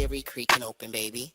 theory creaking open, baby.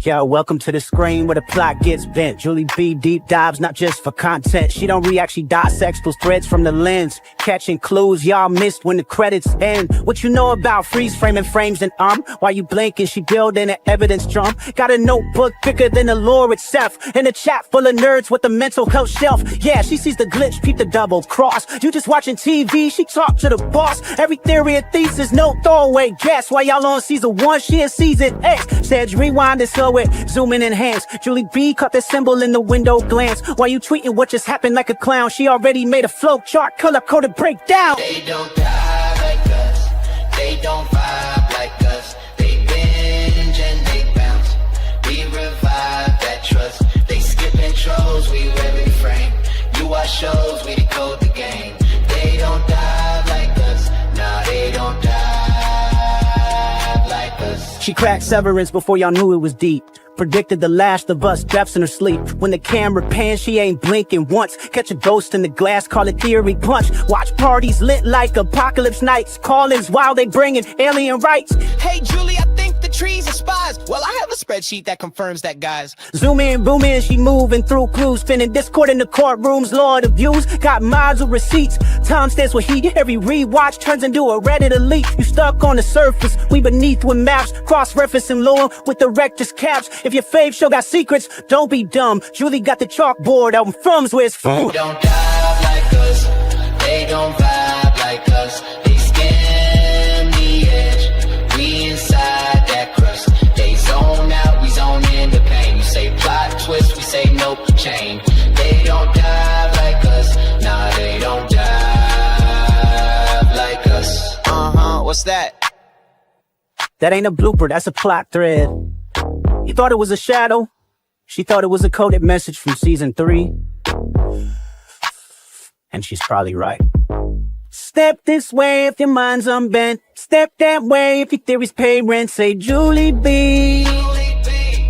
Yo, welcome to the screen where the plot gets bent. Julie B deep dives, not just for content. She don't react, she dissects those threads from the lens, catching clues y'all missed when the credits end. What you know about freeze framing frames and while you blinking, she building an evidence drum. Got a notebook thicker than the lore itself, and a chat full of nerds with a mental health shelf. Yeah, she sees the glitch, peep the double cross. You just watching TV, she talk to the boss. Every theory a thesis, no throwaway guess. While y'all on season 1, she in season X. Said rewind it so it zoom in enhance. Julie B caught the symbol in the window glance. While you tweeting what just happened like a clown, she already made a flow chart, color coded breakdown. They don't die like us, they don't vibe like us. They binge and they bounce, we revive that trust. They skip intros, we every frame. You watch shows, we decode the game. They don't die like us, nah, they don't die like us. She cracked Severance before y'all knew it was deep. Predicted the Last of Us deaths in her sleep. When the camera pans, she ain't blinking once. Catch a ghost in the glass, call it theory punch. Watch parties lit like apocalypse nights. Call-ins while they bringing alien rights. Hey Julie, I think the trees are spies. Well, I have a spreadsheet that confirms that, guys. Zoom in, boom in, she moving through clues. Spinning Discord in the courtrooms, Lord of views. Got mods with receipts. Time stands with heat. Every rewatch turns into a Reddit elite. You stuck on the surface, we beneath with maps. Cross-referencing lore with the rector's caps. If your fave show got secrets, don't be dumb. Julie got the chalkboard out in Frums where it's from. They don't dive like us, they don't vibe like us. They skim the edge, we inside that crust. They zone out, we zone in the pain. You say plot twist, we say nope, chain. They don't dive like us, nah, they don't dive like us. What's that? That ain't a blooper, that's a plot thread. You thought it was a shadow? She thought it was a coded message from season 3. And she's probably right. Step this way if your mind's unbent. Step that way if your theories pay rent. Say Julie B,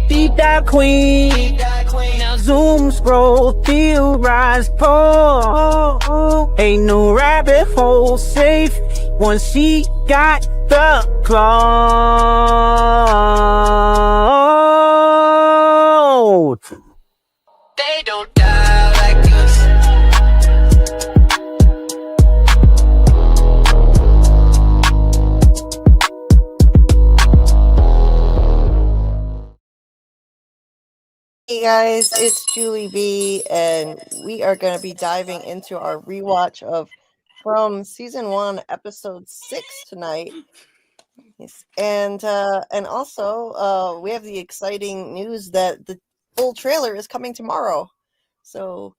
deep dive queen. Now zoom, scroll, theorize, pull. Ain't no rabbit hole safe once she got the cloud. They don't die like us. Hey guys, it's Julie B, and we are going to be diving into our rewatch of from season 1, episode 6 tonight. Yes. And also we have the exciting news that the full trailer is coming tomorrow. So,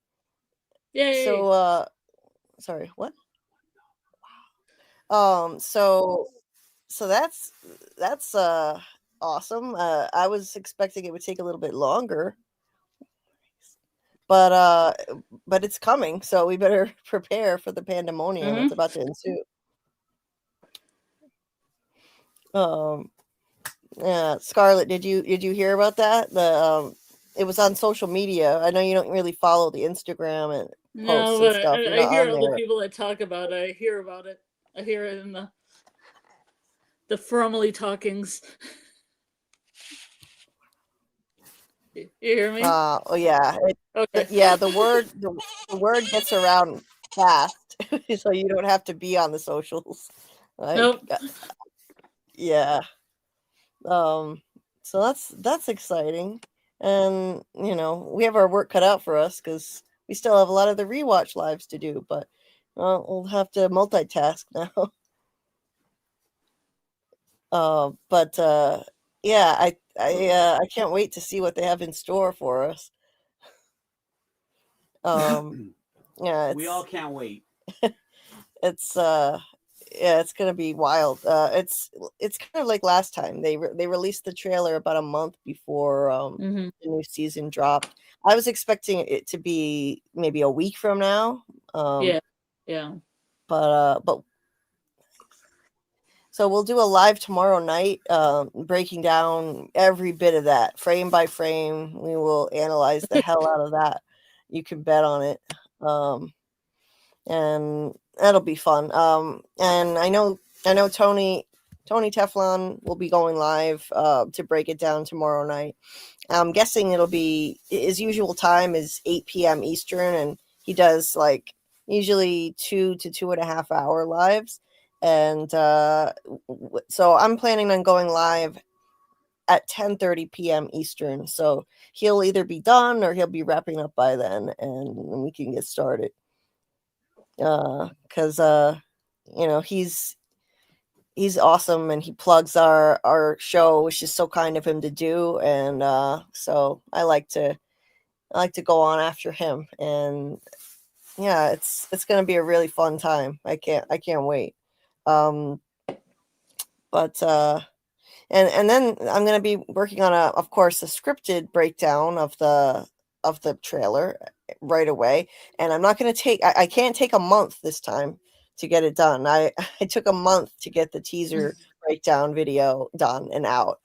Yay. so sorry, what? So that's awesome. I was expecting it would take a little bit longer, but it's coming, so we better prepare for the pandemonium that's about to ensue. Yeah, Scarlet, did you hear about that? It was on social media. I know you don't really follow the Instagram and posts No, and but stuff. I hear other people that talk about it. I hear about it. I hear it in the formally talkings. You hear me? Oh yeah. Okay. Yeah, the word gets around fast, so you don't have to be on the socials. Like, Nope. Yeah. So that's exciting, and we have our work cut out for us because we still have a lot of the rewatch lives to do, but we'll have to multitask now. Yeah, I can't wait to see what they have in store for us. Yeah, We all can't wait. it's gonna be wild. It's kind of like last time. They released the trailer about a month before the new season dropped. I was expecting it to be maybe a week from now. Yeah. But so we'll do a live tomorrow night, breaking down every bit of that, frame by frame. We will analyze the hell out of that. You can bet on it. And that'll be fun. And I know Tony Tony Teflon will be going live to break it down tomorrow night. I'm guessing it'll be his usual time is 8 p.m. Eastern, and he does like usually 2 to 2.5 hour lives. And so I'm planning on going live at 10:30 p.m. Eastern. So he'll either be done or he'll be wrapping up by then, and we can get started. Because he's awesome, and he plugs our show, which is so kind of him to do. And so I like to go on after him, and yeah, it's gonna be a really fun time. I can't wait. But and then I'm gonna be working on of course a scripted breakdown of the trailer right away. And I'm not gonna I can't take a month this time to get it done. I took a month to get the teaser breakdown video done and out.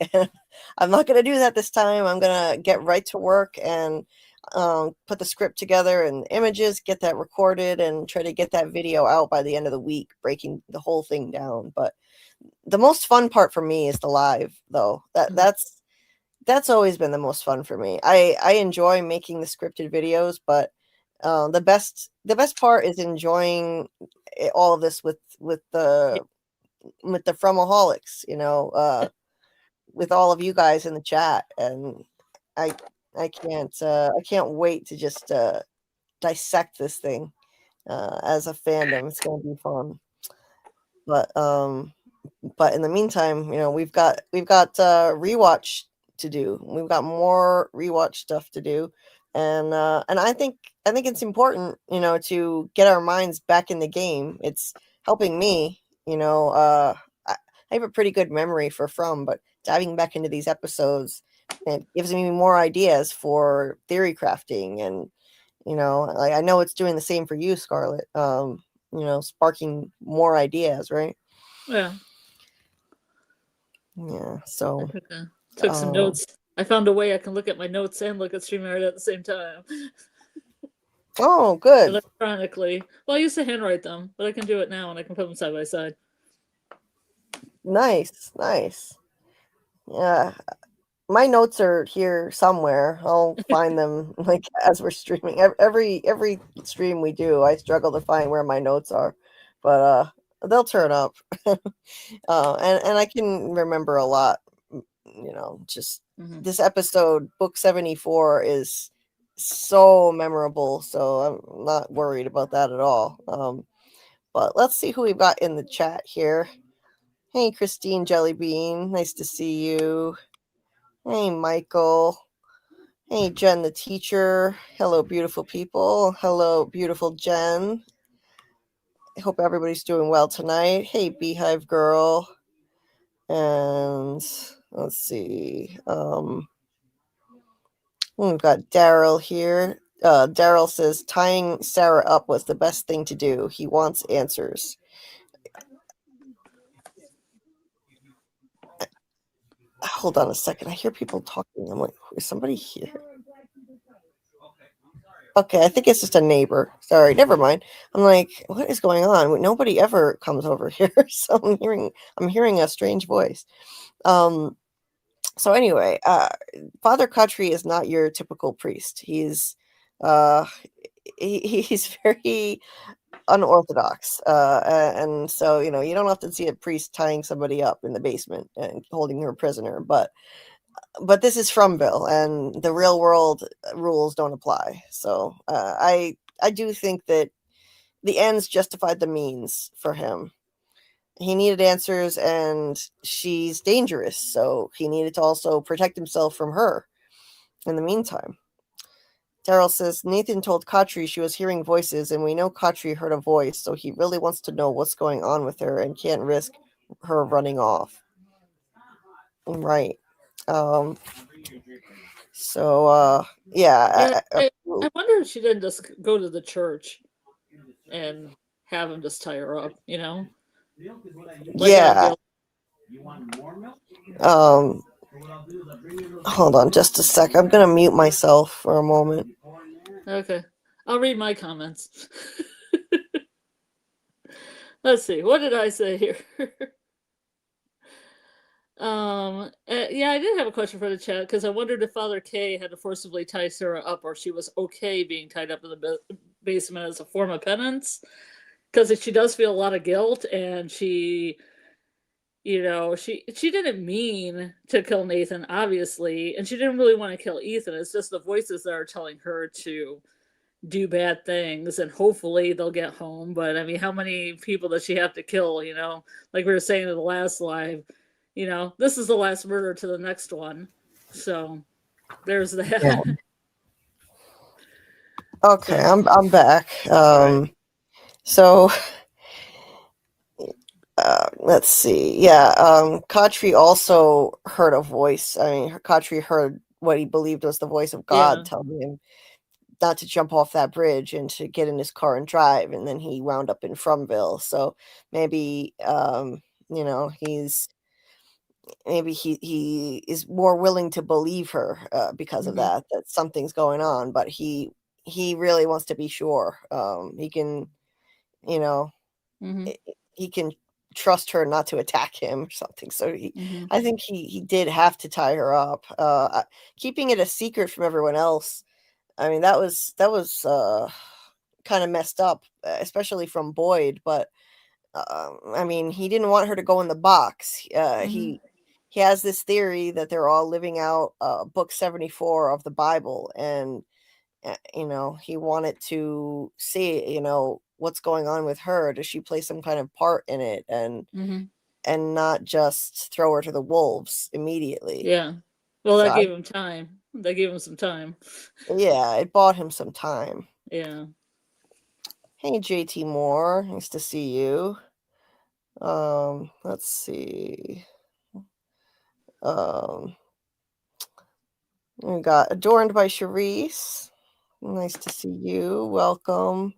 I'm not gonna do that this time. I'm gonna get right to work and put the script together and images, get that recorded, and try to get that video out by the end of the week, breaking the whole thing down. But the most fun part for me is the live, though. That's always been the most fun for me. I enjoy making the scripted videos, but the best part is enjoying all of this with the Fromaholics, with all of you guys in the chat. And I can't wait to just dissect this thing as a fandom. It's gonna be fun. But in the meantime, we've got rewatch to do. We've got more rewatch stuff to do, and I think it's important, to get our minds back in the game. It's helping me, I have a pretty good memory for but diving back into these episodes, it gives me more ideas for theory crafting. And like, I know it's doing the same for you, Scarlet. Sparking more ideas, right? Yeah. Yeah. So took some notes. I found a way I can look at my notes and look at StreamYard at the same time. Oh, good. Electronically. Well, I used to handwrite them, but I can do it now, and I can put them side by side. Nice. Yeah. My notes are here somewhere. I'll find them like as we're streaming. Every stream we do, I struggle to find where my notes are, but they'll turn up. And I can remember a lot. Just this episode, book 74, is so memorable, so I'm not worried about that at all. But let's see who we've got in the chat here. Hey, Christine Jellybean, nice to see you. Hey, Michael. Hey, Jen the teacher. Hello, beautiful people. Hello, beautiful Jen. I hope everybody's doing well tonight. Hey, Beehive Girl. And let's see. We've got Daryl here. Daryl says tying Sarah up was the best thing to do. He wants answers. Hold on a second. I hear people talking. I'm like, is somebody here? Okay, I think it's just a neighbor. Sorry, never mind. I'm like, what is going on? Nobody ever comes over here, so I'm hearing a strange voice. So anyway, Father Khatri is not your typical priest. He's he's very unorthodox, and so you don't often see a priest tying somebody up in the basement and holding her prisoner. But this is Fromville, and the real world rules don't apply. So I do think that the ends justified the means for him. He needed answers, and she's dangerous, so he needed to also protect himself from her in the meantime. Daryl says, Nathan told Khatri she was hearing voices, and we know Khatri heard a voice, so he really wants to know what's going on with her and can't risk her running off. Right. Yeah. I wonder if she didn't just go to the church and have him just tie her up, Like yeah. Hold on just a sec. I'm gonna mute myself for a moment. Okay. I'll read my comments. Let's see. What did I say here? Yeah, I did have a question for the chat because I wondered if Father K had to forcibly tie Sarah up, or she was okay being tied up in the basement as a form of penance. Because she does feel a lot of guilt, and she didn't mean to kill Nathan, obviously, and she didn't really want to kill Ethan. It's just the voices that are telling her to do bad things, and hopefully they'll get home. But I mean, how many people does she have to kill? Like we were saying in the last live, this is the last murder to the next one. So there's that. Yeah. Okay, I'm back. Right. So let's see. Yeah, Khatri also heard a voice. I mean, Khatri heard what he believed was the voice of God telling him not to jump off that bridge and to get in his car and drive, and then he wound up in Frumville. So maybe he is more willing to believe her because of that something's going on, but he really wants to be sure. He can, you know, he can trust her not to attack him or something. So I think he did have to tie her up. Keeping it a secret from everyone else, I mean, that was kind of messed up, especially from Boyd. But I mean, he didn't want her to go in the box. He has this theory that they're all living out book 74 of the Bible, and he wanted to see what's going on with her. Does she play some kind of part in it, and not just throw her to the wolves immediately? Yeah. Well, that gave him time. That gave him some time. Yeah, it bought him some time. Yeah. Hey, JT Moore, nice to see you. Let's see. We got Adorned by Charisse. Nice to see you. Welcome.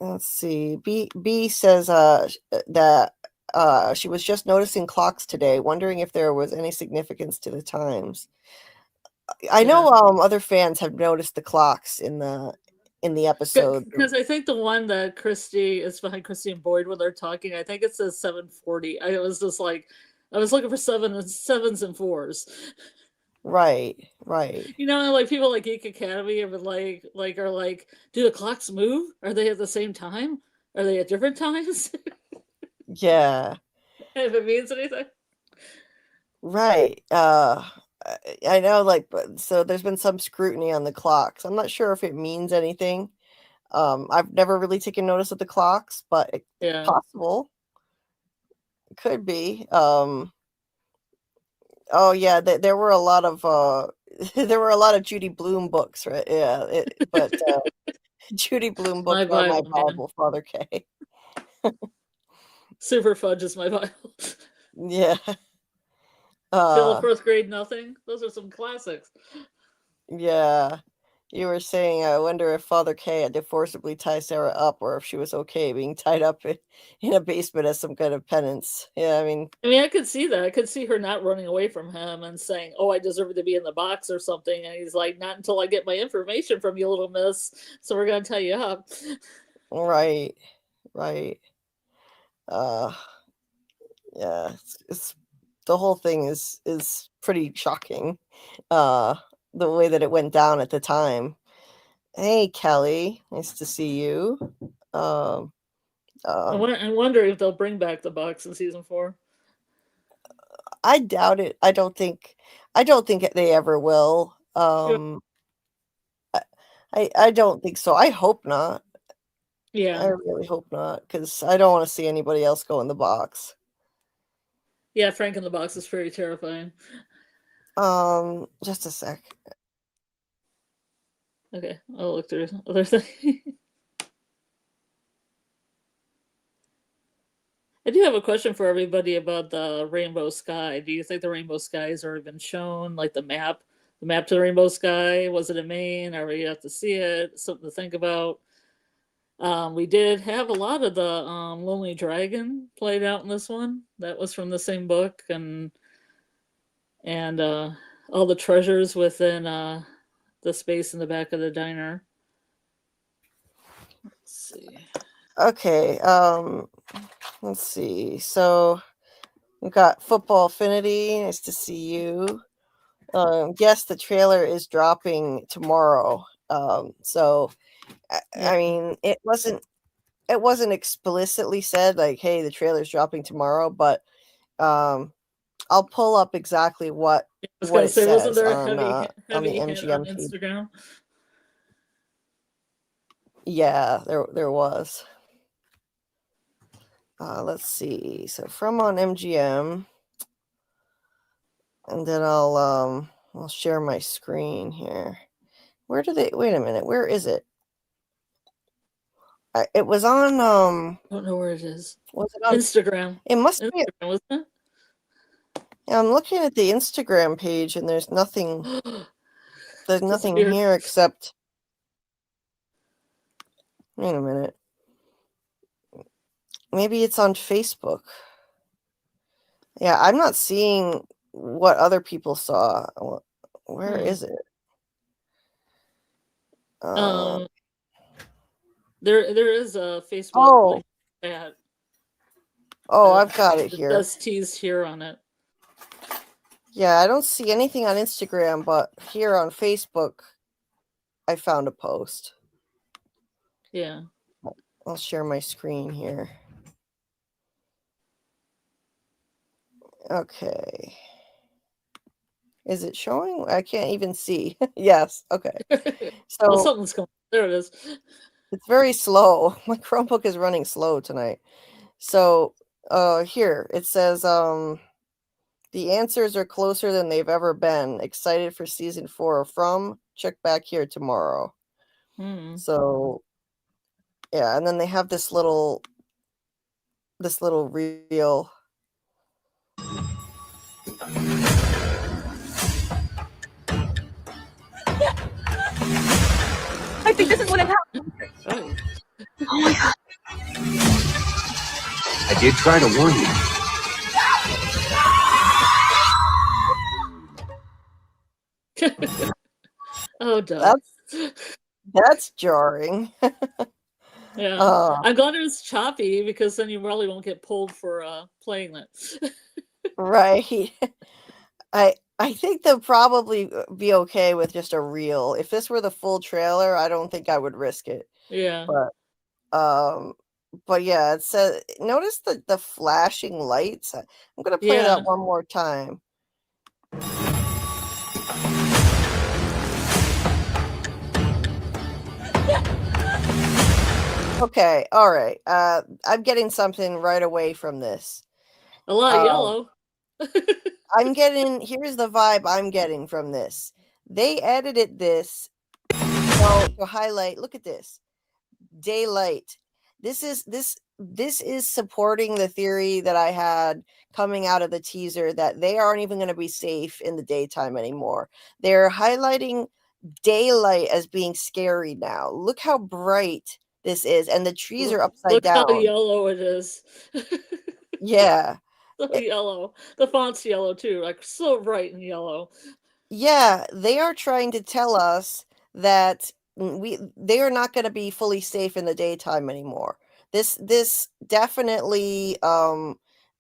Let's see. B says that she was just noticing clocks today, wondering if there was any significance to the times. I know other fans have noticed the clocks in the episode. Because I think the one that Christy is behind Christy and Boyd when they're talking, I think it says 7:40. I was just like, I was looking for sevens and fours. Right. Like people like Geek Academy are like, do the clocks move? Are they at the same time? Are they at different times? Yeah. If it means anything. Right. I know, so there's been some scrutiny on the clocks. I'm not sure if it means anything. I've never really taken notice of the clocks, but it's possible. It could be. Oh yeah, there were a lot of Judy Blume books, right? Yeah, but Judy Blume books are my Bible, Father K. Super Fudge is my Bible. Yeah. Till fourth grade, nothing. Those are some classics. Yeah. You were saying, I wonder if Father K had to forcibly tie Sarah up, or if she was okay being tied up in a basement as some kind of penance. Yeah, I mean, I could see that. I could see her not running away from him and saying, "Oh, I deserve to be in the box" or something. And he's like, "Not until I get my information from you, little miss. So we're gonna tie you up." Right. Yeah, it's the whole thing is pretty shocking. The way that it went down at the time. Hey, Kelly, nice to see you. I wonder if they'll bring back the box in season 4. I doubt it. I don't think they ever will. I don't think so. I hope not. Yeah. I really hope not, because I don't want to see anybody else go in the box. Yeah, Frank in the box is very terrifying. Just a sec. Okay, I'll look through other things. I do have a question for everybody about the rainbow sky. Do you think the rainbow sky has already been shown? Like the map to the rainbow sky? Was it in Maine? Or we have to see it? Something to think about. We did have a lot of the Lonely Dragon played out in this one. That was from the same book, and all the treasures within the space in the back of the diner. Let's see. Okay. Let's see. So We've got Football Affinity. Nice to see you. Yes, the trailer is dropping tomorrow. So Yeah. I mean, it wasn't explicitly said like, hey, the trailer's dropping tomorrow, but I'll pull up exactly what I was what gonna it say, wasn't says there a on the heavy hit on MGM feed. Instagram? Yeah, there was. Let's see. So from on MGM, and then I'll share my screen here. Where do they? Wait a minute. Where is it? It was on. I don't know where it is. Was it on Instagram? It must be. Instagram, wasn't it? Yeah, I'm looking at the Instagram page, and there's nothing. There's nothing Disappeared. here except. Wait a minute. Maybe it's on Facebook. Yeah, I'm not seeing what other people saw. Where is it? There is a Facebook Oh, link that I've got it that here. does tease here on it. Yeah, I don't see anything on Instagram, but here on Facebook, I found a post. Yeah. I'll share my screen here. Okay. Is it showing? I can't even see. Yes. Okay. So Well, something's going. There it is. it's very slow. My Chromebook is running slow tonight. So here it says the answers are closer than they've ever been. Excited for season 4 from check back here tomorrow. So yeah, and then they have this little reel. I think this is what it happened. Oh my god. I did try to warn you. Oh, Doug. That's jarring. Yeah. I'm glad it was choppy because then you probably won't get pulled for playing that. Right. I think they'll probably be okay with just a reel. If this were the full trailer, I don't think I would risk it. Yeah. But yeah, it says notice the flashing lights. I'm gonna play that one more time. Okay, all right. I'm getting something right away from this. A lot of yellow. Here's the vibe I'm getting from this. They edited this to highlight, look at this. Daylight. This is supporting the theory that I had coming out of the teaser that they aren't even going to be safe in the daytime anymore. They're highlighting daylight as being scary now. Look how bright this is, and the trees are upside down. Look how yellow it is. Yeah. So yellow. The font's yellow too, like so bright and yellow. Yeah, they are trying to tell us that they are not going to be fully safe in the daytime anymore. This definitely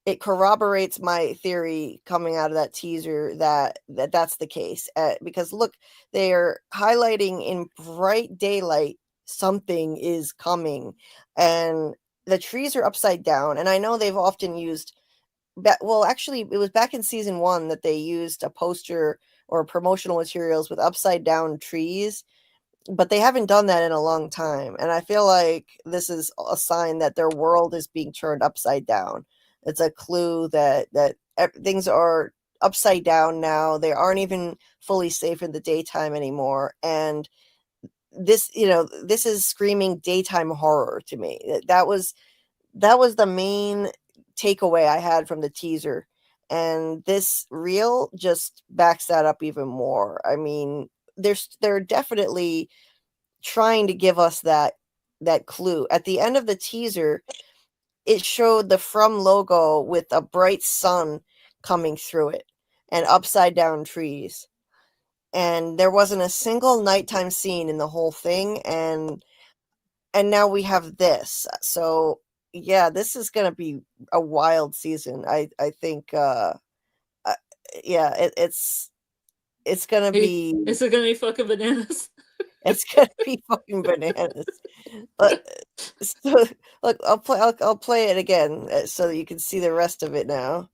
it corroborates my theory coming out of that teaser that's the case. Because look, they are highlighting in bright daylight something is coming, and the trees are upside down. And I know they've often used well, actually, it was back in season 1 that they used a poster or promotional materials with upside down trees, but they haven't done that in a long time. And I feel like this is a sign that their world is being turned upside down. It's a clue that things are upside down now. They aren't even fully safe in the daytime anymore. And this, this is screaming daytime horror to me. That was the main takeaway I had from the teaser, and this reel just backs that up even more. I mean, they're definitely trying to give us that clue. At the end of the teaser, it showed the From logo with a bright sun coming through it and upside down trees, and there wasn't a single nighttime scene in the whole thing, and now we have this. So yeah, this is gonna be a wild season. I think yeah, it's gonna Hey, be is it gonna be fucking bananas? it's gonna be fucking bananas. But so look, I'll play it again so that you can see the rest of it now.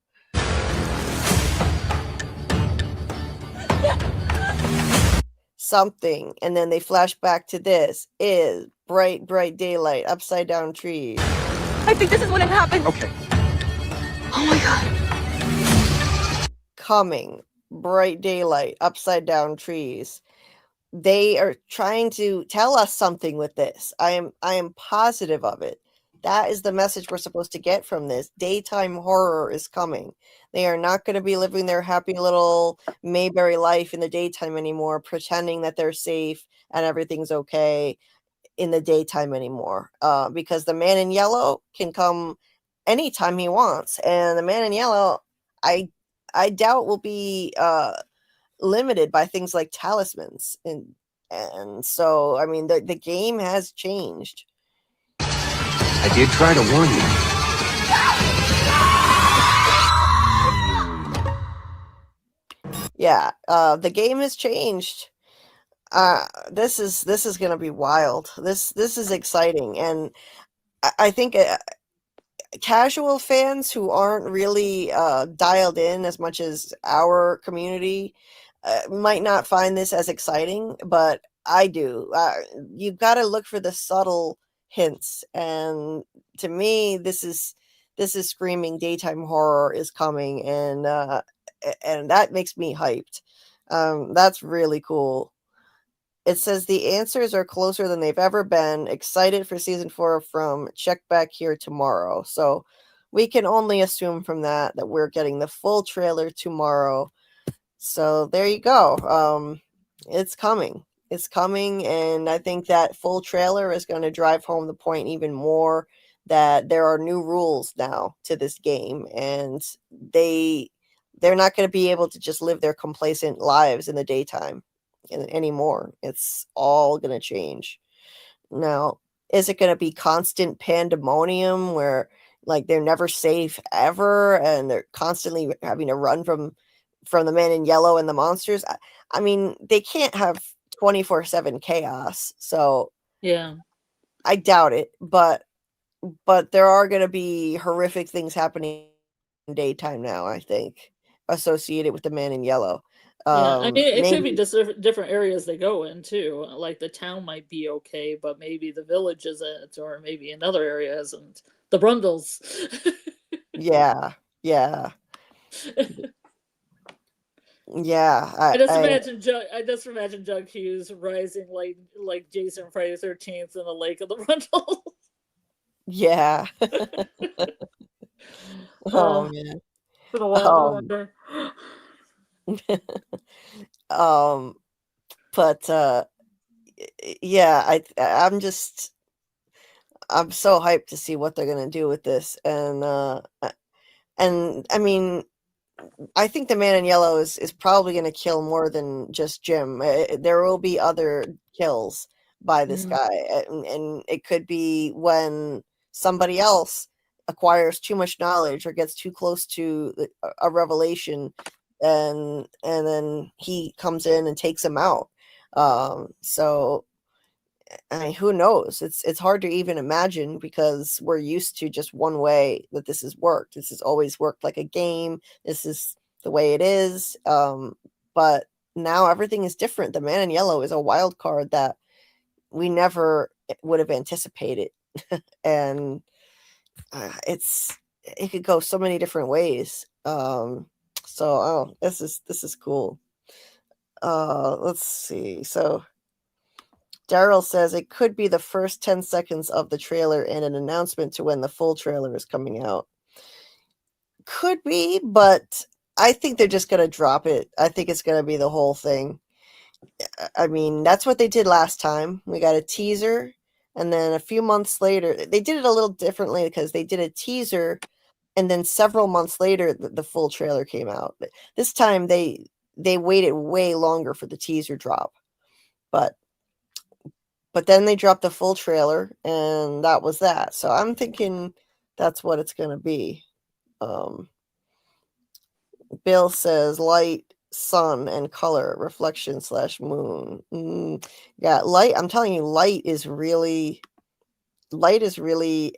Something, and then they flash back to this is bright daylight, upside down trees. I think this is when it happened. Okay. Oh my god. Coming, bright daylight, upside down trees. They are trying to tell us something with this. I am positive of it. That is the message we're supposed to get from this. Daytime horror is coming. They are not going to be living their happy little Mayberry life in the daytime anymore, pretending that they're safe and everything's okay in the daytime anymore. Because the man in yellow can come anytime he wants, and the man in yellow, I doubt will be limited by things like talismans, and so I mean the game has changed. I did try to warn you. Yeah, the game has changed. This is gonna be wild. This is exciting, and I think casual fans who aren't really dialed in as much as our community might not find this as exciting, but I do. You've got to look for the subtle hints, and to me, this is screaming daytime horror is coming, and that makes me hyped. That's really cool. It says the answers are closer than they've ever been. Excited for season 4 from Check Back Here tomorrow. So we can only assume from that we're getting the full trailer tomorrow. So there you go. It's coming. It's coming, and I think that full trailer is going to drive home the point even more that there are new rules now to this game, and they're not going to be able to just live their complacent lives in the daytime anymore. It's all going to change. Now, is it going to be constant pandemonium where like they're never safe ever and they're constantly having to run from the man in yellow and the monsters? I mean, they can't have 24/7 chaos. So Yeah. I doubt it, but there are going to be horrific things happening in daytime now, I think, associated with the man in yellow. Yeah, I mean, it could be Maybe just different areas they go into. Like the town might be okay, but maybe the village isn't, or maybe another area isn't. The Brundles. yeah. Yeah. Yeah, I just imagine Doug Hughes rising like Jason Friday the 13th in the lake of the Brundles. yeah. Oh Uh, man. been a while. Um, but yeah, I'm so hyped to see what they're gonna do with this, and I mean, I think the man in yellow is probably gonna kill more than just Jim. There will be other kills by this guy, and it could be when somebody else acquires too much knowledge or gets too close to a revelation, and then he comes in and takes him out. So I mean, who knows? It's hard to even imagine because we're used to just one way that this has worked. This has always worked like a game. This is the way it is. But now everything is different. The man in yellow is a wild card that we never would have anticipated, and it could go so many different ways. This is cool. Let's see. So Daryl says it could be the first 10 seconds of the trailer and an announcement to when the full trailer is coming out. Could be, but I think they're just going to drop it. I think it's going to be the whole thing. I mean, that's what they did last time. We got a teaser, and then a few months later, they did it a little differently because they did a teaser, and then several months later, the full trailer came out. This time, they waited way longer for the teaser drop. But then they dropped the full trailer, and that was that. So I'm thinking that's what it's going to be. Bill says light, sun, and color, reflection / moon. Yeah, light. I'm telling you, light is really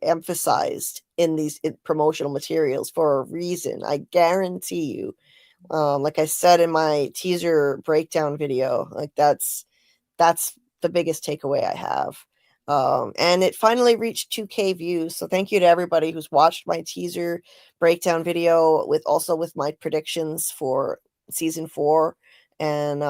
emphasized in these promotional materials for a reason. I guarantee you. Like I said in my teaser breakdown video, like that's the biggest takeaway I have. And it finally reached 2K views. So thank you to everybody who's watched my teaser breakdown video with my predictions for season 4. And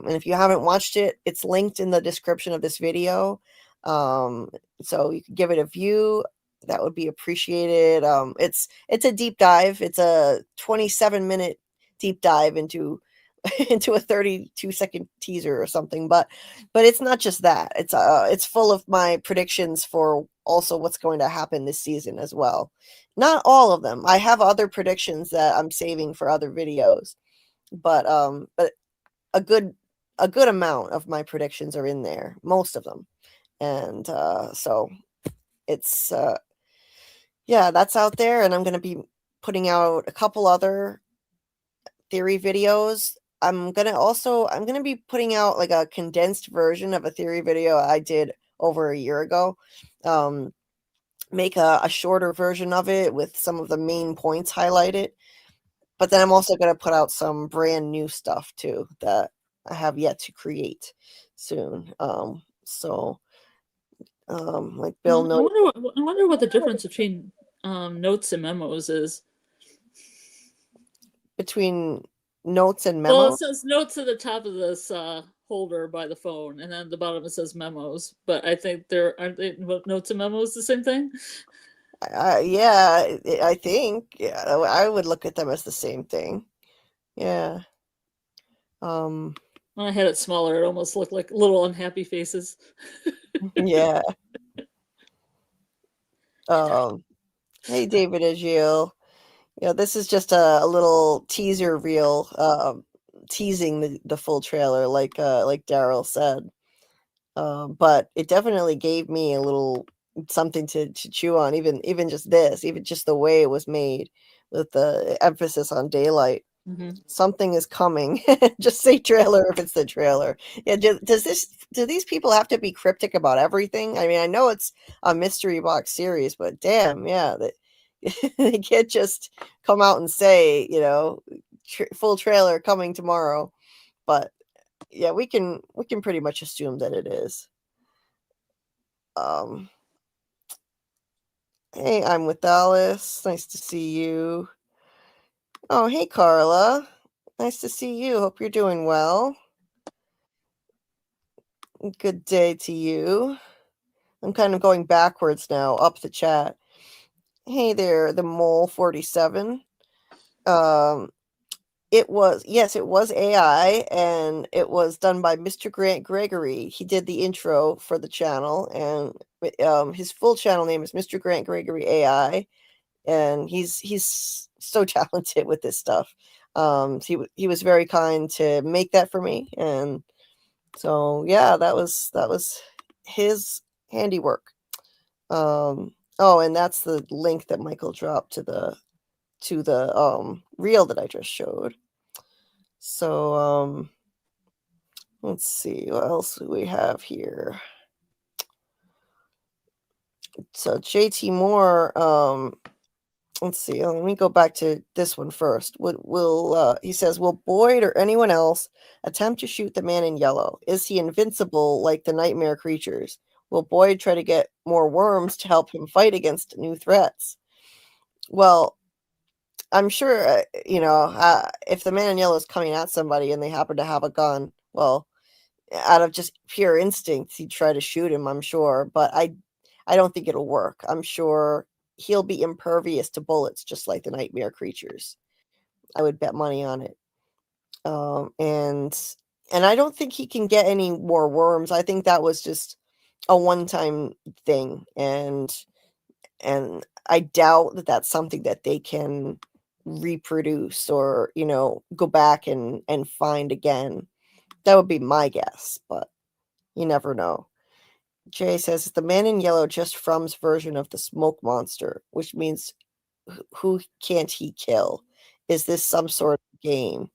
if you haven't watched it, it's linked in the description of this video. So you can give it a view. That would be appreciated. It's a deep dive. It's a 27-minute deep dive into into a 32-second teaser or something, but it's not just that. It's full of my predictions for also what's going to happen this season as well. Not all of them. I have other predictions that I'm saving for other videos, but a good amount of my predictions are in there, most of them. And so it's yeah, that's out there, and I'm going to be putting out a couple other theory videos. I'm gonna be putting out like a condensed version of a theory video I did over a year ago. Make a shorter version of it with some of the main points highlighted. But then I'm also gonna put out some brand new stuff too that I have yet to create soon. Like Bill knows. I wonder what the difference between notes and memos is. Between notes and Well, it memos? says notes at the top of this holder by the phone, and then at the bottom it says memos. But I think notes and memos the same thing. Yeah, I think. Yeah, I would look at them as the same thing. Yeah. When I had it smaller, it almost looked like little unhappy faces. Yeah. Hey, David Agiel. Yeah, this is just a little teaser reel, teasing the full trailer, like Daryl said. But it definitely gave me a little something to chew on. Even just this, even just the way it was made, with the emphasis on daylight. Mm-hmm. Something is coming. Just say trailer if it's the trailer. Yeah. Do these people have to be cryptic about everything? I mean, I know it's a mystery box series, but damn, yeah, they can't just come out and say, full trailer coming tomorrow. But yeah, we can pretty much assume that it is. Hey, I'm with Alice. Nice to see you. Oh, hey, Carla. Nice to see you. Hope you're doing well. Good day to you. I'm kind of going backwards now, up the chat. Hey there, the Mole 47. It was AI, and it was done by Mr. Grant Gregory. He did the intro for the channel, and his full channel name is Mr. Grant Gregory AI, and he's so talented with this stuff. He was very kind to make that for me, and so yeah, that was his handiwork. Oh, and that's the link that Michael dropped to the reel that I just showed. So let's see what else do we have here. So JT Moore, let's see. Let me go back to this one first. He says, will Boyd or anyone else attempt to shoot the man in yellow? Is he invincible like the nightmare creatures? Will Boyd try to get more worms to help him fight against new threats? Well, I'm sure, if the man in yellow is coming at somebody and they happen to have a gun, well, out of just pure instinct, he'd try to shoot him, I'm sure. But I don't think it'll work. I'm sure he'll be impervious to bullets, just like the nightmare creatures. I would bet money on it. And I don't think he can get any more worms. I think that was just a one-time thing, and I doubt that that's something that they can reproduce or go back and find again. That would be my guess, but you never know. Jay says the man in yellow just from's version of the smoke monster, which means who can't he kill? Is this some sort of game?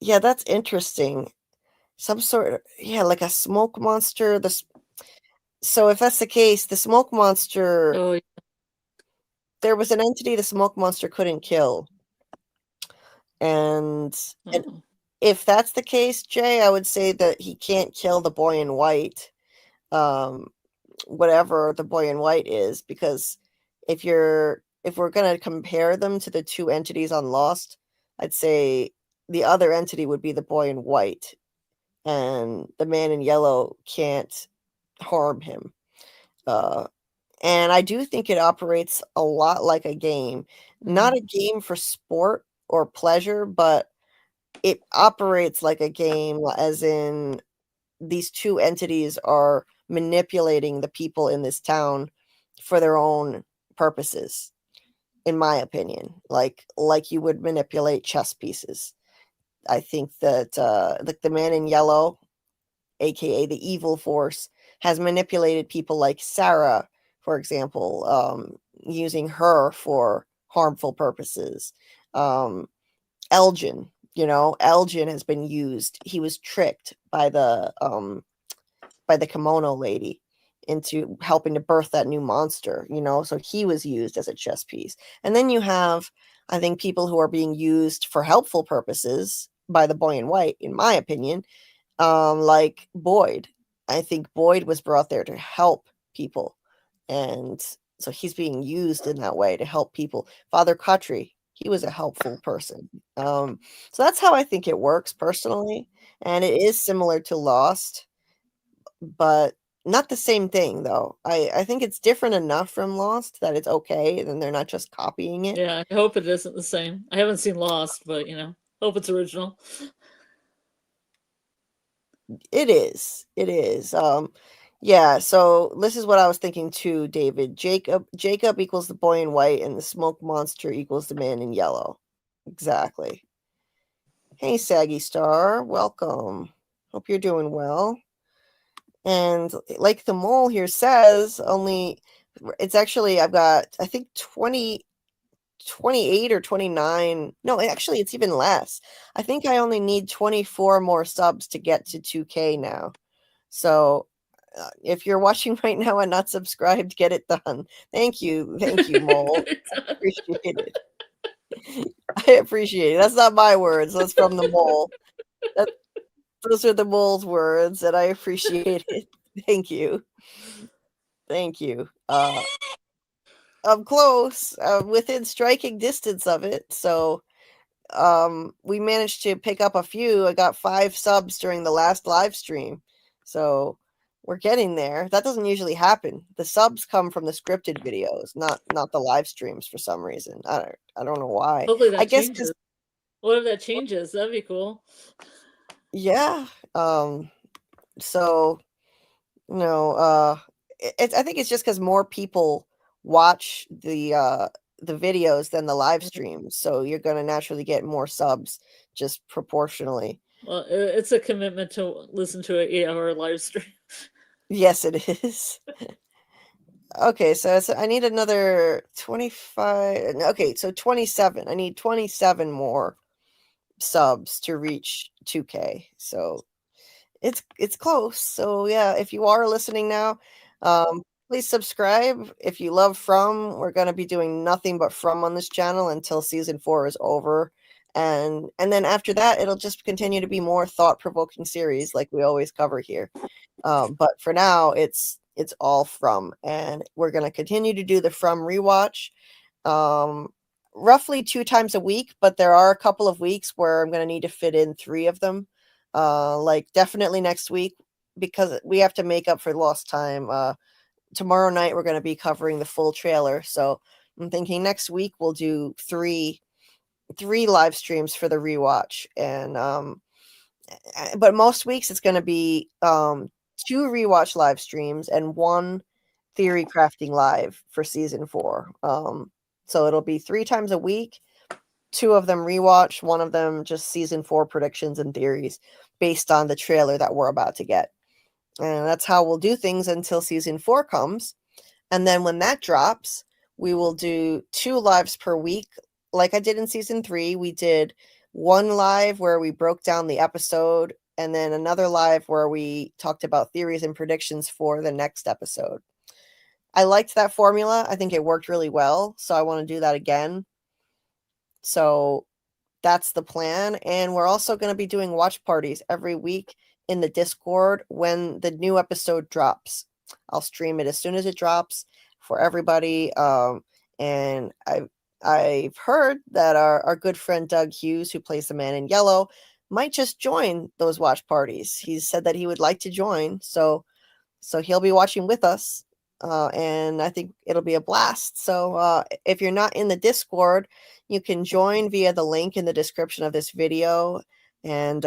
Yeah, that's interesting. Some sort of, yeah, like a smoke monster. So if that's the case, the smoke monster, Oh, there was an entity the smoke monster couldn't kill. And oh. if that's the case, Jay, I would say that he can't kill the boy in white. Whatever the boy in white is, because if we're gonna compare them to the two entities on Lost, I'd say the other entity would be the boy in white, and the man in yellow can't harm him. And I do think it operates a lot like a game, not a game for sport or pleasure, but it operates like a game, as in these two entities are manipulating the people in this town for their own purposes, in my opinion, like you would manipulate chess pieces. I think that like the man in yellow, aka the evil force, has manipulated people like Sarah, for example, using her for harmful purposes. Elgin, Elgin has been used. He was tricked by the kimono lady into helping to birth that new monster, so he was used as a chess piece. And then you have, I think, people who are being used for helpful purposes by the boy in white, in my opinion, like Boyd. I think Boyd was brought there to help people, and so he's being used in that way to help people. Father Kutry, he was a helpful person. So that's how I think it works personally, and it is similar to Lost, but not the same thing, though. I think it's different enough from Lost that it's okay, and they're not just copying it. Yeah, I hope it isn't the same. I haven't seen Lost, but hope it's original. It is. It is. Yeah, so this is what I was thinking too, David. Jacob equals the boy in white, and the smoke monster equals the man in yellow. Exactly. Hey, Saggy Star, welcome. Hope you're doing well. And like the mole here says, it's actually, I've got, I think 28 or 29. No, actually, it's even less. I think I only need 24 more subs to get to 2K now. So if you're watching right now and not subscribed, get it done. Thank you, Mole. I appreciate it. I appreciate it. That's not my words. That's from the mole. Those are the mole's words, and I appreciate it. Thank you. Thank you. I'm close, within striking distance of it. So we managed to pick up a few. I got 5 subs during the last live stream. So we're getting there. That doesn't usually happen. The subs come from the scripted videos, not the live streams for some reason. I don't know why. Hopefully that I guess changes. What if that changes? That'd be cool. yeah. So I think it's just because more people watch the videos than the live streams, so you're going to naturally get more subs just proportionally. Well, it's a commitment to listen to an 8-hour live stream. Yes, it is. Okay, so I need another 25. Okay, so 27. I need 27 more subs to reach 2K. So it's close. So yeah, if you are listening now, please subscribe. If you love From, we're going to be doing nothing but From on this channel until season 4 is over, and then after that, it'll just continue to be more thought-provoking series like we always cover here. But for now, it's all From, and we're going to continue to do the From rewatch, roughly 2 times a week. But there are a couple of weeks where I'm going to need to fit in 3 of them. Like definitely next week, because we have to make up for lost time. Tomorrow night we're going to be covering the full trailer, so I'm thinking next week we'll do 3 live streams for the rewatch, and but most weeks it's going to be 2 rewatch live streams and 1 theory crafting live for season 4. So it'll be 3 times a week, 2 of them rewatch, 1 of them just season 4 predictions and theories based on the trailer that we're about to get. And that's how we'll do things until season 4 comes. And then when that drops, we will do 2 lives per week. Like I did in season 3, we did one live where we broke down the episode, and then another live where we talked about theories and predictions for the next episode. I liked that formula. I think it worked really well. So I want to do that again. So that's the plan. And we're also going to be doing watch parties every week in the Discord when the new episode drops. I'll stream it as soon as it drops for everybody. And I've heard that our good friend Doug Hughes, who plays the Man in Yellow, might just join those watch parties. He said that he would like to join. So he'll be watching with us. And I think it'll be a blast. So if you're not in the Discord, you can join via the link in the description of this video. And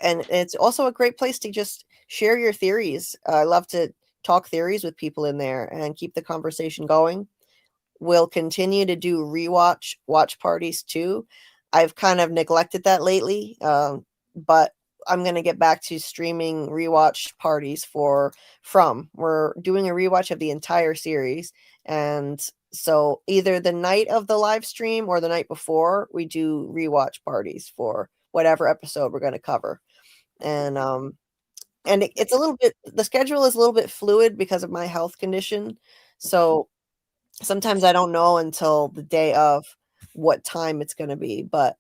it's also a great place to just share your theories. I love to talk theories with people in there and keep the conversation going. We'll continue to do rewatch watch parties too. I've kind of neglected that lately, but I'm going to get back to streaming rewatch parties We're doing a rewatch of the entire series. And so either the night of the live stream or the night before, we do rewatch parties for whatever episode we're going to cover. And it's a little bit, the schedule is a little bit fluid because of my health condition. So sometimes I don't know until the day of what time it's going to be, but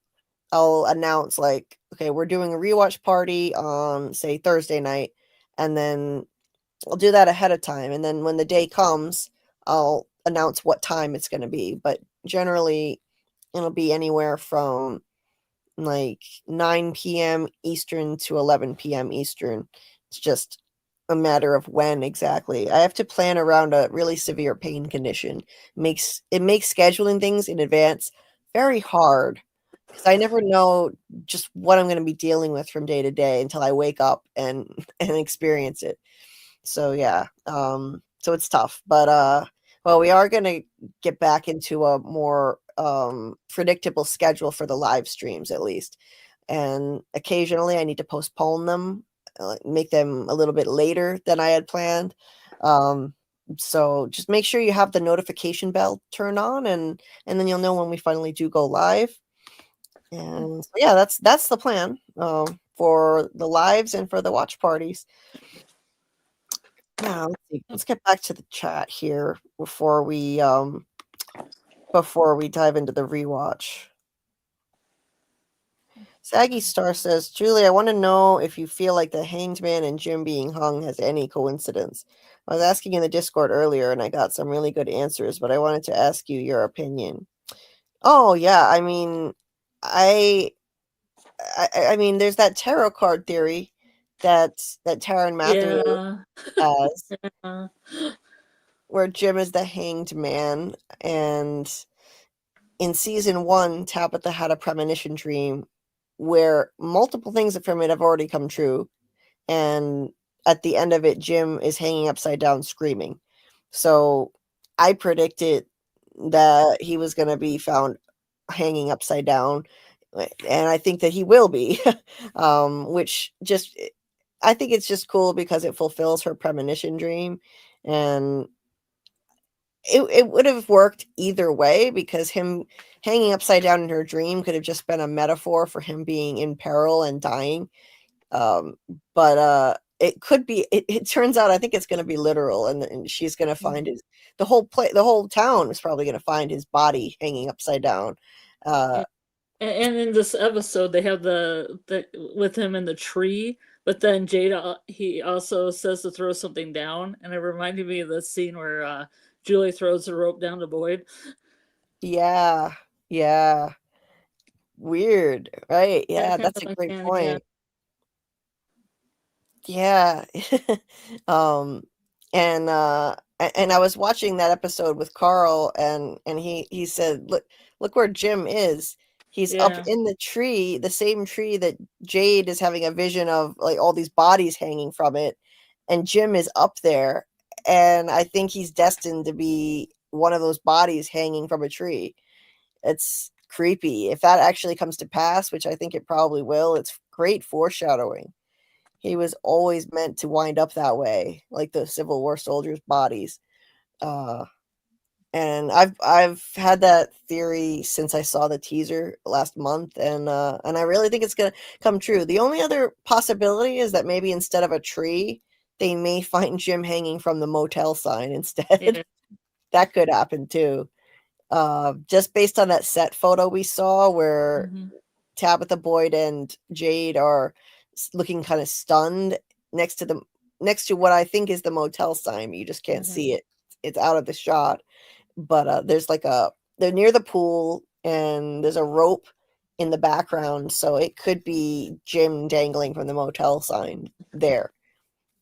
I'll announce like, okay, we're doing a rewatch party on say Thursday night, and then I'll do that ahead of time. And then when the day comes, I'll announce what time it's going to be. But generally, it'll be anywhere from like 9 p.m. Eastern to 11 p.m. Eastern. It's just a matter of when exactly. I have to plan around a really severe pain condition. It makes scheduling things in advance very hard because I never know just what I'm going to be dealing with from day to day until I wake up and experience it. So yeah, so it's tough, but well, we are going to get back into a more predictable schedule for the live streams at least. And occasionally I need to postpone them, make them a little bit later than I had planned. So just make sure you have the notification bell turned on, and then you'll know when we finally do go live. And so, yeah, that's the plan for the lives and for the watch parties. Now let's get back to the chat here before we dive into the rewatch. Saggy Star says, Julie, I want to know if you feel like the Hanged Man and Jim being hung has any coincidence. I was asking in the Discord earlier and I got some really good answers, but I wanted to ask you your opinion. Oh yeah, I mean, I mean, there's that tarot card theory that Tara and Matthew has, where Jim is the Hanged Man, and in season 1, Tabitha had a premonition dream where multiple things from it have already come true, and at the end of it, Jim is hanging upside down screaming. So I predicted that he was going to be found hanging upside down, and I think that he will be, which just, I think it's just cool because it fulfills her premonition dream. And it would have worked either way, because him hanging upside down in her dream could have just been a metaphor for him being in peril and dying. But it could be, it turns out, I think it's going to be literal, and she's going to find the whole town is probably going to find his body hanging upside down. And in this episode, they have the with him in the tree, but then Jada, he also says to throw something down, and it reminded me of the scene where Julie throws the rope down to Boyd. Yeah. Weird, right? Yeah, that's a great point. Yeah. And I was watching that episode with Karl, and he said, look where Jim is. He's up in the tree, the same tree that Jade is having a vision of, like all these bodies hanging from it, and Jim is up there, and I think he's destined to be one of those bodies hanging from a tree. It's creepy. If that actually comes to pass, which I think it probably will, it's great foreshadowing. he was always meant to wind up that way, like the Civil War soldiers' bodies. And I've had that theory since I saw the teaser last month, and I really think it's gonna come true. The only other possibility is that maybe instead of a tree, they may find Jim hanging from the motel sign instead. Yeah. That could happen too. Just based on that set photo we saw where Mhm. Tabitha Boyd and Jade are looking kind of stunned next to what I think is the motel sign. You just can't see it. It's out of the shot. But there's they're near the pool and there's a rope in the background, so it could be Jim dangling from the motel sign there.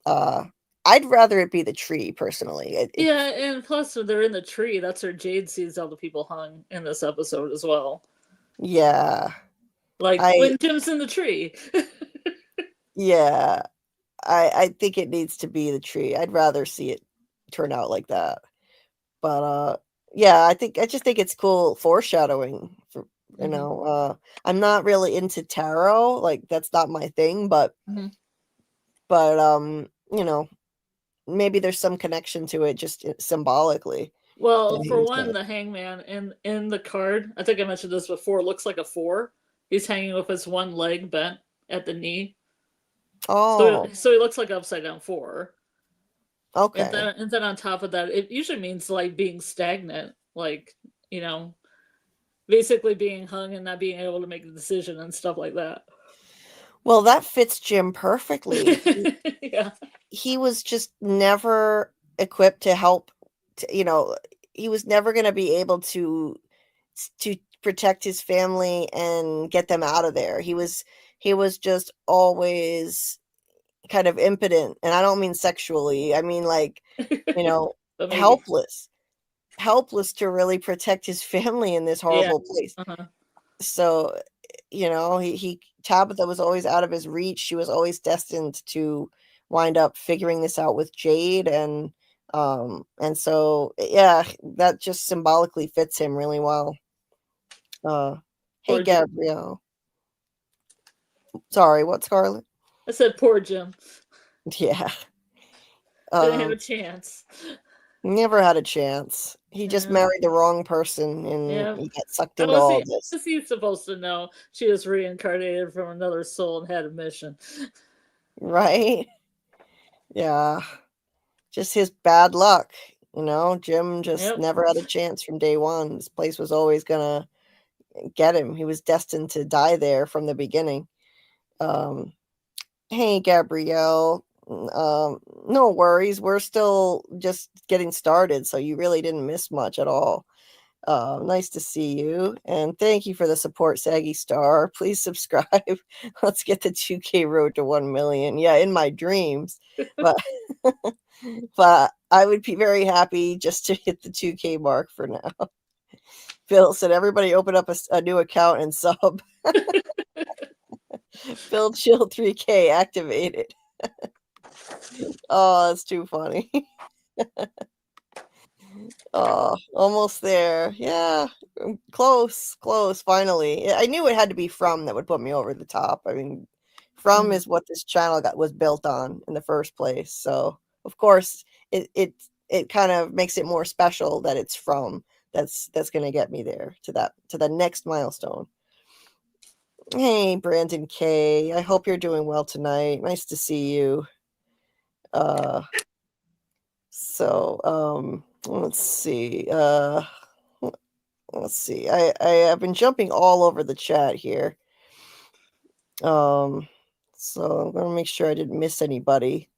I'd rather it be the tree personally. Yeah, and plus when they're in the tree, that's where Jade sees all the people hung in this episode as well. Yeah. Like I when Jim's in the tree. yeah. I think it needs to be the tree. I'd rather see it turn out like that. But yeah, I just think it's cool foreshadowing for I'm not really into tarot, like that's not my thing, but maybe there's some connection to it just symbolically. Well, that for he's one, dead. the hangman in the card, I think I mentioned this before, looks like a 4. He's hanging with his one leg bent at the knee. Oh, So he looks like upside down 4. okay. And then on top of that, it usually means like being stagnant, like, basically being hung and not being able to make a decision and stuff like that. Well, that fits Jim perfectly. Yeah. He was just never equipped to help. He was never going to be able to protect his family and get them out of there. He was just always kind of impotent, and I don't mean sexually. I mean like, But maybe. helpless to really protect his family in this horrible place. Uh-huh. So, he Tabitha was always out of his reach. She was always destined to wind up figuring this out with Jade, and so yeah, that just symbolically fits him really well. Hey Poor Jim. Gabrielle. Sorry, what, Scarlet? I said poor Jim. Yeah. Didn't have a chance. Never had a chance. He just Yeah. married the wrong person and Yeah. he got sucked How into all was this. he supposed to know she was reincarnated from another soul and had a mission? Right? Yeah. Just his bad luck. Jim just Yep. never had a chance from day one. This place was always gonna get him. He was destined to die there from the beginning. Hey, Gabrielle. No worries. We're still just getting started, so you really didn't miss much at all. Nice to see you, and thank you for the support, Saggy Star. Please subscribe. Let's get the 2K road to 1 million. Yeah, in my dreams, but but I would be very happy just to hit the 2K mark for now. Phil said, "Everybody open up a new account and sub." Phil Chill 3K activated. Oh, that's too funny. Oh, almost there. Yeah, close, finally. I knew it had to be From that would put me over the top. I mean, From is what this channel was built on in the first place. So, of course, it kind of makes it more special that it's From that's going to get me there to the next milestone. Hey, Brandon K. I hope you're doing well tonight. Nice to see you. Let's see. I have been jumping all over the chat here. So I'm gonna make sure I didn't miss anybody.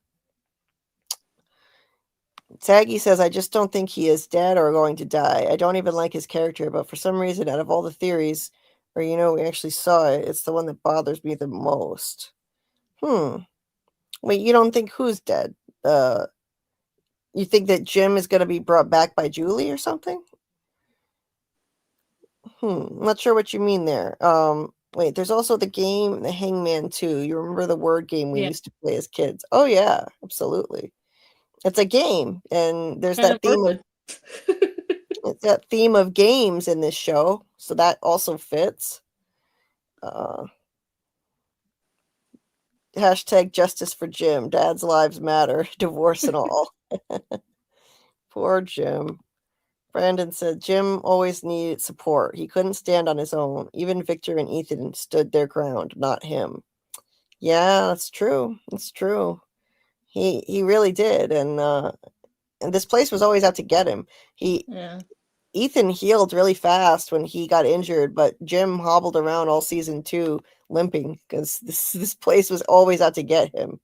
Taggy says, I just don't think he is dead or going to die. I don't even like his character, but for some reason, out of all the theories, or we actually saw it, it's the one that bothers me the most. Wait, you don't think who's dead? You think that Jim is going to be brought back by Julie or something? I'm not sure what you mean there. Wait, there's also the game, the Hangman 2. You remember the word game we used to play as kids? Oh yeah, absolutely. It's a game, and there's that theme of games in this show, so that also fits. Hashtag justice for Jim. Dad's lives matter. Divorce and all. Poor Jim. Brandon said Jim always needed support. He couldn't stand on his own. Even Victor and Ethan stood their ground, not him. Yeah, that's true. That's true. He really did, and this place was always out to get him. Yeah. Ethan healed really fast when he got injured, but Jim hobbled around all season 2 limping because this place was always out to get him.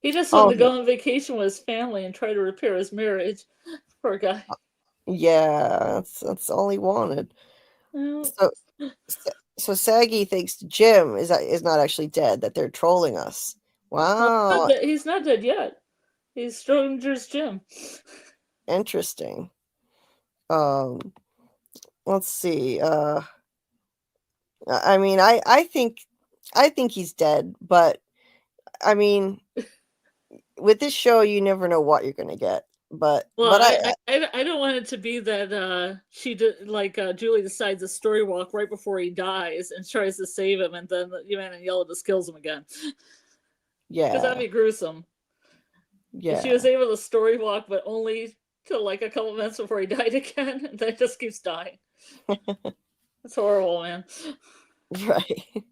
He just wanted to go on vacation with his family and try to repair his marriage. Poor guy. Yeah, that's all he wanted. Well, So Saggy thinks Jim is not actually dead, that they're trolling us. Wow, he's not dead yet. He's Stranger's Jim. interesting. Let's see. I mean, I think he's dead, but I mean, with this show, you never know what you're gonna get. But I don't want it to be that she did like Julie decides a story walk right before he dies and tries to save him, and then the man in yellow just kills him again. Yeah, because that'd be gruesome. Yeah, if she was able to story walk, but only till like a couple minutes before he died again, and then just keeps dying. It's horrible, man. Right.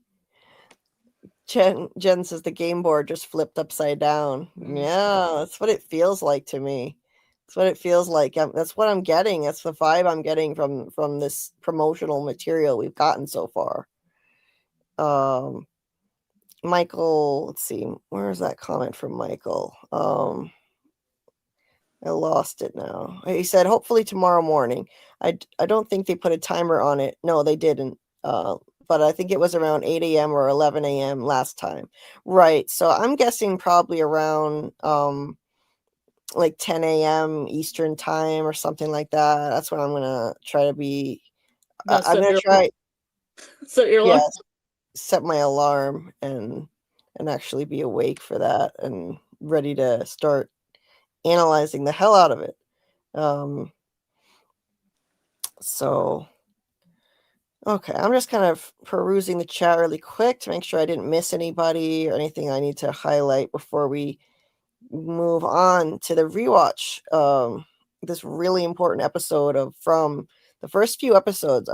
Jen says the game board just flipped upside down. Yeah, that's what it feels like to me. That's what it feels like. That's what I'm getting. That's the vibe I'm getting from this promotional material we've gotten so far. Michael, let's see, where's that comment from Michael? I lost it now. He said, hopefully tomorrow morning. I don't think they put a timer on it. No, they didn't. But I think it was around 8 a.m. or 11 a.m. last time. Right. So I'm guessing probably around like 10 a.m. Eastern time or something like that. That's what I'm going to try to be. I'm going to try. Set your alarm? Yeah, set my alarm and actually be awake for that and ready to start analyzing the hell out of it. So, okay, I'm just kind of perusing the chat really quick to make sure I didn't miss anybody or anything I need to highlight before we move on to the rewatch. This really important episode from the first few episodes.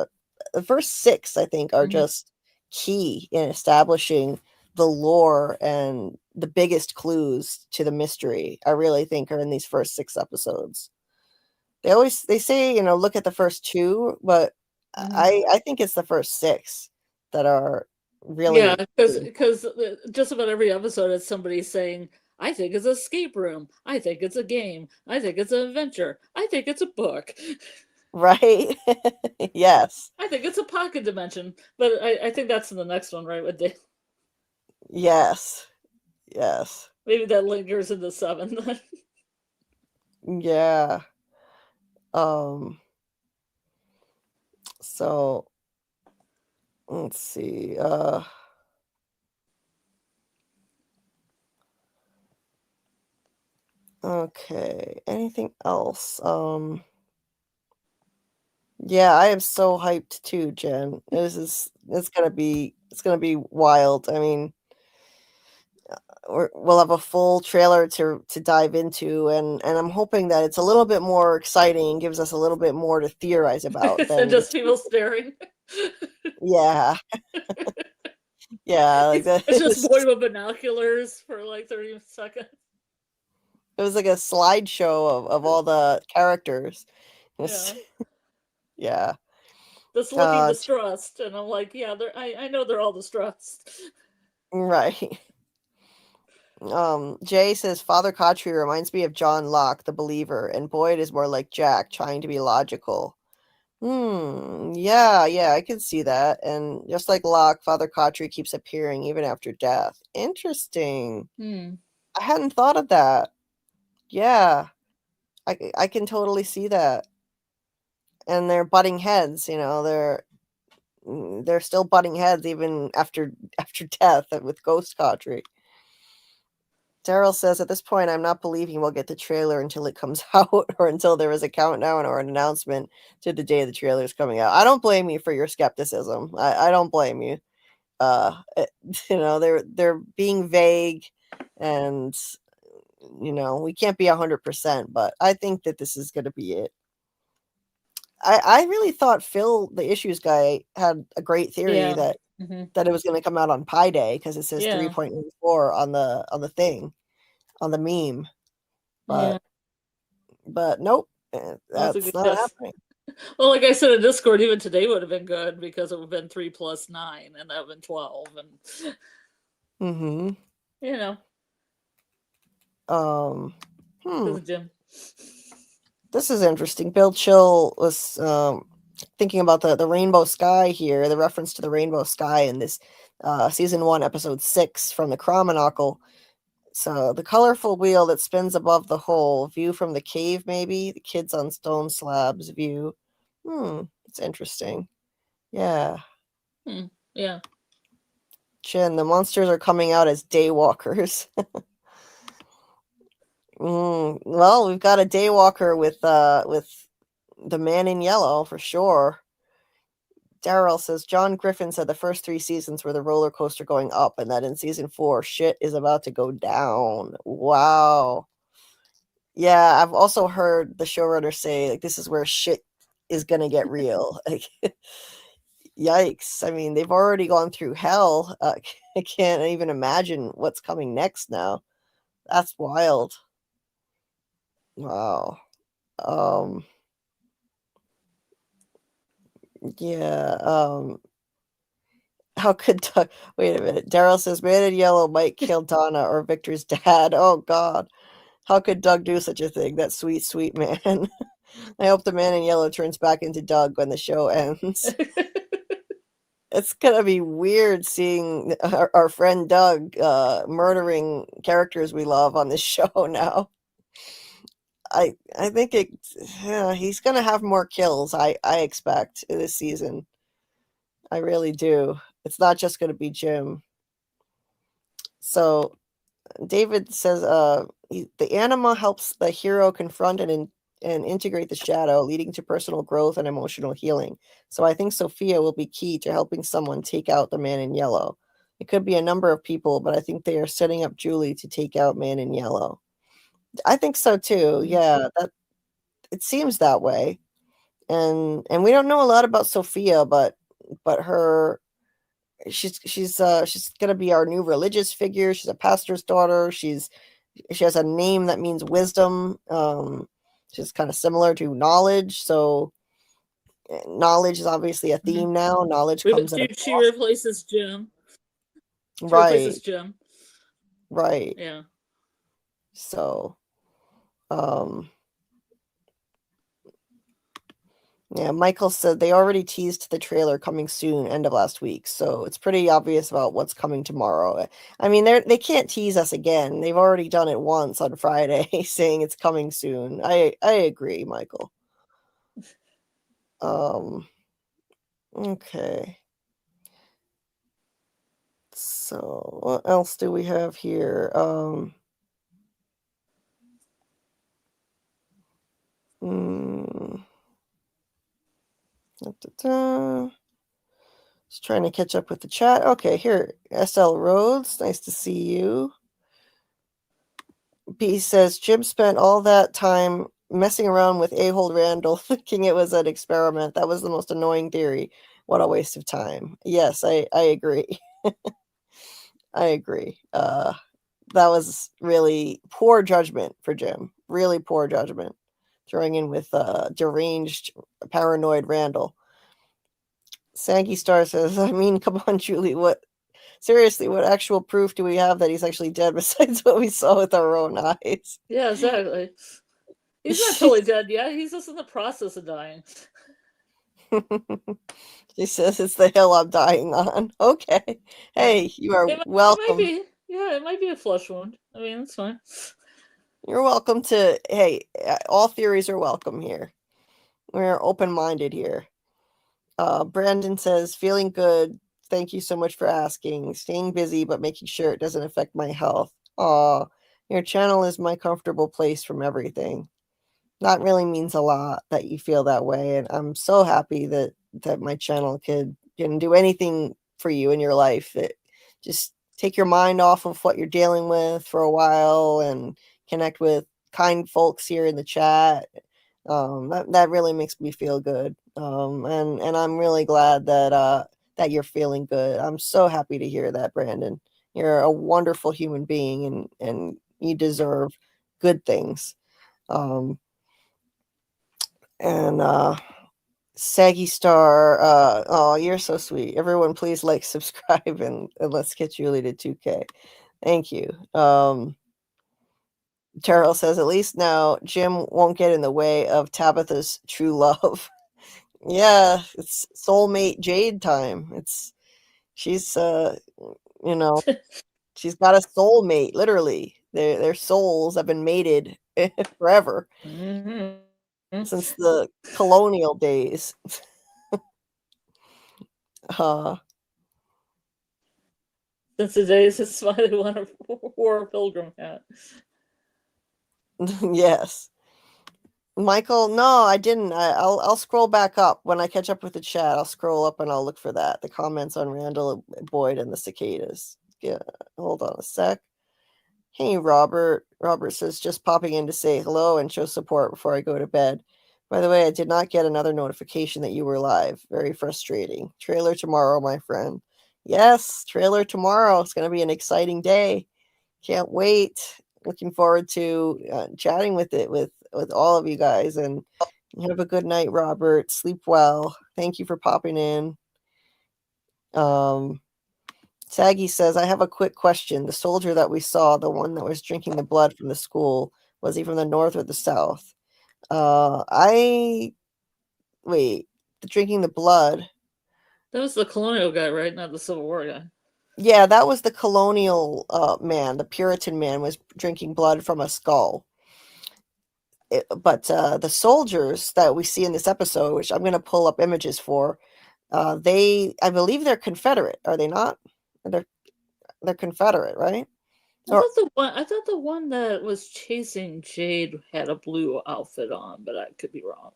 The first 6, I think, are just key in establishing the lore and the biggest clues to the mystery. I really think are in these first 6 episodes. They say, look at the first 2, but I think it's the first 6 that are really because just about every episode it's somebody saying, I think it's an escape room, I think it's a game, I think it's an adventure, I think it's a book. Right. Yes. I think it's a pocket dimension, but I think that's in the next one, right? With Dave. Yes. Maybe that lingers into 7. Yeah. So let's see. Okay. Anything else? Yeah, I am so hyped too, Jen. It's gonna be wild. I mean, we'll have a full trailer to dive into, and I'm hoping that it's a little bit more exciting and gives us a little bit more to theorize about than just people staring. Yeah. Yeah, like that. It's just boy with binoculars for like 30 seconds. It was like a slideshow of all the characters. Yeah. Just looking distressed, and I'm like, yeah, I know they're all distressed. Right. Jay says Father Khatri reminds me of John Locke, the believer, and Boyd is more like Jack, trying to be logical. Yeah, I can see that. And just like Locke, Father Khatri keeps appearing even after death. Interesting. I hadn't thought of that. Yeah, I can totally see that. And they're butting heads, they're still butting heads even after death with Ghost Khatri. Daryl says, at this point, I'm not believing we'll get the trailer until it comes out or until there is a countdown or an announcement to the day the trailer is coming out. I don't blame you for your skepticism. I don't blame you. they're being vague, and we can't be 100%, but I think that this is going to be it. I really thought Phil, the issues guy, had a great theory Yeah. that Mhm. that it was going to come out on Pi Day because it says Yeah. 3.14 on the thing, on the meme, Yeah. but nope, That's a that's good not guess. happening. Well, like I said in Discord, even today would have been good because it would have been 3 plus 9, and that would have been 12, and Mm-hmm. you know, Hmm. this is Jim. This is interesting. Bill Chill was thinking about the rainbow sky here, the reference to the rainbow sky in this season 1, episode 6 from the Chromonocle. So the colorful wheel that spins above the hole, view from the cave, maybe the kids on stone slabs view. It's interesting. Yeah. Yeah. Chin, the monsters are coming out as daywalkers. Well, we've got a daywalker with the man in yellow for sure. Daryl says John Griffin said the first 3 seasons were the roller coaster going up, and that in season 4 shit is about to go down. Wow. Yeah, I've also heard the showrunner say like this is where shit is gonna get real. Like, yikes! I mean, they've already gone through hell. I can't even imagine what's coming next now. That's wild. Wow. Yeah. How could wait a minute? Daryl says Man in Yellow might kill Donna or Victor's dad. Oh God. How could Doug do such a thing? That sweet, sweet man. I hope the Man in Yellow turns back into Doug when the show ends. It's gonna be weird seeing our friend Doug murdering characters we love on this show now. I think he's gonna have more kills. I expect this season. I really do. It's not just gonna be Jim. So David says the anima helps the hero confront and integrate the shadow, leading to personal growth and emotional healing. So I think Sophia will be key to helping someone take out the Man in Yellow. It could be a number of people, but I think they are setting up Julie to take out Man in Yellow. I think so too. Yeah, that it seems that way. And we don't know a lot about Sophia, but her she's gonna be our new religious figure. She's a pastor's daughter. She has a name that means wisdom. She's kind of similar to knowledge. So knowledge is obviously a theme now. Knowledge comes at a She replaces Jim. She right. replaces Jim. Right. Yeah. So, yeah, Michael said they already teased the trailer coming soon, end of last week. So it's pretty obvious about what's coming tomorrow. I mean, they can't tease us again. They've already done it once on Friday, saying it's coming soon. I agree, Michael. Okay. So what else do we have here? Just trying to catch up with the chat. Okay, here, SL Rhodes, nice to see you. B says Jim spent all that time messing around with A-hole Randall, thinking it was an experiment. That was the most annoying theory. What a waste of time. Yes, I agree. I agree. That was really poor judgment for Jim. Really poor judgment. Throwing in with deranged, paranoid Randall. Sanky Star says, I mean, come on, Julie, seriously, what actual proof do we have that he's actually dead besides what we saw with our own eyes? Yeah, exactly. He's not totally dead yet. He's just in the process of dying. She says it's the hill I'm dying on. Okay. Hey, you are welcome. It might be a flesh wound. I mean, that's fine. You're welcome to, hey, all theories are welcome here. We're open-minded here. Brandon says, feeling good. Thank you so much for asking. Staying busy, but making sure it doesn't affect my health. Aw, your channel is my comfortable place from everything. That really means a lot that you feel that way. And I'm so happy that my channel can do anything for you in your life. Just take your mind off of what you're dealing with for a while and connect with kind folks here in the chat. That really makes me feel good. And I'm really glad that you're feeling good. I'm so happy to hear that, Brandon. You're a wonderful human being, and you deserve good things. Saggy Star, oh, you're so sweet. Everyone, please like, subscribe, and let's get Julie to 2K. Thank you. Terrell says, at least now Jim won't get in the way of Tabitha's true love. Yeah, it's soulmate Jade time. She's you know, she's got a soulmate, literally. Their souls have been mated forever, since the colonial days. Since the days his smiley wore a pilgrim hat. Yes. Michael, no, I didn't. I'll scroll back up when I catch up with the chat. I'll scroll up and I'll look for that. The comments on Randall Boyd and the cicadas. Yeah, hold on a sec. Hey, Robert. Robert says, just popping in to say hello and show support before I go to bed. By the way, I did not get another notification that you were live. Very frustrating. Trailer tomorrow, my friend. Yes, trailer tomorrow. It's going to be an exciting day. Can't wait. Looking forward to chatting with all of you guys, and have a good night, Robert. Sleep well. Thank you for popping in. Saggy says, I have a quick question. The soldier that we saw, the one that was drinking the blood from the school, was he from the north or the south? Drinking the blood. That was the colonial guy, right? Not the Civil War guy. Yeah, that was the colonial man. The Puritan man was drinking blood from a skull. But the soldiers that we see in this episode, which I'm going to pull up images for, I believe they're Confederate, are they not? They're Confederate, right? I thought the one that was chasing Jade had a blue outfit on, but I could be wrong.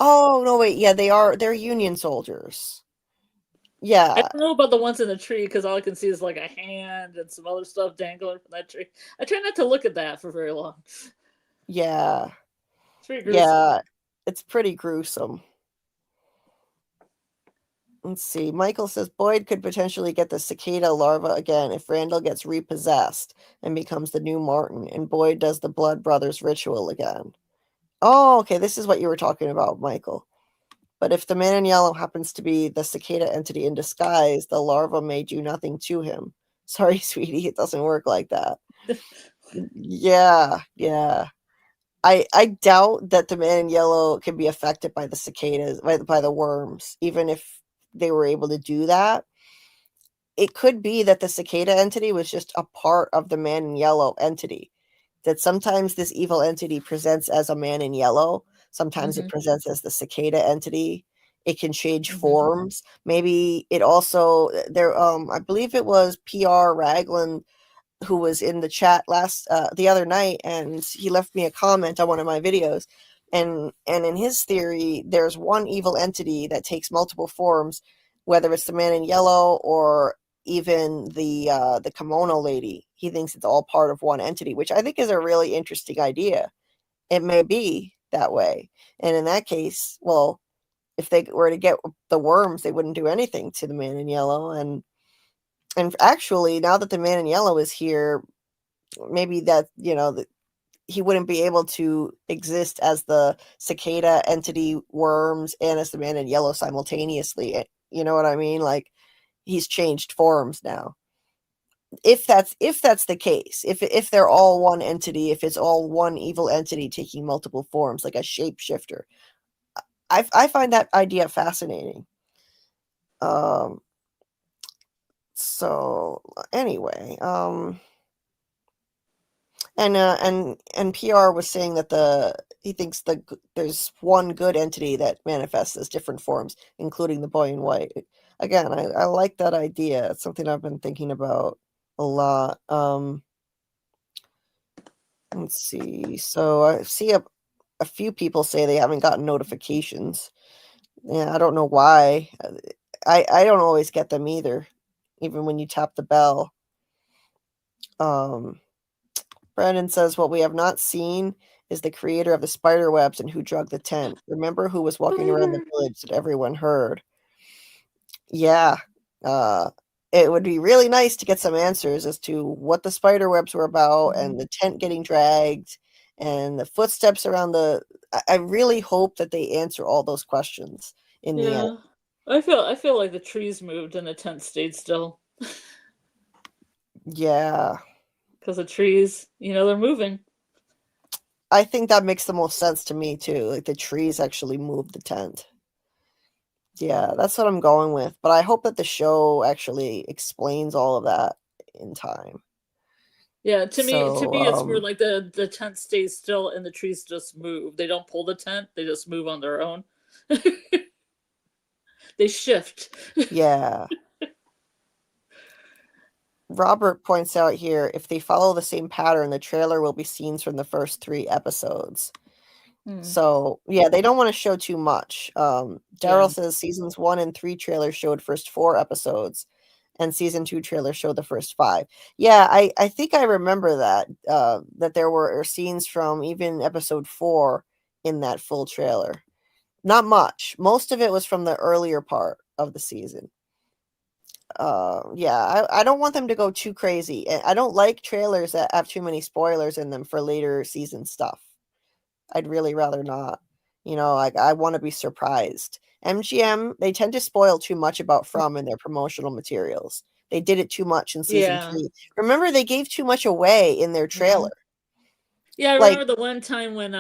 Oh no, wait, yeah, they're Union soldiers. Yeah. I don't know about the ones in the tree because all I can see is like a hand and some other stuff dangling from that tree. I try not to look at that for very long. Yeah. It's pretty gruesome. Yeah, it's pretty gruesome. Let's see. Michael says Boyd could potentially get the cicada larva again if Randall gets repossessed and becomes the new Martin, and Boyd does the Blood Brothers ritual again. Oh, okay. This is what you were talking about, Michael. But if the man in yellow happens to be the cicada entity in disguise, the larva may do nothing to him. Sorry, sweetie, it doesn't work like that. Yeah. I doubt that the man in yellow can be affected by the cicadas, by the worms, even if they were able to do that. It could be that the cicada entity was just a part of the man in yellow entity. That sometimes this evil entity presents as a man in yellow. Sometimes it presents as the cicada entity. It can change forms. Maybe it also I believe it was PR Raglan who was in the chat the other night, and he left me a comment on one of my videos. And in his theory, there's one evil entity that takes multiple forms, whether it's the man in yellow or even the kimono lady. He thinks it's all part of one entity, which I think is a really interesting idea. It may be that way. And in that case, well, if they were to get the worms, they wouldn't do anything to the man in yellow. And actually, now that the man in yellow is here, maybe that, he wouldn't be able to exist as the cicada entity worms and as the man in yellow simultaneously. You know what I mean? Like, he's changed forms now. If that's the case, if they're all one entity, if it's all one evil entity taking multiple forms, like a shapeshifter, I find that idea fascinating. So anyway, and PR was saying that he thinks there's one good entity that manifests as different forms, including the boy in white. Again, I like that idea. It's something I've been thinking about a lot. Let's see. So I see a few people say they haven't gotten notifications. Yeah, I don't know why. I don't always get them either. even when you tap the bell. Brandon says, what we have not seen is the creator of the spider webs and who drug the tent. Remember who was walking around the village that everyone heard? Yeah. It would be really nice to get some answers as to what the spider webs were about and the tent getting dragged and the footsteps around the... I really hope that they answer all those questions in the end. I feel like the trees moved and the tent stayed still. Yeah. Because the trees, they're moving. I think that makes the most sense to me too. Like the trees actually moved the tent. Yeah, that's what I'm going with. But I hope that the show actually explains all of that in time. Yeah, to me, it's more So, like the tent stays still and the trees just move. They don't pull the tent; they just move on their own. They shift. yeah. Robert points out here, if they follow the same pattern, the trailer will be scenes from the first 3 episodes. So, yeah, they don't want to show too much. Daryl says seasons 1 and 3 trailers showed first 4 episodes, and season 2 trailer showed the first 5. Yeah, I think I remember that, that there were scenes from even episode 4 in that full trailer. Not much. Most of it was from the earlier part of the season. Yeah, I don't want them to go too crazy. I don't like trailers that have too many spoilers in them for later season stuff. I'd really rather not. I want to be surprised. MGM, they tend to spoil too much about From in their promotional materials. They did it too much in season 3. Remember, they gave too much away in their trailer. Yeah, I remember the one time when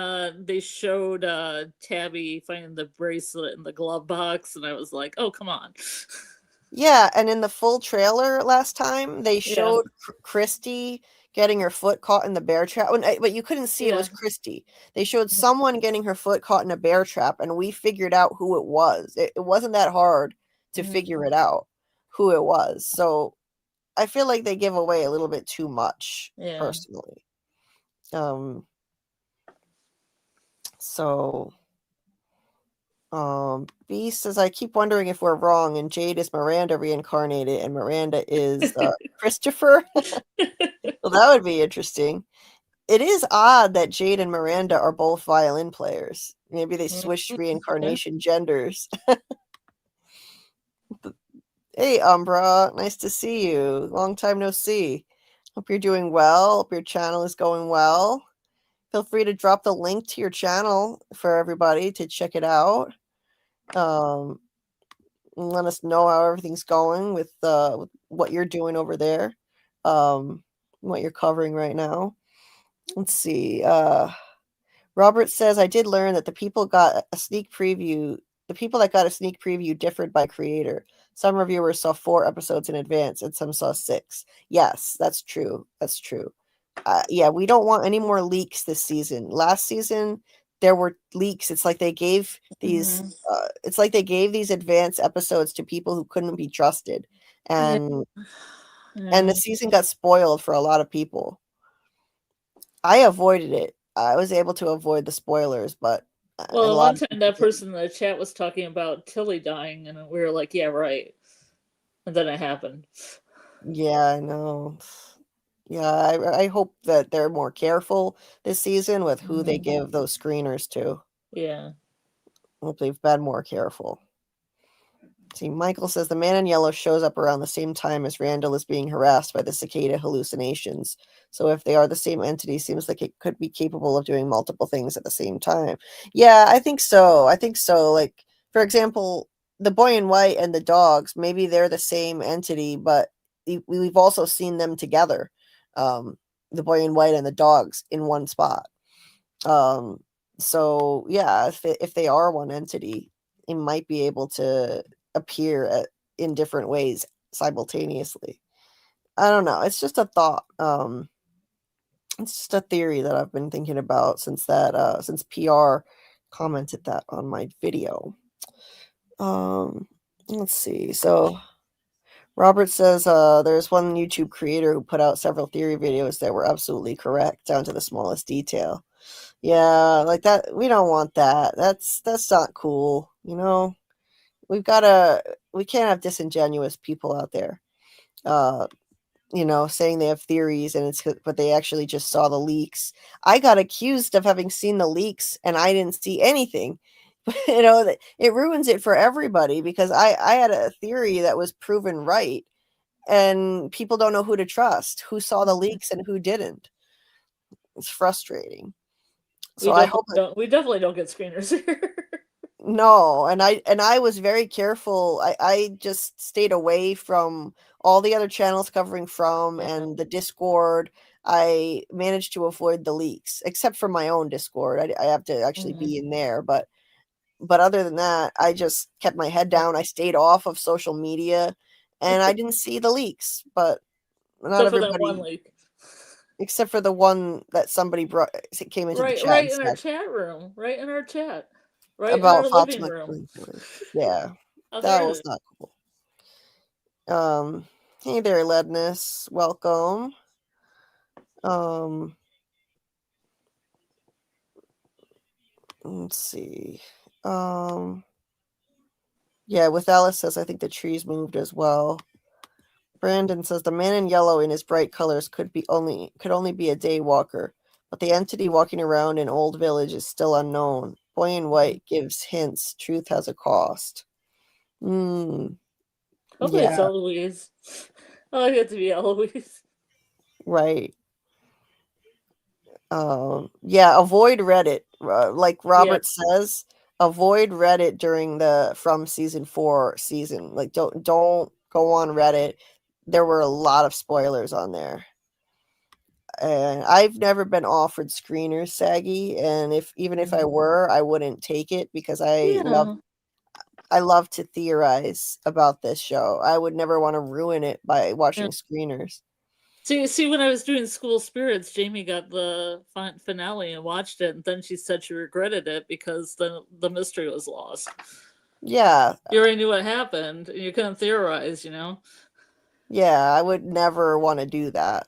they showed Tabby finding the bracelet in the glove box, and I was like, oh, come on. Yeah, and in the full trailer last time, they showed Christy getting her foot caught in the bear trap. But you couldn't see it was Christy. They showed someone getting her foot caught in a bear trap, and we figured out who it was. It wasn't that hard to figure it out who it was. So I feel like they give away a little bit too much, personally. B says, I keep wondering if we're wrong and Jade is Miranda reincarnated and Miranda is Christopher. Well, that would be interesting. It is odd that Jade and Miranda are both violin players. Maybe they switched reincarnation genders. Hey, Umbra, nice to see you. Long time no see. Hope you're doing well. Hope your channel is going well. Feel free to drop the link to your channel for everybody to check it out. Let us know how everything's going with what you're doing over there, what you're covering right now. Let's see. Robert says, I did learn that the people that got a sneak preview differed by creator. Some reviewers saw 4 episodes in advance and some saw 6. Yes, that's true. That's true. Yeah, we don't want any more leaks this season. Last season, there were leaks. It's like they gave these these advanced episodes to people who couldn't be trusted. And the season got spoiled for a lot of people. I avoided it. I was able to avoid the spoilers, but well, one time that person in the chat was talking about Tilly dying, and we were like, yeah, right. And then it happened. Yeah, I know. Yeah, I hope that they're more careful this season with who they give those screeners to. Yeah. I hope they've been more careful. See, Michael says the man in yellow shows up around the same time as Randall is being harassed by the cicada hallucinations. So if they are the same entity, seems like it could be capable of doing multiple things at the same time. Yeah, I think so. Like, for example, the boy in white and the dogs, maybe they're the same entity, but we've also seen them together. The boy in white and the dogs in one spot. So yeah, if they are one entity, it might be able to appear in different ways simultaneously. I don't know. It's just a thought. It's just a theory that I've been thinking about since PR commented that on my video. Let's see. So Robert says there's one YouTube creator who put out several theory videos that were absolutely correct down to the smallest detail. Yeah, like that. We don't want that. That's not cool. We can't have disingenuous people out there. saying they have theories and but they actually just saw the leaks. I got accused of having seen the leaks and I didn't see anything. It ruins it for everybody because I had a theory that was proven right and people don't know who to trust, who saw the leaks and who didn't. It's frustrating. So I hope We definitely don't get screeners here. no, and I was very careful. I just stayed away from all the other channels covering From and the Discord. I managed to avoid the leaks, except for my own Discord. I have to actually be in there, but other than that, I just kept my head down. I stayed off of social media, and I didn't see the leaks. But not Except for that one everybody, leak. except for the one that somebody came into the chat Right and in our said chat room. Right in our chat. Right in about our living Fatima. room. Yeah, How that dare was they? not cool. Hey there, Ledness. Welcome. Let's see. Yeah, with Alice says I think the trees moved as well. Brandon says the man in yellow in his bright colors could only be a day walker, but the entity walking around in Old Village is still unknown. Boy in white gives hints. Truth has a cost. Hopefully it's Yeah, Eloise. I like it to be Eloise. right. Yeah, avoid Reddit. Like Robert says, avoid Reddit during the From season 4 season. Like don't go on Reddit. There were a lot of spoilers on there. And I've never been offered screeners, Saggy, and even if I were, I wouldn't take it because I love to theorize about this show. I would never want to ruin it by watching screeners. See, when I was doing School Spirits, Jamie got the finale and watched it, and then she said she regretted it because the mystery was lost. Yeah. You already knew what happened, and you couldn't theorize, Yeah, I would never want to do that.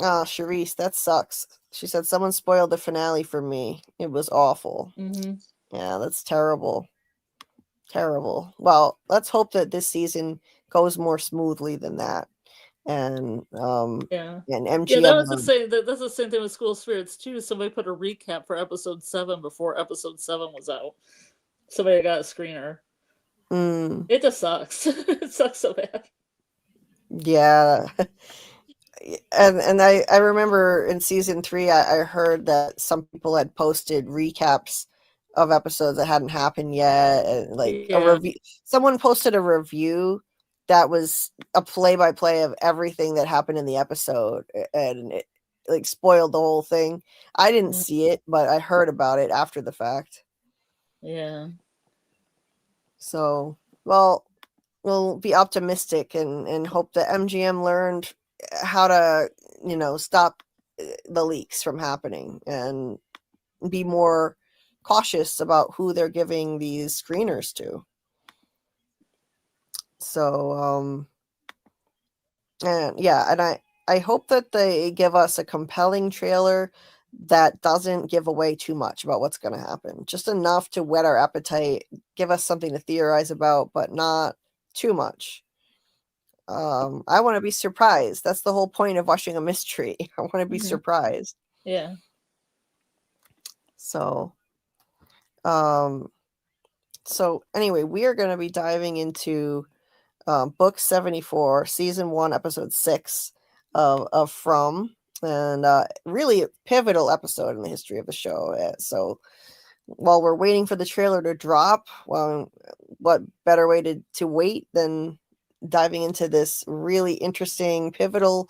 Oh, Charisse, that sucks. She said someone spoiled the finale for me. It was awful. Yeah, that's terrible. Terrible. Well, let's hope that this season goes more smoothly than that. And and MGM that was the same. That's the same thing with School Spirits too. Somebody put a recap for episode 7 before episode 7 was out. Somebody got a screener. It just sucks. It sucks so bad. Yeah. And I remember in season 3 I heard that some people had posted recaps of episodes that hadn't happened yet, and like a review. Someone posted a review that was a play-by-play of everything that happened in the episode, and it like spoiled the whole thing. I didn't see it, but I heard about it after the fact. Yeah. So, well, we'll be optimistic and hope that MGM learned how to, stop the leaks from happening and be more cautious about who they're giving these screeners to. So, and I hope that they give us a compelling trailer that doesn't give away too much about what's going to happen. Just enough to whet our appetite, give us something to theorize about, but not too much. I want to be surprised. That's the whole point of watching a mystery. I want to be surprised. Yeah. So, so anyway, we are going to be diving into book 74, season 1, episode 6 of From, and really a pivotal episode in the history of the show. So while we're waiting for the trailer to drop, well, what better way to wait than diving into this really interesting pivotal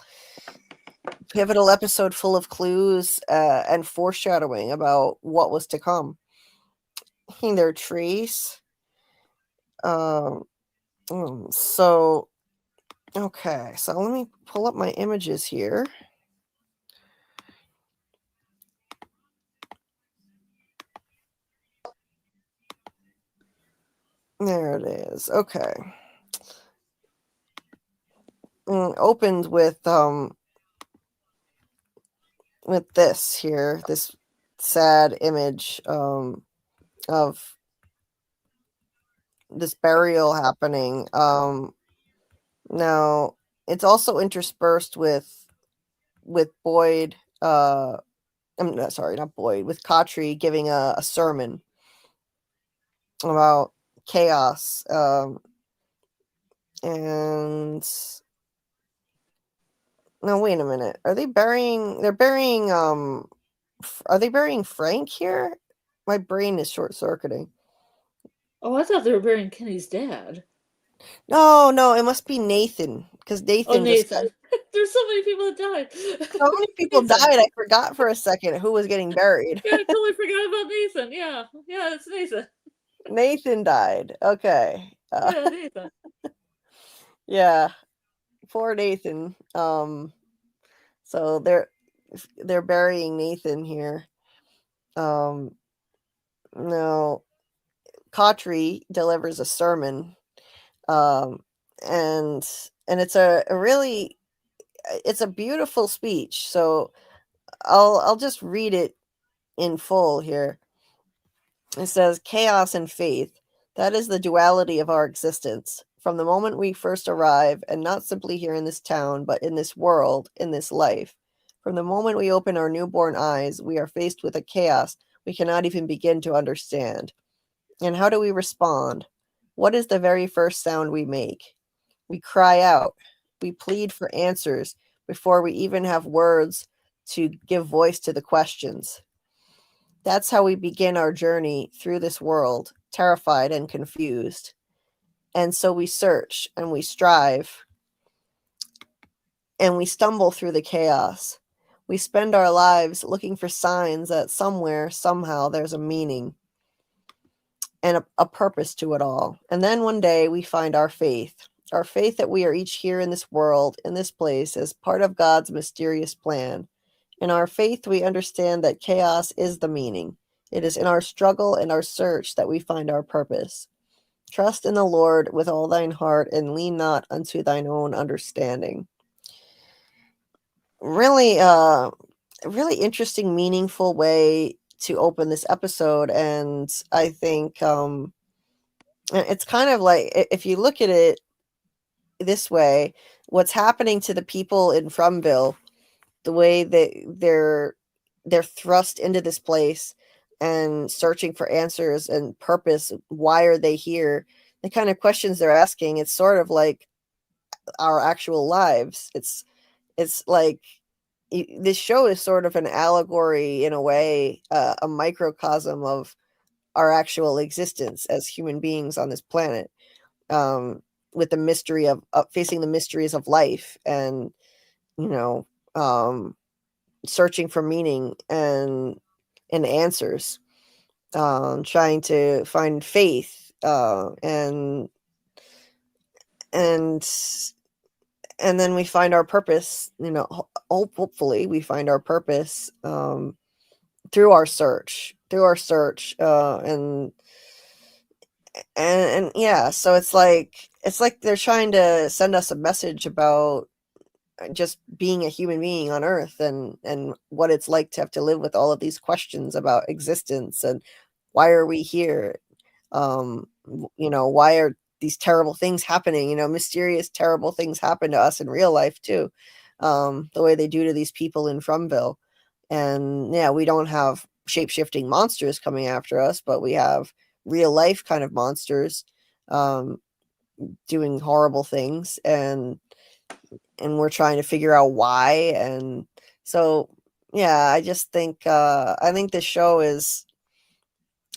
episode full of clues and foreshadowing about what was to come. Hey there, Trace. So okay, so let me pull up my images here. There it is. Okay. Opened with this here, this sad image of this burial happening. Now, it's also interspersed with Boyd. Sorry, not Boyd. With Khatri giving a sermon about chaos. And no, wait a minute. Are they burying? They're burying. Are they burying Frank here? My brain is short circuiting. Oh, I thought they were burying Kenny's dad. No, it must be Nathan because Oh, Nathan just. Nathan. There's so many people that died. So many people Nathan. died. I forgot for a second who was getting buried. Yeah, I totally forgot about Nathan. Yeah, it's Nathan. Nathan died. Okay. Yeah, Nathan. Yeah, poor Nathan. So they're burying Nathan here. No, Khatri delivers a sermon, and it's a really it's a beautiful speech. So I'll just read it in full here. It says, "Chaos and faith, that is the duality of our existence. From the moment we first arrive, and not simply here in this town, but in this world, in this life. From the moment we open our newborn eyes, we are faced with a chaos we cannot even begin to understand. And how do we respond? What is the very first sound we make? We cry out. We plead for answers before we even have words to give voice to the questions. That's how we begin our journey through this world, terrified and confused. And so we search and we strive and we stumble through the chaos. We spend our lives looking for signs that somewhere, somehow, there's a meaning and a purpose to it all. And then one day we find our faith that we are each here in this world, in this place, as part of God's mysterious plan. In our faith, we understand that chaos is the meaning. It is in our struggle and our search that we find our purpose. Trust in the Lord with all thine heart and lean not unto thine own understanding." Really, really interesting, meaningful way to open this episode. And I think it's kind of like, if you look at it this way, what's happening to the people in Frumville, the way that they're thrust into this place and searching for answers and purpose. Why are they here? The kind of questions they're asking, it's sort of like our actual lives. It's like this show is sort of an allegory in a way, a microcosm of our actual existence as human beings on this planet, with the mystery of facing the mysteries of life, and you know, searching for meaning and answers, trying to find faith, and then we find our purpose. Hopefully we find our purpose through our search, and yeah. So it's like they're trying to send us a message about just being a human being on earth, and what it's like to have to live with all of these questions about existence and why are we here. Why are these terrible things happening? Mysterious terrible things happen to us in real life too, the way they do to these people in Frumville. And yeah, we don't have shape-shifting monsters coming after us, but we have real life kind of monsters doing horrible things, and we're trying to figure out why. And so yeah, I just think I think this show is,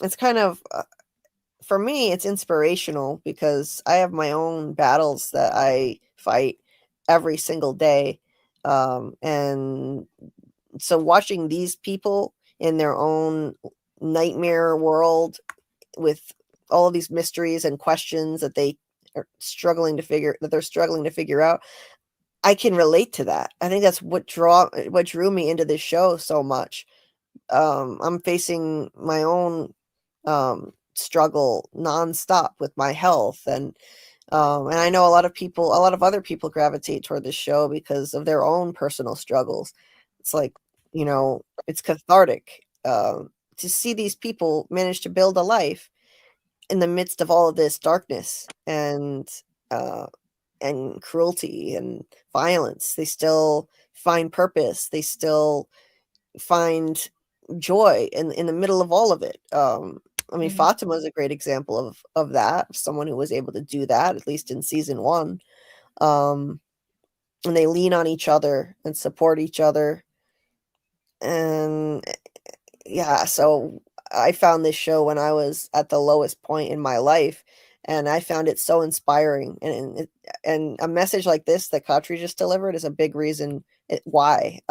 it's kind of for me, it's inspirational because I have my own battles that I fight every single day, and so watching these people in their own nightmare world with all of these mysteries and questions that they're struggling to figure out, I can relate to that. I think that's what drew me into this show so much. I'm facing my own struggle nonstop with my health, and I know a lot of other people gravitate toward this show because of their own personal struggles. It's like, it's cathartic to see these people manage to build a life in the midst of all of this darkness, and and cruelty and violence. They still find purpose. They still find joy in the middle of all of it. I mean, Fatima is a great example of that, someone who was able to do that, at least in season 1. And they lean on each other and support each other. And yeah, so I found this show when I was at the lowest point in my life, and I found it so inspiring. And a message like this that Katri just delivered is a big reason why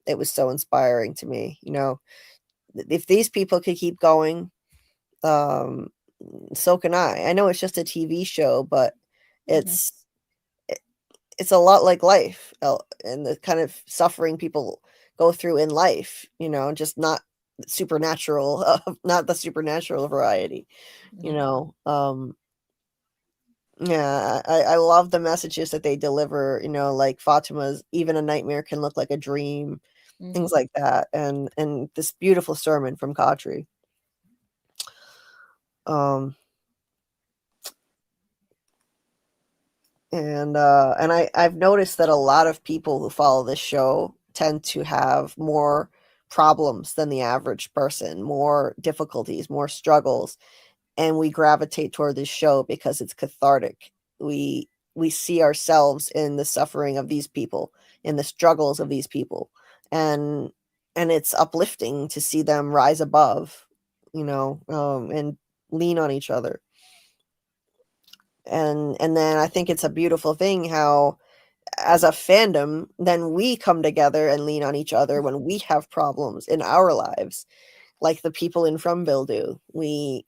it was so inspiring to me. You know, if these people could keep going, um, so can I. I know it's just a TV show, but it's it's a lot like life, and the kind of suffering people go through in life. You know, just not supernatural, not the supernatural variety. You know, yeah, I love the messages that they deliver. You know, like Fatima's "Even a nightmare can look like a dream," things like that, and this beautiful sermon from Katri. And I've noticed that a lot of people who follow this show tend to have more problems than the average person, more difficulties, more struggles, and we gravitate toward this show because it's cathartic. We see ourselves in the suffering of these people, in the struggles of these people, and it's uplifting to see them rise above, you know, and lean on each other. And then I think it's a beautiful thing how, as a fandom, then we come together and lean on each other when we have problems in our lives, like the people in Fromville do. We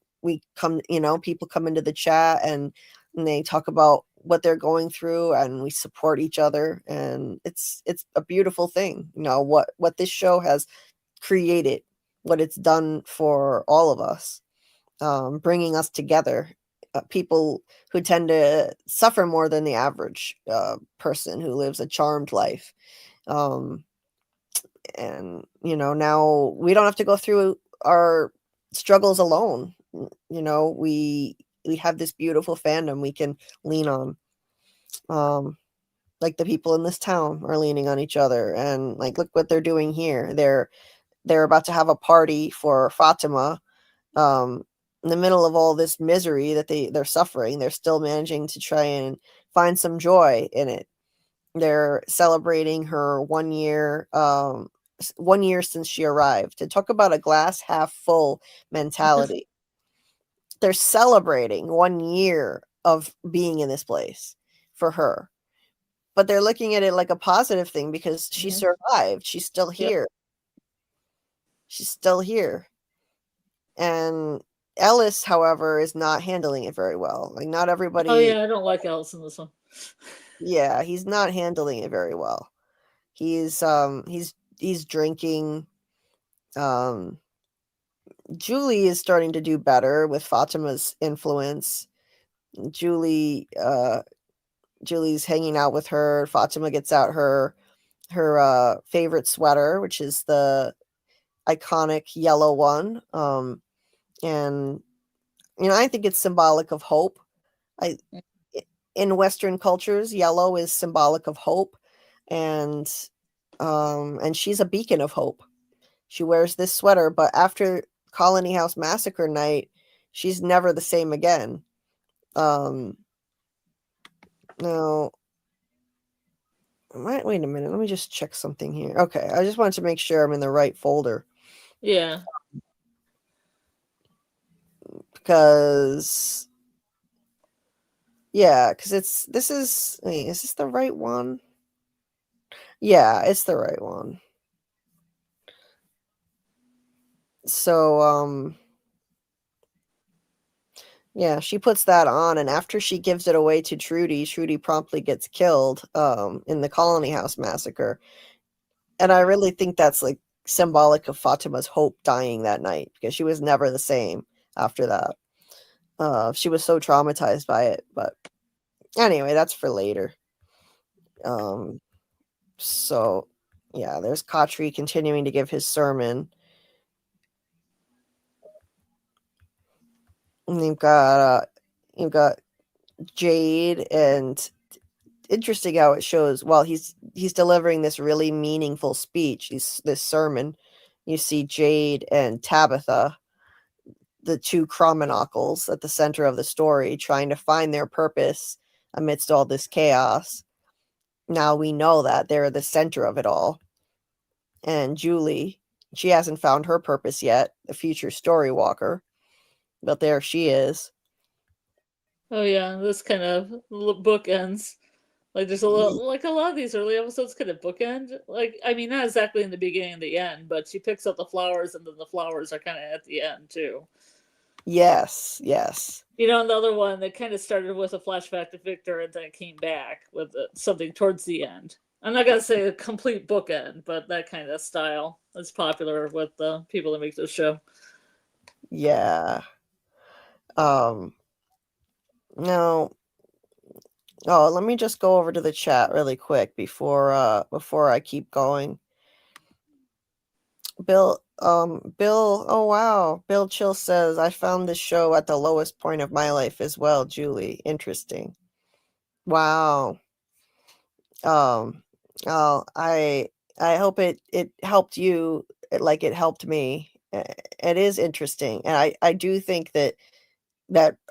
come, you know, people come into the chat and they talk about what they're going through, and we support each other, and it's a beautiful thing. You know, what this show has created, what it's done for all of us, bringing us together. People who tend to suffer more than the average person who lives a charmed life. Um, and, you know, now we don't have to go through our struggles alone. You know, we have this beautiful fandom we can lean on. Like the people in this town are leaning on each other, and like, look what they're doing here. They're about to have a party for Fatima. In the middle of all this misery that they're suffering, they're still managing to try and find some joy in it. They're celebrating her 1 year, 1 year since she arrived. To talk about a glass half full mentality. They're celebrating 1 year of being in this place for her, but they're looking at it like a positive thing because she survived. She's still here. She's still here. And Ellis, however, is not handling it very well. Like, not everybody. Oh yeah, I don't like Alice in this one. Yeah, he's not handling it very well. He's drinking. Julie is starting to do better with Fatima's influence. Julie's hanging out with her. Fatima gets out her favorite sweater, which is the iconic yellow one. And you know, I think it's symbolic of hope. In Western cultures, yellow is symbolic of hope, and she's a beacon of hope. She wears this sweater, but after Colony House Massacre night, she's never the same again. Now, wait a minute. Let me just check something here. Okay, I just wanted to make sure I'm in the right folder. Yeah. Because this is, wait, is this the right one? Yeah, it's the right one. So, yeah, she puts that on, and after she gives it away to Trudy promptly gets killed, in the Colony House Massacre. And I really think that's, like, symbolic of Fatima's hope dying that night, because she was never the same after that. She was so traumatized by it, but anyway, that's for later. So, yeah, there's Katri continuing to give his sermon. And you've got Jade and interesting how it shows while he's delivering this really meaningful speech, this sermon, you see Jade and Tabitha, the two Chromonockles at the center of the story, trying to find their purpose amidst all this chaos. Now we know that they're the center of it all. And Julie, she hasn't found her purpose yet, the future story walker, but there she is. Oh yeah, this kind of bookends. Like there's a little, like a lot of these early episodes kind of bookend. Like I mean, not exactly in the beginning and the end, but she picks up the flowers, and then the flowers are kind of at the end too. Yes, yes. You know, and the other one that kind of started with a flashback to Victor, and then came back with something towards the end. I'm not gonna say a complete bookend, but that kind of style is popular with the people that make this show. Yeah. Now, oh, let me just go over to the chat really quick before I keep going. Bill, oh wow. Bill Chill says, I found this show at the lowest point of my life as well, Julie. Interesting. Wow. Oh, I hope it helped you like it helped me. It is interesting. And I do think that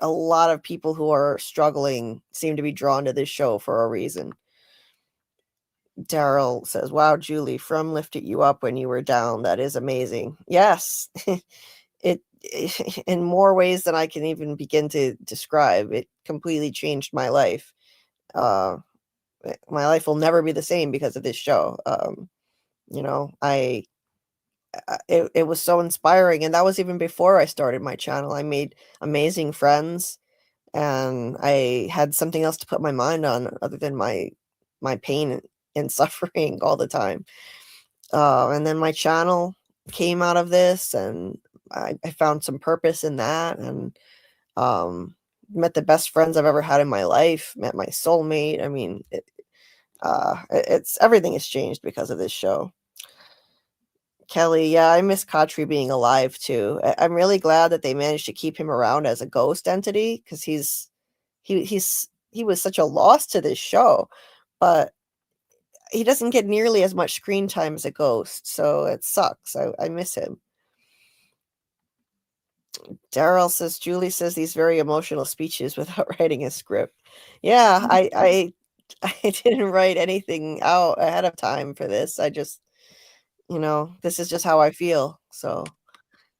a lot of people who are struggling seem to be drawn to this show for a reason. Daryl says, wow, Julie, From lifted you up when you were down. That is amazing. Yes. it in more ways than I can even begin to describe. It completely changed my life. My life will never be the same because of this show. You know, it was so inspiring, and that was even before I started my channel. I made amazing friends, and I had something else to put my mind on other than my pain and suffering all the time. And then my channel came out of this, and I found some purpose in that, and met the best friends I've ever had in my life, met my soulmate. I mean, it's everything has changed because of this show. Kelly, yeah, I miss Kotri being alive too. I'm really glad that they managed to keep him around as a ghost entity, because he was such a loss to this show, but he doesn't get nearly as much screen time as a ghost, so it sucks. I miss him. Daryl says, Julie says these very emotional speeches without writing a script. Yeah, I didn't write anything out ahead of time for this. I just, this is just how I feel. So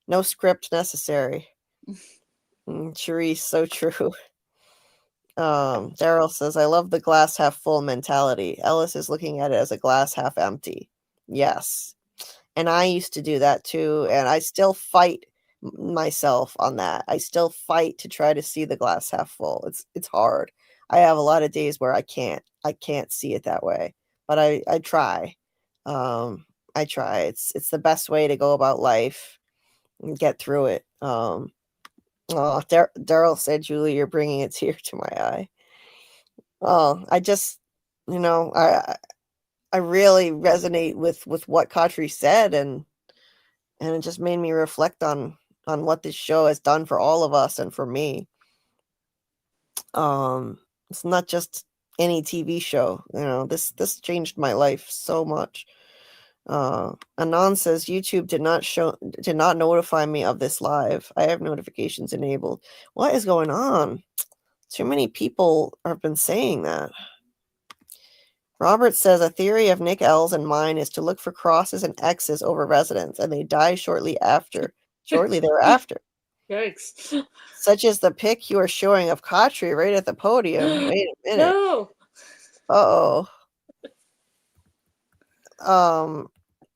no script necessary. Cherise, so true. Daryl says, I love the glass half full mentality. Ellis is looking at it as a glass half empty. Yes. And I used to do that too. And I still fight myself on that. I still fight to try to see the glass half full. It's hard. I have a lot of days where I can't see it that way, but I try. I try. It's the best way to go about life and get through it. Daryl said, Julie, you're bringing a tear to my eye. Oh, I just, I really resonate with what Kotri said, and it just made me reflect on what this show has done for all of us and for me. It's not just any TV show, this changed my life so much. Anon says YouTube did not notify me of this live. I have notifications enabled. What is going on? Too many people have been saying that. Robert says a theory of Nick L's and mine is to look for crosses and X's over residents, and they die shortly thereafter. Yikes. Such as the pic you are showing of Kotri right at the podium. Wait a minute. No. Uh-oh.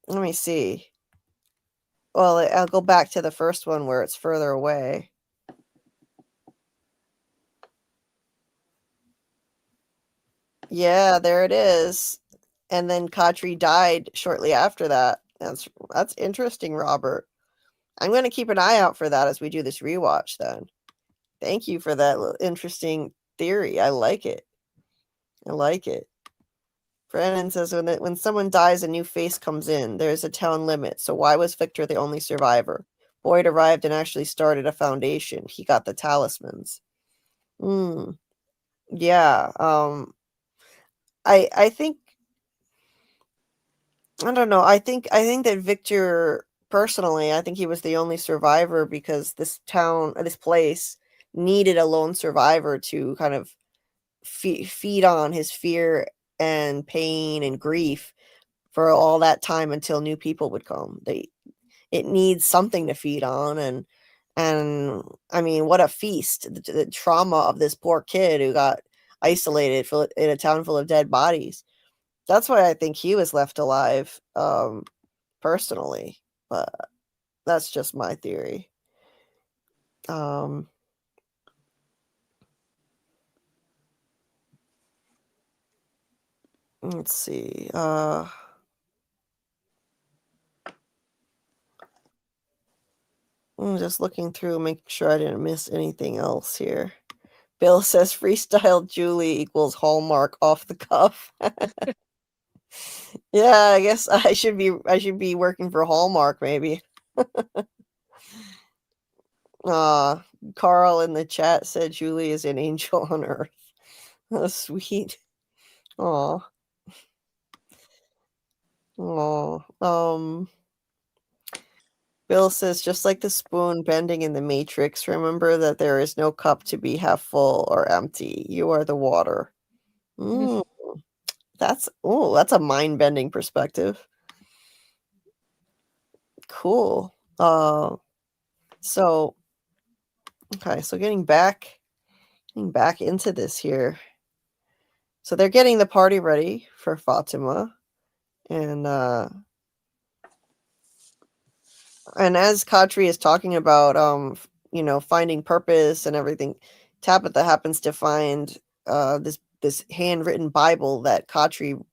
Let me see. Well, I'll go back to the first one where it's further away. Yeah, there it is. And then Kotri died shortly after that. That's interesting, Robert. I'm going to keep an eye out for that as we do this rewatch then. Thank you for that interesting theory. I like it. Brandon says, when someone dies, a new face comes in. There's a town limit. So why was Victor the only survivor? Boyd arrived and actually started a foundation. He got the talismans. Yeah. I think I don't know. I think that Victor personally, I think he was the only survivor because this place needed a lone survivor to kind of feed on his fear and pain and grief for all that time until new people would come. It needs something to feed on, and I mean, what a feast. The trauma of this poor kid who got isolated in a town full of dead bodies. That's why I think he was left alive, personally, but that's just my theory. Let's see. I'm just looking through, making sure I didn't miss anything else here. Bill says freestyle Julie equals Hallmark off the cuff. Yeah, I guess I should be working for Hallmark maybe. Carl in the chat said Julie is an angel on earth. Oh, sweet. Aw. Aw. Bill says, just like the spoon bending in the Matrix, remember that there is no cup to be half full or empty. You are the water. Mm, that's a mind-bending perspective. Cool. So getting back into this here. So they're getting the party ready for Fatima, and as Katri is talking about finding purpose and everything, Tabitha happens to find this handwritten Bible that Katri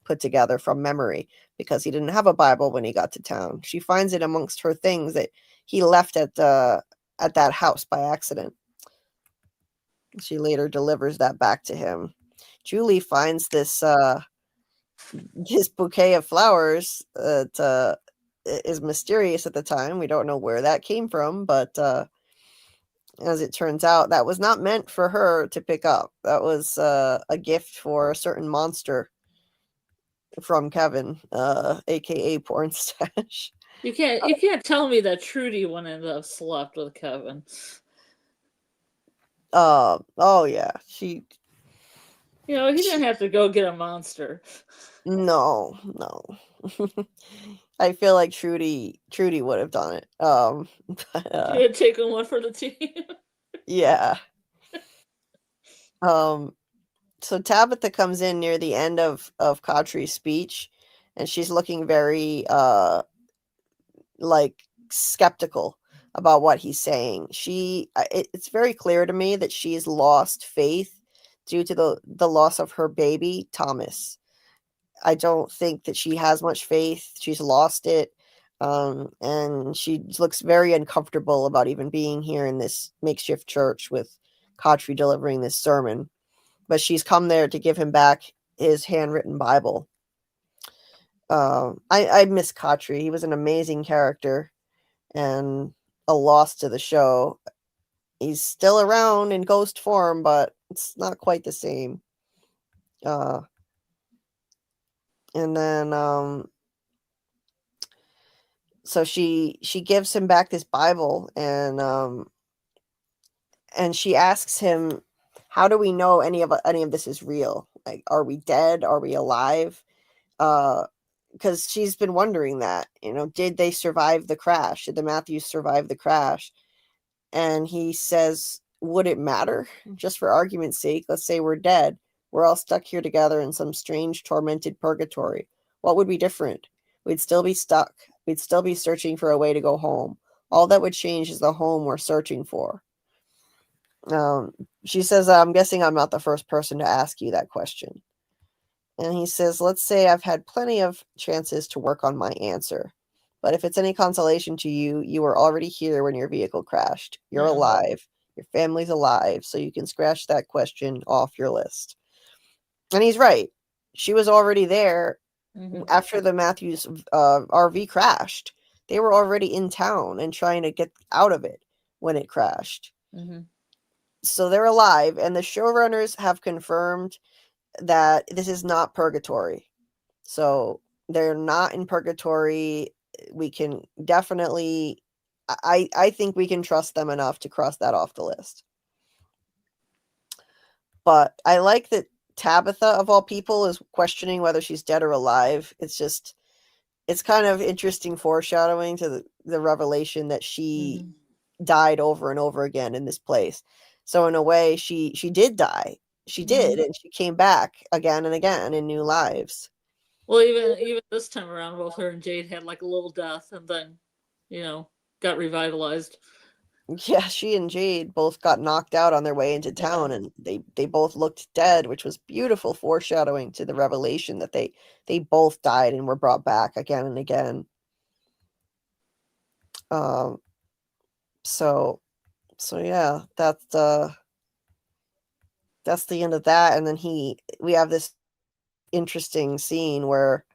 put together from memory because he didn't have a Bible when he got to town. She finds it amongst her things that he left at that house by accident. She later delivers that back to him. Julie finds this bouquet of flowers that is mysterious at the time. We don't know where that came from, but as it turns out, that was not meant for her to pick up. That was a gift for a certain monster from Kevin, aka Porn Stash. You can't tell me that Trudy wouldn't have slept with Kevin. Oh yeah, she. He didn't have to go get a monster. No. I feel like Trudy would have done it. She had taken one for the team. Yeah. So Tabitha comes in near the end of Katri's speech, and she's looking very like skeptical about what he's saying. It's very clear to me that she's lost faith due to the loss of her baby Thomas. I don't think that she has much faith. She's lost it. And she looks very uncomfortable about even being here in this makeshift church with Katri delivering this sermon. But she's come there to give him back his handwritten Bible. I miss Katri. He was an amazing character and a loss to the show. He's still around in ghost form, but it's not quite the same. And then so she gives him back this Bible, and she asks him, how do we know any of this is real? Like, are we dead? Are we alive? Because she's been wondering that, did they survive the crash? Did the Matthews survive the crash? And he says, would it matter? Just for argument's sake, let's say we're dead. We're all stuck here together in some strange, tormented purgatory. What would be different? We'd still be stuck. We'd still be searching for a way to go home. All that would change is the home we're searching for. She says, I'm guessing I'm not the first person to ask you that question. And he says, let's say I've had plenty of chances to work on my answer. But if it's any consolation to you, you were already here when your vehicle crashed. You're alive. Your family's alive. So you can scratch that question off your list. And he's right. She was already there after the Matthews RV crashed. They were already in town and trying to get out of it when it crashed. So they're alive. And the showrunners have confirmed that this is not purgatory. So they're not in purgatory. We can definitely, I think we can trust them enough to cross that off the list. But I like that Tabitha, of all people, is questioning whether she's dead or alive. It's kind of interesting foreshadowing to the revelation that she died over and over again in this place. So in a way, she did die. She did, and she came back again and again in new lives. Well, even this time around, both her and Jade had like a little death, and then, got revitalized. Yeah, she and Jade both got knocked out on their way into town, and they both looked dead, which was beautiful foreshadowing to the revelation that they both died and were brought back again and again. So yeah, that's the end of that. And then we have this interesting scene where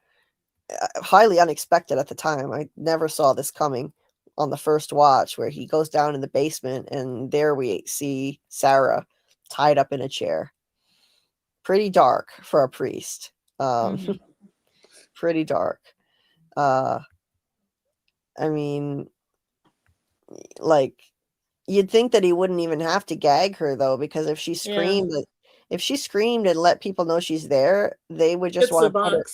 highly unexpected at the time. I never saw this coming on the first watch, where he goes down in the basement and there we see Sarah tied up in a chair. Pretty dark for a priest. Pretty dark. I mean, like, you'd think that he wouldn't even have to gag her though, because if she screamed, and let people know she's there, they would just want to put her.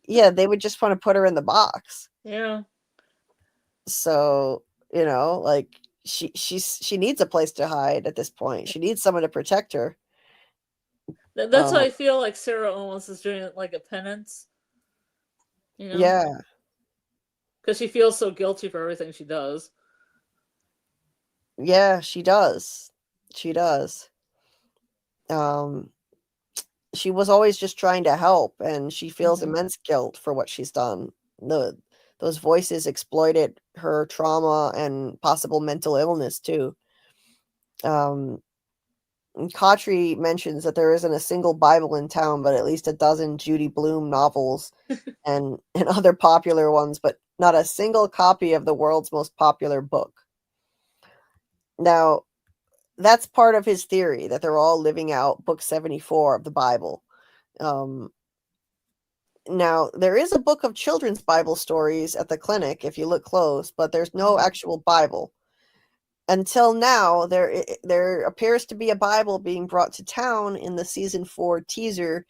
Yeah, they would just want to put her in the box. Yeah. So, like, she needs a place to hide at this point. She needs someone to protect her. That's why I feel like Sarah almost is doing it like a penance. Yeah. Because she feels so guilty for everything she does. Yeah, she does. She does. She was always just trying to help, and she feels immense guilt for what she's done. Those voices exploited her trauma and possible mental illness too. Kotri mentions that there isn't a single Bible in town, but at least a dozen Judy Blume novels and other popular ones, but not a single copy of the world's most popular book. Now, that's part of his theory, that they're all living out book 74 of the Bible. Now, there is a book of children's Bible stories at the clinic if you look close, but there's no actual Bible. Until now, there appears to be a Bible being brought to town in the season 4 teaser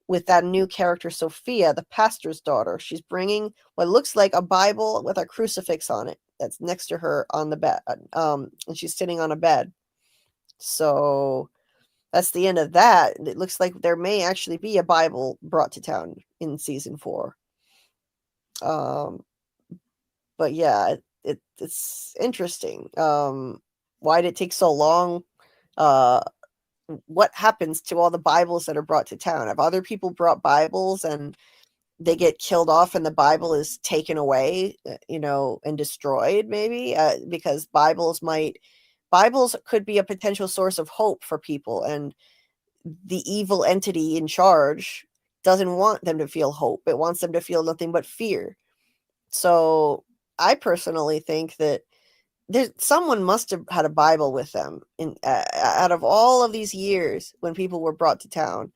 with that new character, Sophia, the pastor's daughter. She's bringing what looks like a Bible with a crucifix on it that's next to her on the bed, and she's sitting on a bed. So that's the end of that. It looks like there may actually be a Bible brought to town in season 4. But yeah, it's interesting. Why did it take so long? What happens to all the Bibles that are brought to town? Have other people brought Bibles and they get killed off and the Bible is taken away, and destroyed, maybe? Because Bibles could be a potential source of hope for people, and the evil entity in charge doesn't want them to feel hope. It wants them to feel nothing but fear. So I personally think that someone must have had a Bible with them out of all of these years when people were brought to town.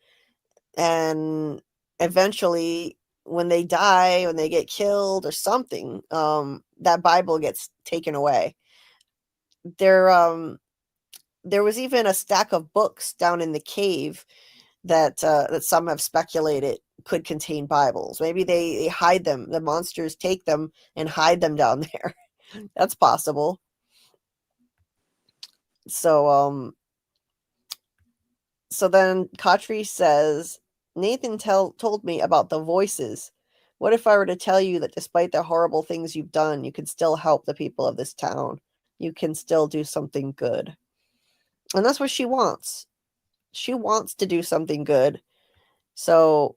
And eventually, when they die, when they get killed or something, that Bible gets taken away. There was even a stack of books down in the cave that some have speculated could contain Bibles. Maybe they hide them. The monsters take them and hide them down there. That's possible. So then Kotri says, Nathan told me about the voices. What if I were to tell you that despite the horrible things you've done, you can still help the people of this town? You can still do something good. And that's what she wants. She wants to do something good. So,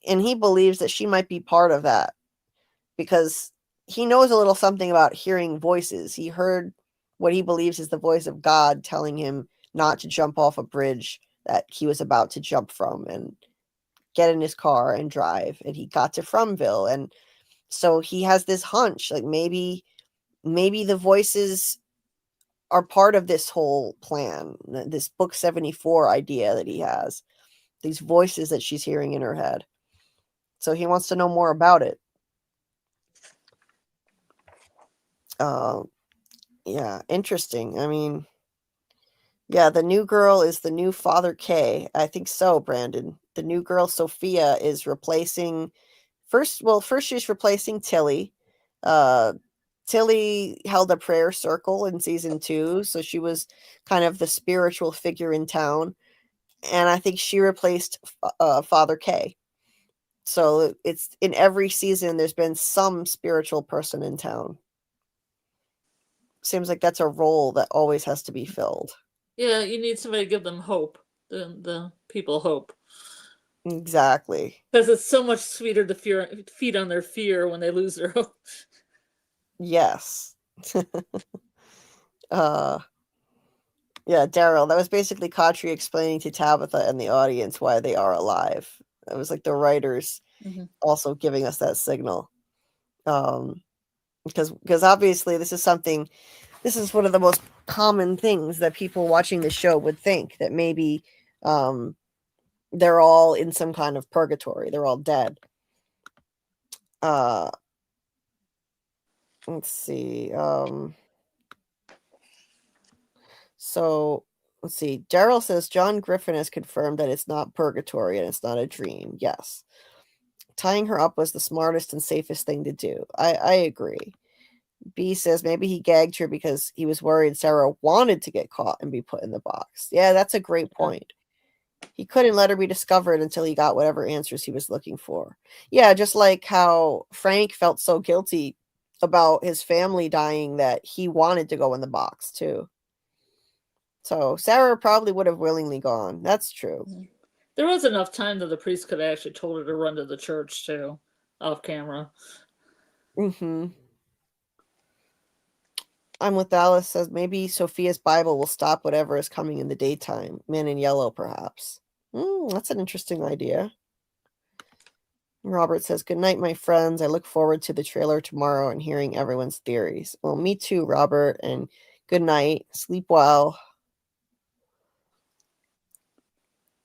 and he believes that she might be part of that, because he knows a little something about hearing voices. He heard what he believes is the voice of God telling him not to jump off a bridge that he was about to jump from, and get in his car and drive. And he got to Fromville. And so he has this hunch, like maybe the voices are part of this whole plan, this book 74 idea that he has. these voices that she's hearing in her head. So he wants to know more about it. Yeah, interesting. I mean, yeah, the new girl is the new Father K. I think so, Brandon. The new girl, Sophia, is replacing first she's replacing Tilly. Tilly held a prayer circle in season 2, so she was kind of the spiritual figure in town. And I think she replaced Father K. So it's in every season there's been some spiritual person in town. Seems like that's a role that always has to be filled. Yeah, you need somebody to give them hope. The people hope. Exactly. Because it's so much sweeter to feed on their fear when they lose their hope. Yes. Yeah, Daryl, that was basically Khatri explaining to Tabitha and the audience why they are alive. It was like the writers also giving us that signal. Because obviously this is one of the most common things that people watching the show would think, that maybe they're all in some kind of purgatory. They're all dead. Let's see. So let's see. Daryl says John Griffin has confirmed that it's not purgatory and it's not a dream. Yes. Tying her up was the smartest and safest thing to do. I agree. B says maybe he gagged her because he was worried Sarah wanted to get caught and be put in the box. Yeah, that's a great point. He couldn't let her be discovered until he got whatever answers he was looking for. Yeah, just like how Frank felt so guilty about his family dying that he wanted to go in the box too. So Sarah probably would have willingly gone. That's true. There was enough time that the priest could have actually told her to run to the church too, off camera. I'm with Alice, says maybe Sophia's Bible will stop whatever is coming in the daytime. Man in Yellow, perhaps. That's an interesting idea. Robert says, good night, my friends. I look forward to the trailer tomorrow and hearing everyone's theories. Well, me too, Robert, and good night. Sleep well.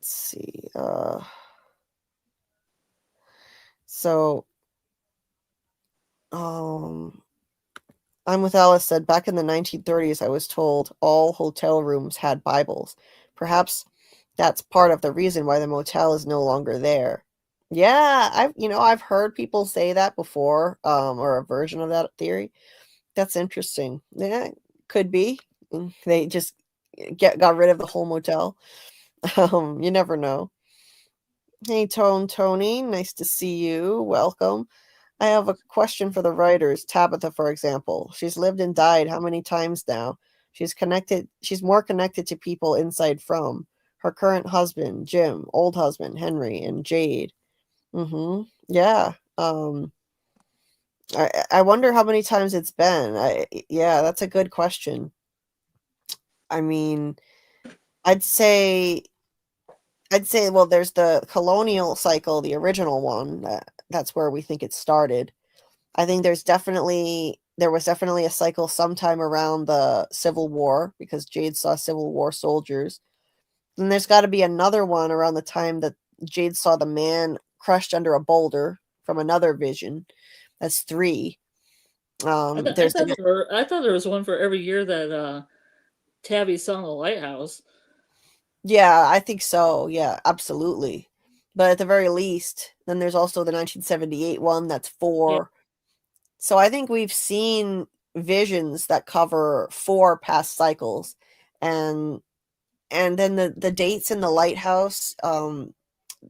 Let's see. I'm with Alice said, back in the 1930s, I was told all hotel rooms had Bibles. Perhaps that's part of the reason why the motel is no longer there. Yeah, I've heard people say that before, or a version of that theory. That's interesting. Yeah, could be. They just got rid of the whole motel. You never know. Hey, Tony, nice to see you. Welcome. I have a question for the writers. Tabitha, for example. She's lived and died how many times now? She's more connected to people inside from her current husband, Jim, old husband, Henry, and Jade. Yeah. I wonder how many times it's been. Yeah, that's a good question. I mean, I'd say, well, there's the colonial cycle, the original one. That's where we think it started. I think there was definitely a cycle sometime around the Civil War, because Jade saw Civil War soldiers. And there's got to be another one around the time that Jade saw the man crushed under a boulder from another vision. That's 3. I thought there was one for every year that Tabby saw the lighthouse. Yeah, I think so. Yeah, absolutely. But at the very least, then there's also the 1978 one. That's 4. Yeah. So I think we've seen visions that cover 4 past cycles, and then the dates in the lighthouse.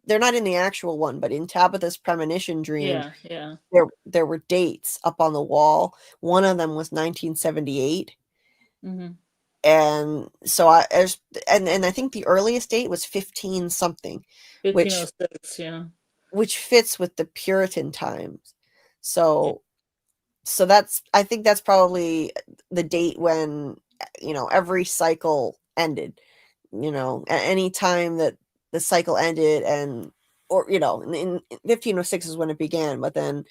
They're not in the actual one, but in Tabitha's premonition dream, yeah, there were dates up on the wall. One of them was 1978. And so I think the earliest date was 15 something, 1506, which fits with the Puritan times. So I think that's probably the date when every cycle ended. At any time that the cycle ended, in 1506 is when it began, but then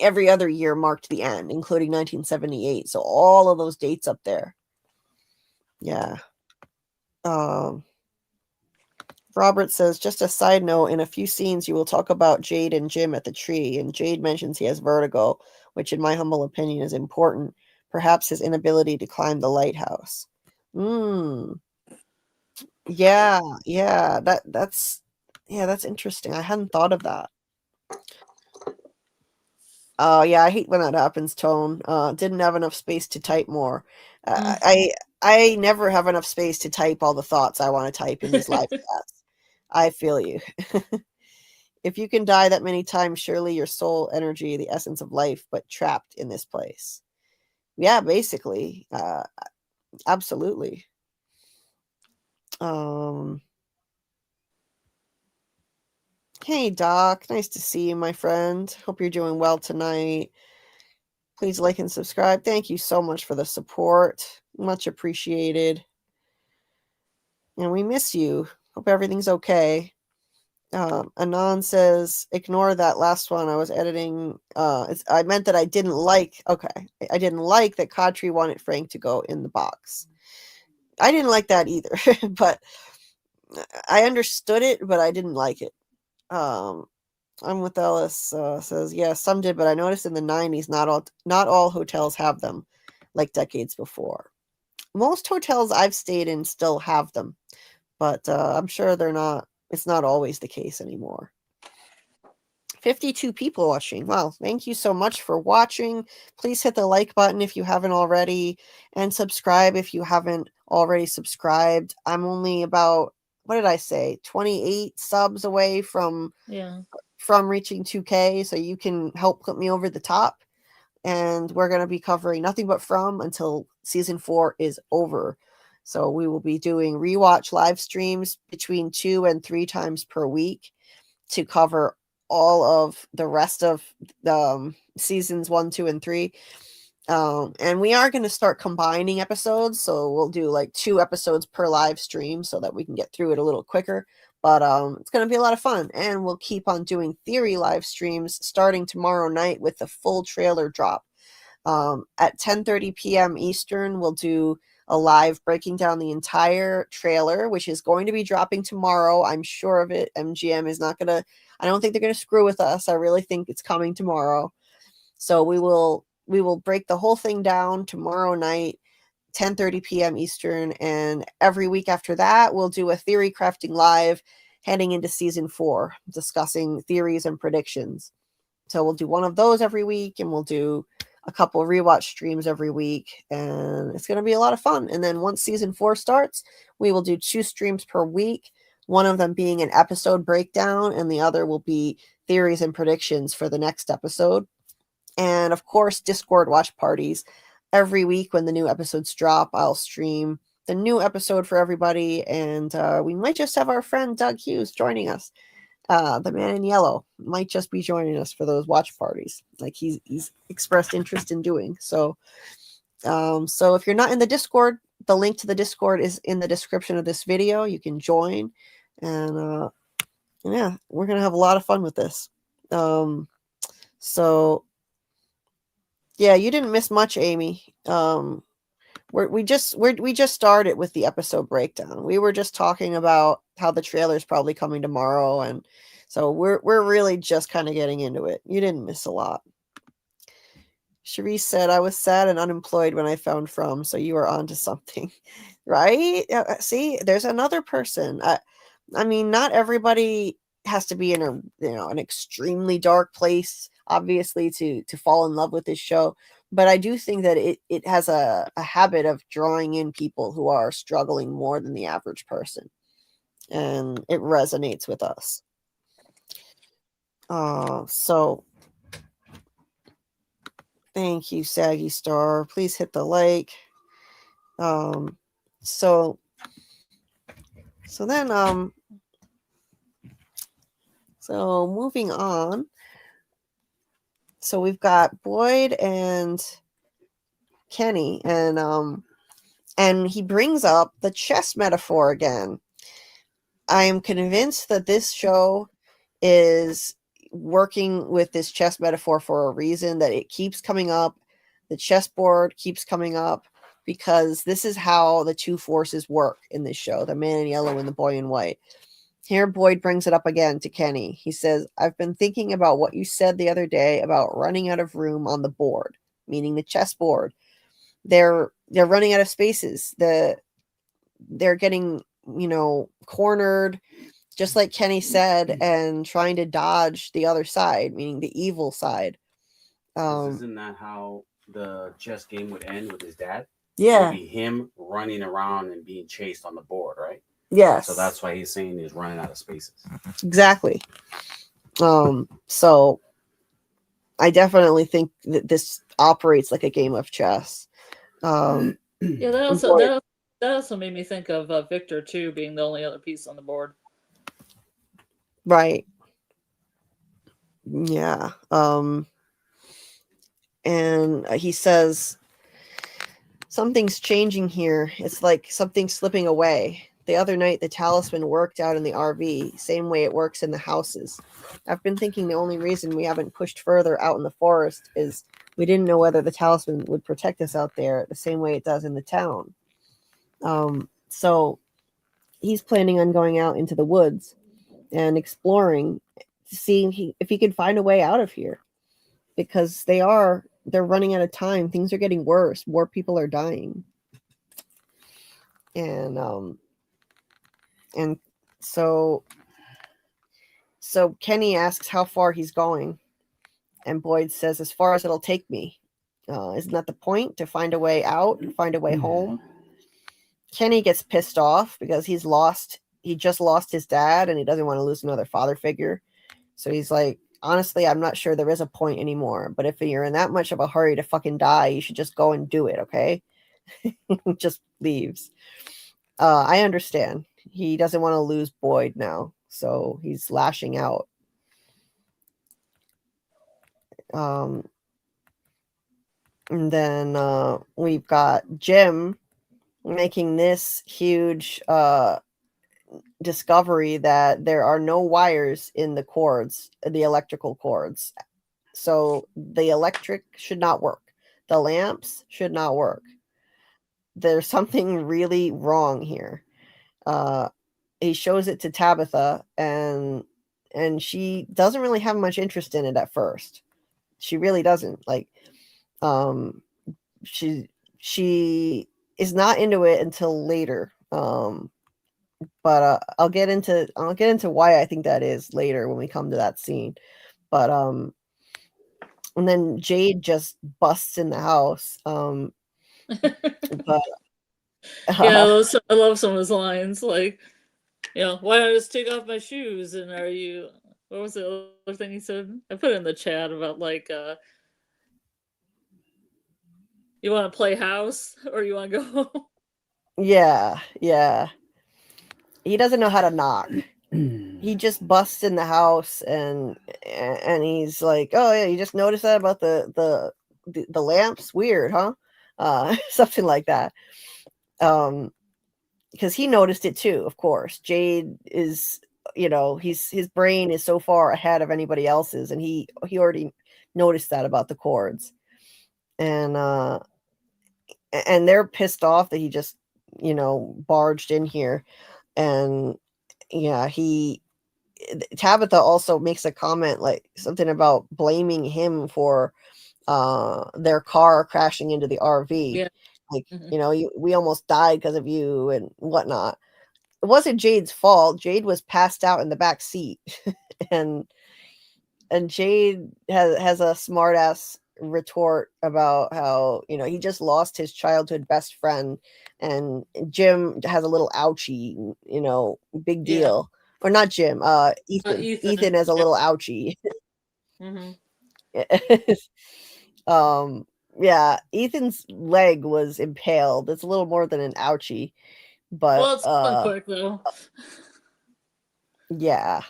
every other year marked the end, including 1978. So all of those dates up there. Yeah. Let's Robert says, just a side note, in a few scenes you will talk about Jade and Jim at the tree, and Jade mentions he has vertigo, which in my humble opinion is important. Perhaps his inability to climb the lighthouse. Yeah, that's interesting. I hadn't thought of that. Oh yeah, I hate when that happens, Tone. Didn't have enough space to type more. I never have enough space to type all the thoughts I want to type in these live chats. I feel you. If you can die that many times, surely your soul energy, the essence of life, but trapped in this place. Yeah, basically. Absolutely. Hey Doc, nice to see you, my friend. Hope you're doing well tonight. Please like and subscribe. Thank you so much for the support. Much appreciated. And we miss you. Hope everything's okay. Anon says, ignore that last one. I was editing. I meant that I didn't like. Okay. I didn't like that Kadri wanted Frank to go in the box. I didn't like that either, but I understood it, but I didn't like it. I'm with Ellis, says, yeah, some did, but I noticed in the 90s, not all hotels have them like decades before. Most hotels I've stayed in still have them, but I'm sure it's not always the case anymore. 52 people watching. Wow. Thank you so much for watching. Please hit the like button if you haven't already, and subscribe if you haven't already subscribed. I'm only about, what did I say? 28 subs away from reaching 2K. So you can help put me over the top. And we're going to be covering nothing but From until season 4 is over. So we will be doing rewatch live streams between 2 and 3 times per week to cover all of the rest of seasons 1, 2, and 3. And we are going to start combining episodes. So we'll do like 2 episodes per live stream so that we can get through it a little quicker. But it's going to be a lot of fun. And we'll keep on doing theory live streams starting tomorrow night with the full trailer drop. At 10:30 p.m. Eastern, we'll do a live breaking down the entire trailer, which is going to be dropping tomorrow. I'm sure of it. MGM is not going to, I don't think they're going to screw with us. I really think it's coming tomorrow. So we will break the whole thing down tomorrow night, 10:30 p.m. Eastern, and every week after that, we'll do a theory crafting live heading into season 4, discussing theories and predictions. So we'll do one of those every week, and we'll do a couple of rewatch streams every week, and it's going to be a lot of fun. And then once season 4 starts, we will do 2 streams per week, one of them being an episode breakdown, and the other will be theories and predictions for the next episode. And of course, Discord watch parties. Every week when the new episodes drop, I'll stream the new episode for everybody, and we might just have our friend Doug Hughes joining us. The man in yellow might just be joining us for those watch parties, like he's expressed interest in doing. So if you're not in the Discord, the link to the Discord is in the description of this video. You can join, and yeah, we're gonna have a lot of fun with this. So yeah, you didn't miss much, Amy. We just started with the episode breakdown. We were just talking about how the trailer is probably coming tomorrow, and so we're really just kind of getting into it. You didn't miss a lot. Cherise said, I was sad and unemployed when I found From, so you are onto something. Right? See, there's another person. I mean, not everybody has to be in an extremely dark place, obviously, to fall in love with this show. But I do think that it has a habit of drawing in people who are struggling more than the average person. And it resonates with us. So thank you, Saggy Star. Please hit the like. So moving on. So we've got Boyd and Kenny, and he brings up the chess metaphor again. I am convinced that this show is working with this chess metaphor for a reason, that it keeps coming up. The chessboard keeps coming up because this is how the two forces work in this show, the man in yellow and the boy in white. Here, Boyd brings it up again to Kenny. He says, I've been thinking about what you said the other day about running out of room on the board, meaning the chessboard. They're running out of spaces. They're getting, cornered, just like Kenny said, and trying to dodge the other side, meaning the evil side. Isn't that how the chess game would end with his dad? Yeah. It would be him running around and being chased on the board, right? Yes. So that's why he's saying he's running out of spaces. Exactly. So I definitely think that this operates like a game of chess. Yeah, that also made me think of Victor too, being the only other piece on the board. Right. Yeah. And he says something's changing here. It's like something's slipping away. The other night, the talisman worked out in the RV, same way it works in the houses. I've been thinking the only reason we haven't pushed further out in the forest is we didn't know whether the talisman would protect us out there the same way it does in the town. So he's planning on going out into the woods and exploring, seeing if he can find a way out of here, because they're running out of time. Things are getting worse. More people are dying. And so Kenny asks how far he's going, and Boyd says, as far as it'll take me. Isn't that the point? To find a way out and find a way home? Kenny gets pissed off because he just lost his dad, and he doesn't want to lose another father figure. So he's like, honestly, I'm not sure there is a point anymore, but if you're in that much of a hurry to fucking die, you should just go and do it, okay? Just leaves. I understand. He doesn't want to lose Boyd now, so he's lashing out. And then we've got Jim making this huge discovery that there are no wires in the cords, the electrical cords. So the electric should not work. The lamps should not work. There's something really wrong here. He shows it to Tabitha, and she doesn't really have much interest in it at first. She really doesn't. Like, she is not into it until later. But I'll get into why I think that is later when we come to that scene. But and then Jade just busts in the house. But yeah, I love some of his lines, like, why don't I just take off my shoes? And what was the other thing he said? I put it in the chat about, like, you want to play house or you want to go home? Yeah. He doesn't know how to knock. He just busts in the house, and he's like, oh yeah, you just noticed that about the lamps? Weird, huh? Something like that. Because he noticed it too, of course. Jade is, his brain is so far ahead of anybody else's, and he already noticed that about the cords. And they're pissed off that he just, barged in here. And yeah, Tabitha also makes a comment, like something about blaming him for their car crashing into the RV. Yeah. Like, we almost died because of you and whatnot. It wasn't Jade's fault. Jade was passed out in the back seat. and Jade has a smart ass retort about how, he just lost his childhood best friend, and Jim has a little ouchie, big deal. Yeah. Or not Jim, Ethan has a little ouchie. Yeah, Ethan's leg was impaled. It's a little more than an ouchie, but well, it's quick though. Yeah,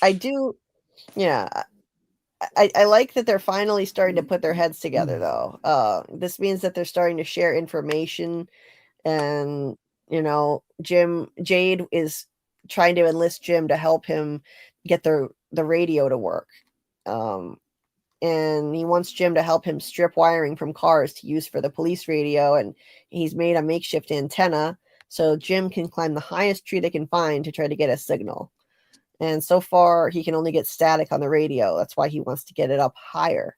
I do. Yeah, I like that they're finally starting to put their heads together, though. This means that they're starting to share information, and Jade is trying to enlist Jim to help him get the radio to work. And he wants Jim to help him strip wiring from cars to use for the police radio, and he's made a makeshift antenna so Jim can climb the highest tree they can find to try to get a signal. And so far, he can only get static on the radio. That's why he wants to get it up higher.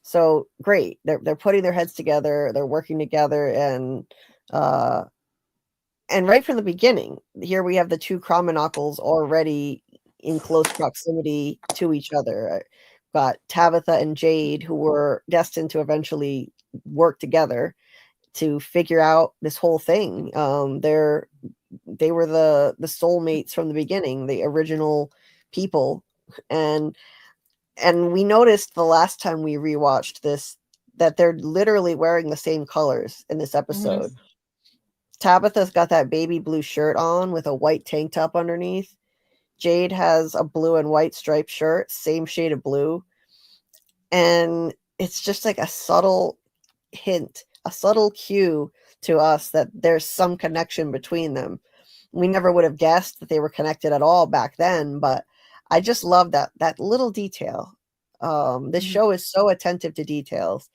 So great. They're putting their heads together. They're working together, and right from the beginning, here we have the two Chromonockles already in close proximity to each other. Got Tabitha and Jade, who were destined to eventually work together to figure out this whole thing. They were the soulmates from the beginning, the original people, and we noticed the last time we rewatched this that they're literally wearing the same colors in this episode. Tabitha's got that baby blue shirt on with a white tank top underneath. Jade has a blue and white striped shirt, same shade of blue. And it's just like a subtle hint, a subtle cue to us that there's some connection between them. We never would have guessed that they were connected at all back then, but I just love that little detail. This show is so attentive to details.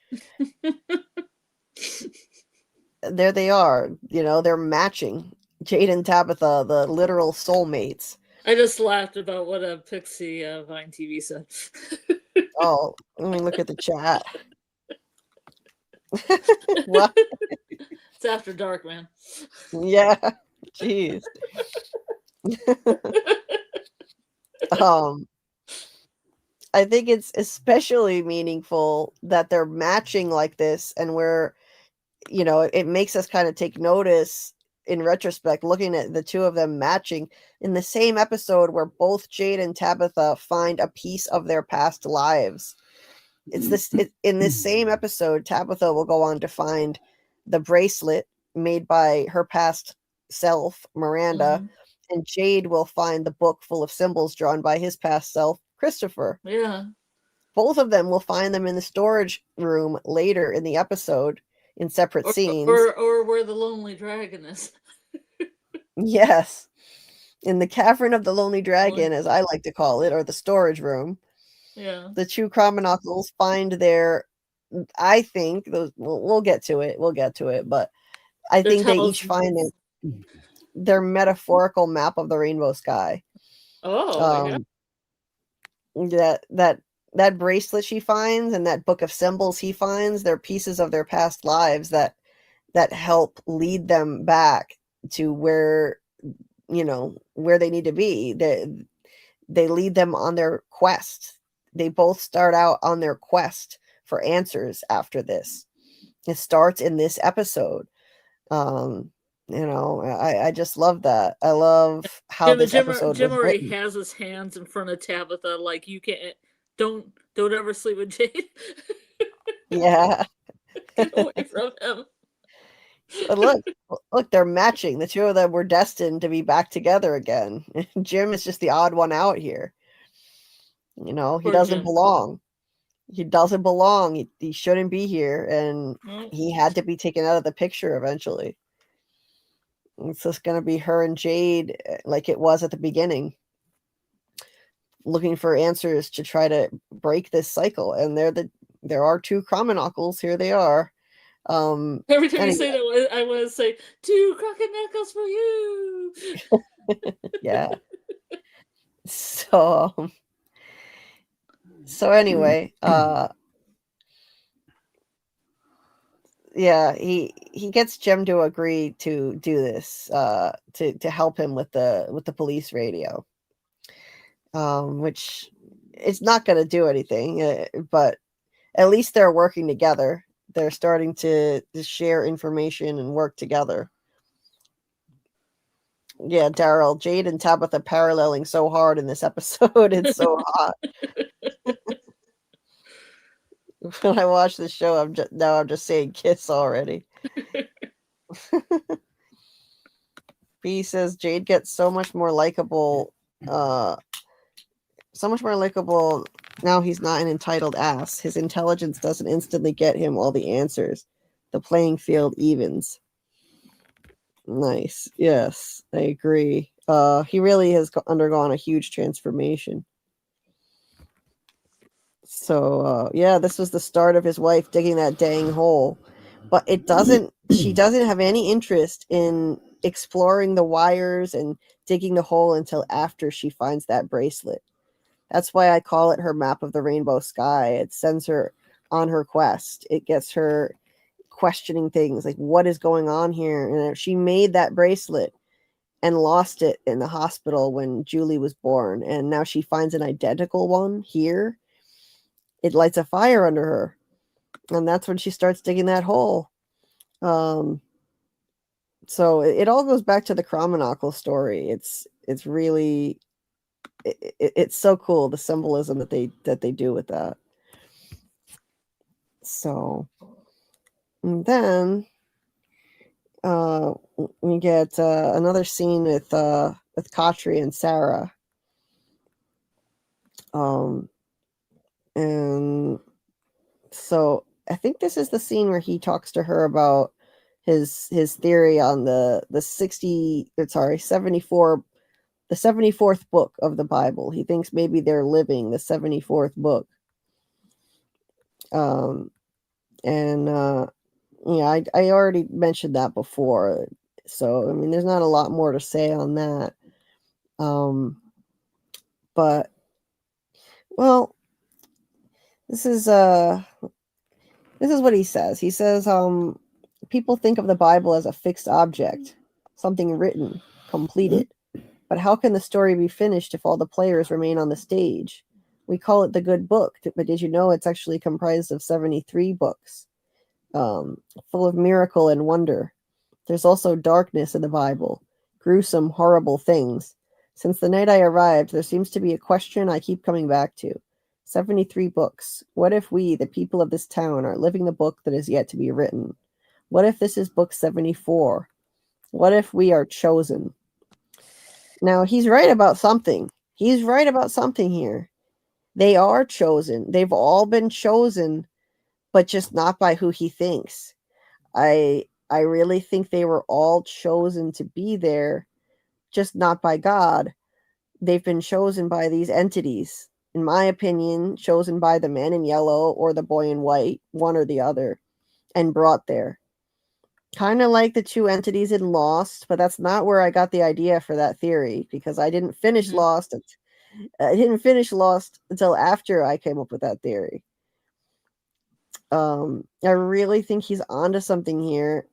There they are, they're matching. Jade and Tabitha, the literal soulmates. I just laughed about what a Pixie Vine TV said. Oh, let me look at the chat. What? It's after dark, man. Yeah, jeez. I think it's especially meaningful that they're matching like this, and where, it makes us kind of take notice in retrospect, looking at the two of them matching in the same episode where both Jade and Tabitha find a piece of their past lives. In this same episode, Tabitha will go on to find the bracelet made by her past self, Miranda, and Jade will find the book full of symbols drawn by his past self, Christopher. Yeah. Both of them will find them in the storage room later in the episode in separate scenes. Or where the Lonely Dragon is. Yes. In the Cavern of the Lonely Dragon, as I like to call it, or the storage room. Yeah. The two Chromonockles find their, I think, those, we'll get to it, but I think they each find their metaphorical map of the rainbow sky. Oh, yeah. That bracelet she finds and that book of symbols he finds, they're pieces of their past lives that help lead them back to where they need to be. They lead them on their quest. They both start out on their quest for answers after this. It starts in this episode. I just love that. I love how this episode Jim was already written. has his hands in front of Tabitha, like, you can't, don't ever sleep with Jade. Yeah. Get away from him. But look, they're matching. The two of them were destined to be back together again. Jim is just the odd one out here. He doesn't belong. He doesn't belong. He shouldn't be here, and he had to be taken out of the picture eventually. It's just going to be her and Jade like it was at the beginning, looking for answers to try to break this cycle. And there are two Chromonockles. Here they are. Every time you say that, I want to say, 2 Crocodiles for you. Yeah. So anyway, yeah, he gets Jim to agree to do this, to help him with the police radio, which it's not going to do anything, but at least they're working together. They're starting to share information and work together. Yeah, Daryl, Jade and Tabitha paralleling so hard in this episode. It's so hot. When I watch the show, I'm just saying kiss already. B says Jade gets so much more likable. Now he's not an entitled ass. His intelligence doesn't instantly get him all the answers. The playing field evens. Nice. Yes, I agree. He really has undergone a huge transformation. So, yeah, this was the start of his wife digging that dang hole. But it doesn't she doesn't have any interest in exploring the wires and digging the hole until after she finds that bracelet. That's why I call it her map of the rainbow sky. It sends her on her quest. It gets her questioning things like, what is going on here? And she made that bracelet and lost it in the hospital when Julie was born. And now she finds an identical one here. It lights a fire under her. And that's when she starts digging that hole. So it all goes back to the Chromonocle story. It's really it's so cool, the symbolism that they do with that. So and then we get another scene with Katri and Sarah. And so I think this is the scene where he talks to her about his theory on the 74th book of the Bible. He thinks maybe they're living the 74th book. I already mentioned that before. So, I mean, there's not a lot more to say on that. But, well, this is what he says. He says, people think of the Bible as a fixed object, something written, completed. But how can the story be finished if all the players remain on the stage? We call it the good book, but did you know it's actually comprised of 73 books, full of miracle and wonder? There's also darkness in the Bible, gruesome, horrible things. Since the night I arrived, there seems to be a question I keep coming back to. 73 books. What if we, the people of this town, are living the book that is yet to be written? What if this is book 74? What if we are chosen? Now, he's right about something. He's right about something here. They are chosen. They've all been chosen, but just not by who he thinks. I really think they were all chosen to be there, just not by God. They've been chosen by these entities. In my opinion, chosen by the man in yellow or the boy in white, one or the other, and brought there. Kind of like the two entities in Lost, but that's not where I got the idea for that theory, because I didn't finish Lost. I didn't finish Lost until after I came up with that theory. I really think he's onto something here.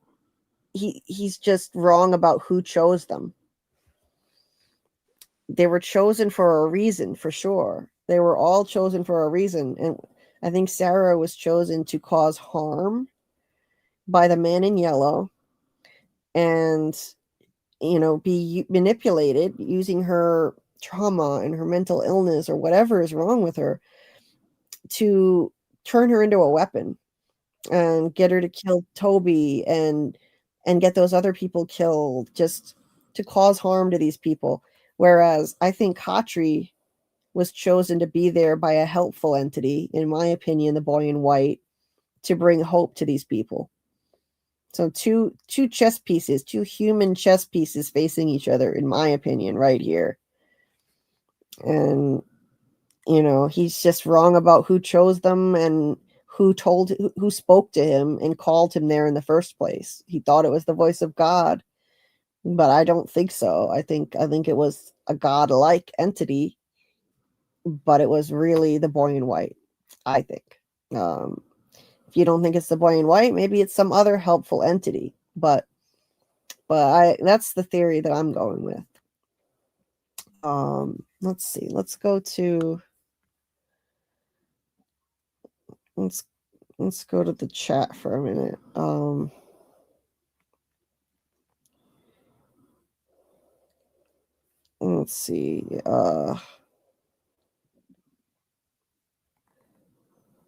He's just wrong about who chose them. They were chosen for a reason, for sure. They were all chosen for a reason. And I think Sarah was chosen to cause harm by the man in yellow and, be manipulated using her trauma and her mental illness or whatever is wrong with her to turn her into a weapon and get her to kill Toby and get those other people killed, just to cause harm to these people. Whereas I think Katri was chosen to be there by a helpful entity, in my opinion, the boy in white, to bring hope to these people. So two chess pieces, two human chess pieces facing each other, in my opinion, right here. And, he's just wrong about who chose them and who spoke to him and called him there in the first place. He thought it was the voice of God, but I don't think so. I think it was a God-like entity, but it was really the boy in white, I think. If you don't think it's the boy in white, maybe it's some other helpful entity, but that's the theory that I'm going with. Let's see. Let's go to let's go to the chat for a minute. Let's see.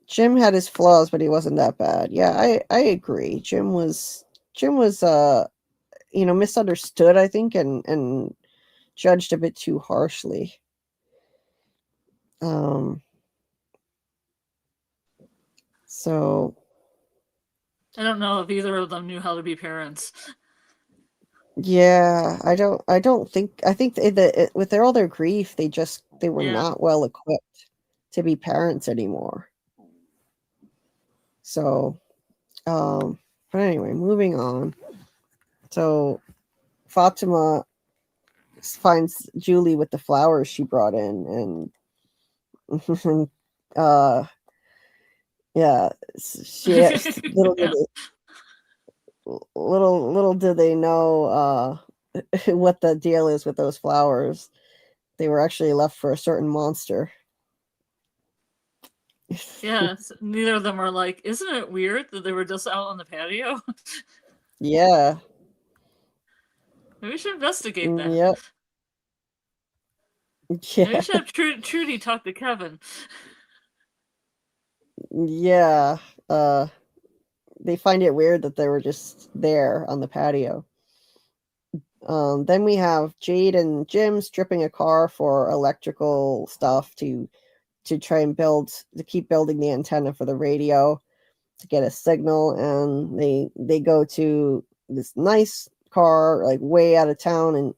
Jim had his flaws, but he wasn't that bad. Yeah, I agree. Jim was misunderstood, I think, and judged a bit too harshly. So I don't know if either of them knew how to be parents. yeah, I think that with all their grief, they were not well equipped to be parents anymore. So, But anyway, moving on. So Fatima finds Julie with the flowers she brought in, and yeah, she has, little did they know what the deal is with those flowers. They were actually left for a certain monster. Yeah, neither of them are like, isn't it weird that they were just out on the patio? Yeah. Maybe we should investigate that. Yep. Maybe we Yeah. should have Trudy talk to Kevin. Yeah. They find it weird that they were just there on the patio. Then we have Jade and Jim stripping a car for electrical stuff to try and keep building the antenna for the radio to get a signal, and they go to this nice car like way out of town, and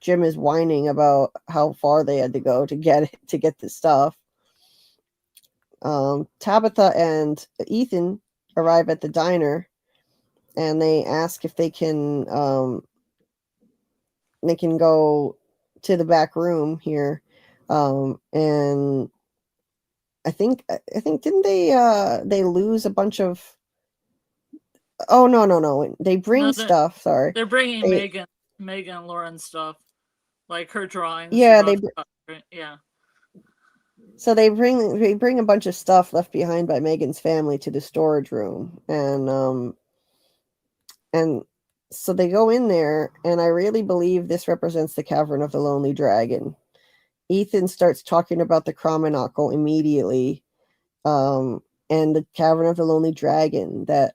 Jim is whining about how far they had to go to get this stuff. Tabitha and Ethan arrive at the diner, and they ask if they can go to the back room here, and I think didn't they lose a bunch of. Oh no! They bring stuff. Sorry, they're bringing Megan and Lauren's stuff, like her drawings. Yeah, yeah. So they bring a bunch of stuff left behind by Megan's family to the storage room, and so they go in there, and I really believe this represents the Cavern of the Lonely Dragon. Ethan starts talking about the Cromanacle immediately, and the Cavern of the Lonely Dragon, that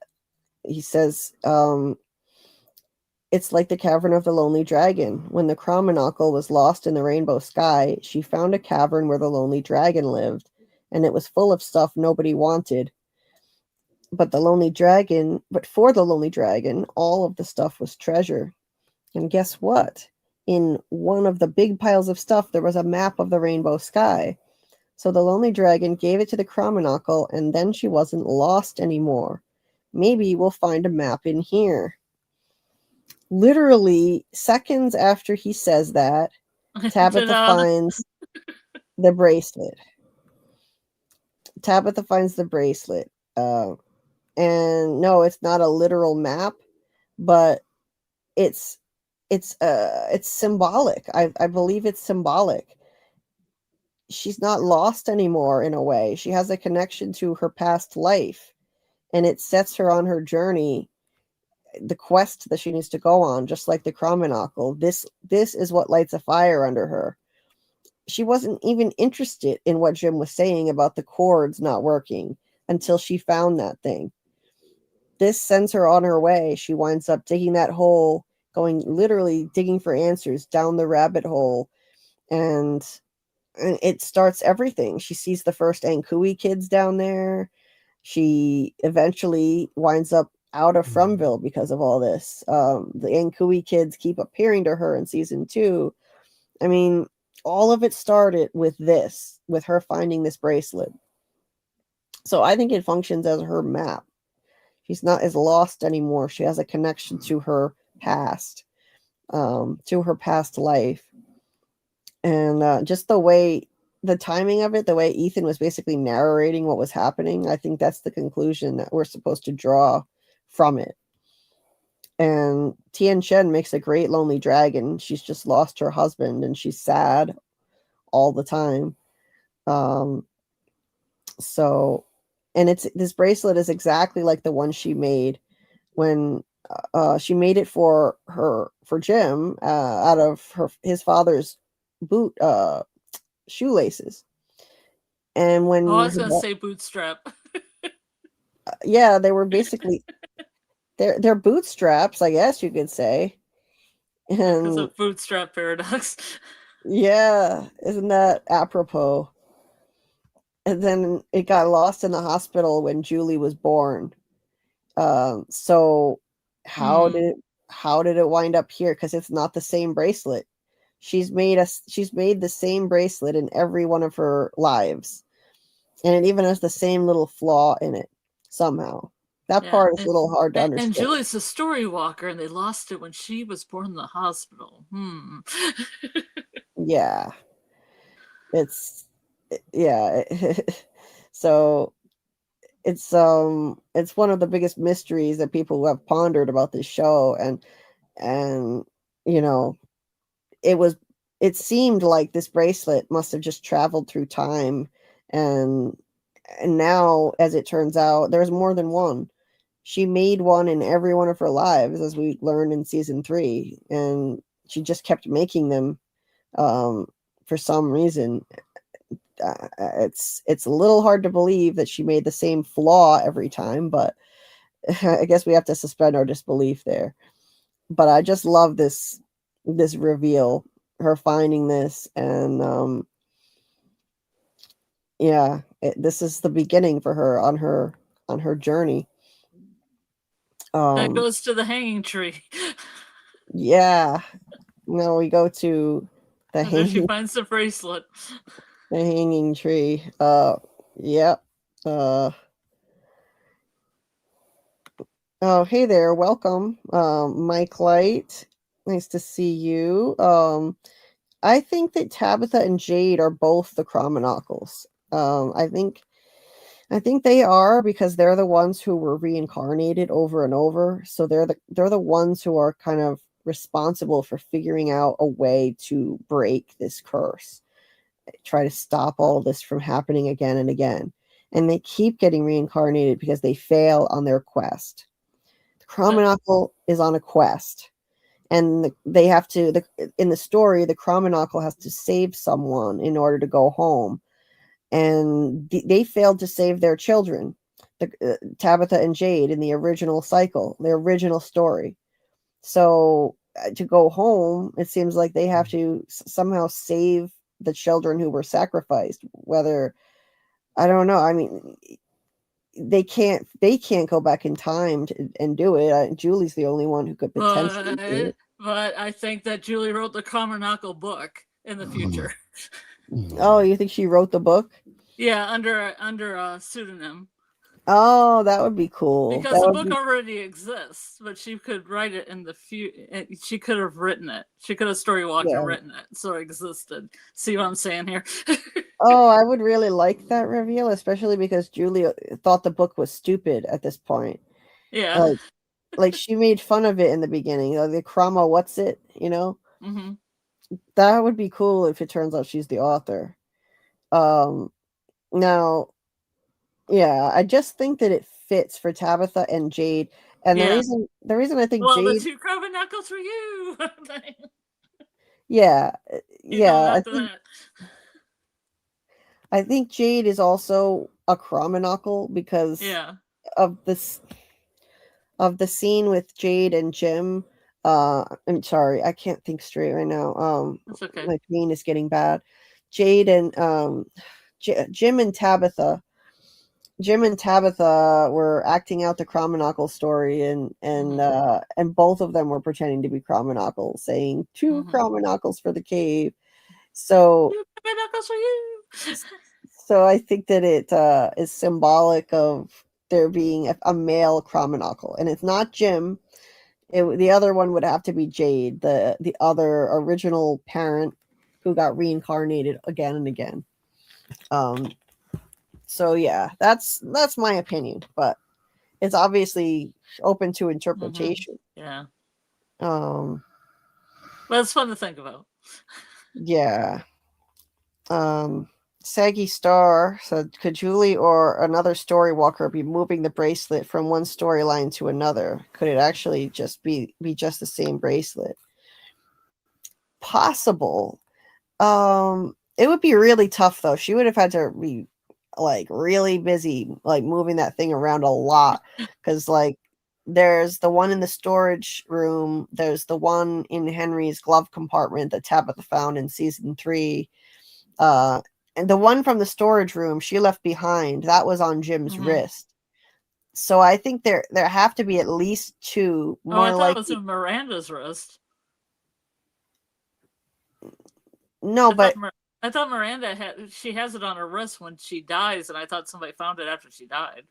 he says it's like the Cavern of the Lonely Dragon. When the Cromanacle was lost in the rainbow sky, she found a cavern where the Lonely Dragon lived, and it was full of stuff nobody wanted. But for the Lonely Dragon, all of the stuff was treasure. And guess what? In one of the big piles of stuff, there was a map of the rainbow sky. So the Lonely Dragon gave it to the Cromanacle, and then she wasn't lost anymore. Maybe we'll find a map in here. Literally seconds after he says that, Tabitha finds the bracelet. And no, it's not a literal map, but it's symbolic. I believe it's symbolic. She's not lost anymore in a way. She has a connection to her past life, and it sets her on her journey, the quest that she needs to go on, just like the Cromanacle. This is what lights a fire under her. She wasn't even interested in what Jim was saying about the cords not working until she found that thing. This sends her on her way. She winds up digging that hole, literally digging for answers down the rabbit hole, and it starts everything. She sees the first Ankui kids down there. She eventually winds up out of Fromville because of all this. The Ankui kids keep appearing to her in season 2. I mean, all of it started with her finding this bracelet. So I think it functions as her map. She's not as lost anymore. She has a connection to her past, to her past life. And just the timing of it, the way Ethan was basically narrating what was happening, I think that's the conclusion that we're supposed to draw from it. And Tien Shen makes a great Lonely Dragon. She's just lost her husband, and she's sad all the time. And this bracelet is exactly like the one she made when she made it for Jim out of his father's boot shoelaces. And when I was gonna say bootstrap. Yeah, they were basically they're bootstraps, I guess you could say. And it's a bootstrap paradox. Yeah, isn't that apropos? And then it got lost in the hospital when Julie was born. So how did it wind up here? Because it's not the same bracelet. She's made the same bracelet in every one of her lives, and it even has the same little flaw in it somehow. That Yeah, part is a little hard to and understand. Julie's a story walker, and they lost it when she was born in the hospital. Yeah, it's yeah. So it's one of the biggest mysteries that people have pondered about this show, and you know, it was it seemed like this bracelet must have just traveled through time, and now, as it turns out, there's more than one. She made one in every one of her lives, as we learned in season 3, and she just kept making them um, for some reason. It's a little hard to believe that she made the same flaw every time, but I guess we have to suspend our disbelief there. But I just love this reveal, her finding this, and yeah, this is the beginning for her on her journey. That goes to the hanging tree. Yeah. Now we go to the And then she hanging finds the bracelet. the hanging tree. Yep. Oh, hey there, welcome. Mike Light. Nice to see you. I think that Tabitha and Jade are both the Chromonockles. I think they are, because they're the ones who were reincarnated over and over. So they're the ones who are kind of responsible for figuring out a way to break this curse, try to stop all this from happening again and again. And they keep getting reincarnated because they fail on their quest. The Chromonockle is on a quest, and they have to. In the story, the Chromonockle has to save someone in order to go home, and they failed to save their children, Tabitha and Jade, in the original cycle, the original story. So to go home, it seems like they have to somehow save the children who were sacrificed. Whether, I don't know. I mean, they can't go back in time and do it. Julie's the only one who could potentially do it. But I think that Julie wrote the Karmanackle book in the future. Oh, you think she wrote the book? Yeah, under a pseudonym. Oh, that would be cool. Because the book already exists, but she could write it in the future. She could have written it. She could have storywalked and written it, so it existed. See what I'm saying here? Oh, I would really like that reveal, especially because Julie thought the book was stupid at this point. Yeah. Like she made fun of it in the beginning. The Chroma, what's it? Mm-hmm. That would be cool if it turns out she's the author. Now, yeah, I just think that it fits for Tabitha and Jade. And the reason I think Jade, the two Carbon Knuckles for you. Yeah. Yeah. I think Jade is also a Chromonockle because of this of the scene with Jade and Jim. I'm sorry, I can't think straight right now. That's okay. My brain is getting bad. Jade and Jim and Tabitha. Jim and Tabitha were acting out the Chromonockle story, and both of them were pretending to be Chromonockles, saying two Chromonockles for the cave. So, for you. So I think that it is symbolic of there being a male Chromonockle, and it's not Jim. The other one would have to be Jade, the other original parent who got reincarnated again and again. So yeah, that's my opinion, but it's obviously open to interpretation. Yeah. Well, it's fun to think about. Yeah. Saggy Star said, could Julie or another story walker be moving the bracelet from one storyline to another? Could it actually just be just the same bracelet? Possible. It would be really tough though. She would have had to be like really busy, like moving that thing around a lot, because like there's the one in the storage room, there's the one in Henry's glove compartment that Tabitha found in season 3, and the one from the storage room she left behind, that was on Jim's wrist. So I think there have to be at least 2. I thought it was on Miranda's wrist. No, I thought Miranda has it on her wrist when she dies, and I thought somebody found it after she died.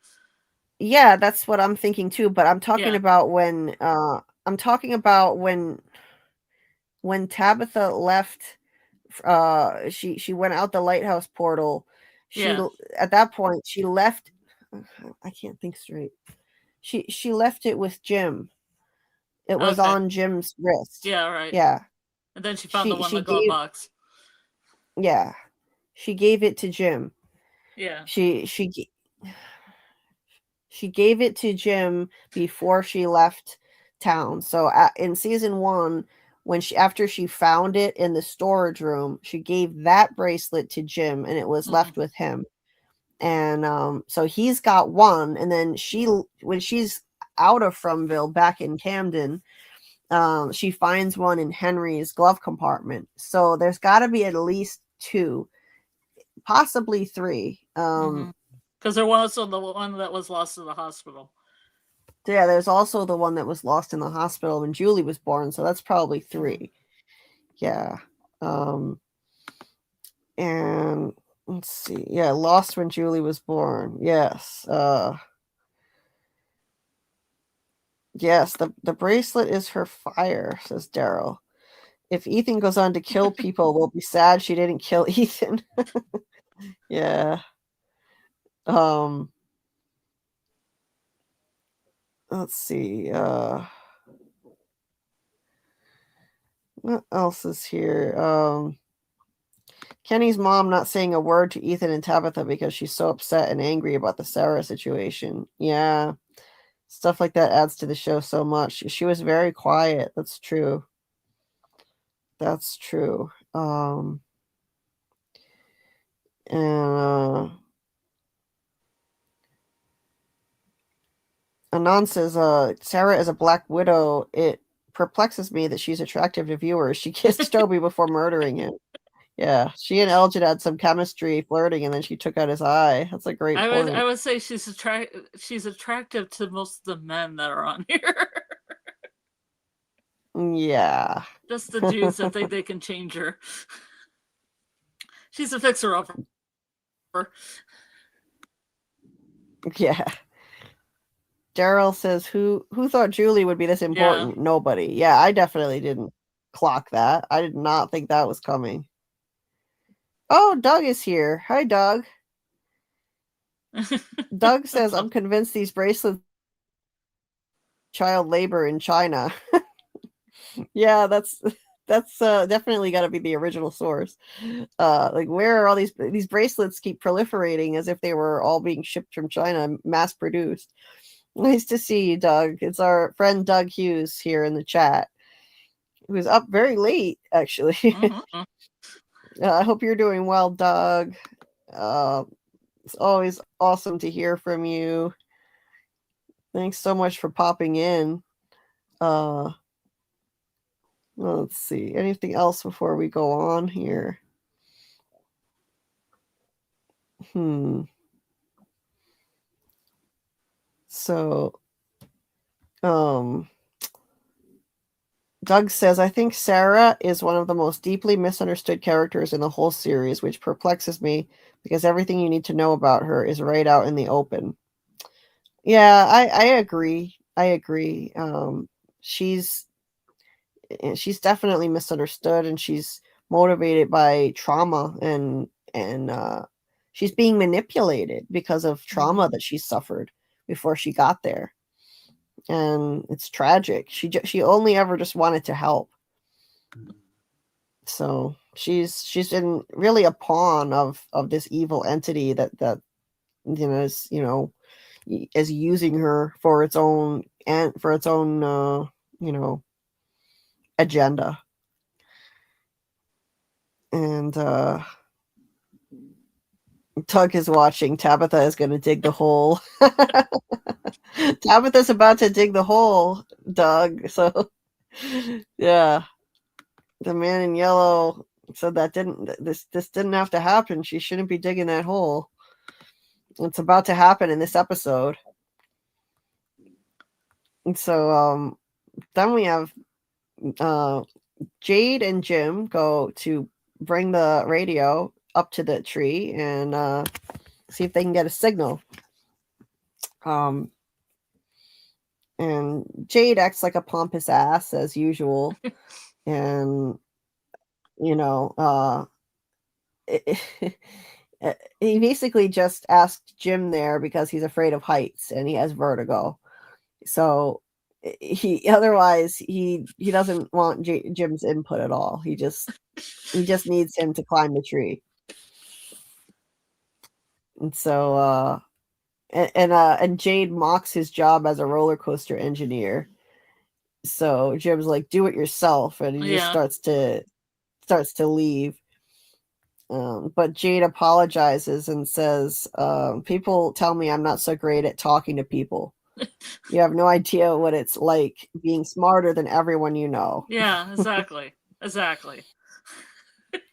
Yeah, that's what I'm thinking too. But I'm talking Yeah. about when when Tabitha left. She went out the lighthouse portal. Yeah. At that point she left. I can't think straight. She left it with Jim. It was Okay. on Jim's wrist. Yeah, right. Yeah. And then she found the one in She the glove gave box. yeah. She gave it to Jim. Yeah. She gave it to Jim before she left town. So in season 1, when after she found it in the storage room, she gave that bracelet to Jim, and it was left with him. And so he's got one, and then when she's out of Fromville back in Camden, she finds one in Henry's glove compartment. So there's got to be at least 2, possibly 3. Because there was also the one that was lost in the hospital. Yeah, there's also the one that was lost in the hospital when Julie was born, so that's probably 3. Yeah. And let's see. Yeah, lost when Julie was born. Yes. Yes, the bracelet is her fire, says Daryl. If Ethan goes on to kill people, we'll be sad she didn't kill Ethan. Yeah. Let's see. What else is here? Kenny's mom not saying a word to Ethan and Tabitha because she's so upset and angry about the Sarah situation. Yeah. Stuff like that adds to the show so much. She was very quiet. That's true. That's true. And Anon says, Sarah is a Black Widow. It perplexes me that she's attractive to viewers. She kissed Toby before murdering him. Yeah, she and Elgin had some chemistry flirting, and then she took out his eye. That's a great point. I would say she's attractive to most of the men that are on here. Yeah. Just the dudes that think they can change her. She's a fixer-upper. Yeah. Daryl says, who thought Julie would be this important? Yeah. Nobody. Yeah, I definitely didn't clock that. I did not think that was coming. Oh, Doug is here. Hi, Doug. Doug says, I'm convinced these bracelets child labor in China. Yeah, that's definitely got to be the original source. Like, where are all these bracelets keep proliferating as if they were all being shipped from China, mass produced. Nice to see you, Doug. It's our friend Doug Hughes here in the chat, who's up very late, actually. I hope you're doing well, Doug. It's always awesome to hear from you. Thanks so much for popping in. Let's see. Anything else before we go on here? So, Doug says, I think Sarah is one of the most deeply misunderstood characters in the whole series, which perplexes me because everything you need to know about her is right out in the open. Yeah, I agree. I agree. She's definitely misunderstood, and she's motivated by trauma, and she's being manipulated because of trauma that she suffered before she got there. And it's tragic. She only ever just wanted to help. So she's been really a pawn of this evil entity that is using her for its own agenda. And Doug is watching. Tabitha is going to dig the hole. Tabitha's about to dig the hole, Doug. So, yeah. The man in yellow said that this didn't have to happen. She shouldn't be digging that hole. It's about to happen in this episode. And so, then we have Jade and Jim go to bring the radio up to the tree and see if they can get a signal. And Jade acts like a pompous ass as usual. And, you know, he basically just asked Jim there because he's afraid of heights and he has vertigo. So he doesn't want Jim's input at all. He just needs him to climb the tree. And so and Jade mocks his job as a roller coaster engineer. So Jim's like, do it yourself, and he just starts to leave. But Jade apologizes and says, people tell me I'm not so great at talking to people. You have no idea what it's like being smarter than everyone you know. Yeah, exactly. Exactly.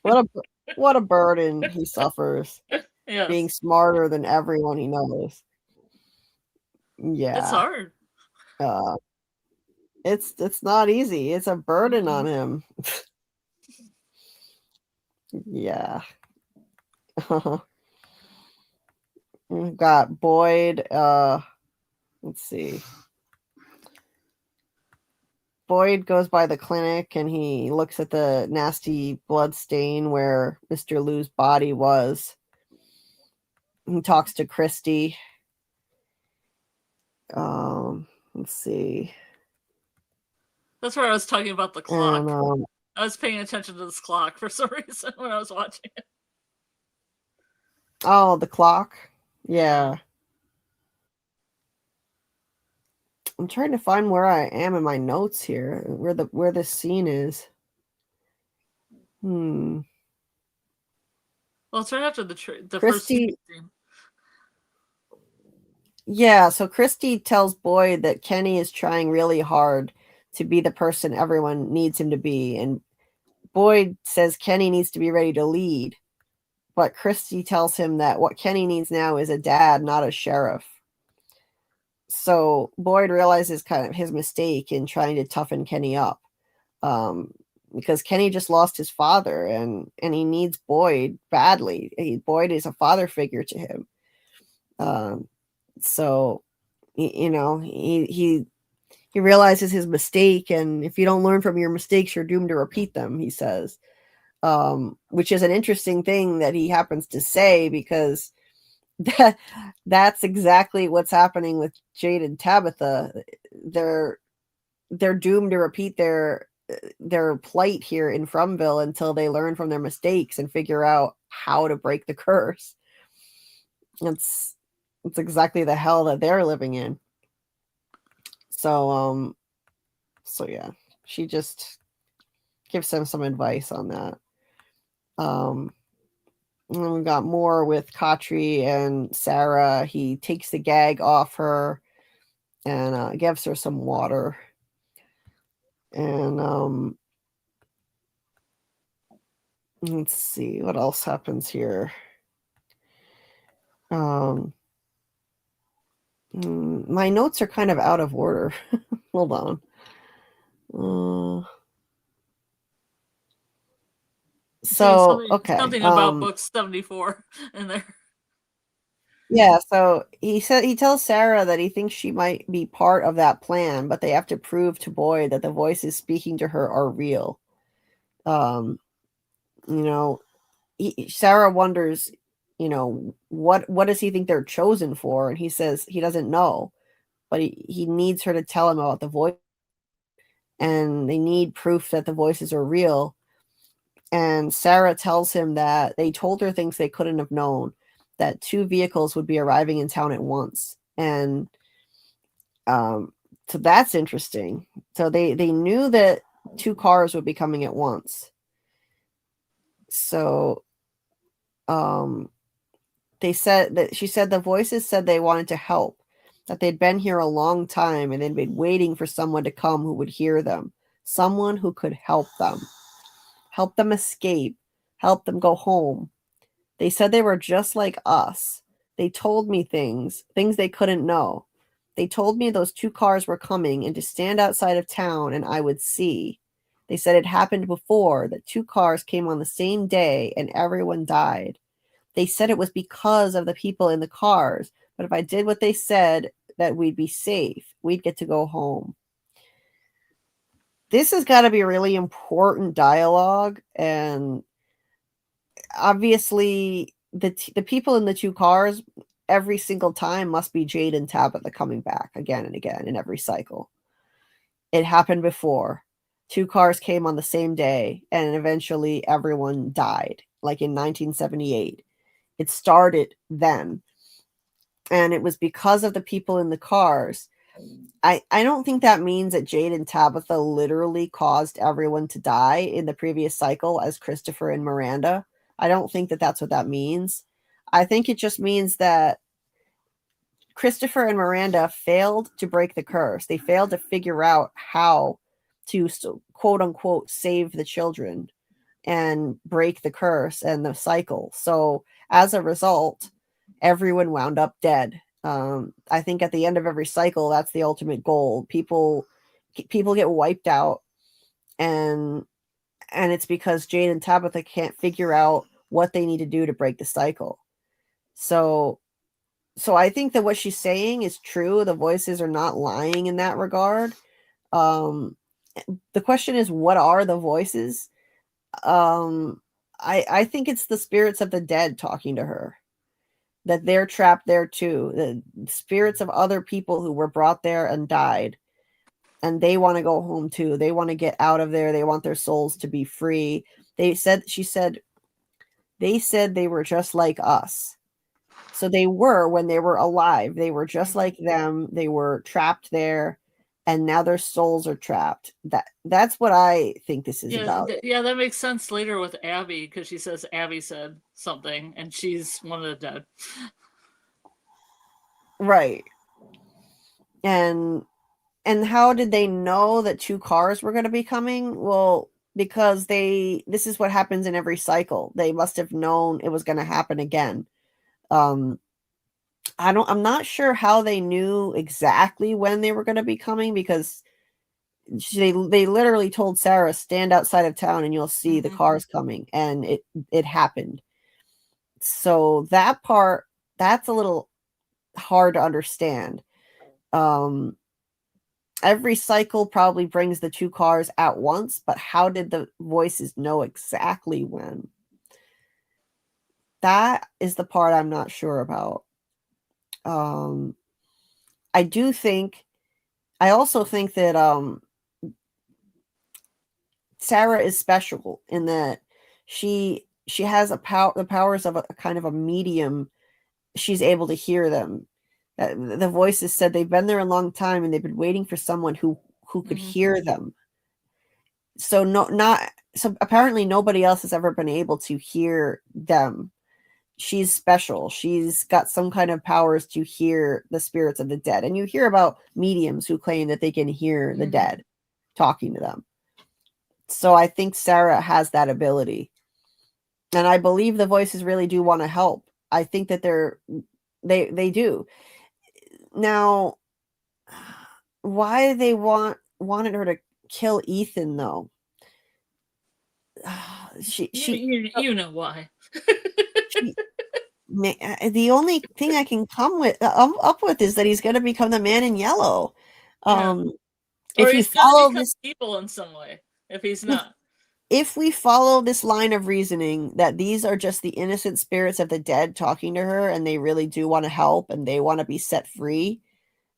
What a burden he suffers. Yes. Being smarter than everyone he knows. Yeah. It's hard. It's not easy. It's a burden on him. Yeah. We've got Boyd. Let's see. Boyd goes by the clinic and he looks at the nasty blood stain where Mr. Liu's body was. He talks to Christy. Let's see. That's where I was talking about the clock. And, I was paying attention to this clock for some reason when I was watching it. Oh, the clock. Yeah. I'm trying to find where I am in my notes here, where this scene is. Well, it's right after the Christy, first scene. Yeah, so Christy tells Boyd that Kenny is trying really hard to be the person everyone needs him to be, and Boyd says Kenny needs to be ready to lead. But Christy tells him that what Kenny needs now is a dad, not a sheriff. So Boyd realizes kind of his mistake in trying to toughen Kenny up, because Kenny just lost his father, and he needs Boyd badly. Boyd is a father figure to him. So he realizes his mistake, and if you don't learn from your mistakes, you're doomed to repeat them, he says. Which is an interesting thing that he happens to say, because that's exactly what's happening with Jade and Tabitha. They're doomed to repeat their plight here in Frumville until they learn from their mistakes and figure out how to break the curse. It's exactly the hell that they're living in. So yeah, she just gives them some advice on that. And we got more with Katri and Sarah. He takes the gag off her and gives her some water. And let's see what else happens here. My notes are kind of out of order. Hold on. Something about book 74 in there. Yeah, so he tells Sarah that he thinks she might be part of that plan, but they have to prove to Boyd that the voices speaking to her are real. Sarah wonders, what does he think they're chosen for? And he says he doesn't know, but he needs her to tell him about the voice, and they need proof that the voices are real. And Sarah tells him that they told her things they couldn't have known, that 2 vehicles would be arriving in town at once. And so that's interesting. So they knew that 2 cars would be coming at once. So she said the voices said they wanted to help, that they'd been here a long time and they'd been waiting for someone to come who would hear them, someone who could help them escape, help them go home. They said they were just like us. They told me things they couldn't know. They told me those 2 cars were coming and to stand outside of town and I would see. They said it happened before, that 2 cars came on the same day and everyone died. They said it was because of the people in the cars, but if I did what they said, that we'd be safe. We'd get to go home. This has got to be a really important dialogue, and obviously the people in the two cars every single time must be Jade and Tabitha coming back again and again in every cycle. It happened before. Two cars came on the same day, and eventually everyone died, like in 1978. It started then, and it was because of the people in the cars. I don't think that means that Jade and Tabitha literally caused everyone to die in the previous cycle as Christopher and Miranda. I don't think that that's what that means. I think it just means that Christopher and Miranda failed to break the curse. They failed to figure out how to, quote unquote, save the children and break the curse and the cycle. So as a result, everyone wound up dead. I think at the end of every cycle, that's the ultimate goal. People get wiped out, and it's because Jade and Tabitha can't figure out what they need to do to break the cycle. So I think that what she's saying is true. The voices are not lying in that regard. The question is, what are the voices? I think it's the spirits of the dead talking to her, that they're trapped there too. The spirits of other people who were brought there and died, and they want to go home too. They want to get out of there. They want their souls to be free. They said they were just like us. So they were when they were alive. They were just like them. They were trapped there, and now their souls are trapped. That's what I think this is about. Yeah, that makes sense later with Abby, because she says Abby said something, and she's one of the dead. Right. And how did they know that two cars were going to be coming? Well, because this is what happens in every cycle. They must have known it was going to happen again. I'm not sure how they knew exactly when they were going to be coming, because they literally told Sarah, stand outside of town and you'll see the cars coming, and it happened. So that part, that's a little hard to understand. Every cycle probably brings the two cars at once, but how did the voices know exactly when? That is the part I'm not sure about. I also think that Sarah is special in that she has the powers of a kind of a medium. She's able to hear them. The voices said they've been there a long time, and they've been waiting for someone who could hear them. So apparently nobody else has ever been able to hear them. She's special. She's got some kind of powers to hear the spirits of the dead. And you hear about mediums who claim that they can hear the dead talking to them. So I think Sarah has that ability. And I believe the voices really do want to help. I think that they do. Now, why they wanted her to kill Ethan, though? You know why. The only thing I can come up with is that he's going to become the man in yellow. If you follow this people in some way, if he's not, if we follow this line of reasoning that these are just the innocent spirits of the dead talking to her, and they really do want to help and they want to be set free,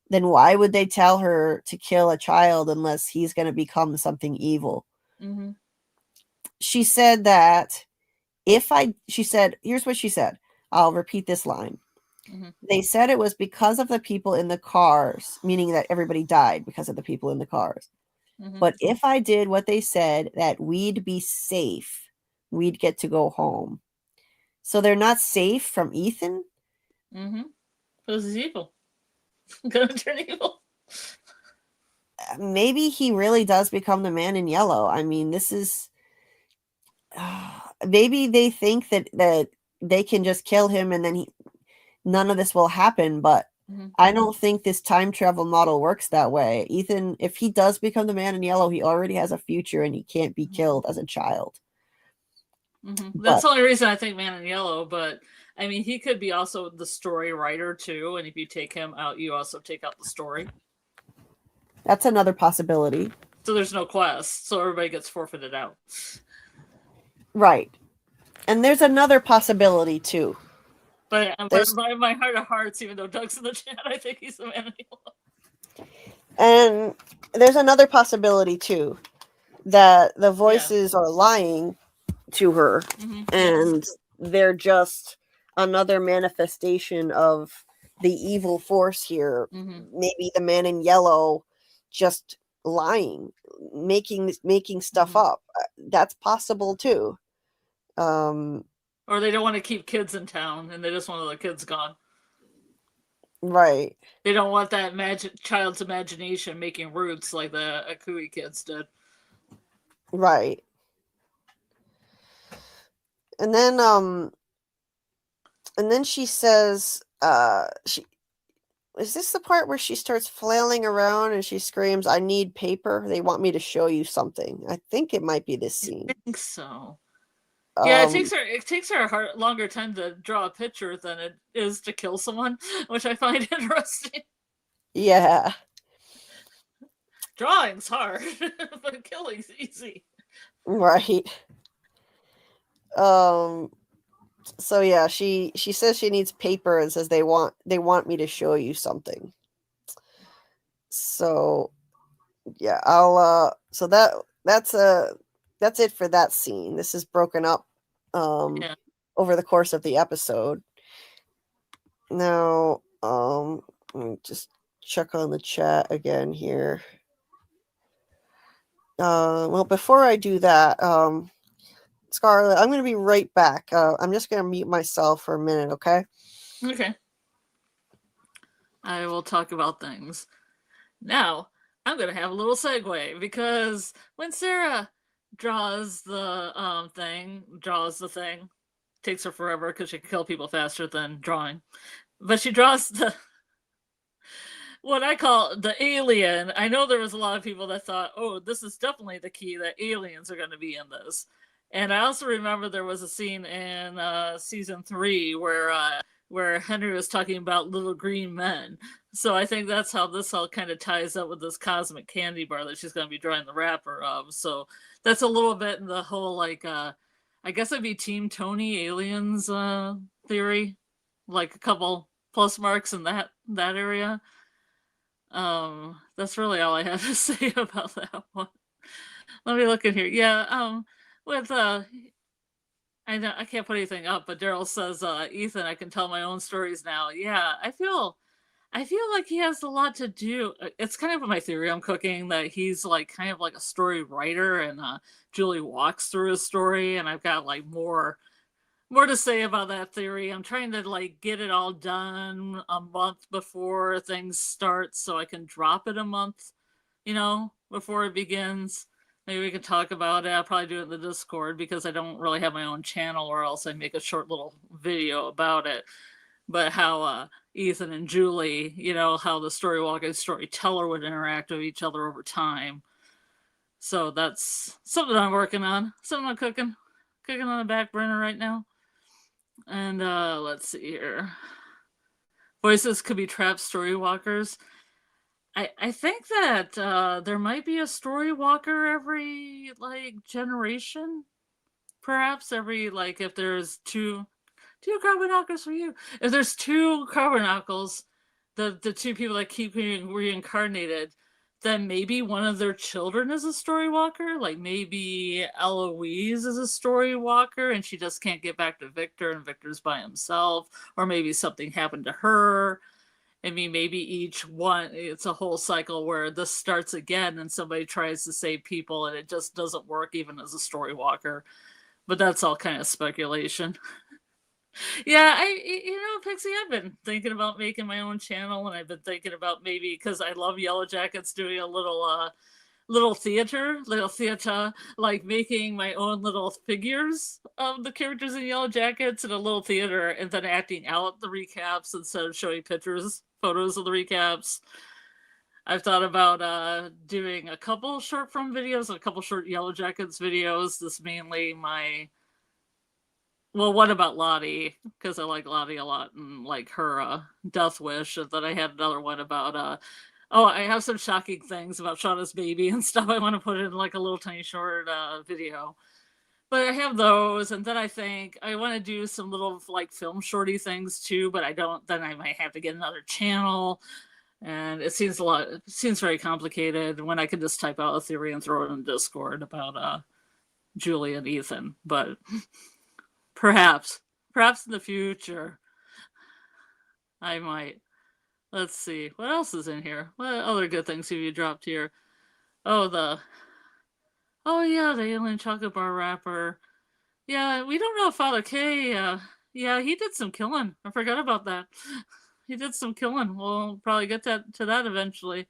then why would they tell her to kill a child unless he's going to become something evil? She said that here's what she said. I'll repeat this line. They said it was because of the people in the cars, meaning that everybody died because of the people in the cars. But if I did what they said, that we'd be safe, we'd get to go home. So they're not safe from Ethan? Because he's evil. Gonna turn evil. Maybe he really does become the man in yellow. I mean, this is... maybe they think that they can just kill him and then none of this will happen, but I don't think this time travel model works that way. Ethan, if he does become the man in yellow, he already has a future and he can't be killed as a child. That's the only reason I think man in yellow, but I mean, he could be also the story writer too, and if you take him out, you also take out the story. That's another possibility. So there's no quest, so everybody gets forfeited out. Right. And there's another possibility too. But by my heart of hearts, even though Doug's in the chat, I think he's the man of the hour. And there's another possibility too, that the voices are lying to her, and they're just another manifestation of the evil force here. Maybe the man in yellow just lying, making stuff up. That's possible too. Or they don't want to keep kids in town, and they just want the kids gone. Right. They don't want that child's imagination making roots like the Akui kids did. Right. And then she says, is this the part where she starts flailing around and she screams, "I need paper. They want me to show you something." I think it might be this scene. I think so. Yeah, it takes her a longer time to draw a picture than it is to kill someone, which I find interesting. Yeah. Drawing's hard, but killing's easy. Right. So yeah, she says she needs paper and says they want me to show you something. So yeah, I'll so that's it for that scene. This is broken up over the course of the episode. Now, let me just check on the chat again here. Well, before I do that, Scarlet, I'm going to be right back. I'm just going to mute myself for a minute, okay? Okay. I will talk about things. Now, I'm going to have a little segue, because when Sarah draws the thing, takes her forever because she can kill people faster than drawing. But she draws what I call the alien. I know there was a lot of people that thought, oh, this is definitely the key, that aliens are going to be in this. And I also remember there was a scene in season 3 where Henry was talking about little green men. So I think that's how this all kind of ties up with this cosmic candy bar that she's going to be drawing the wrapper of. So that's a little bit in the whole, like, I guess it'd be Team Tony Aliens theory, like a couple plus marks in that area. That's really all I have to say about that one. Let me look in here. Yeah, with I can't put anything up, but Daryl says, Ethan, I can tell my own stories now. Yeah, I feel like he has a lot to do. It's kind of my theory I'm cooking, that he's like kind of like a story writer, and Julie walks through his story, and I've got like more to say about that theory. I'm trying to like get it all done a month before things start, so I can drop it a month, before it begins. Maybe we can talk about it. I'll probably do it in the Discord, because I don't really have my own channel, or else I make a short little video about it. But how Ethan and Julie, how the storywalker and storyteller would interact with each other over time. So that's something I'm working on. Something I'm cooking on the back burner right now. And let's see here. Voices could be trapped storywalkers. I think that there might be a storywalker every generation. Perhaps every if there's two Carbonacles for you. If there's 2 Carbonacles, the 2 people that keep being reincarnated, then maybe one of their children is a storywalker. Like maybe Eloise is a storywalker and she just can't get back to Victor, and Victor's by himself. Or maybe something happened to her. I mean, maybe each one, it's a whole cycle where this starts again and somebody tries to save people and it just doesn't work even as a storywalker. But that's all kind of speculation. Yeah, Pixie, I've been thinking about making my own channel, and I've been thinking about maybe, because I love Yellow Jackets, doing a little theater, like making my own little figures of the characters in Yellow Jackets in a little theater, and then acting out the recaps instead of showing photos of the recaps. I've thought about doing a couple short film videos and a couple short Yellow Jackets videos. This mainly my well, what about Lottie? Because I like Lottie a lot and like her death wish. And then I had another one about oh, I have some shocking things about Shauna's baby and stuff. I want to put in like a little tiny short video. But I have those, and then I think I want to do some little like film shorty things too. But I don't. Then I might have to get another channel, and it seems it seems very complicated when I can just type out a theory and throw it in Discord about Julie and Ethan. But perhaps in the future, I might. Let's see what else is in here. What other good things have you dropped here? Oh, oh yeah, the alien chocolate bar wrapper. Yeah, we don't know if Father K. Yeah, he did some killing. I forgot about that. He did some killing. We'll probably get to that eventually.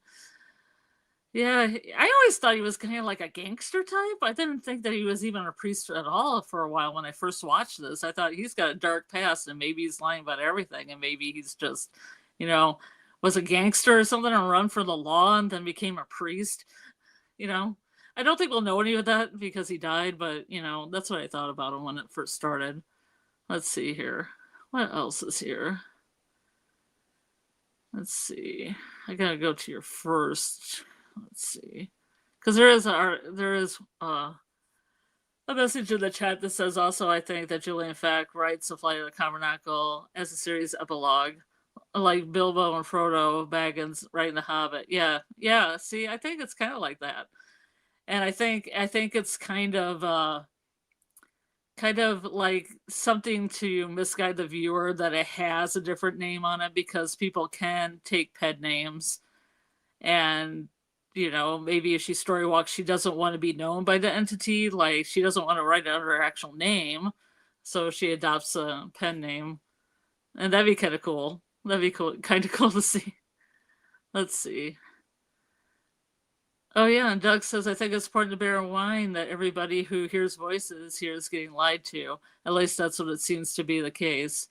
Yeah, I always thought he was kind of like a gangster type. I didn't think that he was even a priest at all for a while when I first watched this. I thought he's got a dark past and maybe he's lying about everything and maybe he's just, you know, was a gangster or something and run for the law and then became a priest. You know, I don't think we'll know any of that because he died, but, you know, that's what I thought about him when it first started. Let's see here. What else is here? Let's see. I gotta go to your first. Let's see, because there is a message in the chat that says also I think that Julie in fact writes The Flight of the Tabernacle as a series epilogue, like Bilbo and Frodo Baggins writing The Hobbit. Yeah. See, I think it's kind of like that, and I think it's kind of like something to misguide the viewer that it has a different name on it because people can take pet names and, you know, maybe if she story walks, she doesn't want to be known by the entity. Like she doesn't want to write it under her actual name. So she adopts a pen name. And that'd be kind of cool. That'd be cool. Kind of cool to see. Let's see. Oh yeah, and Doug says, I think it's important to bear in mind that everybody who hears voices here is getting lied to. At least that's what it seems to be the case.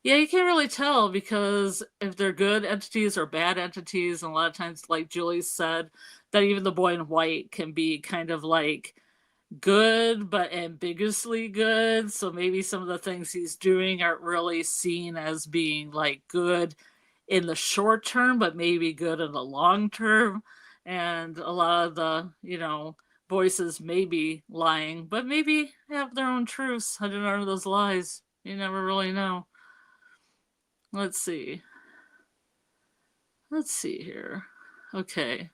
Yeah, you can't really tell because if they're good entities or bad entities, and a lot of times, like Julie said, that even the boy in white can be kind of like good, but ambiguously good. So maybe some of the things he's doing aren't really seen as being like good in the short term, but maybe good in the long term. And a lot of the, you know, voices may be lying, but maybe have their own truths under those lies. You never really know. Let's see. Let's see here. Okay.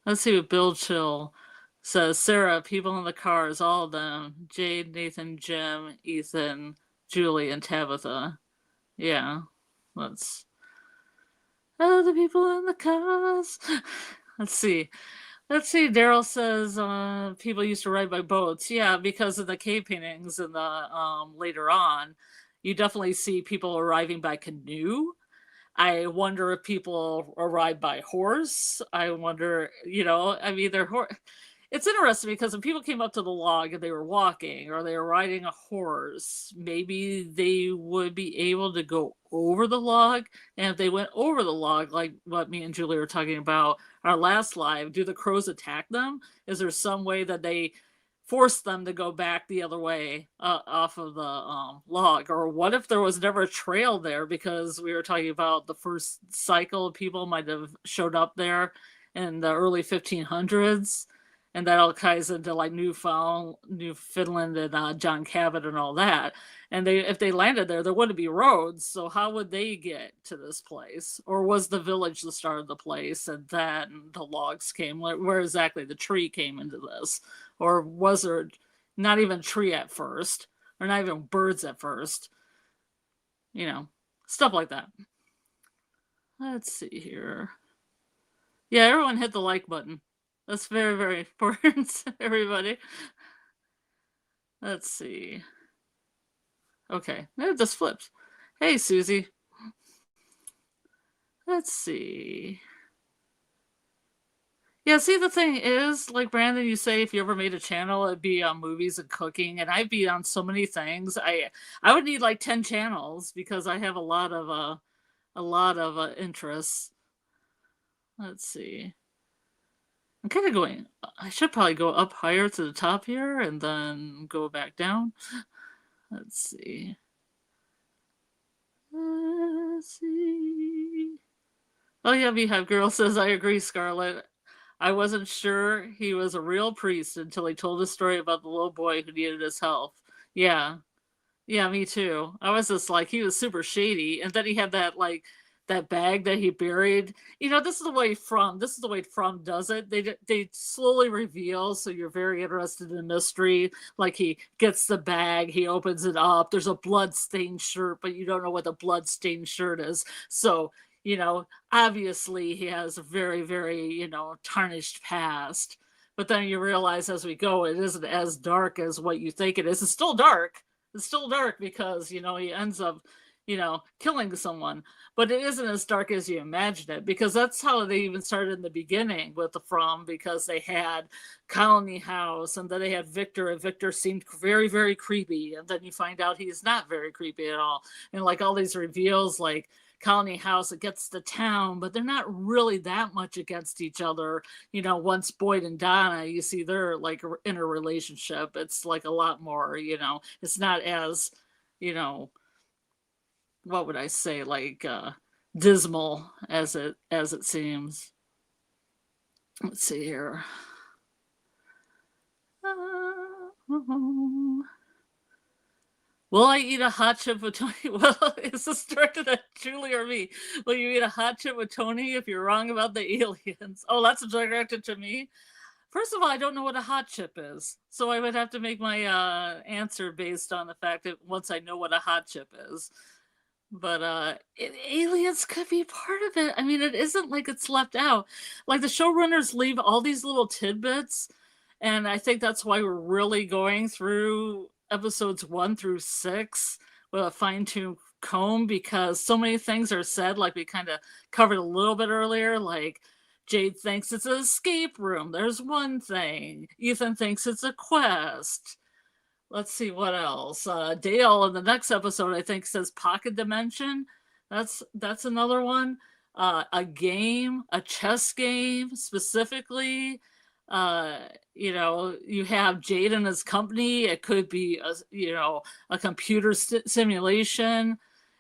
Let's see what Bill Chill says. Sarah, people in the cars, all of them. Jade, Nathan, Jim, Ethan, Julie, and Tabitha. Yeah. Let's. Oh, the people in the cars. Let's see. Daryl says people used to ride by boats. Yeah, because of the cave paintings and the later on, you definitely see people arriving by canoe. I wonder if people arrive by horse. I wonder, you know, I mean, it's interesting because when people came up to the log and they were walking or they were riding a horse, maybe they would be able to go over the log. And if they went over the log, like what me and Julie were talking about our last live, do the crows attack them? Is there some way that they force them to go back the other way off of the log? Or what if there was never a trail there because we were talking about the first cycle of people might have showed up there in the early 1500s? And that all ties into like Newfoundland and John Cabot and all that. And if they landed there, there wouldn't be roads. So how would they get to this place? Or was the village the start of the place and then the logs came? Where exactly the tree came into this? Or was there not even tree at first? Or not even birds at first? You know, stuff like that. Let's see here. Yeah, everyone hit the like button. That's very, very important, everybody. Let's see. Okay, it just flipped. Hey, Susie. Let's see. Yeah, see, the thing is, like Brandon, you say if you ever made a channel, it'd be on movies and cooking, and I'd be on so many things. I would need like 10 channels because I have a lot of interests. Let's see. I'm kind of going, I should probably go up higher to the top here and then go back down. Let's see. Let's see. Oh yeah, Beehive Girl says, I agree, Scarlet. I wasn't sure he was a real priest until he told a story about the little boy who needed his help. Yeah. Yeah, me too. I was just like, he was super shady. And then he had that like that bag that he buried. You know, this is the way From does it. They slowly reveal, so you're very interested in the mystery. Like he gets the bag, he opens it up. There's a blood-stained shirt, but you don't know what the blood-stained shirt is. So, you know, obviously he has a very, very, you know, tarnished past. But then you realize as we go, it isn't as dark as what you think it is. It's still dark. It's still dark because, you know, he ends up, you know, killing someone. But it isn't as dark as you imagine it, because that's how they even started in the beginning with the From, because they had Colony House and then they had Victor, and Victor seemed very, very creepy. And then you find out he's not very creepy at all. And like all these reveals, like Colony House against the town, but they're not really that much against each other. You know, once Boyd and Donna, you see they're like in a relationship. It's like a lot more, you know, it's not as, you know, what would I say, like dismal as it seems. Let's see here. Will I eat a hot chip with Tony? Well, is this directed at Julie or me? Will you eat a hot chip with Tony if you're wrong about the aliens? Oh, that's directed to me. First of all, I don't know what a hot chip is, so I would have to make my answer based on the fact that once I know what a hot chip is. But aliens could be part of it. I mean, it isn't like it's left out. Like the showrunners leave all these little tidbits, and I think that's why we're really going through episodes 1 through 6 with a fine-tuned comb, because so many things are said, like we kind of covered a little bit earlier, like Jade thinks it's an escape room. There's one thing. Ethan thinks it's a quest. Let's see what else. Dale in the next episode, I think, says pocket dimension. That's another one. A game, a chess game specifically. You know, you have Jade and his company. It could be a computer simulation.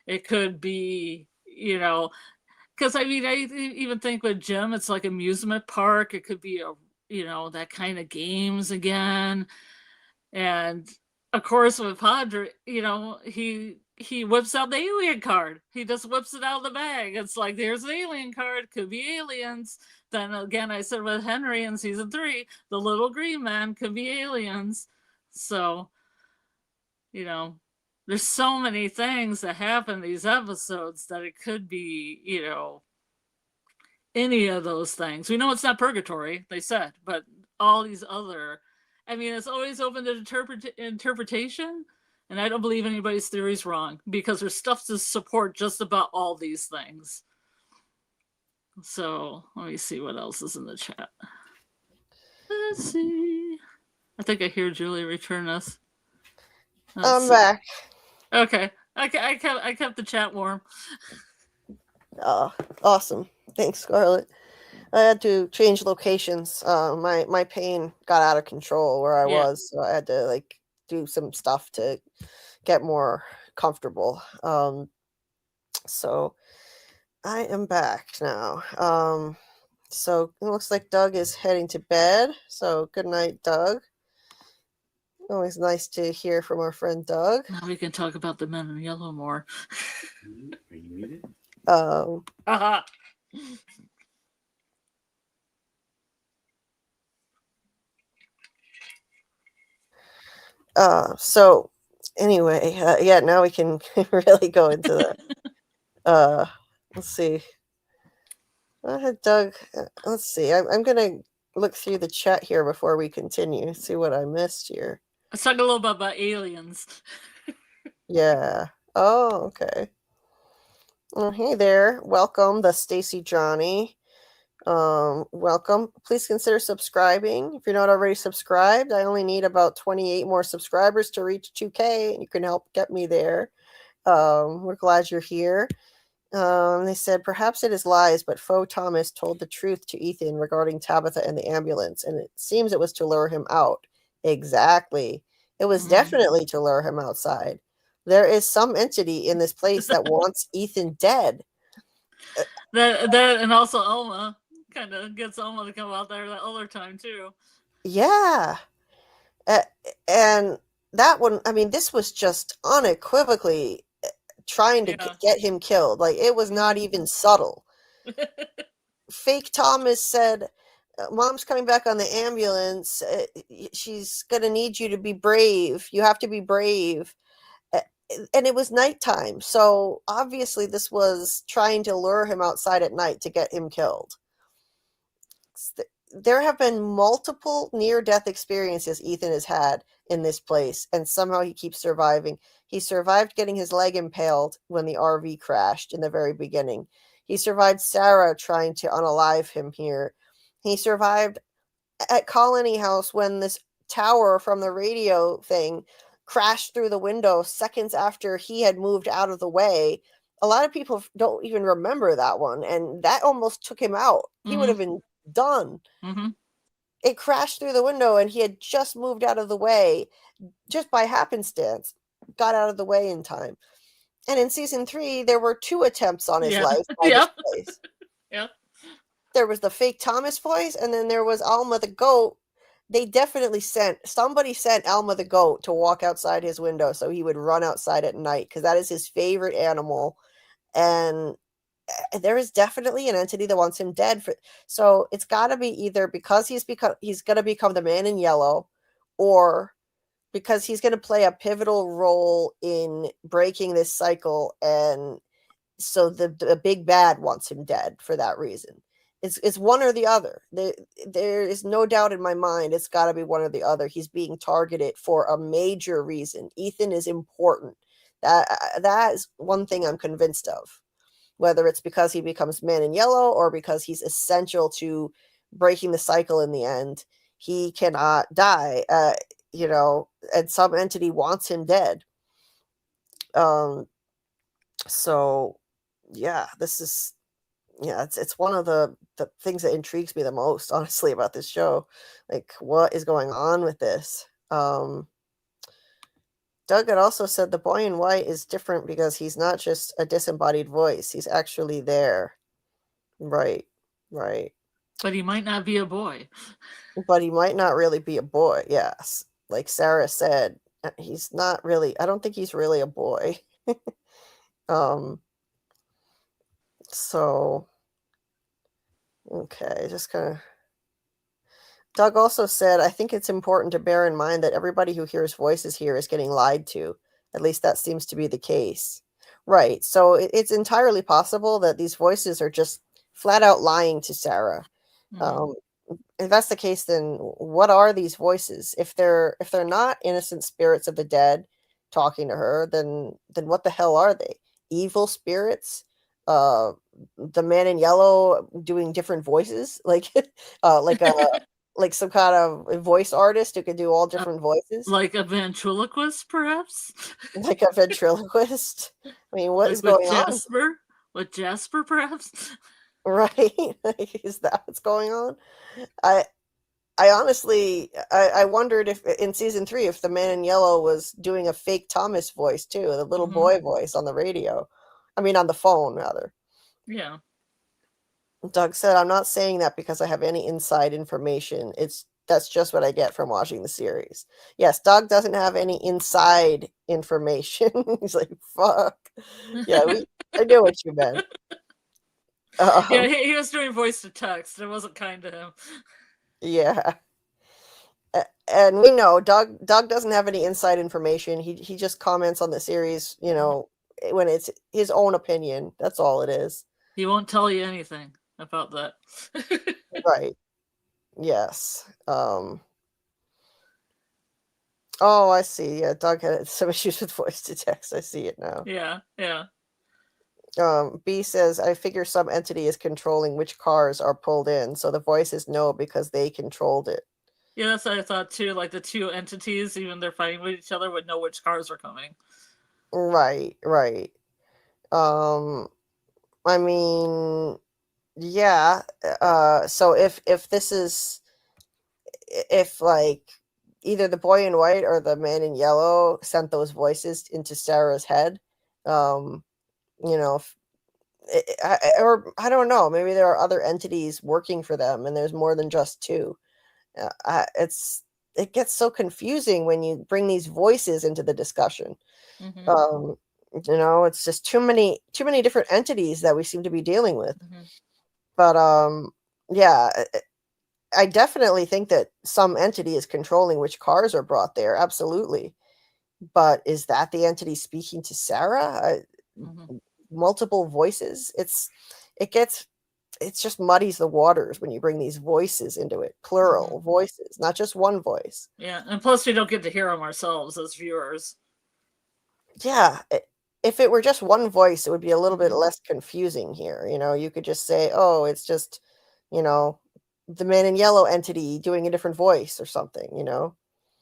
It could be, you know, because I mean, I even think with Jim, it's like amusement park. It could be that kind of games again. And of course, with Padre, you know, he whips out the alien card. He just whips it out of the bag. It's like, there's the alien card. Could be aliens. Then again, I said with Henry in season 3, the little green man could be aliens. So, you know, there's so many things that happen in these episodes that it could be, you know, any of those things. We know it's not purgatory, they said, but all these other, I mean, it's always open to interpretation, and I don't believe anybody's theory is wrong, because there's stuff to support just about all these things. So let me see what else is in the chat. Let's see. I think I hear Julie return us. I'm back. Okay, I kept the chat warm. Awesome. Thanks, Scarlet. I had to change locations. My pain got out of control where I was, so I had to like do some stuff to get more comfortable. So I am back now. So it looks like Doug is heading to bed. So good night, Doug. Always nice to hear from our friend Doug. Now we can talk about the Men in Yellow more. Are you muted? So anyway, now we can really go into the let's see. Doug, let's see. I'm gonna look through the chat here before we continue, see what I missed here. Let's talk a little bit about aliens. Yeah. Oh, okay. Oh, hey there. Welcome, the Stacy Johnny. Welcome. Please consider subscribing. If you're not already subscribed, I only need about 28 more subscribers to reach 2K, and you can help get me there. We're glad you're here. They said, perhaps it is lies, but Faux Thomas told the truth to Ethan regarding Tabitha and the ambulance, and it seems it was to lure him out. Exactly. It was Mhm. definitely to lure him outside. There is some entity in this place that wants Ethan dead. That and also Elma kind of gets Elma to come out there that other time too. Yeah. And that one, I mean, this was just unequivocally trying to Yeah. get him killed. Like, it was not even subtle. Fake Thomas said, Mom's coming back on the ambulance. She's going to need you to be brave. You have to be brave. And it was nighttime. So obviously, this was trying to lure him outside at night to get him killed. There have been multiple near-death experiences Ethan has had in this place, and somehow he keeps surviving. He survived getting his leg impaled when the RV crashed in the very beginning. He survived Sarah trying to unalive him here. He survived at Colony House when this tower from the radio thing crashed through the window seconds after he had moved out of the way. A lot of people don't even remember that one, and that almost took him out. He would have been done. Mm-hmm. It crashed through the window, and he had just moved out of the way, just by happenstance, got out of the way in time. And in season 3, there were 2 attempts on his life by this place. Yep. There was the fake Thomas voice, and then there was Alma the goat. They definitely somebody sent Alma the goat to walk outside his window so he would run outside at night, because that is his favorite animal. And there is definitely an entity that wants him dead. So it's got to be either because he's going to become the Man in Yellow, or because he's going to play a pivotal role in breaking this cycle, and so the big bad wants him dead for that reason. It's one or the other. There is no doubt in my mind it's got to be one or the other. He's being targeted for a major reason. Ethan is important. That is one thing I'm convinced of. Whether it's because he becomes Man in Yellow or because he's essential to breaking the cycle in the end, he cannot die. And some entity wants him dead. So yeah, this is, it's one of the things that intrigues me the most, honestly, about this show. Like, what is going on with this? Doug had also said the boy in white is different because he's not just a disembodied voice. He's actually there. Right. But he might not be a boy. But he might not really be a boy. Yes. Like Sarah said, he's not really, I don't think he's really a boy. So, okay, just kind of. Doug also said, I think it's important to bear in mind that everybody who hears voices here is getting lied to. At least that seems to be the case. Right. So it's entirely possible that these voices are just flat out lying to Sarah. If that's the case, then what are these voices? If they're not innocent spirits of the dead talking to her, then what the hell are they? Evil spirits? The Man in Yellow doing different voices, like like some kind of voice artist who could do all different voices, like a ventriloquist, perhaps. like a ventriloquist. I mean, what is going on? With Jasper, perhaps. Right? Like, is that what's going on? I honestly, I wondered if in season 3 if the Man in Yellow was doing a fake Thomas voice too, the little boy voice on the radio. I mean, on the phone rather. Yeah. Doug said, I'm not saying that because I have any inside information. That's just what I get from watching the series. Yes, Doug doesn't have any inside information. He's like, fuck. Yeah, I knew what you meant. Yeah, he was doing voice to text. It wasn't kind to him. Yeah. And we know Doug doesn't have any inside information. He just comments on the series, when it's his own opinion. That's all it is. He won't tell you anything about that. Right. Yes. Oh, I see. Yeah, Doug had some issues with voice to text. I see it now. Yeah. B says, I figure some entity is controlling which cars are pulled in, so the voices know because they controlled it. Yeah, that's what I thought too. Like the 2 entities, even they're fighting with each other, would know which cars are coming. Right. I mean, yeah. So if this is, if like either the boy in white or the man in yellow sent those voices into Sarah's head. You know, or I don't know. Maybe there are other entities working for them, and there's more than just two. It gets so confusing when you bring these voices into the discussion. Mhm. You know, it's just too many different entities that we seem to be dealing with. Mhm. But yeah, I definitely think that some entity is controlling which cars are brought there. Absolutely. But is that the entity speaking to Sarah? Mhm. Multiple voices. It just muddies the waters when you bring these voices into it. Plural voices, not just one voice. Yeah, and plus we don't get to hear them ourselves as viewers. Yeah. If it were just one voice, it would be a little bit Mhm. less confusing here. You know, you could just say, oh, it's just, you know, the man in yellow entity doing a different voice or something, you know?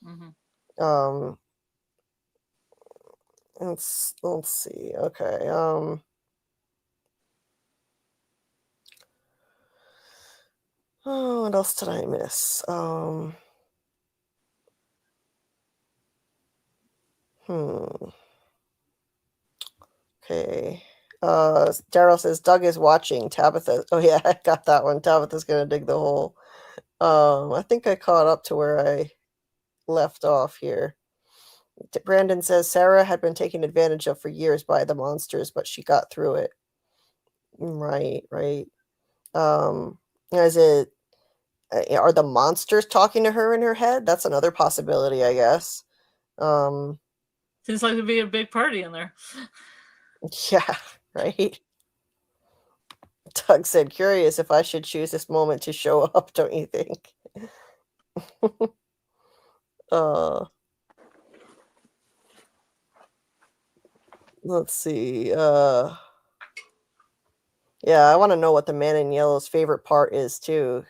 Mhm. Um, let's see. Okay. Oh, what else did I miss? Okay. Daryl says Doug is watching. Tabitha. Oh yeah, I got that one. Tabitha's gonna dig the hole. I think I caught up to where I left off here. Brandon says Sarah had been taken advantage of for years by the monsters, but she got through it. Right, right. Is it are the monsters talking to her in her head? That's another possibility, I guess. Um, Seems like there'd be a big party in there. yeah, right. Doug said, curious if I should choose this moment to show up, don't you think? uh let's see. Yeah, I want to know what the man in yellow's favorite part is too,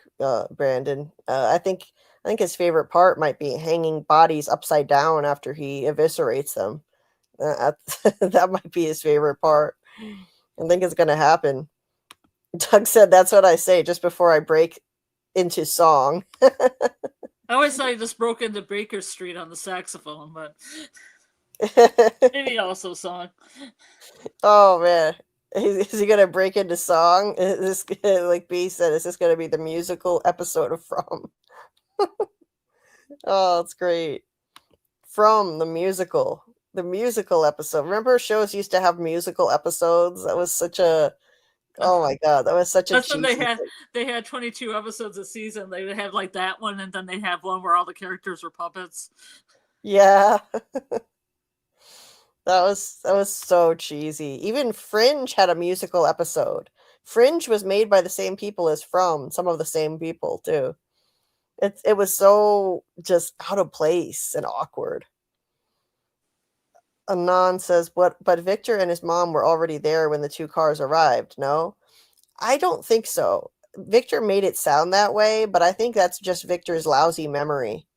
Brandon. I think his favorite part might be hanging bodies upside down after he eviscerates them. That might be his favorite part. I think it's gonna happen. Doug said that's what I say just before I break into song. I always thought he just broke into Baker Street on the saxophone, but maybe also song. Oh man. Is he gonna break into song? Is this like B said, is this gonna be the musical episode of From? Oh, it's great. From the musical. The musical episode. Remember shows used to have musical episodes? That was such a oh my god, that was such a That's when cheesy thing. they had 22 episodes a season. They would have like that one, and then they have one where all the characters were puppets. Yeah. That was so cheesy. Even Fringe had a musical episode. Fringe was made by the same people as From, some of the same people too. It was so just out of place and awkward. Anon says, but Victor and his mom were already there when the two cars arrived, no? I don't think so. Victor made it sound that way, but I think that's just Victor's lousy memory.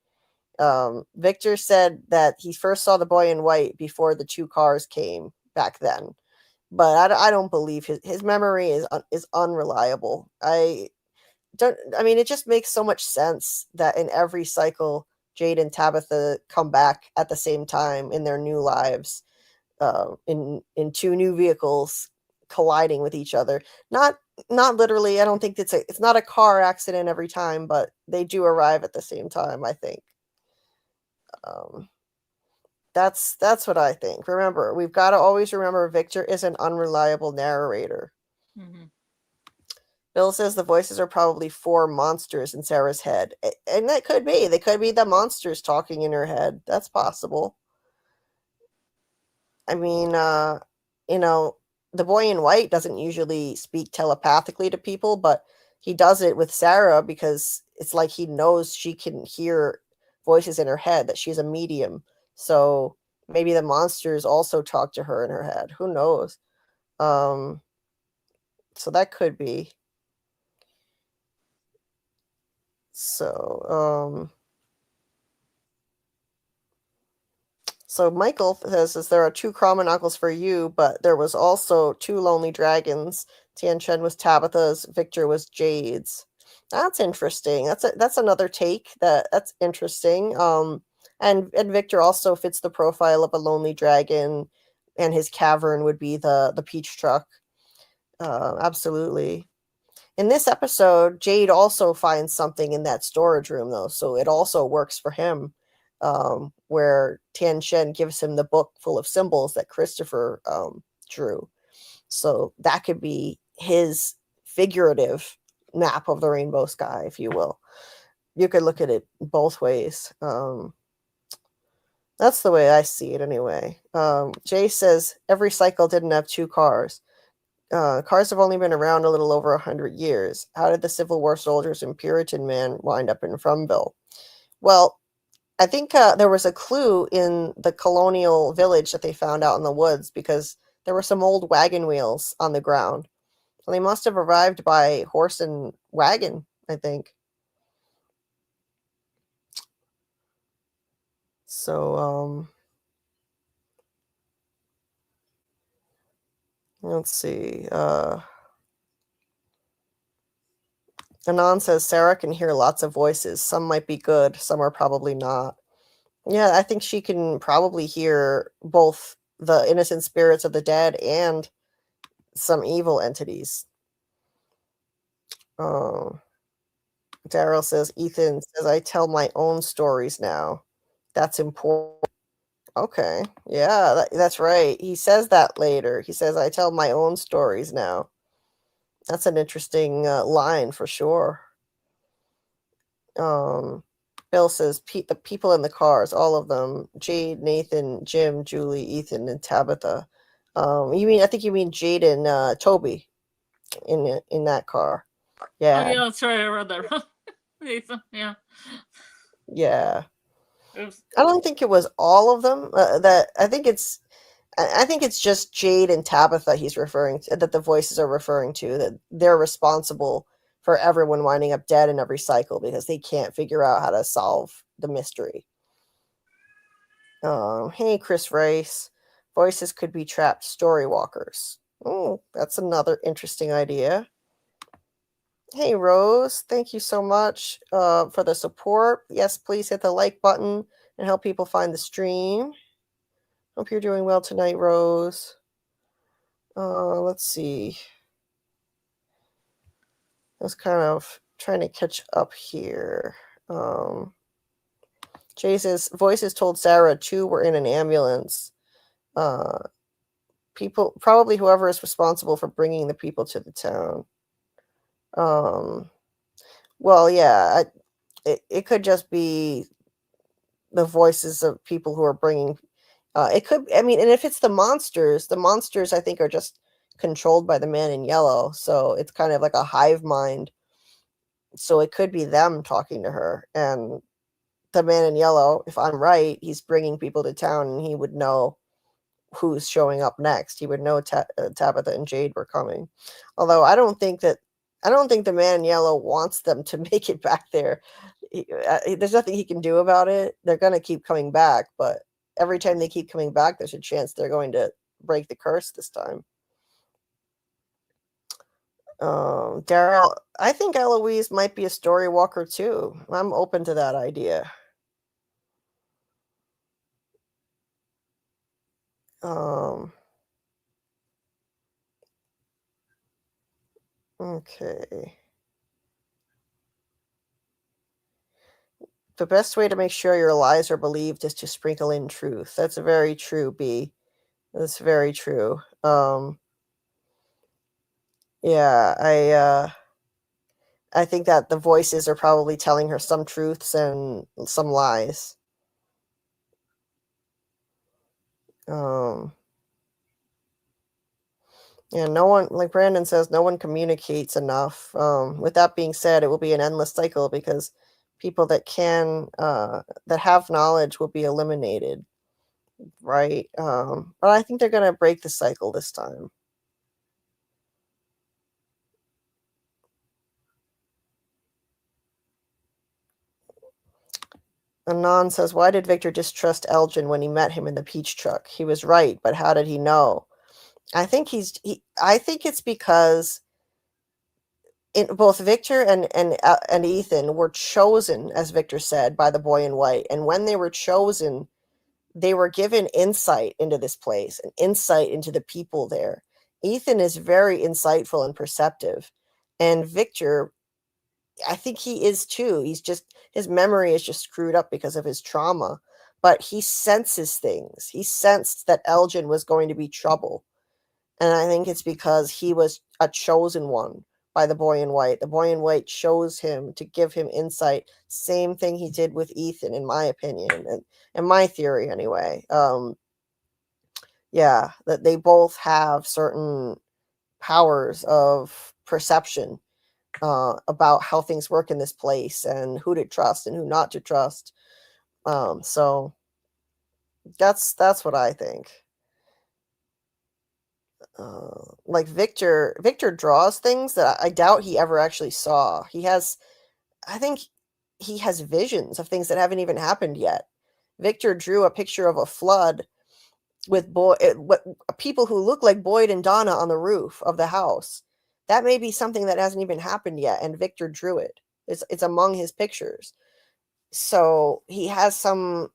Victor said that he first saw the boy in white before the two cars came back then, but I don't believe his memory is unreliable. I mean, it just makes so much sense that in every cycle, Jade and Tabitha come back at the same time in their new lives, in two new vehicles colliding with each other. Not literally. I don't think it's not a car accident every time, but they do arrive at the same time, I think. Um, that's what I think. Remember, we've got to always remember Victor is an unreliable narrator. Mm-hmm. Bill says the voices are probably four monsters in Sarah's head. And that could be. They could be the monsters talking in her head. That's possible. I mean, you know, the boy in white doesn't usually speak telepathically to people, but he does it with Sarah because it's like he knows she can hear voices in her head, that she's a medium. So maybe the monsters also talk to her in her head. Who knows? So that could be. So Michael says there are two Kramen uncles for you, but there was also two lonely dragons. Tian Chen was Tabitha's, Victor was Jade's. That's interesting. That's another take. That's interesting. And Victor also fits the profile of a lonely dragon, and his cavern would be the peach truck. Absolutely. In this episode, Jade also finds something in that storage room, though, so it also works for him, where Tian Shen gives him the book full of symbols that Christopher drew. So that could be his figurative map of the rainbow sky, if you will. You could look at it both ways. That's the way I see it anyway. Jay says every cycle didn't have two cars. Cars have only been around a little over 100 years. How did the Civil War soldiers and Puritan man wind up in Frumville? Well, I think there was a clue in the colonial village that they found out in the woods, because there were some old wagon wheels on the ground. So they must have arrived by horse and wagon, I think. So, let's see. Anon says Sarah can hear lots of voices. Some might be good, some are probably not. Yeah, I think she can probably hear both the innocent spirits of the dead and some evil entities. Daryl says, Ethan says, I tell my own stories now. That's important. Okay. Yeah, that's right. He says that later. He says, I tell my own stories now. That's an interesting line for sure. Bill says, the people in the cars, all of them, Jade, Nathan, Jim, Julie, Ethan, and Tabitha. I think you mean Jade and Toby in that car. Yeah. Oh, yeah, that's right. I read that wrong. Nathan, yeah. Yeah. Oops. I don't think it was all of them. I think it's just Jade and Tabitha he's referring to, that the voices are referring to, that they're responsible for everyone winding up dead in every cycle because they can't figure out how to solve the mystery. Hey, Chris Rice. Voices could be trapped story walkers. Oh, that's another interesting idea. Hey, Rose. Thank you so much for the support. Yes, please hit the like button and help people find the stream. Hope you're doing well tonight, Rose. Let's see. I was kind of trying to catch up here. Chase's voices told Sarah 2 were in an ambulance. People, probably whoever is responsible for bringing the people to the town. Well, yeah, it could just be the voices of people who are bringing. It could, and if it's the monsters I think are just controlled by the man in yellow, so it's kind of like a hive mind. So it could be them talking to her, and the man in yellow, if I'm right, he's bringing people to town, and he would know who's showing up next. He would know Tabitha and Jade were coming. Although I don't think the man in yellow wants them to make it back there. There's nothing he can do about it. They're going to keep coming back, but every time they keep coming back, there's a chance they're going to break the curse this time. Daryl, I think Eloise might be a story walker too. I'm open to that idea. Okay. The best way to make sure your lies are believed is to sprinkle in truth. That's very true, B. That's very true. Yeah, I think that the voices are probably telling her some truths and some lies. Yeah, no one, like Brandon says, no one communicates enough. With that being said, it will be an endless cycle because people that that have knowledge will be eliminated, right? But I think they're going to break the cycle this time. Anon says, why did Victor distrust Elgin when he met him in the peach truck? He was right, but how did he know? I think I think it's because both Victor and Ethan were chosen, as Victor said, by the boy in white. And when they were chosen, they were given insight into this place and insight into the people there. Ethan is very insightful and perceptive, and Victor, I think he is too. His memory is just screwed up because of his trauma, but he senses things. He sensed that Elgin was going to be trouble. And I think it's because he was a chosen one by the boy in white. The boy in white chose him to give him insight. Same thing he did with Ethan, in my opinion, and my theory anyway. Yeah, that they both have certain powers of perception about how things work in this place and who to trust and who not to trust. So that's what I think. Like Victor draws things that I doubt he ever actually saw. I think he has visions of things that haven't even happened yet. Victor drew a picture of a flood with people who look like Boyd and Donna on the roof of the house. That may be something that hasn't even happened yet, and Victor drew it. It's among his pictures. So he has some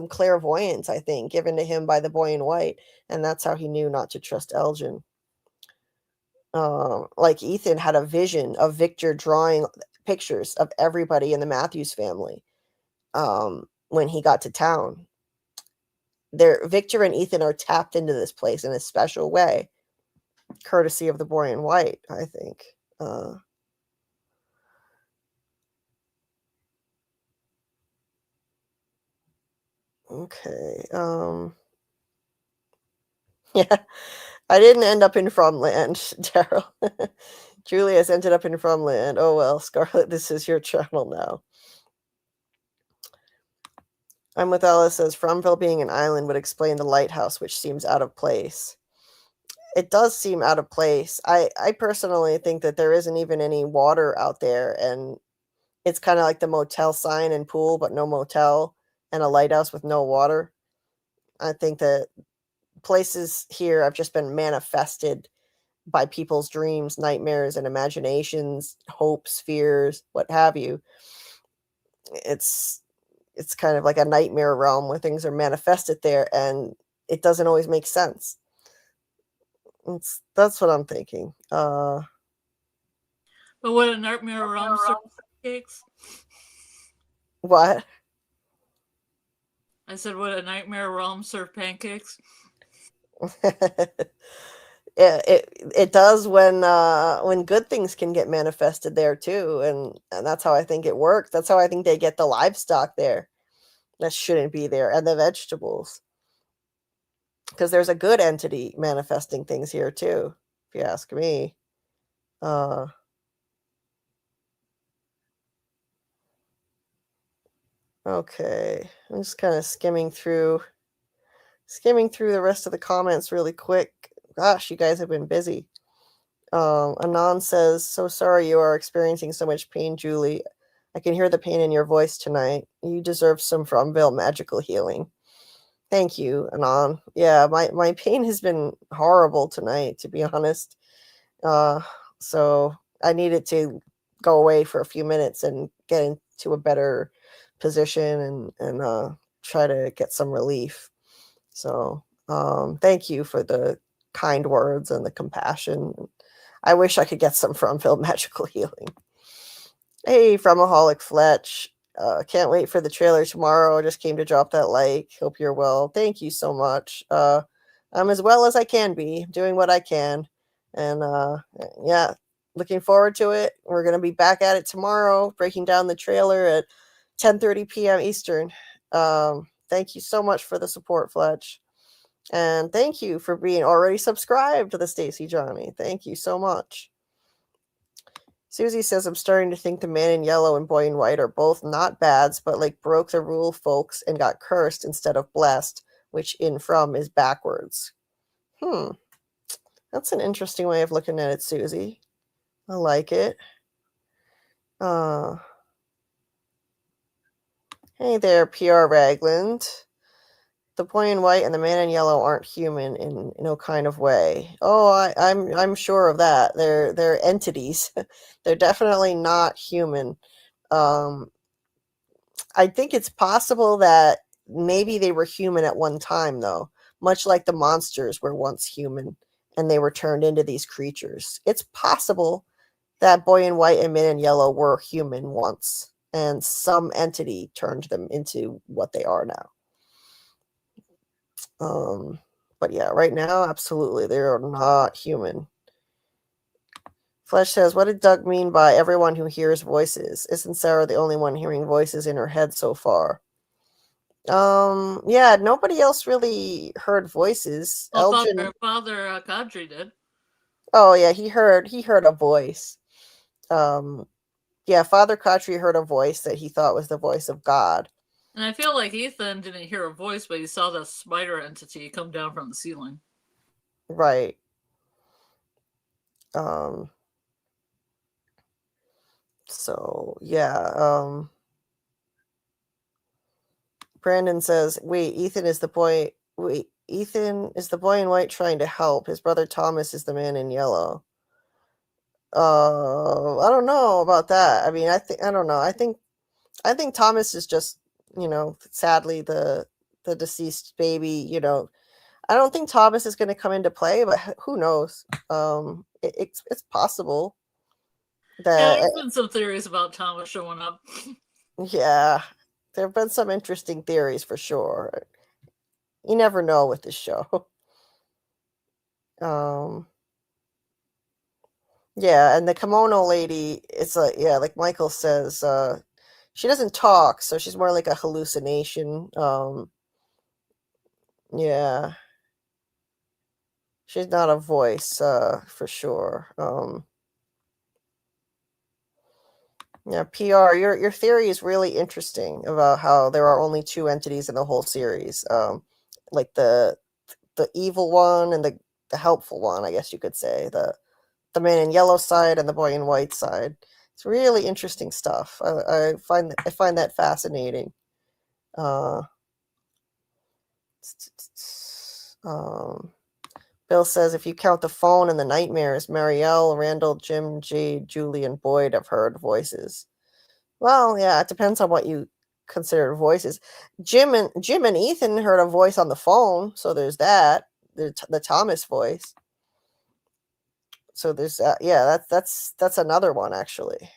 clairvoyance, I think, given to him by the boy in white, and that's how he knew not to trust Elgin. Like Ethan had a vision of Victor drawing pictures of everybody in the Matthews family when he got to town. Victor and Ethan are tapped into this place in a special way, courtesy of the boy in white, I think. Okay. Yeah, I didn't end up in Fromland, Daryl. Julia's ended up in Fromland. Oh well, Scarlet, this is your channel now. I'm with Alice says Fromville being an island would explain the lighthouse, which seems out of place. It does seem out of place. I personally think that there isn't even any water out there, and it's kind of like the motel sign and pool, but no motel, and a lighthouse with no water. I think that places here have just been manifested by people's dreams, nightmares, and imaginations, hopes, fears, what have you. It's kind of like a nightmare realm where things are manifested there, and it doesn't always make sense. That's what I'm thinking. But what a nightmare realm pancakes. What? I said, what a nightmare realm serve pancakes. It does when good things can get manifested there too, and that's how I think it works. That's how I think they get the livestock there that shouldn't be there, and the vegetables, because there's a good entity manifesting things here too, if you ask me. Okay, I'm just kind of skimming through the rest of the comments really quick. Gosh, you guys have been busy. Anon says, so sorry you are experiencing so much pain, Julie. I can hear the pain in your voice tonight. You deserve some Fromville magical healing. Thank you, Anon. Yeah, my pain has been horrible tonight, to be honest. So I needed to go away for a few minutes and get into a better position and try to get some relief. So thank you for the kind words and the compassion. I wish I could get some Fromville magical healing. Hey, Fromaholic Fletch. Can't wait for the trailer tomorrow. Just came to drop that like. Hope you're well. Thank you so much. I'm as well as I can be, doing what I can. And yeah, looking forward to it. We're going to be back at it tomorrow, breaking down the trailer at 10:30 p.m. Eastern. Thank you so much for the support, Fletch. And thank you for being already subscribed to the Stacy Johnny. Thank you so much. Susie says, I'm starting to think the man in yellow and boy in white are both not bads, but like broke the rule folks and got cursed instead of blessed, which in from is backwards. That's an interesting way of looking at it, Susie. I like it. Hey there, PR Ragland. the boy in white and the man in yellow aren't human in no kind of way. Oh, I'm sure of that. They're entities. They're definitely not human. I think it's possible that maybe they were human at one time, though, much like the monsters were once human and they were turned into these creatures. It's possible that boy in white and man in yellow were human once, and some entity turned them into what they are now. But yeah, right now, absolutely, they are not human. Flesh says, what did Doug mean by everyone who hears voices? Isn't Sarah the only one hearing voices in her head so far? Yeah, nobody else really heard voices. Well, Elgin. Father Kadri did. Oh yeah, he heard a voice. Yeah, Father Khatri heard a voice that he thought was the voice of God. And I feel like Ethan didn't hear a voice, but he saw the spider entity come down from the ceiling. Right. So yeah, Brandon says, wait, Ethan is the boy in white trying to help. His brother Thomas is the man in yellow. I don't know about that. I mean, I don't know. I think Thomas is just, sadly the deceased baby, I don't think Thomas is going to come into play, but who knows? It's possible that. Yeah, there's been some theories about Thomas showing up. Yeah, there have been some interesting theories for sure. You never know with this show. Yeah, and the kimono lady, it's like Michael says, she doesn't talk, so she's more like a hallucination. Yeah. She's not a voice, for sure. Yeah, PR, your theory is really interesting about how there are only two entities in the whole series. Like the evil one and the helpful one, I guess you could say. The man in yellow side and the boy in white side. It's really interesting stuff. I find that fascinating. Bill says, if you count the phone and the nightmares, Marielle, Randall, Jim, Jade, Julie, and Boyd have heard voices. Well, yeah, it depends on what you consider voices. Jim and Ethan heard a voice on the phone, so there's that. The Thomas voice. So there's that. Yeah, that's another one actually.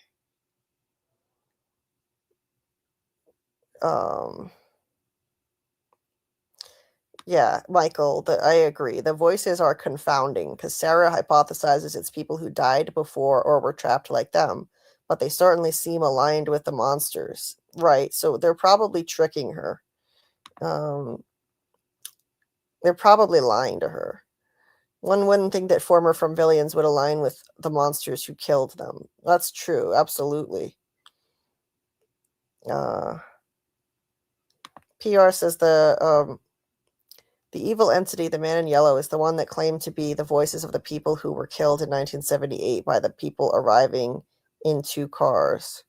Yeah, Michael, I agree. The voices are confounding because Sarah hypothesizes it's people who died before or were trapped like them, but they certainly seem aligned with the monsters. Right, so they're probably tricking her. They're probably lying to her. One wouldn't think that former Fromvillians would align with the monsters who killed them. That's true, absolutely. PR says the evil entity, the man in yellow, is the one that claimed to be the voices of the people who were killed in 1978 by the people arriving in two cars.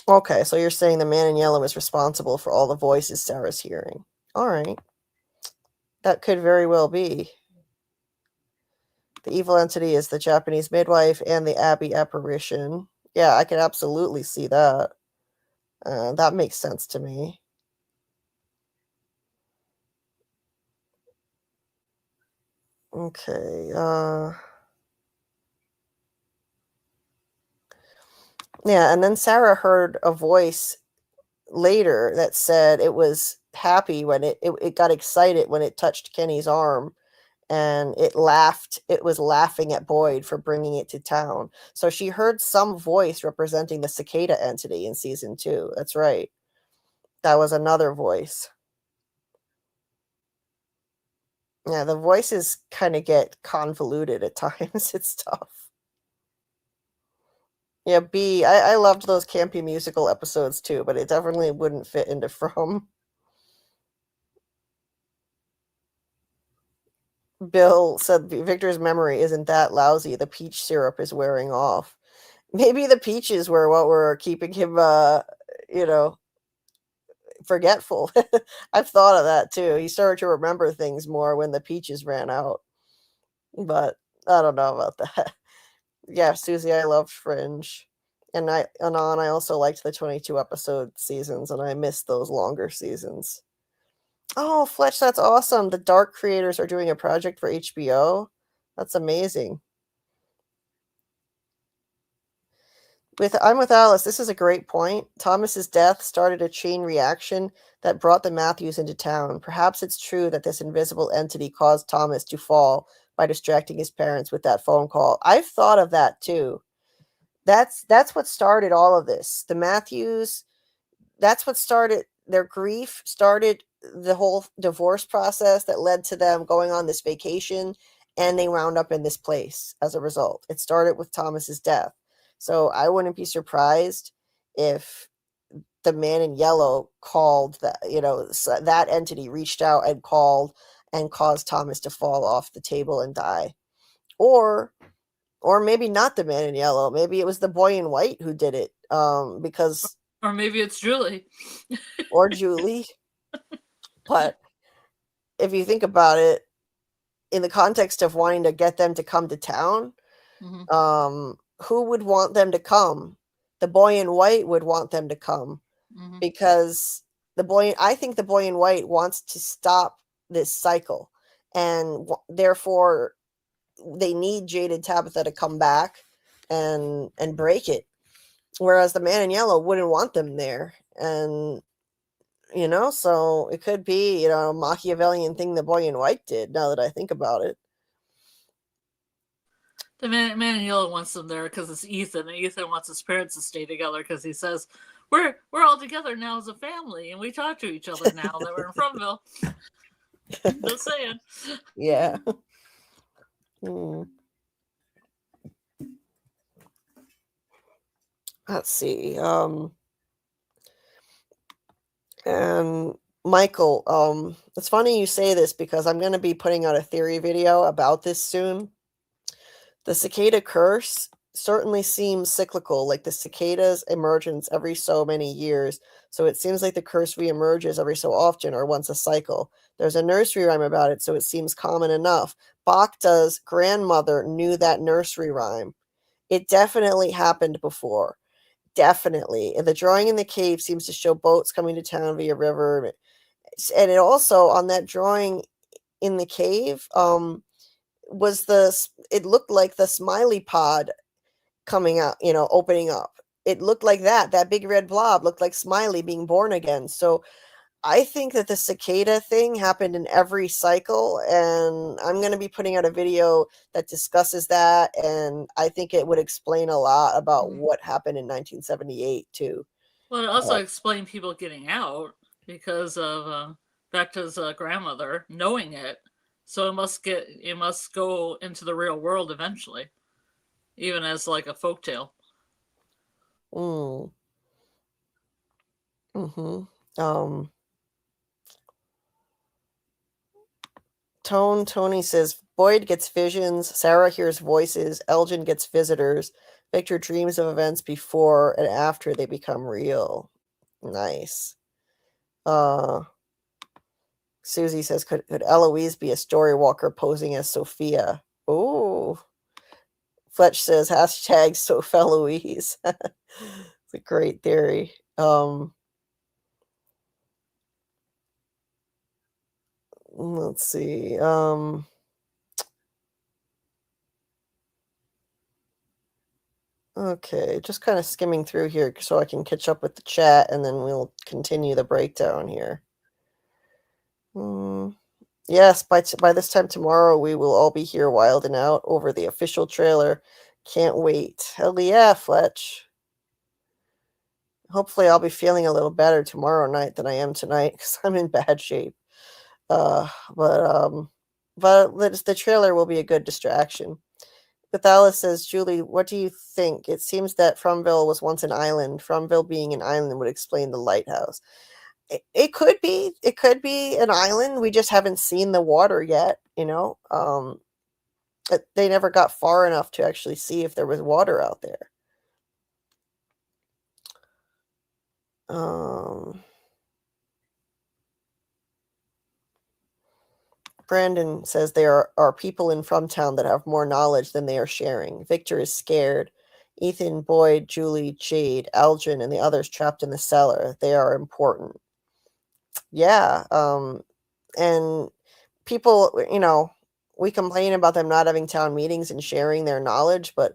Okay, so you're saying the man in yellow is responsible for all the voices Sarah's hearing. All right. That could very well be. The evil entity is the Japanese midwife and the Abbey apparition. Yeah, I can absolutely see that. That makes sense to me. Okay. Yeah, and then Sarah heard a voice later that said it was happy when it got excited when it touched Kenny's arm, and it was laughing at Boyd for bringing it to town. So she heard some voice representing the cicada entity in season 2. That's right. That was another voice. Yeah, the voices kind of get convoluted at times. It's tough. Yeah, B, I loved those campy musical episodes too, but it definitely wouldn't fit into From. Bill said Victor's memory isn't that lousy. The peach syrup is wearing off. Maybe the peaches were what were keeping him, forgetful. I've thought of that too. He started to remember things more when the peaches ran out. But I don't know about that. Yeah, Susie, I loved Fringe. And I also liked the 22 episode seasons, and I missed those longer seasons. Oh, Fletch, that's awesome. The Dark creators are doing a project for HBO. That's amazing. I'm with Alice. This is a great point. Thomas's death started a chain reaction that brought the Matthews into town. Perhaps it's true that this invisible entity caused Thomas to fall by distracting his parents with that phone call. I've thought of that too. That's what started all of this. The Matthews, that's what started their grief, started the whole divorce process that led to them going on this vacation, and they wound up in this place as a result. It started with Thomas's death. So I wouldn't be surprised if the man in yellow called that, that entity reached out and called and caused Thomas to fall off the table and die. Or maybe not the man in yellow. Maybe it was the boy in white who did it. Because or maybe it's Julie. or Julie. But if you think about it, in the context of wanting to get them to come to town, who would want them to come? The boy in white would want them to come because I think the boy in white wants to stop this cycle, and therefore they need Jaded Tabitha to come back and break it. Whereas the man in yellow wouldn't want them there. And, so it could be, a Machiavellian thing the boy in white did, now that I think about it. The man in yellow wants them there because it's Ethan, and Ethan wants his parents to stay together because he says, we're all together now as a family, and we talk to each other now that we're in Fromville. Just saying. Yeah. Let's see. And Michael, it's funny you say this because I'm going to be putting out a theory video about this soon. The cicada curse certainly seems cyclical, like the cicada's emergence every so many years. So it seems like the curse reemerges every so often or once a cycle. There's a nursery rhyme about it, so it seems common enough. Bacta's grandmother knew that nursery rhyme. It definitely happened before. Definitely. And the drawing in the cave seems to show boats coming to town via river. And it also, on that drawing in the cave, it looked like the smiley pod coming out, opening up. It looked like that big red blob looked like Smiley being born again. So I think that the cicada thing happened in every cycle, and I'm going to be putting out a video that discusses that, and I think it would explain a lot about what happened in 1978 too. Well, it also explained people getting out because of Becta's grandmother knowing it. So it must go into the real world eventually, even as like a folktale. Tony says Boyd gets visions, Sarah hears voices, Elgin gets visitors, Victor dreams of events before and after they become real. Nice. Susie says, could Eloise be a story walker posing as Sophia? Oh. Fletch says, hashtag Sopheloise. It's a great theory. Let's see. Okay, just kind of skimming through here so I can catch up with the chat, and then we'll continue the breakdown here. Yes, by this time tomorrow, we will all be here wilding out over the official trailer. Can't wait. Hell yeah, Fletch. Hopefully I'll be feeling a little better tomorrow night than I am tonight because I'm in bad shape. But the trailer will be a good distraction. Cathala says, Julie, what do you think? It seems that Fromville was once an island. Fromville being an island would explain the lighthouse. It could be. It could be an island. We just haven't seen the water yet, They never got far enough to actually see if there was water out there. Brandon says there are people in Fromtown that have more knowledge than they are sharing. Victor is scared. Ethan, Boyd, Julie, Jade, Elgin, and the others trapped in the cellar. They are important. Yeah. And people, we complain about them not having town meetings and sharing their knowledge, but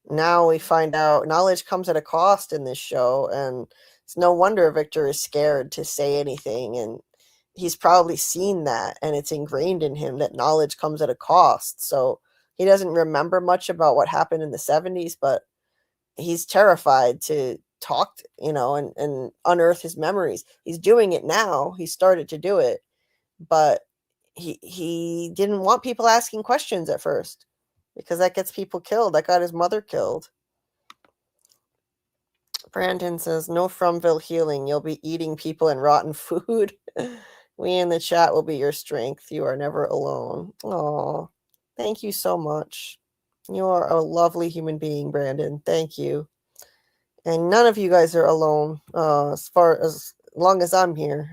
now we find out knowledge comes at a cost in this show, and it's no wonder Victor is scared to say anything, and he's probably seen that, and it's ingrained in him that knowledge comes at a cost. So he doesn't remember much about what happened in the 70s, but he's terrified to talk, and unearth his memories. He's doing it now. He started to do it, but he didn't want people asking questions at first because that gets people killed. That got his mother killed. Brandon says, no Fromville healing. You'll be eating people and rotten food. We in the chat will be your strength. You are never alone. Oh, thank you so much. You are a lovely human being, Brandon. Thank you. And none of you guys are alone. As long as I'm here,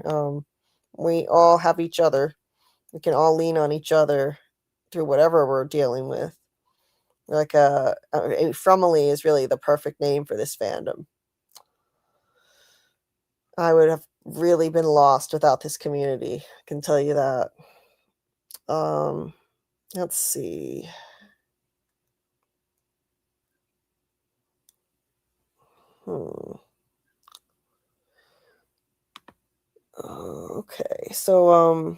we all have each other. We can all lean on each other through whatever we're dealing with. Like Fromily is really the perfect name for this fandom. I would have really been lost without this community. I can tell you that. Let's see. Okay, so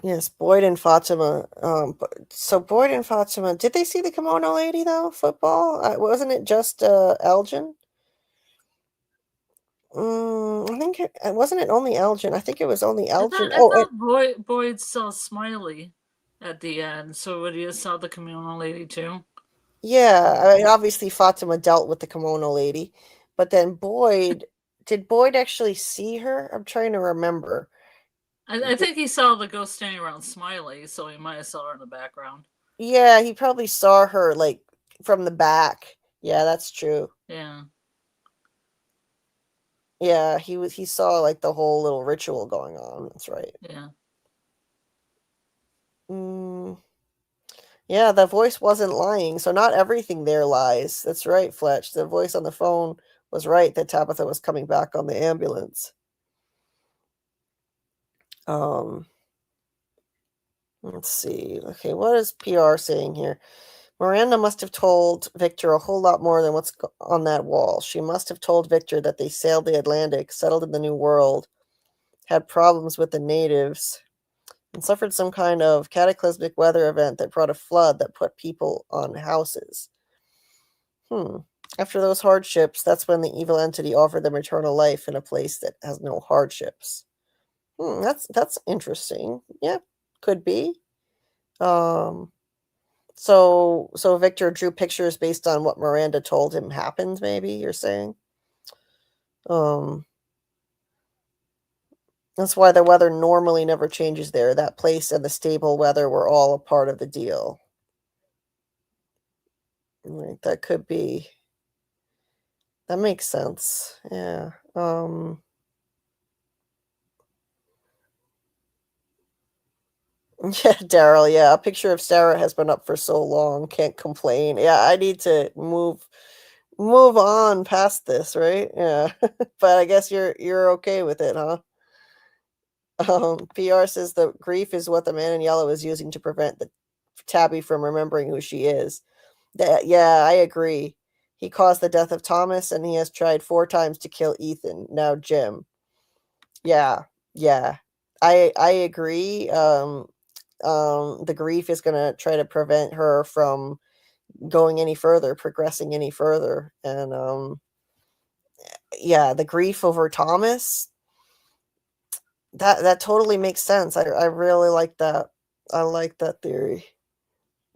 yes, Boyd and Fatima. So Boyd and Fatima, did they see the kimono lady though? Football? Wasn't it just Elgin? I think wasn't it only Elgin? I think it was only Elgin. I thought Boyd saw Smiley at the end. So would he have saw the kimono lady too? Yeah, I mean, obviously Fatima dealt with the kimono lady, but then did Boyd actually see her? I'm trying to remember. I think he saw the ghost standing around Smiley, so he might have saw her in the background. Yeah, he probably saw her like from the back. Yeah, that's true. Yeah. Yeah, he saw like the whole little ritual going on. That's right. Yeah. Yeah, the voice wasn't lying, so not everything there lies. That's right, Fletch. The voice on the phone was right that Tabitha was coming back on the ambulance. Let's see. Okay, what is PR saying here? Miranda must have told Victor a whole lot more than what's on that wall. She must have told Victor that they sailed the Atlantic, settled in the New World, had problems with the natives, and suffered some kind of cataclysmic weather event that brought a flood that put people on houses. After those hardships, that's when the evil entity offered them eternal life in a place that has no hardships. That's interesting. Yeah, could be. So Victor drew pictures based on what Miranda told him happened, maybe you're saying? That's why the weather normally never changes there. That place and the stable weather were all a part of the deal. Right, that could be. That makes sense. Yeah. Yeah, Daryl. Yeah, a picture of Sarah has been up for so long. Can't complain. Yeah, I need to move on past this, right? Yeah, but I guess you're okay with it, huh? PR says the grief is what the man in yellow is using to prevent the Tabby from remembering who she is. Yeah, I agree. He caused the death of Thomas, and he has tried 4 times to kill Ethan. Now Jim. Yeah, I agree. The grief is gonna try to prevent her from going any further, progressing any further, and yeah, the grief over Thomas. That totally makes sense. I really like that. I like that theory.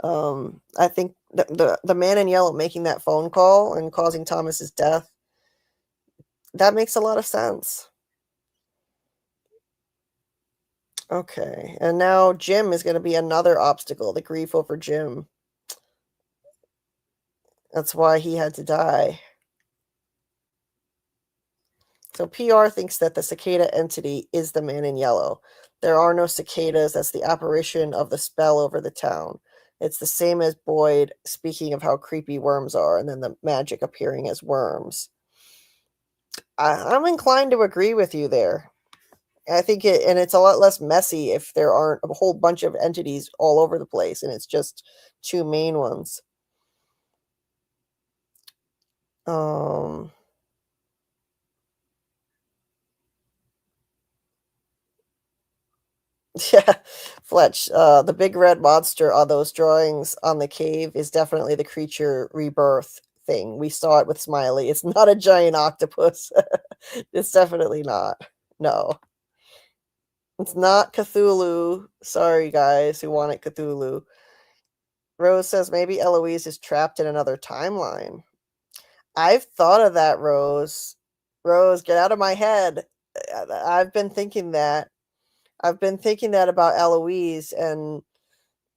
I think the man in yellow making that phone call and causing Thomas's death, that makes a lot of sense. Okay, and now Jim is going to be another obstacle, the grief over Jim. That's why he had to die. So PR thinks that the cicada entity is the man in yellow. There are no cicadas. That's the apparition of the spell over the town. It's the same as Boyd speaking of how creepy worms are, and then the magic appearing as worms. I'm inclined to agree with you there. I think it's a lot less messy if there aren't a whole bunch of entities all over the place, and it's just two main ones. Yeah, Fletch, the big red monster on those drawings on the cave is definitely the creature rebirth thing. We saw it with Smiley. It's not a giant octopus. It's definitely not. No. It's not Cthulhu. Sorry, guys who wanted Cthulhu. Rose says maybe Eloise is trapped in another timeline. I've thought of that, Rose. Rose, get out of my head. I've been thinking that. I've been thinking that about Eloise, and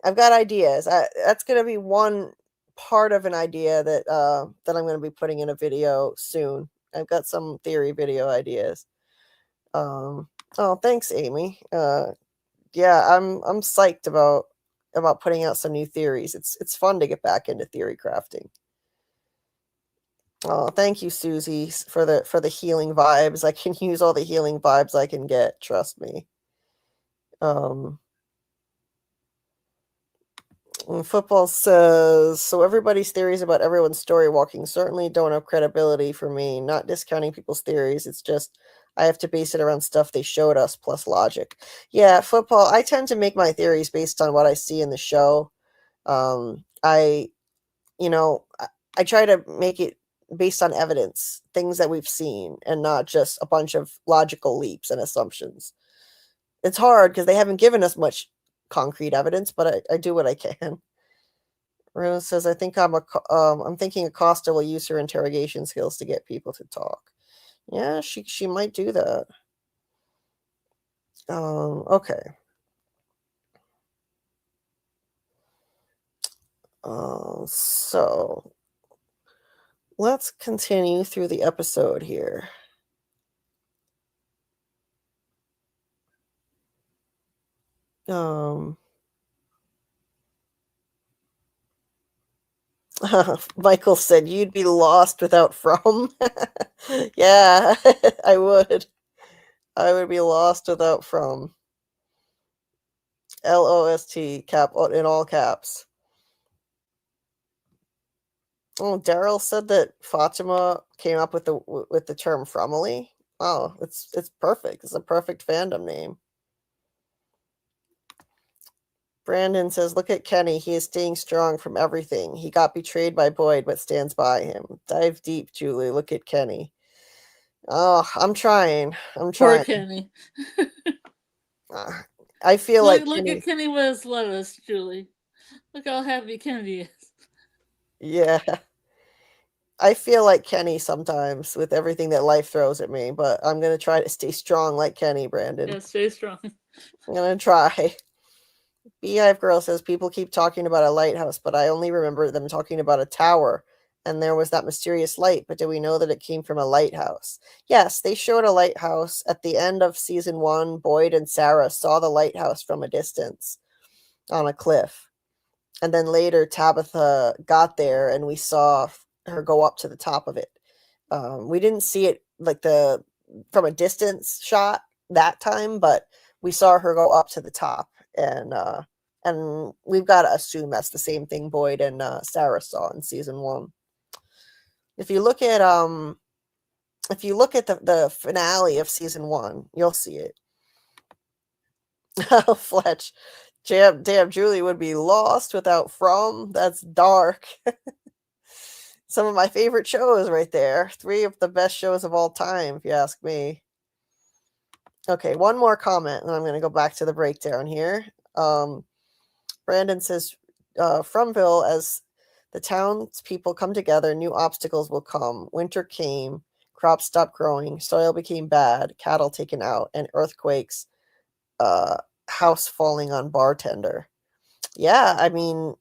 I've got ideas. That's going to be one part of an idea that that I'm going to be putting in a video soon. I've got some theory video ideas. Oh, thanks, Amy. Yeah, I'm psyched about putting out some new theories. It's fun to get back into theory crafting. Oh, thank you, Susie, for the healing vibes. I can use all the healing vibes I can get. Trust me. Football says, so everybody's theories about everyone's story walking certainly don't have credibility for me. Not discounting people's theories. It's just I have to base it around stuff they showed us plus logic. Yeah, football. I tend to make my theories based on what I see in the show. I try to make it based on evidence, things that we've seen, and not just a bunch of logical leaps and assumptions. It's hard because they haven't given us much concrete evidence, but I do what I can. Rose says, I think I'm thinking Acosta will use her interrogation skills to get people to talk. Yeah, she might do that. Okay. So let's continue through the episode here. Michael said you'd be lost without from. Yeah, I would. I would be lost without from. LOST cap in all caps. Oh, Daryl said that Fatima came up with the term Fromily. Oh, it's perfect. It's a perfect fandom name. Brandon says, look at Kenny. He is staying strong from everything. He got betrayed by Boyd, but stands by him. Dive deep, Julie. Look at Kenny. Oh, I'm trying. Poor Kenny. I feel look at Kenny with his lettuce, Julie. Look how happy Kenny is. Yeah. I feel like Kenny sometimes with everything that life throws at me, but I'm going to try to stay strong like Kenny, Brandon. Yeah, stay strong. I'm going to try. Beehive Girl says, people keep talking about a lighthouse, but I only remember them talking about a tower, and there was that mysterious light, but do we know that it came from a lighthouse? Yes, they showed a lighthouse at the end of season 1. Boyd and Sarah saw the lighthouse from a distance on a cliff. And then later Tabitha got there and we saw her go up to the top of it. We didn't see it like from a distance shot that time, but we saw her go up to the top, and we've got to assume that's the same thing Boyd and Sarah saw in season 1. If you look at the finale of season 1, you'll see it. Oh, Fletch. Damn, Julie would be lost without From. That's dark. Some of my favorite shows right there. 3 of the best shows of all time, if you ask me. Okay, one more comment, and I'm going to go back to the breakdown here. Brandon says, Fromville, as the townspeople come together, new obstacles will come. Winter came, crops stopped growing, soil became bad, cattle taken out, and earthquakes, house falling on bartender. Yeah, I mean,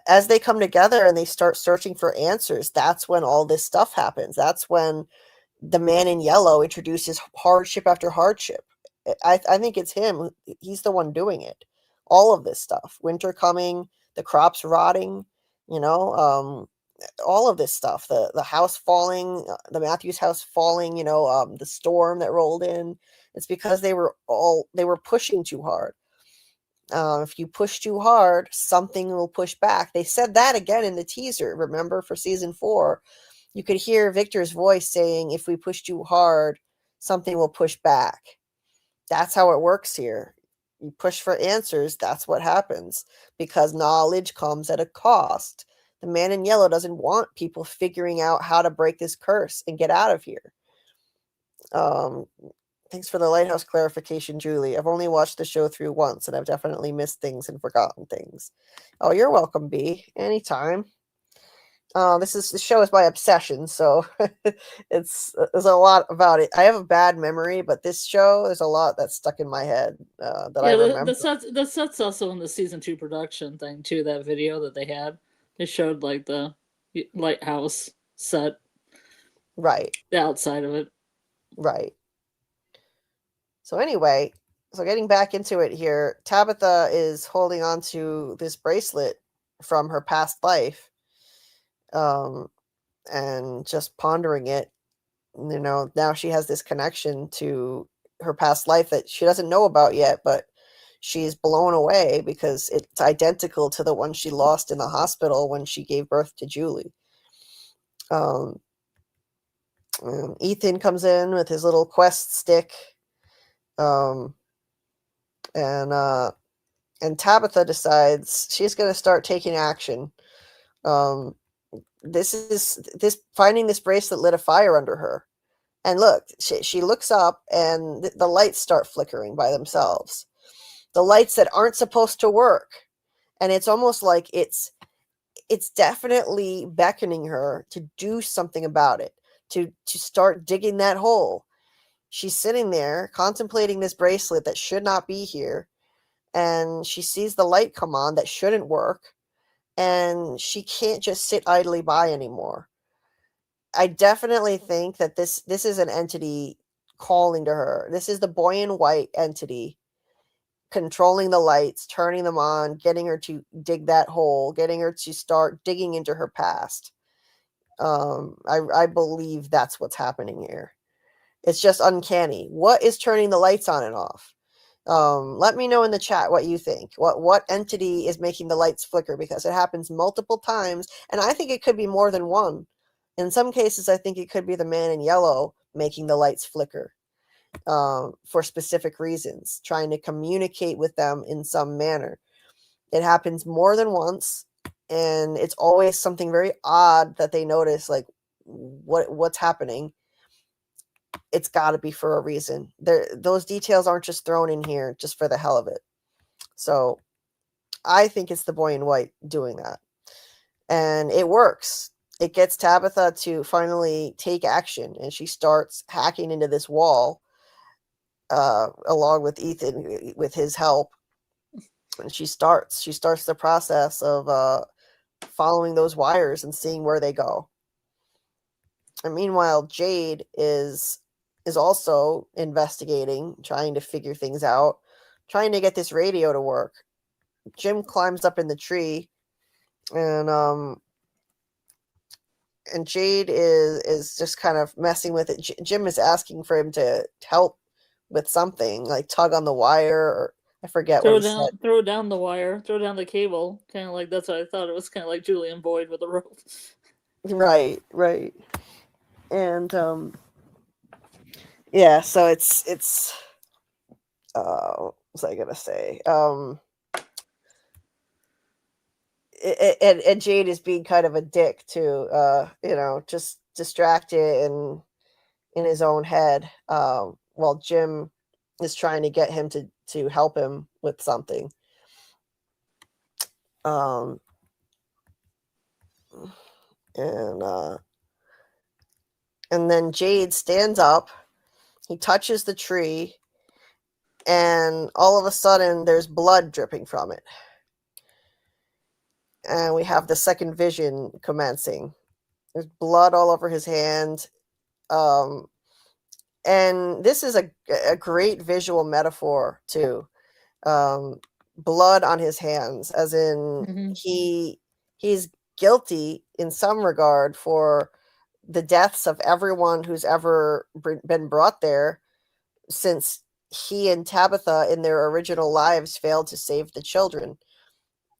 as they come together and they start searching for answers, that's when all this stuff happens. That's when the man in yellow introduces hardship after hardship. I think it's him. He's the one doing it. All of this stuff. Winter coming, the crops rotting, all of this stuff. The house falling, the Matthews house falling, the storm that rolled in. It's because they were pushing too hard. If you push too hard, something will push back. They said that again in the teaser. Remember, for season 4, you could hear Victor's voice saying, if we push too hard, something will push back. That's how it works here. You push for answers, that's what happens, because knowledge comes at a cost. The man in yellow doesn't want people figuring out how to break this curse and get out of here. Thanks for the lighthouse clarification, Julie. I've only watched the show through once, and I've definitely missed things and forgotten things. Oh, you're welcome, B. Anytime. The show is my obsession, so there's a lot about it. I have a bad memory, but this show, there's a lot that's stuck in my head that I remember. The set's also in the season 2 production thing too. That video that they had, they showed like the lighthouse set, right? The outside of it, right. So anyway, getting back into it here, Tabitha is holding on to this bracelet from her past life, and just pondering it. Now she has this connection to her past life that she doesn't know about yet, but she's blown away because it's identical to the one she lost in the hospital when she gave birth to Julie. Ethan comes in with his little quest stick. And Tabitha decides she's going to start taking action. Finding this bracelet lit a fire under her. And look, she looks up and the lights start flickering by themselves. The lights that aren't supposed to work. And it's almost like it's definitely beckoning her to do something about it, to start digging that hole. She's sitting there contemplating this bracelet that should not be here, and she sees the light come on that shouldn't work, and she can't just sit idly by anymore. I definitely think that this is an entity calling to her. This is the boy in white entity controlling the lights, turning them on, getting her to dig that hole, getting her to start digging into her past. I believe that's what's happening here. It's just uncanny. What is turning the lights on and off? Let me know in the chat what you think. What entity is making the lights flicker? Because it happens multiple times, and I think it could be more than one. In some cases, I think it could be the man in yellow making the lights flicker for specific reasons, trying to communicate with them in some manner. It happens more than once, and it's always something very odd that they notice, like what's happening. It's got to be for a reason. Those details aren't just thrown in here just for the hell of it. So I think it's the boy in white doing that. And it works. It gets Tabitha to finally take action, and she starts hacking into this wall along with Ethan with his help. And she starts the process of following those wires and seeing where they go. And meanwhile, Jade is also investigating, trying to figure things out, trying to get this radio to work. Jim climbs up in the tree, and Jade is just kind of messing with it. Jim is asking for him to help with something, like tug on the wire, or I forget what he said. Throw down the wire, throw down the cable. Kind of like, that's what I thought. It was kind of like Julian Boyd with a rope. Right. And yeah, so it's what was I gonna say? And Jade is being kind of a dick to just distracted and in his own head, while Jim is trying to get him to help him with something. And then Jade stands up, he touches the tree, and all of a sudden there's blood dripping from it. and we have the second vision commencing. There's blood all over his hand. And this is a great visual metaphor too. Blood on his hands, as in he's guilty in some regard for the deaths of everyone who's ever been brought there, since he and Tabitha in their original lives failed to save the children.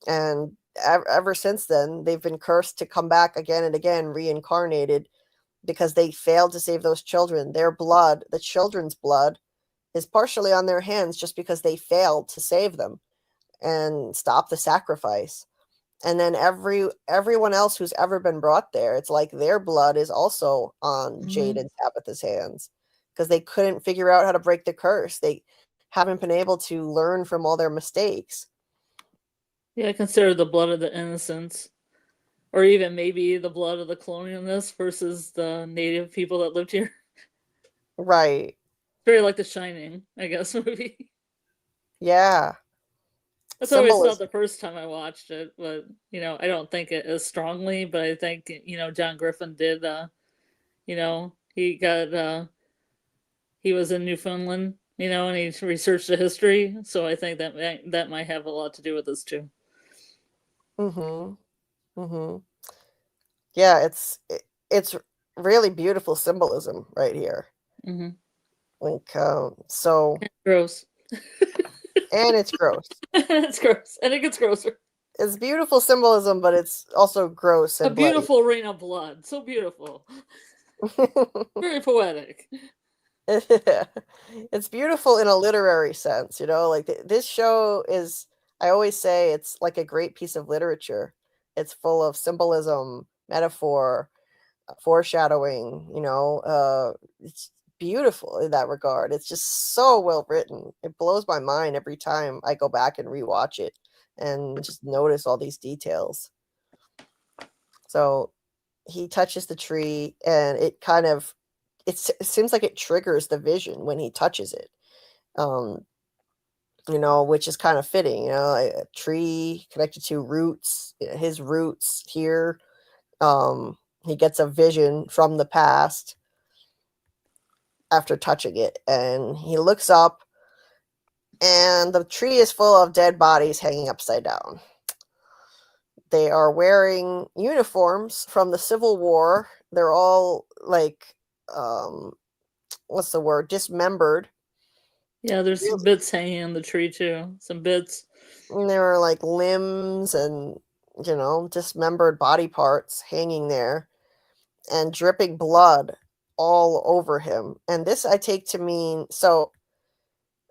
And ever since then, they've been cursed to come back again and again, reincarnated, because they failed to save those children. Their blood, the children's blood, is partially on their hands just because they failed to save them and stop the sacrifice. And then everyone else who's ever been brought there, it's like their blood is also on Jade and Tabitha's hands, because they couldn't figure out how to break the curse. They haven't been able to learn from all their mistakes. Yeah, I consider the blood of the innocents, or even maybe the blood of the colonialists versus the native people that lived here. Right. Very like The Shining, I guess, movie. Yeah. That's always thought the first time I watched it, but I don't think it as strongly. But I think John Griffin did. He got he was in Newfoundland, and he researched the history. So I think that might have a lot to do with this too. Yeah, it's really beautiful symbolism right here. Like so. Gross. And it's gross. It's gross. I think it's grosser. It's beautiful symbolism, but it's also gross and a beautiful rain of blood. So beautiful. Very poetic. It's beautiful in a literary sense, like this show is, I always say, it's like a great piece of literature. It's full of symbolism, metaphor, foreshadowing, it's beautiful in that regard. It's just so well written. It blows my mind every time I go back and rewatch it and just notice all these details. So he touches the tree, and it kind of, it seems like it triggers the vision when he touches it, which is kind of fitting, a tree connected to roots, his roots here. He gets a vision from the past after touching it, and he looks up, and the tree is full of dead bodies hanging upside down. They are wearing uniforms from the Civil War. They're all like, what's the word? Dismembered. Yeah, there's some bits hanging on the tree too. Some bits. And there are like limbs and, dismembered body parts hanging there, and dripping blood all over him. And this I take to mean, so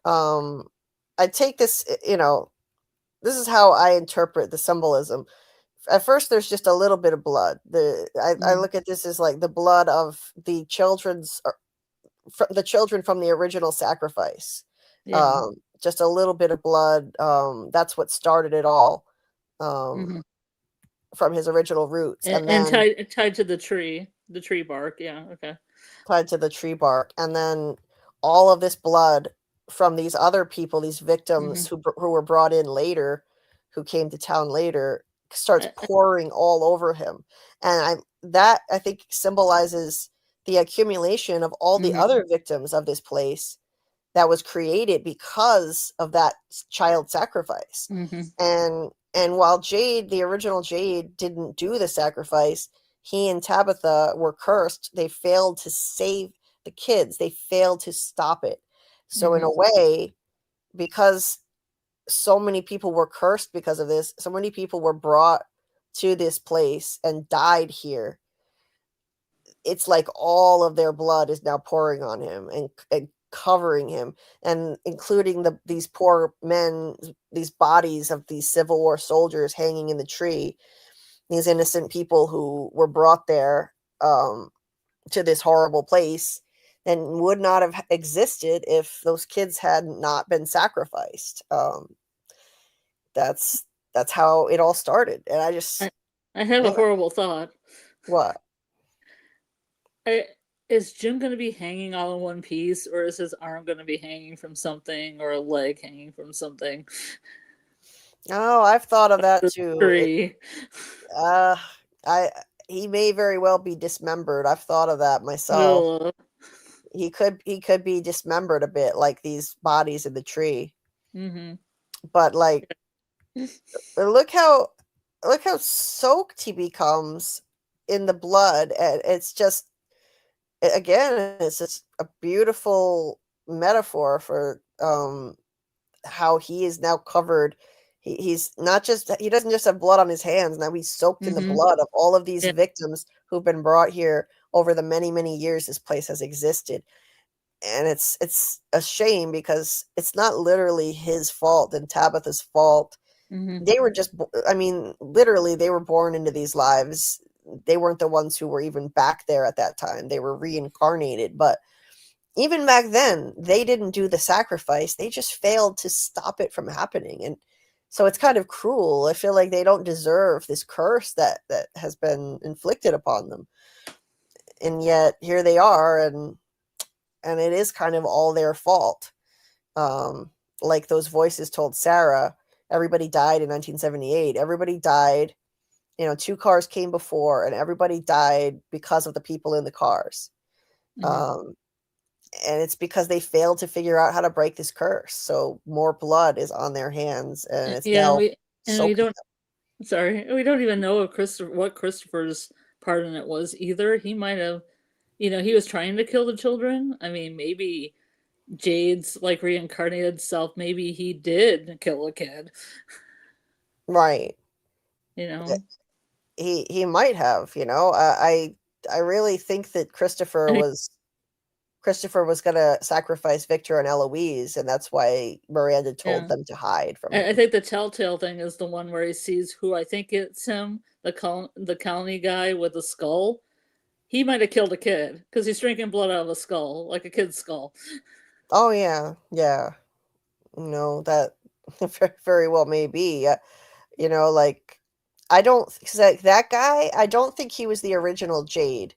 I take this, this is how I interpret the symbolism. At first, there's just a little bit of blood. I look at this as like the blood of the children from the original sacrifice. Yeah. Just a little bit of blood. That's what started it all, from his original roots, and then tied to the tree bark. Yeah, okay. Tied to the tree bark, and then all of this blood from these other people, these victims who were brought in later, who came to town later, starts pouring all over him. And I think symbolizes the accumulation of all the other victims of this place that was created because of that child sacrifice. And while Jade, the original Jade, didn't do the sacrifice, he and Tabitha were cursed. They failed to save the kids. They failed to stop it. So in a way, because so many people were cursed because of this, so many people were brought to this place and died here, it's like all of their blood is now pouring on him and covering him, and including these poor men, these bodies of these Civil War soldiers hanging in the tree, these innocent people who were brought there to this horrible place and would not have existed if those kids had not been sacrificed. That's how it all started. And I have a horrible thought. What? Is Jim going to be hanging all in one piece, or is his arm going to be hanging from something, or a leg hanging from something? Oh, I've thought of that too. Tree. Uh, I he may very well be dismembered. I've thought of that myself. Ugh. He could be dismembered a bit, like these bodies in the tree. Mhm. But like, look how soaked he becomes in the blood, and it's just again, it's just a beautiful metaphor for how he is now covered. He's not just he doesn't just have blood on his hands, now he's soaked in the Mhm. blood of all of these Yeah. victims who've been brought here over the many, many years this place has existed. And it's a shame because it's not literally his fault and Tabitha's fault. Mhm. They were just I mean, literally, they were born into these lives. They weren't the ones who were even back there at that time. They were reincarnated, but even back then, they didn't do the sacrifice. They just failed to stop it from happening. And so it's kind of cruel. I feel like they don't deserve this curse that has been inflicted upon them. And yet here they are, and it is kind of all their fault. Um, like those voices told Sarah, everybody died in 1978. Everybody died. 2 cars came before, and everybody died because of the people in the cars. Mhm. And it's because they failed to figure out how to break this curse. So more blood is on their hands, and it's Yeah, now we soaking don't. Sorry, we don't even know if what Christopher's part in it was either. He might have, he was trying to kill the children. I mean, maybe Jade's like reincarnated self. Maybe he did kill a kid. them. Right. You know, He might have, I really think that I think, Christopher was gonna sacrifice Victor and Eloise, and that's why Miranda told yeah. them to hide from I him. think the telltale thing is the one where he sees who I think it's him, the county guy with the skull. He might have killed a kid because he's drinking blood out of a skull, like a kid's skull. Oh yeah, yeah. That very well may be. Like I don't 'cause that guy. I don't think he was the original Jade.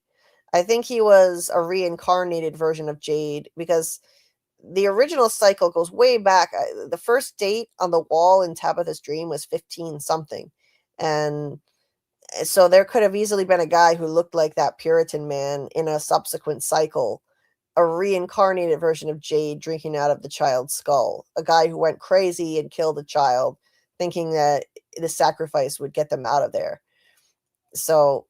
I think he was a reincarnated version of Jade because the original cycle goes way back. The first date on the wall in Tabitha's dream was 15 something. And so there could have easily been a guy who looked like that Puritan man in a subsequent cycle, a reincarnated version of Jade drinking out of the child's skull, a guy who went crazy and killed a child thinking that the sacrifice would get them out of there. So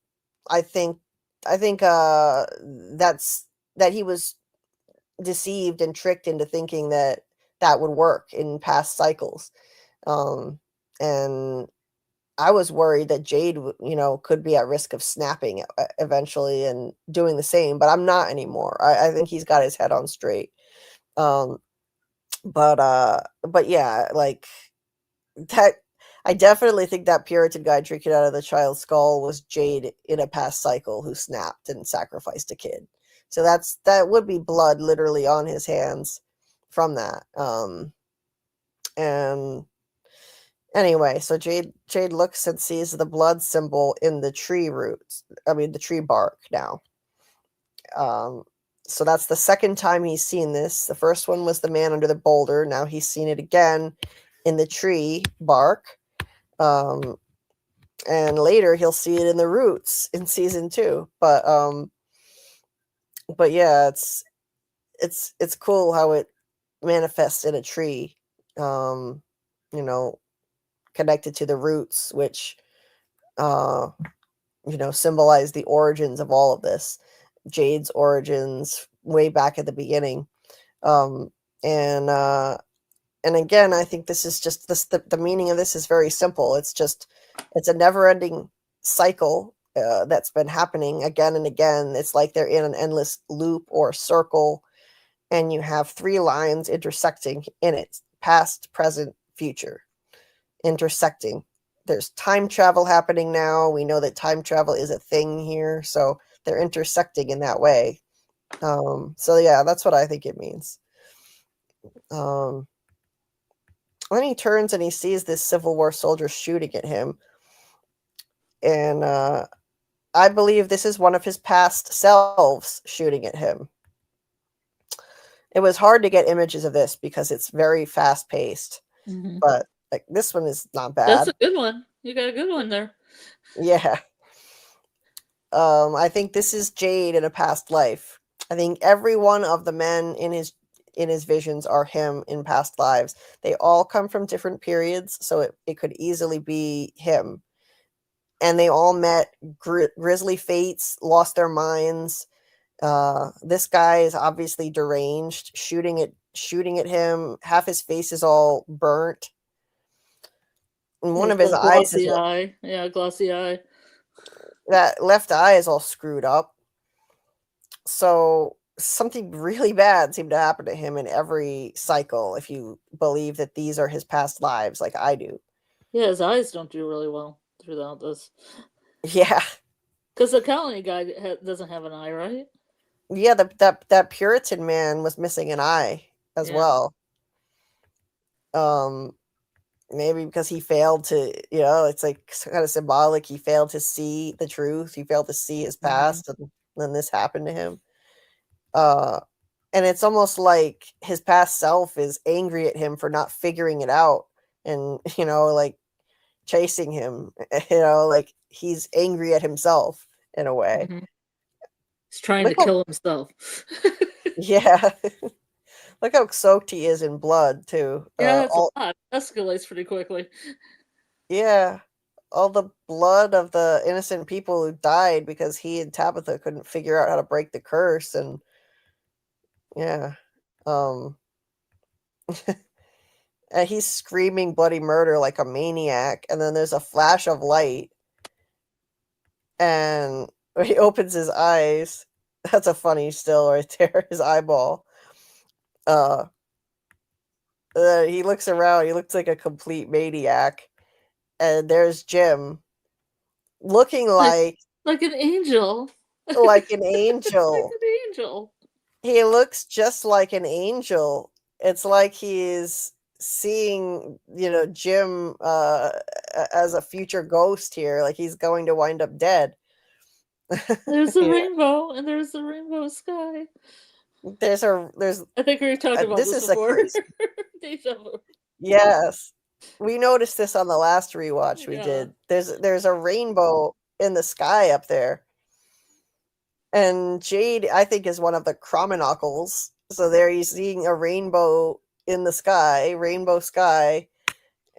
I think that's that he was deceived and tricked into thinking that that would work in past cycles. And I was worried that Jade, could be at risk of snapping eventually and doing the same, but I'm not anymore. I think he's got his head on straight. Um, but yeah, like that. I definitely think that Puritan guy drinking out of the child's skull was Jade in a past cycle who snapped and sacrificed a kid. So that would be blood literally on his hands from that. And anyway, so Jade looks and sees the blood symbol in the tree roots. I mean the tree bark now. Um, so that's the second time he's seen this. The first one was the man under the boulder. Now he's seen it again in the tree bark. And later he'll see it in the roots in season 2. But yeah, it's cool how it manifests in a tree. You know, connected to the roots, which symbolize the origins of all of this. Jade's origins way back at the beginning. Um, and again, I think this is just the meaning of this is very simple. It's a never-ending cycle that's been happening again and again. It's like they're in an endless loop or circle, and you have 3 lines intersecting in it: past, present, future, intersecting. There's time travel happening now. We know that time travel is a thing here, so they're intersecting in that way. So yeah, that's what I think it means. Um, then he turns and he sees this Civil War soldier shooting at him, and I believe this is one of his past selves shooting at him. It was hard to get images of this because it's very fast paced, Mhm. but Like this one is not That's bad. a good one. You got a good one there. Yeah. I think this is Jade in a past life. I think every one of the men in his visions are him in past lives. They all come from different periods, so it could easily be him. And they all met grisly fates, lost their minds. This guy is obviously deranged, shooting at him. Half his face is all burnt. And one of his eyes is eye. Yeah, glossy eye. that left eye is all screwed up. So something really bad seemed to happen to him in every cycle, if you believe that these are his past lives, like I do. Yeah, his eyes don't do really well throughout this. Yeah. Because the colony guy doesn't have an eye, right? Yeah, that Puritan man was missing an eye as well. Maybe because he failed to, it's like kind of symbolic. He failed to see the truth. He failed to see his past, and then this happened to him. And it's almost like his past self is angry at him for not figuring it out, and like chasing him. Like he's angry at himself in a way. He's trying to kill himself. Yeah. Look how soaked he is in blood, too. Yeah, it's a lot. It escalates pretty quickly. Yeah. All the blood of the innocent people who died because he and Tabitha couldn't figure out how to break the curse. And yeah. And he's screaming bloody murder like a maniac. And then there's a flash of light. And he opens his eyes. That's a funny still right there. His eyeball. He looks around. He looks like a complete maniac. And there's Jim, looking like an angel. Like an angel. Like an angel. He looks just like an angel. It's like he's seeing, Jim as a future ghost here. Like he's going to wind up dead. There's a rainbow, and there's the rainbow sky. There's I think we talked about this before. Deja vu. Yes. We noticed this on the last rewatch we did. There's a rainbow in the sky up there. And Jade, I think, is one of the Chromonockles. So there he's seeing a rainbow in the sky, rainbow sky.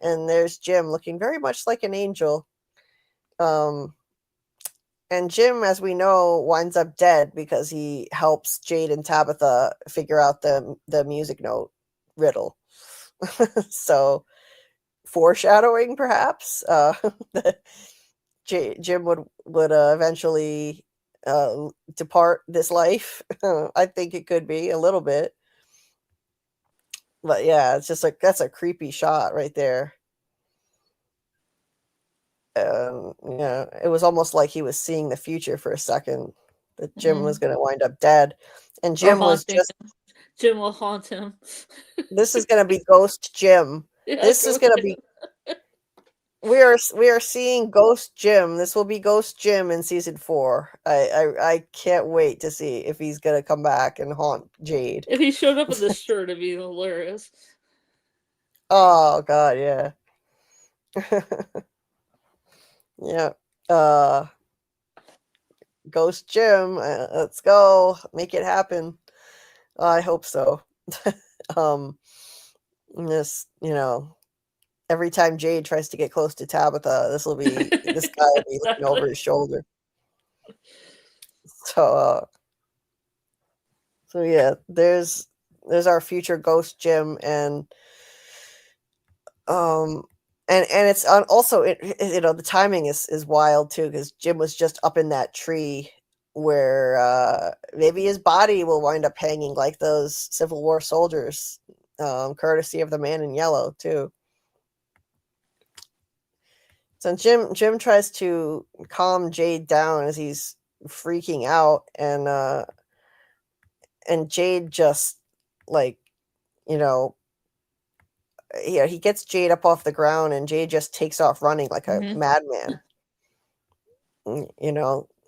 And there's Jim looking very much like an angel. And Jim, as we know, winds up dead because he helps Jade and Tabitha figure out the music note riddle. So, foreshadowing, perhaps, that Jim would eventually depart this life. I think it could be a little bit. But yeah, it's just like, that's a creepy shot right there. It was almost like he was seeing the future for a second, that Jim was going to wind up dead. And Jim was just... Jim will haunt him. This is going to be Ghost Jim. Yeah, this is going to be... We are seeing Ghost Jim. This will be Ghost Jim in season 4. I can't wait to see if he's going to come back and haunt Jade. If he showed up in this shirt, it'd be hilarious. Oh, God, yeah. Yeah. Ghost Jim, let's go. Make it happen. I hope so. This, every time Jade tries to get close to Tabitha, this guy will be looking over his shoulder. So yeah, there's our future Ghost Jim, and it's also the timing is wild too, because Jim was just up in that tree where maybe his body will wind up hanging like those Civil War soldiers, courtesy of the man in yellow too. So Jim tries to calm Jade down as he's freaking out, and Jade just he gets Jade up off the ground, and Jade just takes off running like a madman.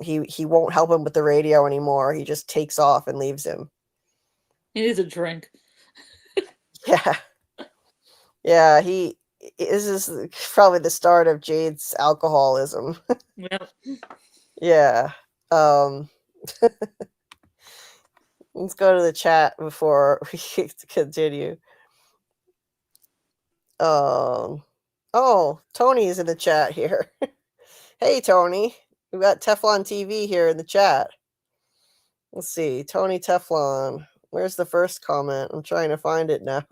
He won't help him with the radio anymore. He just takes off and leaves him. He needs a drink. Yeah. this is probably the start of Jade's alcoholism. Yep. Yeah. Let's go to the chat before we continue. Oh, Tony's in the chat here. Hey, Tony. We got Teflon TV here in the chat. Let's see. Tony Teflon. Where's the first comment? I'm trying to find it now.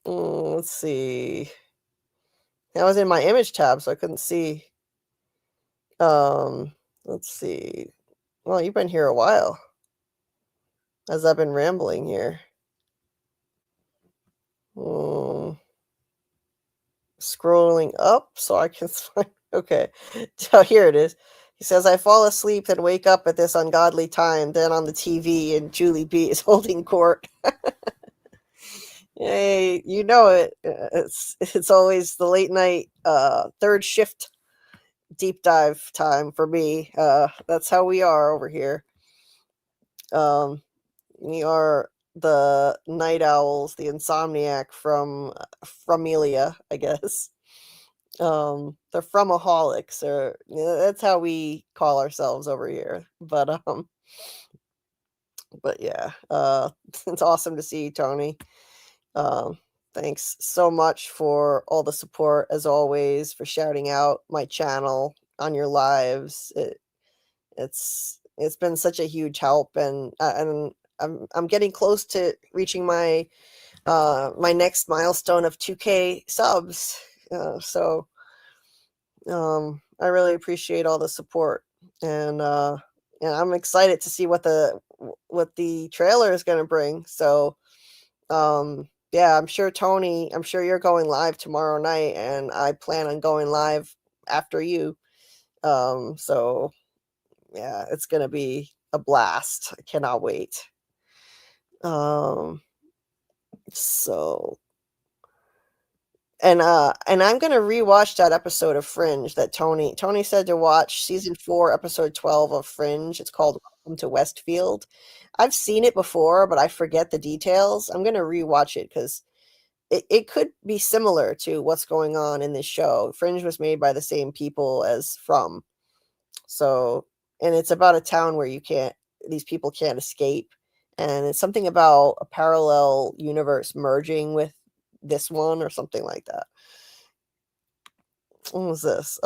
Let's see. That was in my image tab, so I couldn't see. Let's see. Well, you've been here a while. As I've been rambling here. Scrolling up so I can find. Okay. So here it is. He says, I fall asleep and wake up at this ungodly time. Then on the TV, and Julie B is holding court. Hey, you know it. It's always the late night third shift deep dive time for me. That's how we are over here. We are the night owls, the insomniac from Elia, I guess. They're fromaholics, or that's how we call ourselves over here. But yeah, it's awesome to see you, Tony. Thanks so much for all the support, as always, for shouting out my channel on your lives. It's been such a huge help, and I'm getting close to reaching my my next milestone of 2K subs. So I really appreciate all the support, and I'm excited to see what the trailer is going to bring. So yeah, I'm sure you're going live tomorrow night, and I plan on going live after you. So yeah, it's going to be a blast. I cannot wait. So and I'm gonna rewatch that episode of Fringe that Tony said to watch, season 4, episode 12 of Fringe. It's called Welcome to Westfield. I've seen it before, but I forget the details. I'm gonna rewatch it because it could be similar to what's going on in this show. Fringe was made by the same people as From. So, and it's about a town where these people can't escape. And it's something about a parallel universe merging with this one or something like that. What was this?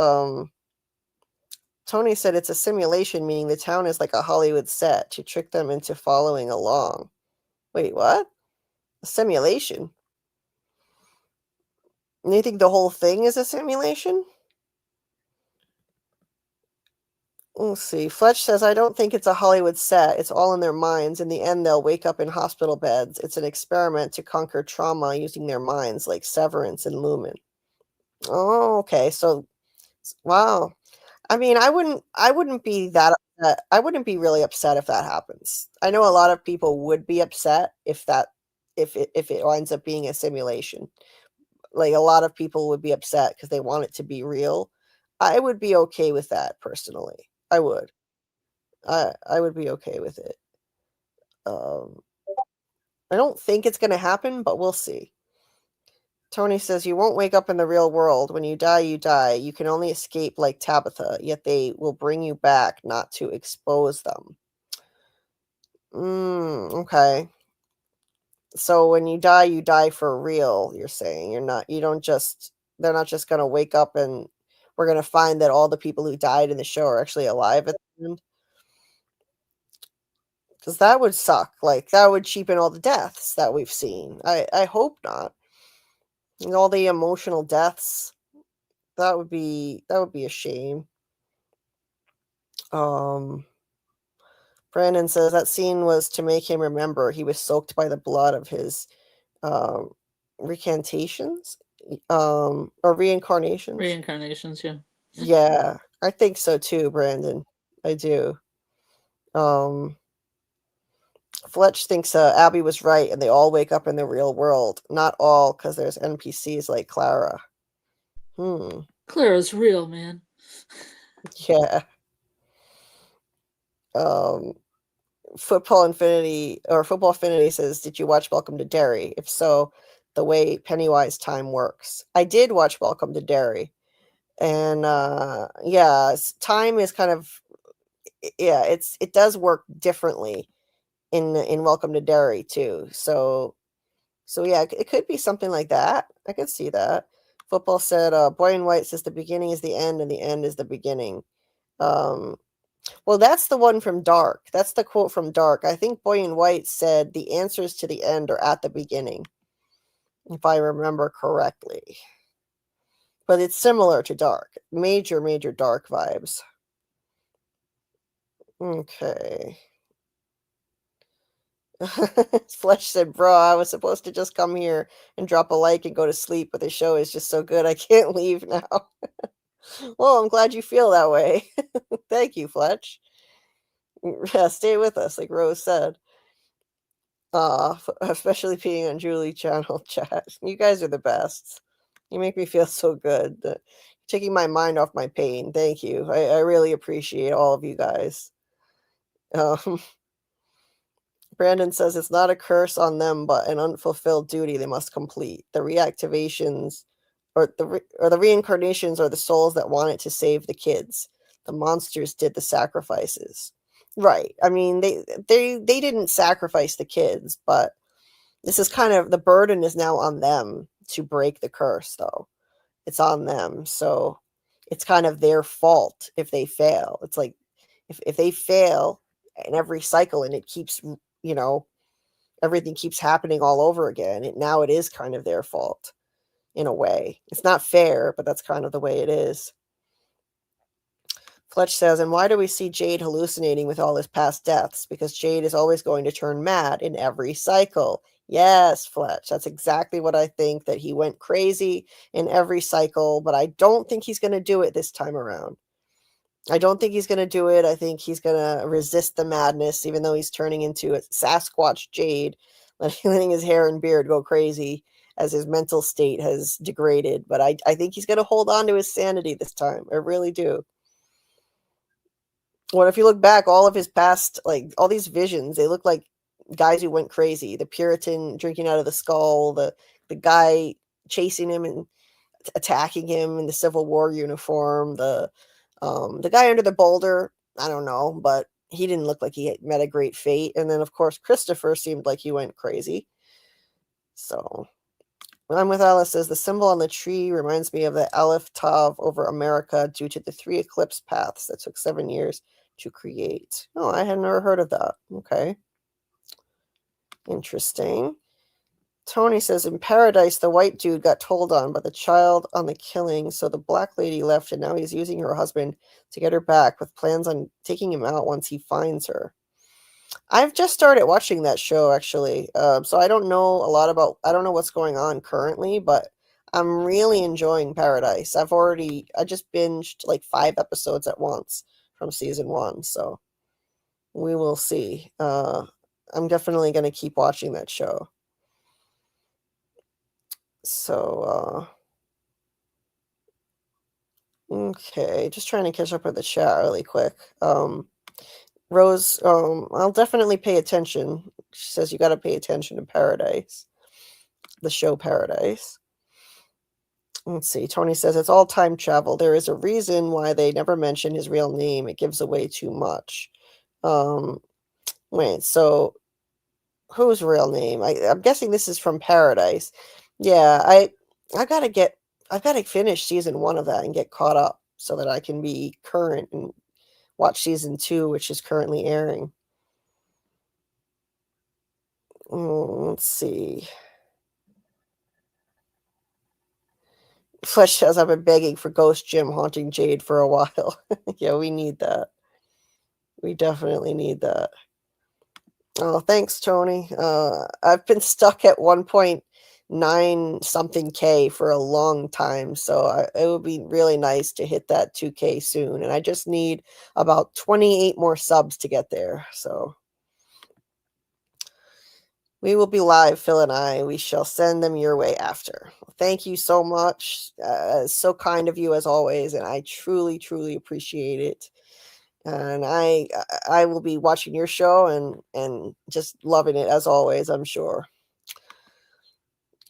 Tony said it's a simulation, meaning the town is like a Hollywood set to trick them into following along. Wait, what? A simulation? And you think the whole thing is a simulation? Let's see. Fletch says, I don't think it's a Hollywood set. It's all in their minds. In the end, they'll wake up in hospital beds. It's an experiment to conquer trauma using their minds, like Severance and Lumen. Oh, okay. So, wow. I mean, I wouldn't be that upset. I wouldn't be really upset if that happens. I know a lot of people would be upset if it winds up being a simulation. Like, a lot of people would be upset because they want it to be real. I would be okay with that personally. I would. I would be okay with it. I don't think it's going to happen, but we'll see. Tony says, you won't wake up in the real world. When you die, you die. You can only escape like Tabitha, yet they will bring you back not to expose them. Okay. So when you die for real, you're saying. They're not just going to wake up and we're going to find that all the people who died in the show are actually alive at the end. Because that would suck. Like, that would cheapen all the deaths that we've seen. I hope not. And all the emotional deaths. That would be a shame. Brandon says that scene was to make him remember he was soaked by the blood of his recantations or reincarnations. Reincarnations, yeah. Yeah, I think so too, Brandon. I do. Fletch thinks Abby was right, and they all wake up in the real world. Not all, because there's NPCs like Clara. Clara's real, man. Yeah. Football Affinity says, did you watch Welcome to Derry? If so, the way Pennywise time works. I did watch Welcome to Derry, and time is kind of it does work differently in Welcome to Derry too. So yeah, it could be something like that. I could see that. Football said, Boy in White says the beginning is the end and the end is the beginning. Well, that's the one from Dark. That's the quote from Dark. I think Boy in White said the answers to the end are at the beginning, if I remember correctly. But it's similar to Dark. Major Dark vibes. Okay. Flesh said, bro, I was supposed to just come here and drop a like and go to sleep, but the show is just so good I can't leave now. Well, I'm glad you feel that way. Thank you, Fletch. Yeah, stay with us, like Rose said. Especially being on Julie channel chat. You guys are the best. You make me feel so good. Taking my mind off my pain. Thank you. I really appreciate all of you guys. Brandon says it's not a curse on them, but an unfulfilled duty they must complete. The reactivations or the reincarnations are the souls that wanted to save the kids. The monsters did the sacrifices. Right. I mean, they didn't sacrifice the kids, but this is kind of the burden is now on them to break the curse, though. It's on them. So it's kind of their fault if they fail. It's like if they fail in every cycle and it keeps, everything keeps happening all over again, now it is kind of their fault in a way. It's not fair, but that's kind of the way it is. Fletch says, and why do we see Jade hallucinating with all his past deaths? Because Jade is always going to turn mad in every cycle. Yes, Fletch, that's exactly what I think, that he went crazy in every cycle, but I don't think he's going to do it this time around. I don't think he's going to do it. I think he's going to resist the madness, even though he's turning into a Sasquatch Jade, letting his hair and beard go crazy as his mental state has degraded. But I think he's going to hold on to his sanity this time. I really do. Well, if you look back, all of his past, like all these visions, they look like guys who went crazy. The Puritan drinking out of the skull, the guy chasing him and attacking him in the Civil War uniform, the guy under the boulder, I don't know, but he didn't look like he had met a great fate. And then, of course, Christopher seemed like he went crazy. So, I'm with Alice says, the symbol on the tree reminds me of the Aleph Tav over America due to the 3 eclipse paths that took 7 years to create. Oh, I had never heard of that. Okay. Interesting. Tony says, in Paradise, the white dude got told on by the child on the killing, so the black lady left, and now he's using her husband to get her back with plans on taking him out once he finds her. I've just started watching that show, actually, so I don't know a lot about, I don't know what's going on currently, but I'm really enjoying Paradise. I just binged like 5 episodes at once from season 1, so we will see. I'm definitely going to keep watching that show. So, okay, just trying to catch up with the chat really quick. Rose, I'll definitely pay attention. She says you got to pay attention to Paradise, the show Paradise. Let's see. Tony says it's all time travel. There is a reason why they never mention his real name. It gives away too much. Wait, so whose real name? I'm guessing this is from Paradise. Yeah, I've got to finish season 1 of that and get caught up so that I can be current and watch season 2, which is currently airing. Let's see. Flesh says I've been begging for Ghost Jim haunting Jade for a while. Yeah, we need that. We definitely need that. Oh, thanks, Tony. I've been stuck at 1.9 something K for a long time, so it would be really nice to hit that 2K soon. And I just need about 28 more subs to get there. So we will be live, Phil and I. We shall send them your way after. Thank you so much. So kind of you as always, and I truly, truly appreciate it. And I will be watching your show and just loving it as always, I'm sure.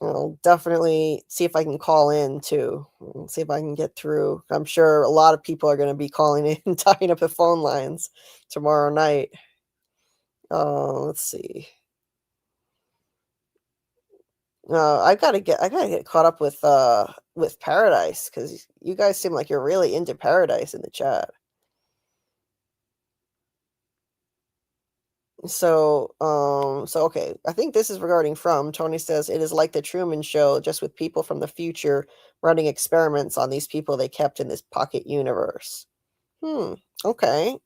I'll definitely see if I can call in too. See if I can get through. I'm sure a lot of people are going to be calling in, tying up the phone lines tomorrow night. Let's see. I gotta get caught up with Paradise, because you guys seem like you're really into Paradise in the chat. So okay, I think this is regarding From. Tony says it is like the Truman Show, just with people from the future running experiments on these people they kept in this pocket universe. Okay.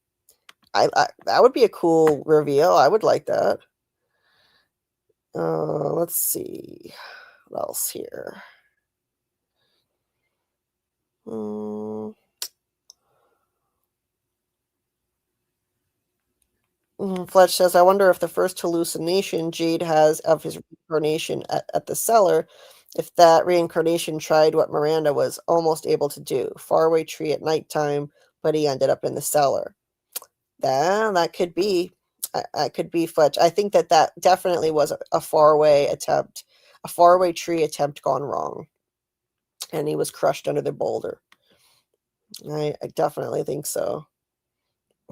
I that would be a cool reveal. I would like that. Let's see what else here. Fletch says, I wonder if the first hallucination Jade has of his reincarnation at the cellar, if that reincarnation tried what Miranda was almost able to do, faraway tree at nighttime, but he ended up in the cellar. That could be. That could be Fletch. I think that definitely was a faraway attempt, a faraway tree attempt gone wrong, and he was crushed under the boulder. I definitely think so.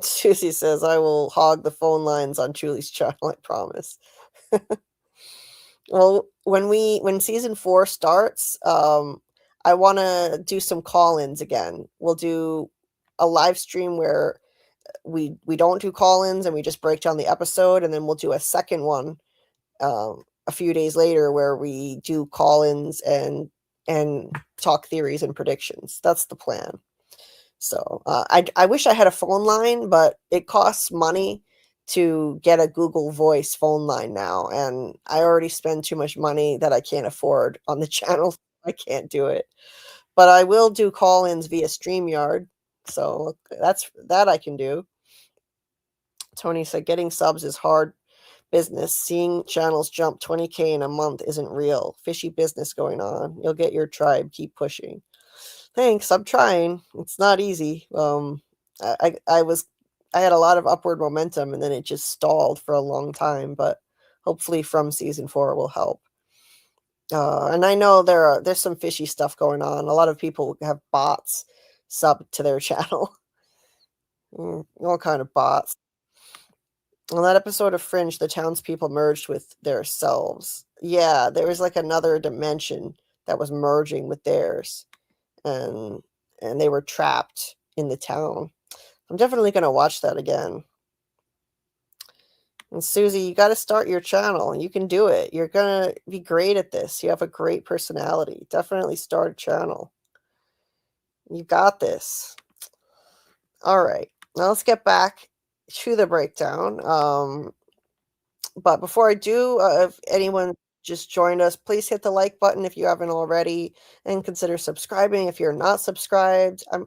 Susie says, I will hog the phone lines on Julie's channel, I promise. Well, when season 4 starts, I want to do some call-ins again. We'll do a live stream where we don't do call-ins and we just break down the episode, and then we'll do a second one a few days later where we do call-ins and talk theories and predictions. That's the plan. So I wish I had a phone line, but it costs money to get a Google Voice phone line now, and I already spend too much money that I can't afford on the channel. I can't do it, but I will do call-ins via StreamYard. So that I can do. Tony said, getting subs is hard business. Seeing channels jump 20K in a month isn't real. Fishy business going on. You'll get your tribe. Keep pushing. Thanks. I'm trying. It's not easy. I had a lot of upward momentum, and then it just stalled for a long time, but hopefully From season 4 will help. And I know there's some fishy stuff going on. A lot of people have bots subbed to their channel. All kind of bots. On that episode of Fringe, the townspeople merged with their selves. Yeah, there was like another dimension that was merging with theirs, and they were trapped in the town. I'm definitely going to watch that again. And Susie, you got to start your channel. You can do it. You're going to be great at this. You have a great personality. Definitely start a channel. You got this. All right. Now let's get back to the breakdown. But before I do, if anyone just joined us, please hit the like button if you haven't already, and consider subscribing if you're not subscribed. I'm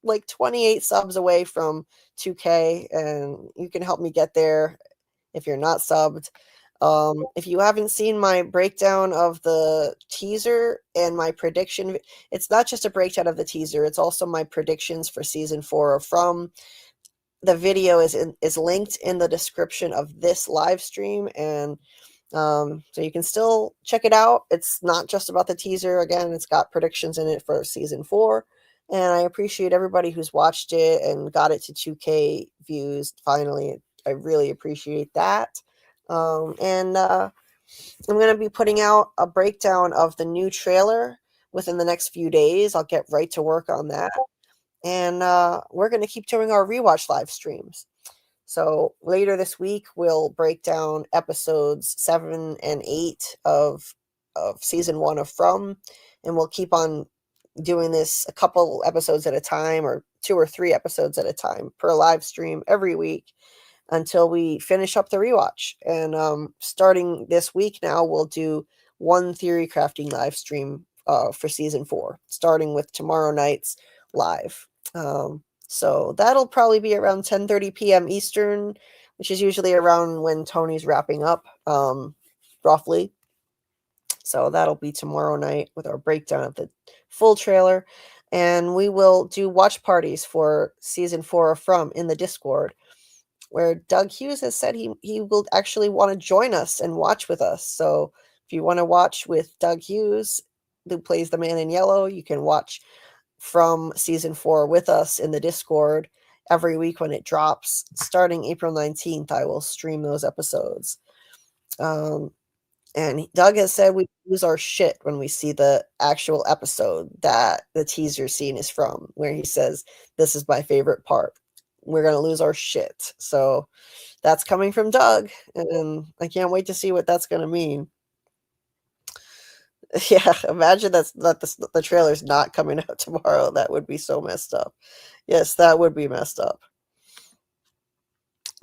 like 28 subs away from 2K, and you can help me get there if you're not subbed. If you haven't seen my breakdown of the teaser and my prediction, it's not just a breakdown of the teaser, it's also my predictions for season 4 of From. The video is linked in the description of this live stream, and so you can still check it out. It's not just about the teaser. Again, it's got predictions in it for season 4, and I appreciate everybody who's watched it and got it to 2K views finally. I really appreciate that. And I'm going to be putting out a breakdown of the new trailer within the next few days. I'll get right to work on that. And we're going to keep doing our rewatch live streams. So later this week, we'll break down episodes 7 and 8 of season 1 of From, and we'll keep on doing this a couple episodes at a time, or 2 or 3 episodes at a time per live stream every week until we finish up the rewatch. And starting this week now, we'll do one theory crafting live stream for season 4, starting with tomorrow night's live. So that'll probably be around 10:30 p.m. Eastern, which is usually around when Tony's wrapping up, roughly. So that'll be tomorrow night with our breakdown of the full trailer. And we will do watch parties for season 4 of From in the Discord, where Doug Hughes has said he will actually want to join us and watch with us. So If you want to watch with Doug Hughes, who plays the man in yellow, you can watch from season 4 with us in the Discord every week when it drops. Starting April 19th, I will stream those episodes. And Doug has said we lose our shit when we see the actual episode that the teaser scene is from, where he says, "This is my favorite part." We're going to lose our shit. So that's coming from Doug, and I can't wait to see what that's going to mean. Yeah, imagine that the trailer's not coming out tomorrow. That would be so messed up. Yes, that would be messed up.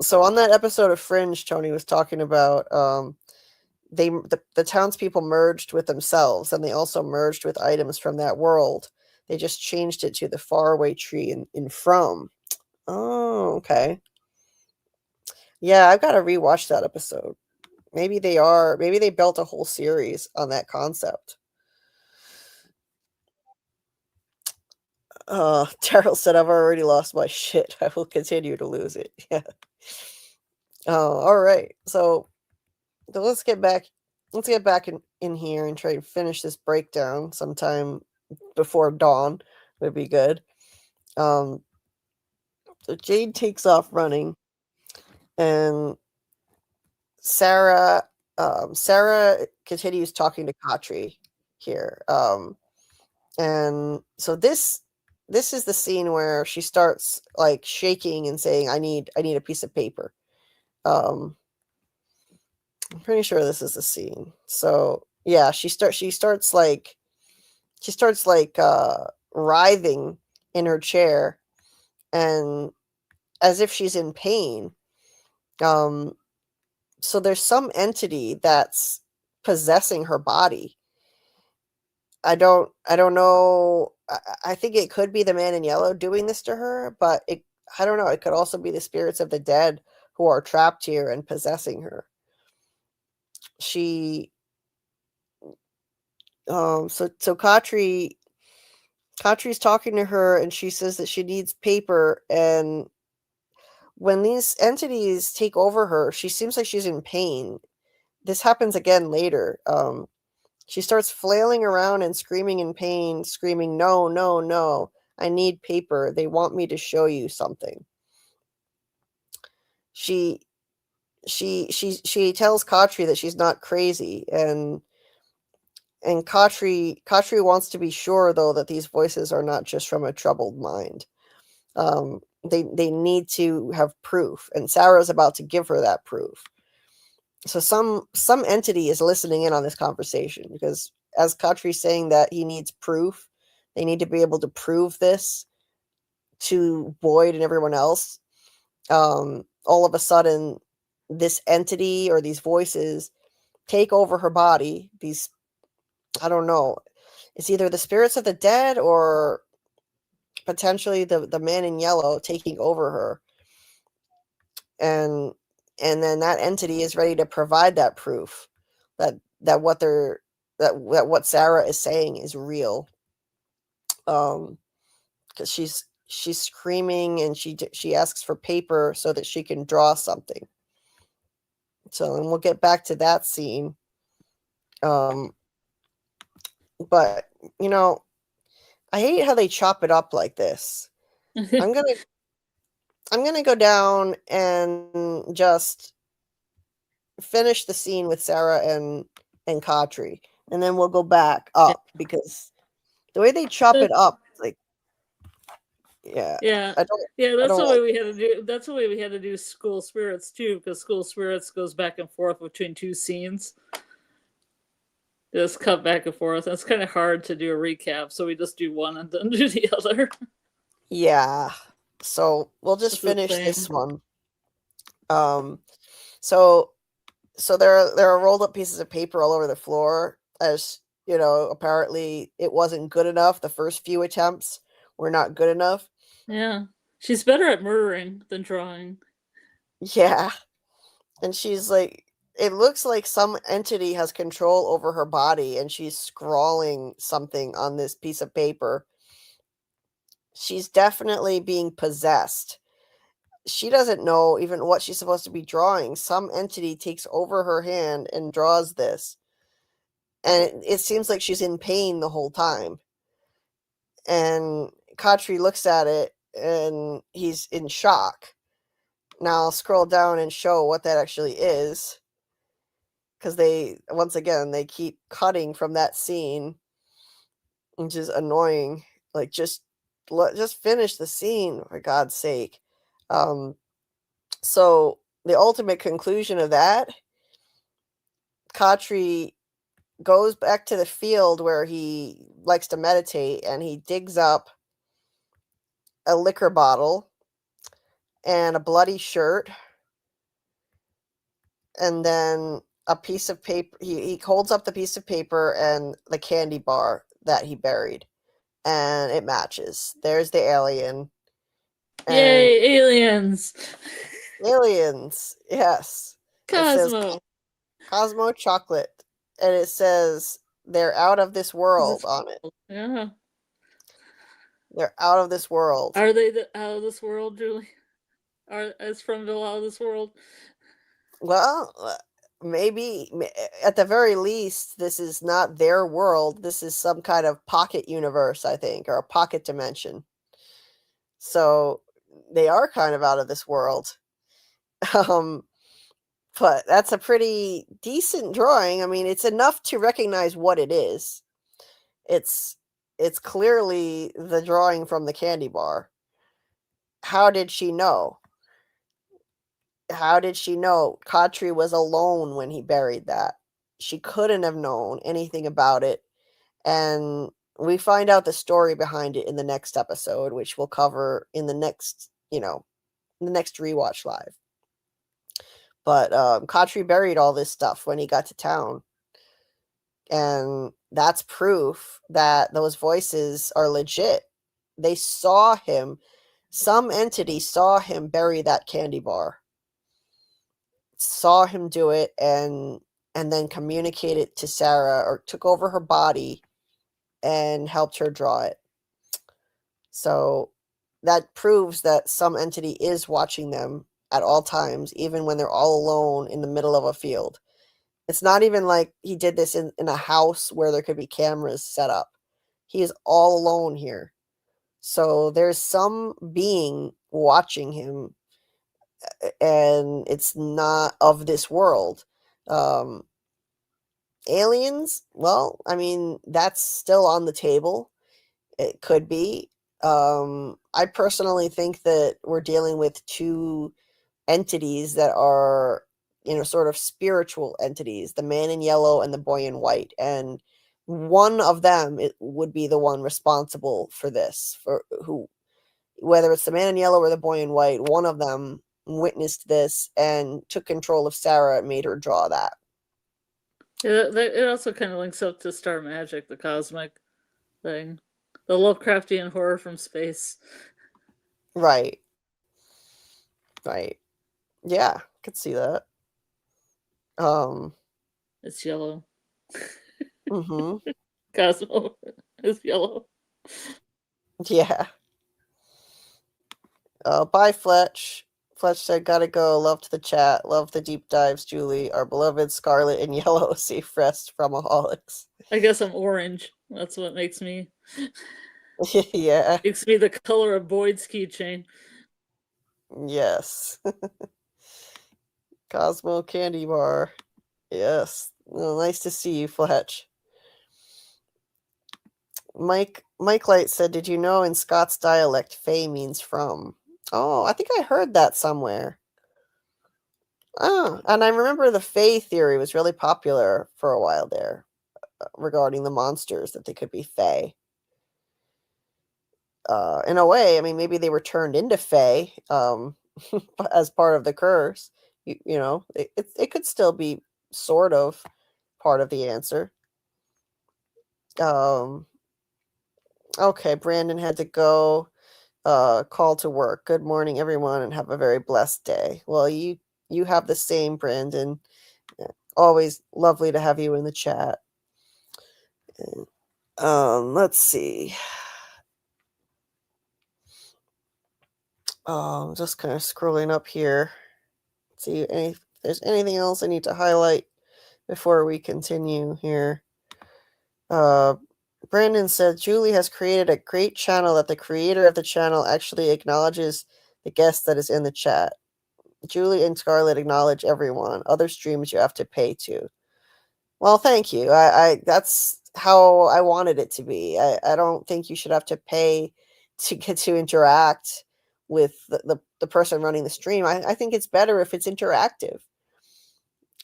So on that episode of Fringe, Tony was talking about the townspeople merged with themselves, and they also merged with items from that world. They just changed it to the faraway tree in From. Oh, okay. Yeah, I've got to rewatch that episode. Maybe they built a whole series on that concept. Daryl said, "I've already lost my shit. I will continue to lose it." Yeah. All right. So let's get back in here and try to finish this breakdown sometime before dawn would be good. So Jade takes off running, and Sarah continues talking to Katri here. And so this is the scene where she starts like shaking and saying, I need a piece of paper. I'm pretty sure this is the scene. So yeah, she starts writhing in her chair, and as if she's in pain. So there's some entity that's possessing her body. I don't know. I think it could be the man in yellow doing this to her, but I don't know. It could also be the spirits of the dead who are trapped here and possessing her. So Katri's talking to her, and she says that she needs paper, and when these entities take over her, she seems like she's in pain. This happens again later. She starts flailing around and screaming in pain, screaming, "No, no, no. I need paper. They want me to show you something." She tells Katri that she's not crazy, and Katri wants to be sure, though, that these voices are not just from a troubled mind. They need to have proof, and Sarah's about to give her that proof. So some entity is listening in on this conversation, because as Katri's saying that he needs proof, they need to be able to prove this to Boyd and everyone else. All of a sudden, this entity or these voices take over her body. These, I don't know, it's either the spirits of the dead or potentially the man in yellow taking over her. And then that entity is ready to provide that proof that what Sarah is saying is real. Because she's screaming, and she asks for paper so that she can draw something. So, and we'll get back to that scene. But I hate how they chop it up like this. I'm gonna go down and just finish the scene with Sarah and Katri, and then we'll go back up, because the way they chop it up, like, yeah, That's the way we had to do. That's the way we had to do School Spirits too, because School Spirits goes back and forth between two scenes. Just cut back and forth. It's kind of hard to do a recap, so we just do one and then do the other. Yeah. So we'll just finish this one. So there are rolled up pieces of paper all over the floor, as apparently it wasn't good enough. The first few attempts were not good enough. Yeah. She's better at murdering than drawing. Yeah. And she's like, it looks like some entity has control over her body, and she's scrawling something on this piece of paper. She's definitely being possessed. She doesn't know even what she's supposed to be drawing. Some entity takes over her hand and draws this. And it seems like she's in pain the whole time. And Katri looks at it and he's in shock. Now I'll scroll down and show what that actually is, because they keep cutting from that scene, which is annoying. Like, just finish the scene, for God's sake. So the ultimate conclusion of that, Katri goes back to the field where he likes to meditate, and he digs up a liquor bottle and a bloody shirt, and then a piece of paper. He holds up the piece of paper and the candy bar that he buried, and it matches. There's the alien. Yay, aliens! Aliens, yes. It says Cosmo. Cosmo Chocolate, and it says they're out of this world on it. Yeah. They're out of this world. Are they out of this world, Julie? As from the out of this world? Well, maybe at the very least, this is not their world. This is some kind of pocket universe, I think, or a pocket dimension. So they are kind of out of this world. But that's a pretty decent drawing. I mean, it's enough to recognize what it is. It's clearly the drawing from the candy bar. How did she know? How did she know Katri was alone when he buried that? She couldn't have known anything about it. And we find out the story behind it in the next episode, which we'll cover in the next, the next Rewatch Live. But Katri buried all this stuff when he got to town. And that's proof that those voices are legit. They saw him. Some entity saw him bury that candy bar. Saw him do it and then communicated to Sarah, or took over her body and helped her draw it. So that proves that some entity is watching them at all times, even when they're all alone in the middle of a field. It's not even like he did this in a house where there could be cameras set up. He is all alone here. So there's some being watching him, and it's not of this world. Aliens, well, I mean, that's still on the table. It could be. I personally think that we're dealing with two entities that are, sort of spiritual entities, the man in yellow and the boy in white. And one of them, it would be the one responsible for this, whether it's the man in yellow or the boy in white, one of them witnessed this and took control of Sarah and made her draw that. Yeah, it also kind of links up to Star Magic, the cosmic thing. The Lovecraftian horror from space. Right. Yeah, could see that. It's yellow. Mm-hmm. Cosmo is yellow. Yeah. Bye, Fletch. Fletch said, gotta go. Love the chat. Love the deep dives, Julie. Our beloved Scarlet and Yellow. Safe rest from aholics. I guess I'm orange. That's what makes me... Yeah. Makes me the color of Boyd's keychain. Yes. Cosmo Candy Bar. Yes. Well, nice to see you, Fletch. Mike Light said, did you know in Scots dialect, Fae means from? Oh, I think I heard that somewhere. Oh, and I remember the Fae theory was really popular for a while there, regarding the monsters, that they could be Fae. In a way, I mean, maybe they were turned into Fae as part of the curse. It could still be sort of part of the answer. Okay, Brandon had to go. Call to work. Good morning, everyone, and have a very blessed day. Well, you have the same, Brandon. Always lovely to have you in the chat. Let's see. I'm just kind of scrolling up here. See if there's anything else I need to highlight before we continue here. Brandon said Julie has created a great channel that the creator of the channel actually acknowledges the guest that is in the chat. Julie and Scarlet acknowledge everyone. Other streams you have to pay to. Well, thank you. I that's how I wanted it to be. I don't think you should have to pay to get to interact with the person running the stream. I think it's better if it's interactive.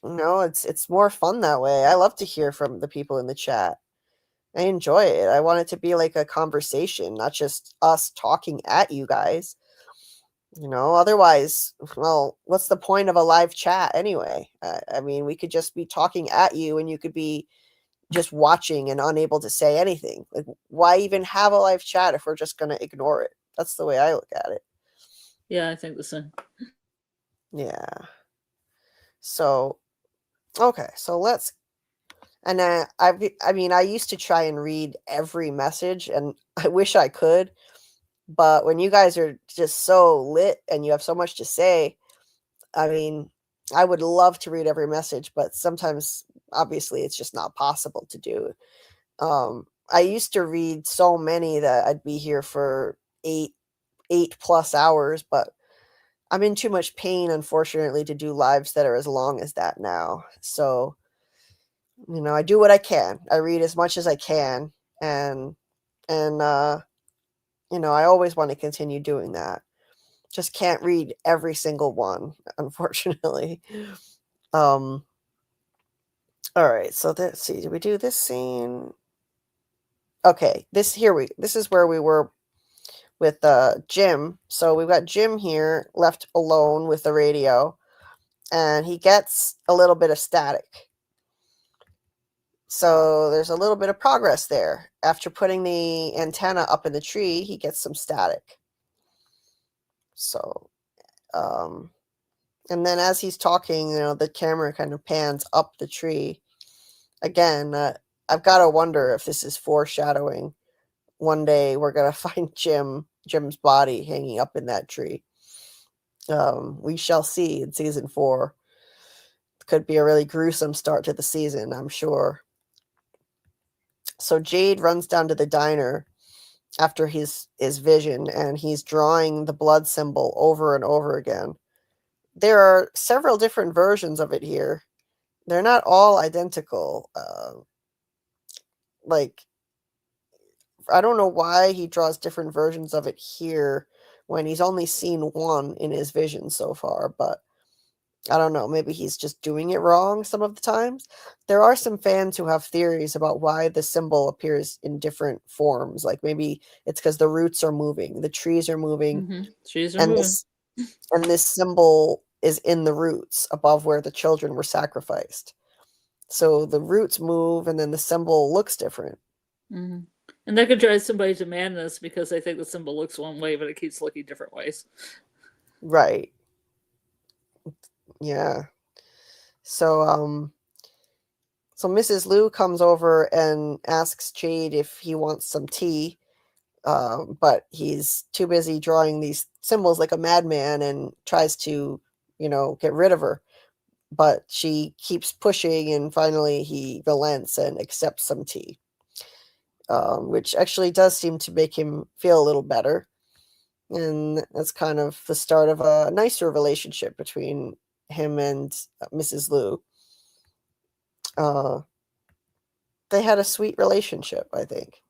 It's more fun that way. I love to hear from the people in the chat. I enjoy it. I want it to be like a conversation, not just us talking at you guys. Otherwise, well, what's the point of a live chat anyway? I mean, we could just be talking at you and you could be just watching and unable to say anything. Like, why even have a live chat if we're just going to ignore it? That's the way I look at it. Yeah, I think the same. Yeah. So, okay. So let's, and I mean, I used to try and read every message and I wish I could, but when you guys are just so lit and you have so much to say, I mean, I would love to read every message, but sometimes obviously it's just not possible to do. I used to read so many that I'd be here for 8+ hours, but I'm in too much pain, unfortunately, to do lives that are as long as that now. So, I do what I can. I read as much as I can, and I always want to continue doing that. Just can't read every single one, unfortunately. All right, so let's see. Did we do this scene? Okay, this is where we were with Jim. So we've got Jim here left alone with the radio, and he gets a little bit of static. So there's a little bit of progress there. After putting the antenna up in the tree, he gets some static. So, and then as he's talking, the camera kind of pans up the tree. Again, I've got to wonder if this is foreshadowing. One day we're going to find Jim's body hanging up in that tree. We shall see in season 4. Could be a really gruesome start to the season, I'm sure. So Jade runs down to the diner after his vision, and he's drawing the blood symbol over and over again. There are several different versions of it here. They're not all identical. I don't know why he draws different versions of it here when he's only seen one in his vision so far, but I don't know. Maybe he's just doing it wrong some of the times. There are some fans who have theories about why the symbol appears in different forms. Like maybe it's because the roots are moving, the trees are moving, Trees are moving. This symbol is in the roots above where the children were sacrificed. So the roots move, and then the symbol looks different. Mm-hmm. And that could drive somebody to madness because they think the symbol looks one way, but it keeps looking different ways. Right. Yeah. So Mrs. Liu comes over and asks Jade if he wants some tea, but he's too busy drawing these symbols like a madman and tries to, get rid of her. But she keeps pushing, and finally he relents and accepts some tea, which actually does seem to make him feel a little better. And that's kind of the start of a nicer relationship between him and Mrs. Liu. They had a sweet relationship, I think.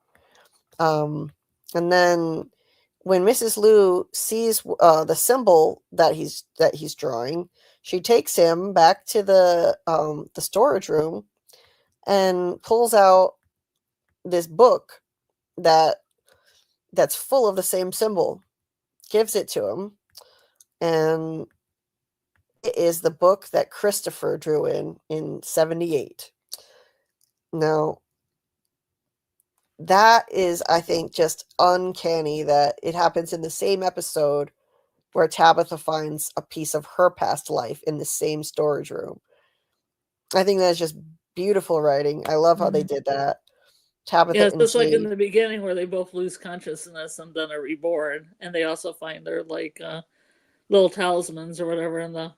And then when Mrs. Liu sees the symbol that he's drawing, she takes him back to the storage room and pulls out this book that's full of the same symbol, gives it to him, and it is the book that Christopher drew in 78. Now, that is, I think, just uncanny that it happens in the same episode where Tabitha finds a piece of her past life in the same storage room. I think that's just beautiful writing. I love how they did that. Tabitha yeah, it's and just like in Jade. the beginning where they both lose consciousness and then are reborn, and they also find their little talismans or whatever in the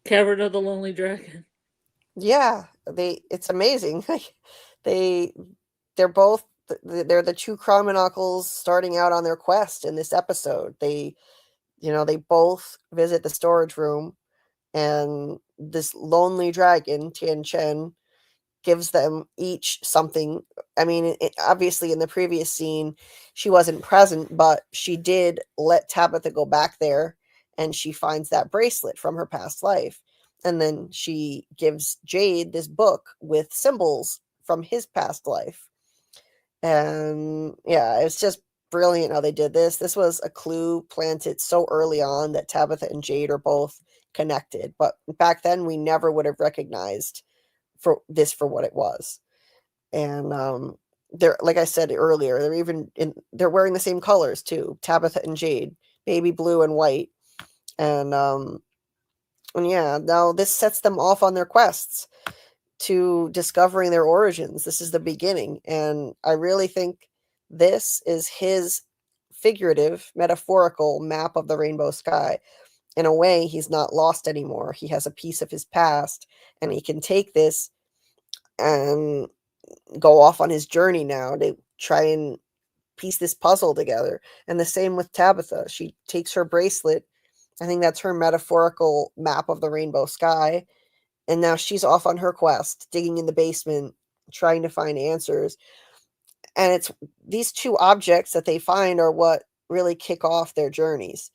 cavern of the lonely dragon. Yeah, it's amazing. they're both they're the two Chromonockles starting out on their quest in this episode. They both visit the storage room, and this lonely dragon, Tian Chen, gives them each something. I mean, obviously in the previous scene, she wasn't present, but she did let Tabitha go back there, and she finds that bracelet from her past life. And then she gives Jade this book with symbols from his past life. And yeah, it's just brilliant how they did this. This was a clue planted so early on that Tabitha and Jade are both connected. But back then, we never would have recognized for what it was. And they're, like I said earlier, they're wearing the same colors too, Tabitha and Jade, baby blue and white. And yeah, now this sets them off on their quests to discovering their origins. This is the beginning, and I really think this is his figurative, metaphorical map of the rainbow sky. In a way, he's not lost anymore. He has a piece of his past, and he can take this and go off on his journey now to try and piece this puzzle together. And the same with Tabitha. She takes her bracelet. I think that's her metaphorical map of the rainbow sky. And now she's off on her quest, digging in the basement, trying to find answers. And it's these two objects that they find are what really kick off their journeys.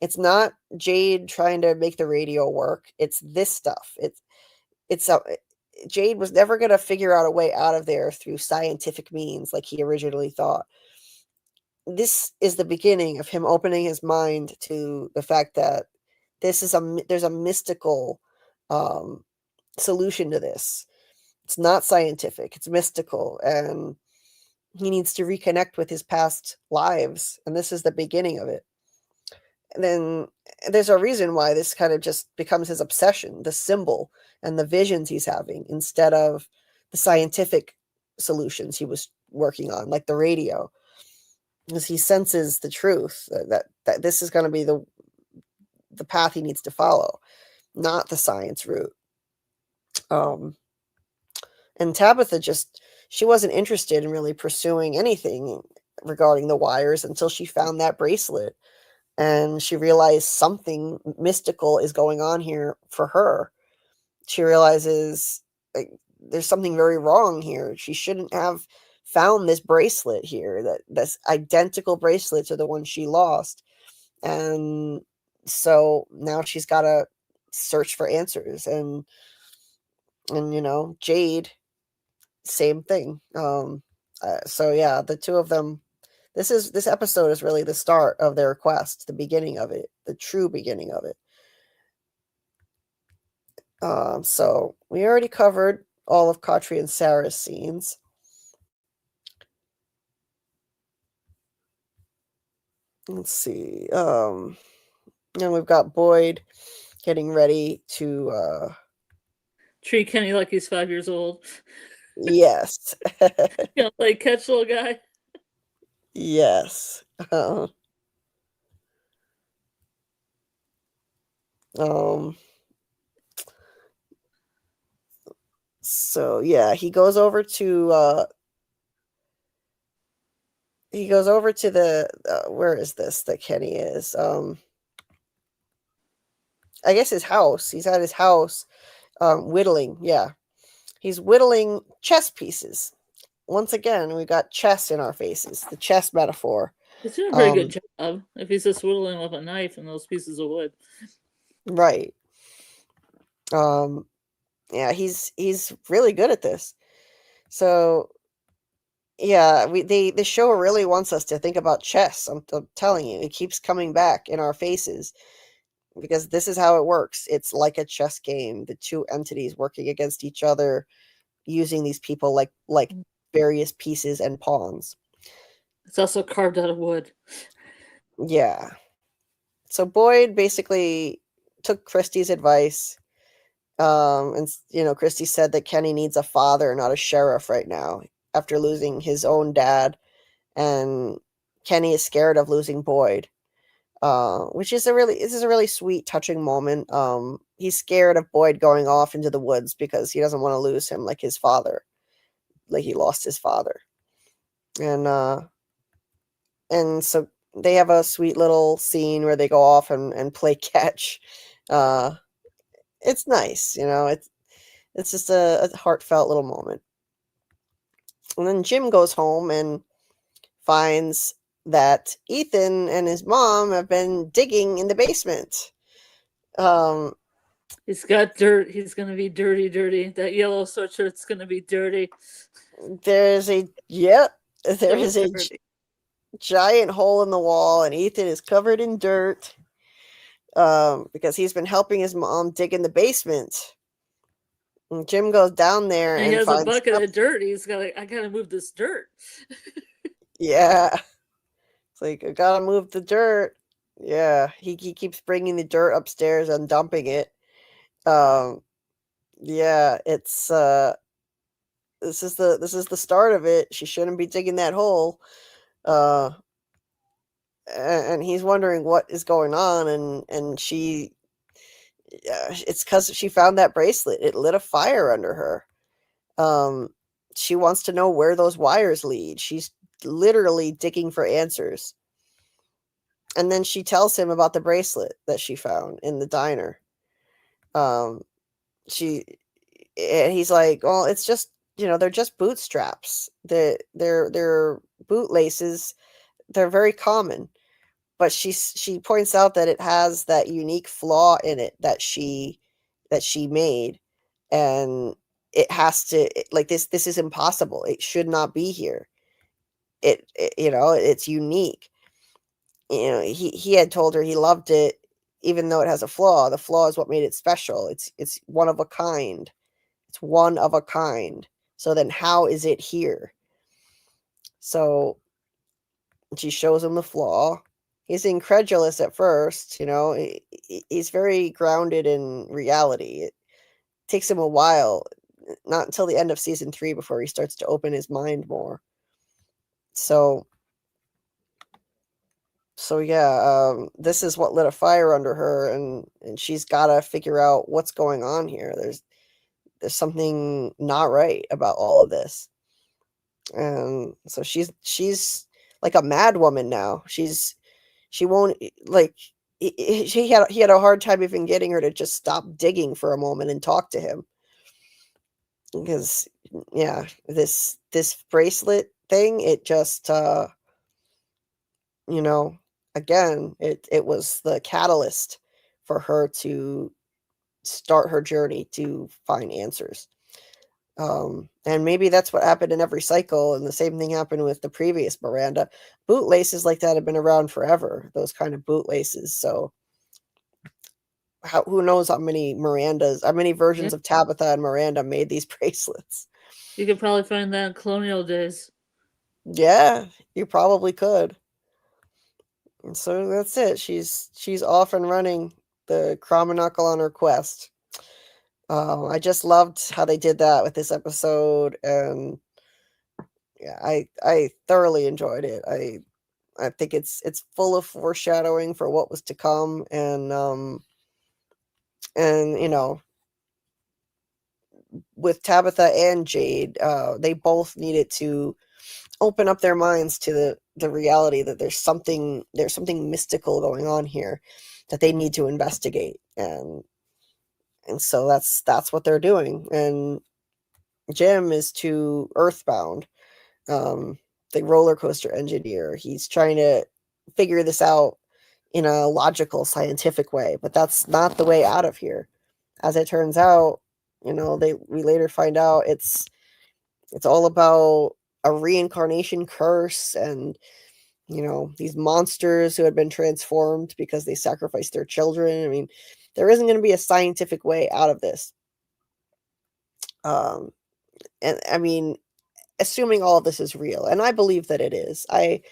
It's not Jade trying to make the radio work. It's this stuff. Jade was never going to figure out a way out of there through scientific means like he originally thought. This is the beginning of him opening his mind to the fact that there's a mystical solution to this. It's not scientific, it's mystical, and he needs to reconnect with his past lives, and this is the beginning of it. And then there's a reason why this kind of just becomes his obsession, the symbol and the visions he's having, instead of the scientific solutions he was working on, like the radio, because he senses the truth that this is going to be the path he needs to follow, not the science route. And Tabitha she wasn't interested in really pursuing anything regarding the wires until she found that bracelet, and she realized something mystical is going on here for her. She realizes there's something very wrong here. She shouldn't have found this bracelet here, this identical bracelet to the one she lost. And so now she's got to search for answers. And Jade, same thing. So yeah, the two of them, this episode is really the start of their quest, the beginning of it, the true beginning of it. So we already covered all of Katri and Sarah's scenes. Let's see. And we've got Boyd getting ready to treat Kenny like he's 5 years old. Yes. Like catch little guy. Yes. So yeah, he goes over to the where is this that Kenny is? I guess his house. He's at his house whittling. Yeah. He's whittling chess pieces. Once again, we got chess in our faces, the chess metaphor. He's doing a very good job if he's just whittling with a knife and those pieces of wood. Right. Yeah, he's really good at this. So yeah, the show really wants us to think about chess. I'm telling you, it keeps coming back in our faces because this is how it works. It's like a chess game, the two entities working against each other, using these people like various pieces and pawns. It's also carved out of wood. Yeah. So Boyd basically took Christy's advice. And Christy said that Kenny needs a father, not a sheriff right now, after losing his own dad. And Kenny is scared of losing Boyd. Which is a really sweet, touching moment. He's scared of Boyd going off into the woods because he doesn't want to lose him like his father. he lost his father. And so they have a sweet little scene where they go off and play catch. It's nice, it's just a heartfelt little moment. And then Jim goes home and finds that Ethan and his mom have been digging in the basement. He's got dirt. He's gonna be dirty. That yellow sweatshirt's gonna be dirty. There's a giant hole in the wall, and Ethan is covered in dirt because he's been helping his mom dig in the basement. And Jim goes down there And he has a bucket of dirt. I gotta move this dirt. Yeah. It's like, I gotta move the dirt. Yeah, he keeps bringing the dirt upstairs and dumping it. Yeah, it's this is the start of it. She shouldn't be digging that hole. And he's wondering what is going on, and she it's because she found that bracelet. It lit a fire under her. She wants to know where those wires lead. She's literally digging for answers. And then she tells him about the bracelet that she found in the diner. And he's like, well, it's just, they're just bootstraps. They're bootlaces. They're very common. But she points out that it has that unique flaw in it that she made, and it has to, like, this is impossible. It should not be here. It's unique. He had told her he loved it, even though it has a flaw. The flaw is what made it special. It's one of a kind. It's one of a kind. So then how is it here? So she shows him the flaw. He's incredulous at first, he's very grounded in reality. It takes him a while, not until the end of season 3 before he starts to open his mind more. So yeah, this is what lit a fire under her, and she's got to figure out what's going on here. There's something not right about all of this. And so she's like a mad woman now. She won't, like, he had a hard time even getting her to just stop digging for a moment and talk to him. Because, yeah, this bracelet thing, it just, again, it was the catalyst for her to start her journey to find answers. And maybe that's what happened in every cycle, and the same thing happened with the previous Miranda. Bootlaces like that have been around forever, those kind of bootlaces. So who knows how many versions of Tabitha and Miranda made these bracelets. You could probably find that in colonial days. Yeah, you probably could. And so that's it. She's off and running the Cromanukle on her quest. I just loved how they did that with this episode, and yeah, I thoroughly enjoyed it. I think it's full of foreshadowing for what was to come, and with Tabitha and Jade, they both needed to open up their minds to the reality that there's something mystical going on here that they need to investigate, and so that's what they're doing. And Jim is too earthbound, the roller coaster engineer. He's trying to figure this out in a logical, scientific way, but that's not the way out of here. As it turns out, we later find out it's all about a reincarnation curse, and these monsters who had been transformed because they sacrificed their children. I mean, there isn't going to be a scientific way out of this. And I mean, assuming all of this is real, and I believe that it is. I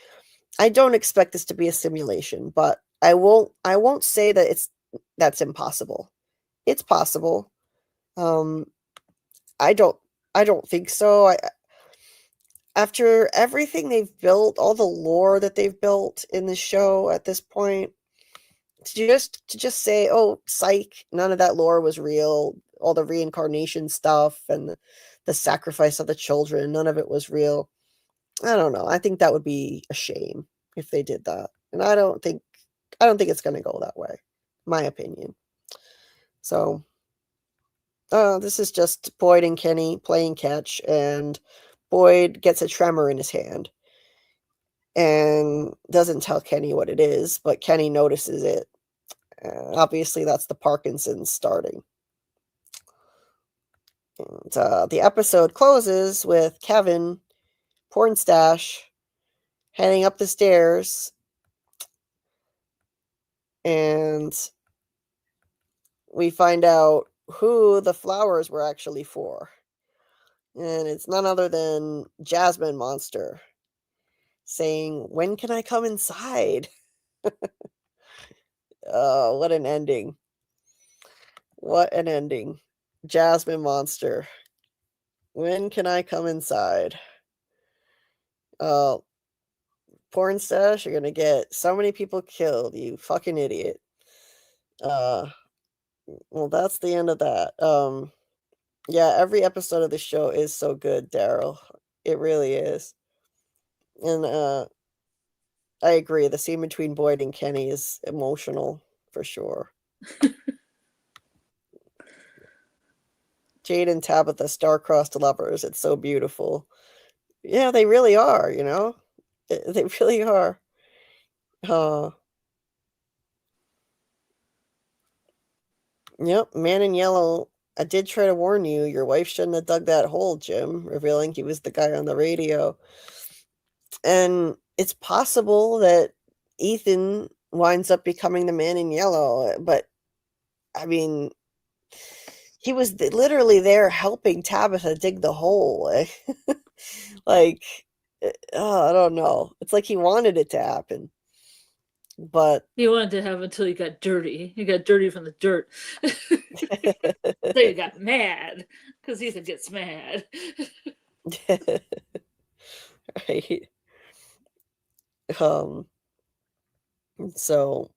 don't expect this to be a simulation, but I won't say that that's impossible. It's possible. I don't think so. After everything they've built, all the lore that they've built in the show at this point, to just say, oh, psych, none of that lore was real, all the reincarnation stuff and the sacrifice of the children. None of it was real. I don't know. I think that would be a shame if they did that. And I don't think it's going to go that way. My opinion. So, this is just Boyd and Kenny playing catch, and Boyd gets a tremor in his hand and doesn't tell Kenny what it is, but Kenny notices it. Obviously, that's the Parkinson's starting. And the episode closes with Kevin, porn stash, heading up the stairs, and we find out who the flowers were actually for. And it's none other than Jasmine Monster saying, "When can I come inside?" Oh, what an ending. What an ending. Jasmine Monster. When can I come inside? Porn stash, you're gonna get so many people killed, you fucking idiot. Well, that's the end of that. Yeah, every episode of the show is so good, Daryl. It really is. And I agree. The scene between Boyd and Kenny is emotional for sure. Jade and Tabitha, star-crossed lovers. It's so beautiful. Yeah, they really are, you know? They really are. Yep, Man in Yellow. I did try to warn you. Your wife shouldn't have dug that hole, Jim, revealing he was the guy on the radio. And it's possible that Ethan winds up becoming the Man in Yellow, but I mean, he was literally there helping Tabitha dig the hole. Like, I don't know. It's like he wanted it to happen. But he wanted to have until he got dirty. He got dirty from the dirt. So he got mad because Ethan gets mad. Right. So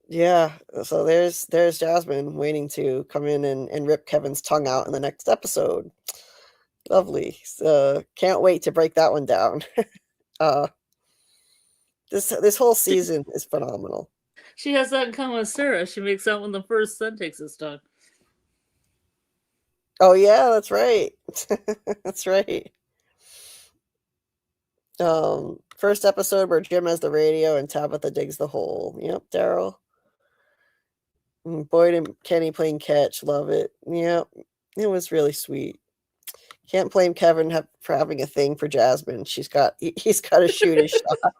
yeah, so there's Jasmine waiting to come in and rip Kevin's tongue out in the next episode. Lovely. Can't wait to break that one down. This whole season is phenomenal. She has that in common with Sarah. She makes out when the first son takes his tongue. Oh yeah, that's right. That's right. First episode where Jim has the radio and Tabitha digs the hole. Yep, Daryl. Boyd and Kenny playing catch. Love it. Yep, it was really sweet. Can't blame Kevin for having a thing for Jasmine. He's got to shoot his shot.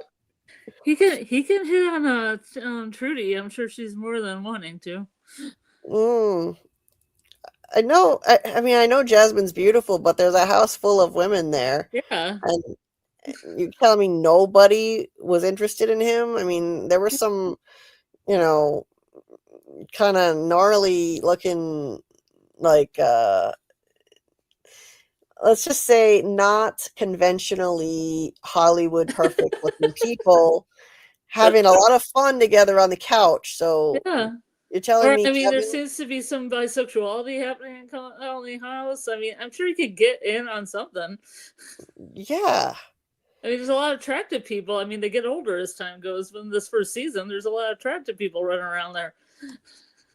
He can hit on Trudy. I'm sure she's more than wanting to. I know. I mean, I know Jasmine's beautiful, but there's a house full of women there. Yeah. And you telling me nobody was interested in him? I mean, there were some, you know, kind of gnarly looking, like, let's just say not conventionally Hollywood perfect looking people having a lot of fun together on the couch. So yeah. You're telling me, I mean, Kevin, there seems to be some bisexuality happening in Colony House. I mean, I'm sure he could get in on something. Yeah. I mean, there's a lot of attractive people. I mean, they get older as time goes. But in this first season, there's a lot of attractive people running around there.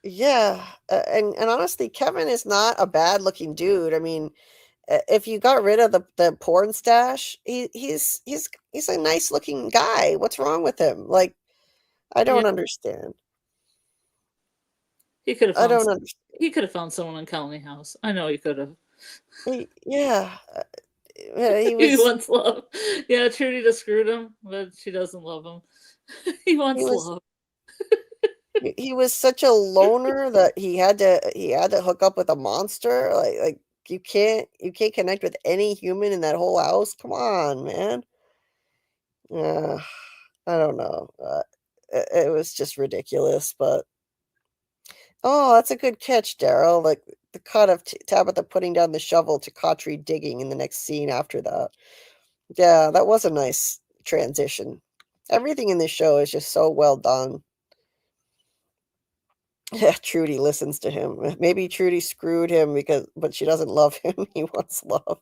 Yeah. And honestly, Kevin is not a bad looking dude. I mean, if you got rid of the porn stash, he's a nice looking guy. What's wrong with him? Like, I don't understand. He could have. He could have found someone in Colony House. I know he could have. Yeah. He wants love. Yeah, Trudy just screwed him, but she doesn't love him. He wants love. He was such a loner that he had to hook up with a monster. Like you can't connect with any human in that whole house. Come on, man. I don't know. It was just ridiculous, but oh, that's a good catch, Daryl. Like the cut of Tabitha putting down the shovel to Cautry digging in the next scene after that. Yeah, that was a nice transition. Everything in this show is just so well done. Yeah, Trudy listens to him. Maybe Trudy screwed him but she doesn't love him. He wants love.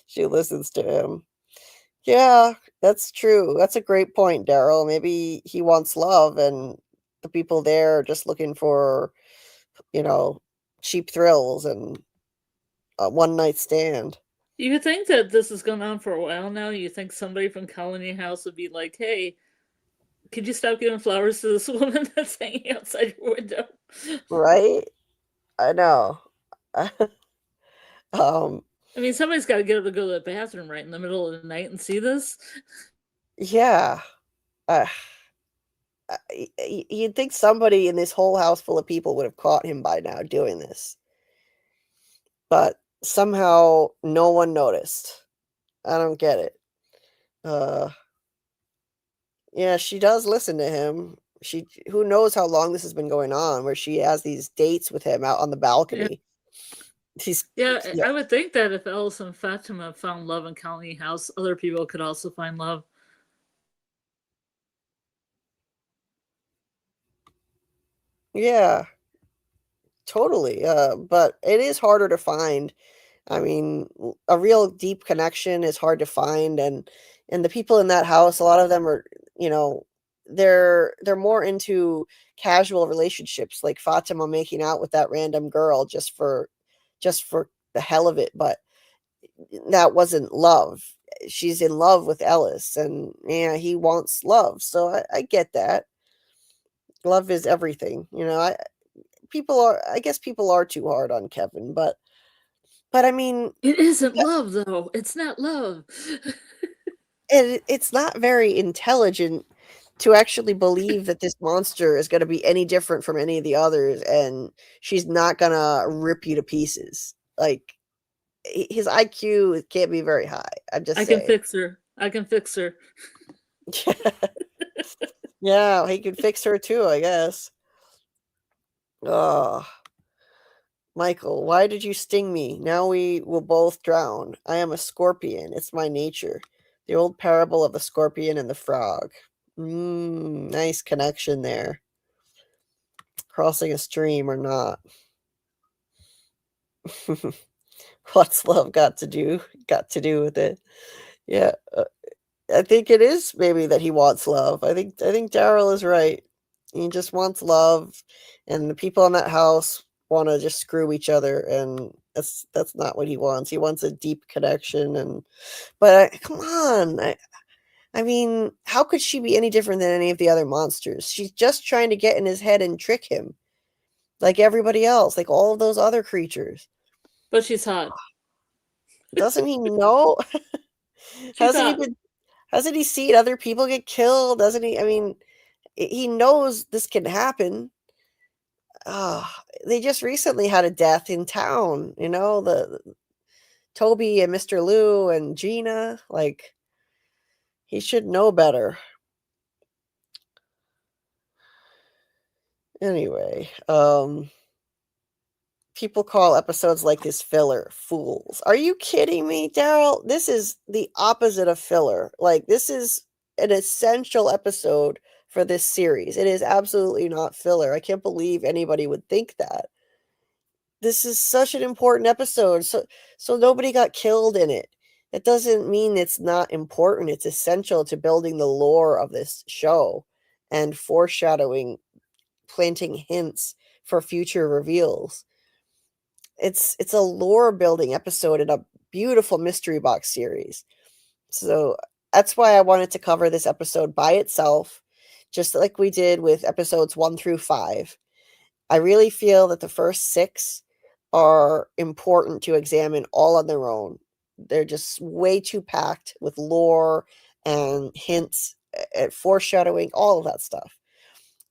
She listens to him. Yeah, that's true. That's a great point, Daryl. Maybe he wants love and the people there are just looking for, you know, cheap thrills and a one night stand. You would think that this has gone on for a while now. You think somebody from Colony House would be like, "Hey, could you stop giving flowers to this woman that's hanging outside your window?" Right? I know. um, I mean, somebody's got to get up to go to the bathroom right in the middle of the night and see this. yeah. Uh, you'd think somebody in this whole house full of people would have caught him by now doing this. But somehow no one noticed. I don't get it. Yeah, she does listen to him. Who knows how long this has been going on, where she has these dates with him out on the Yeah. balcony. Yeah, Yeah. I would think that if Ellis and Fatima found love in Colony House, other people could also find love. Yeah, totally. But it is harder to find. I mean, a real deep connection is hard to find, and the people in that house, a lot of them are, you know, they're more into casual relationships, like Fatima making out with that random girl just for the hell of it, but that wasn't love. She's in love with Ellis, and yeah, he wants love. So I get that. Love is everything, you know. I guess people are too hard on Kevin, but I mean, It isn't love, though. It's not love. it's not very intelligent to actually believe that this monster is going to be any different from any of the others, and she's not gonna rip you to pieces. Like, his IQ can't be very high. I'm just I can saying. fix her. I can fix her. Yeah, he could fix her too, I guess. Oh, Michael, why did you sting me? Now we will both drown. I am a scorpion. It's my nature. The old parable of the scorpion and the frog. Nice connection there. Crossing a stream or not. What's love got to do with it? Yeah, I think it is maybe that he wants love. I think Daryl is right. He just wants love, and the people in that house want to just screw each other, and that's not what he wants. He wants a deep connection, but come on, I mean, how could she be any different than any of the other monsters? She's just trying to get in his head and trick him, like everybody else, like all of those other creatures. But she's hot. Doesn't he know? She's Hasn't he hot. been? Hasn't he seen other people get killed? Doesn't he? I mean, he knows this can happen. They just recently had a death in town. You know, the Toby and Mr. Lou and Gina. Like, he should know better. Anyway, people call episodes like this filler. Fools. Are you kidding me, Daryl? This is the opposite of filler. Like, this is an essential episode for this series. It is absolutely not filler. I can't believe anybody would think that. This is such an important episode. So nobody got killed in it. It doesn't mean it's not important. It's essential to building the lore of this show and foreshadowing, planting hints for future reveals. It's a lore building episode in a beautiful mystery box series. So that's why I wanted to cover this episode by itself, just like we did with episodes 1 through 5. I really feel that the first 6 are important to examine all on their own. They're just way too packed with lore and hints and foreshadowing, all of that stuff.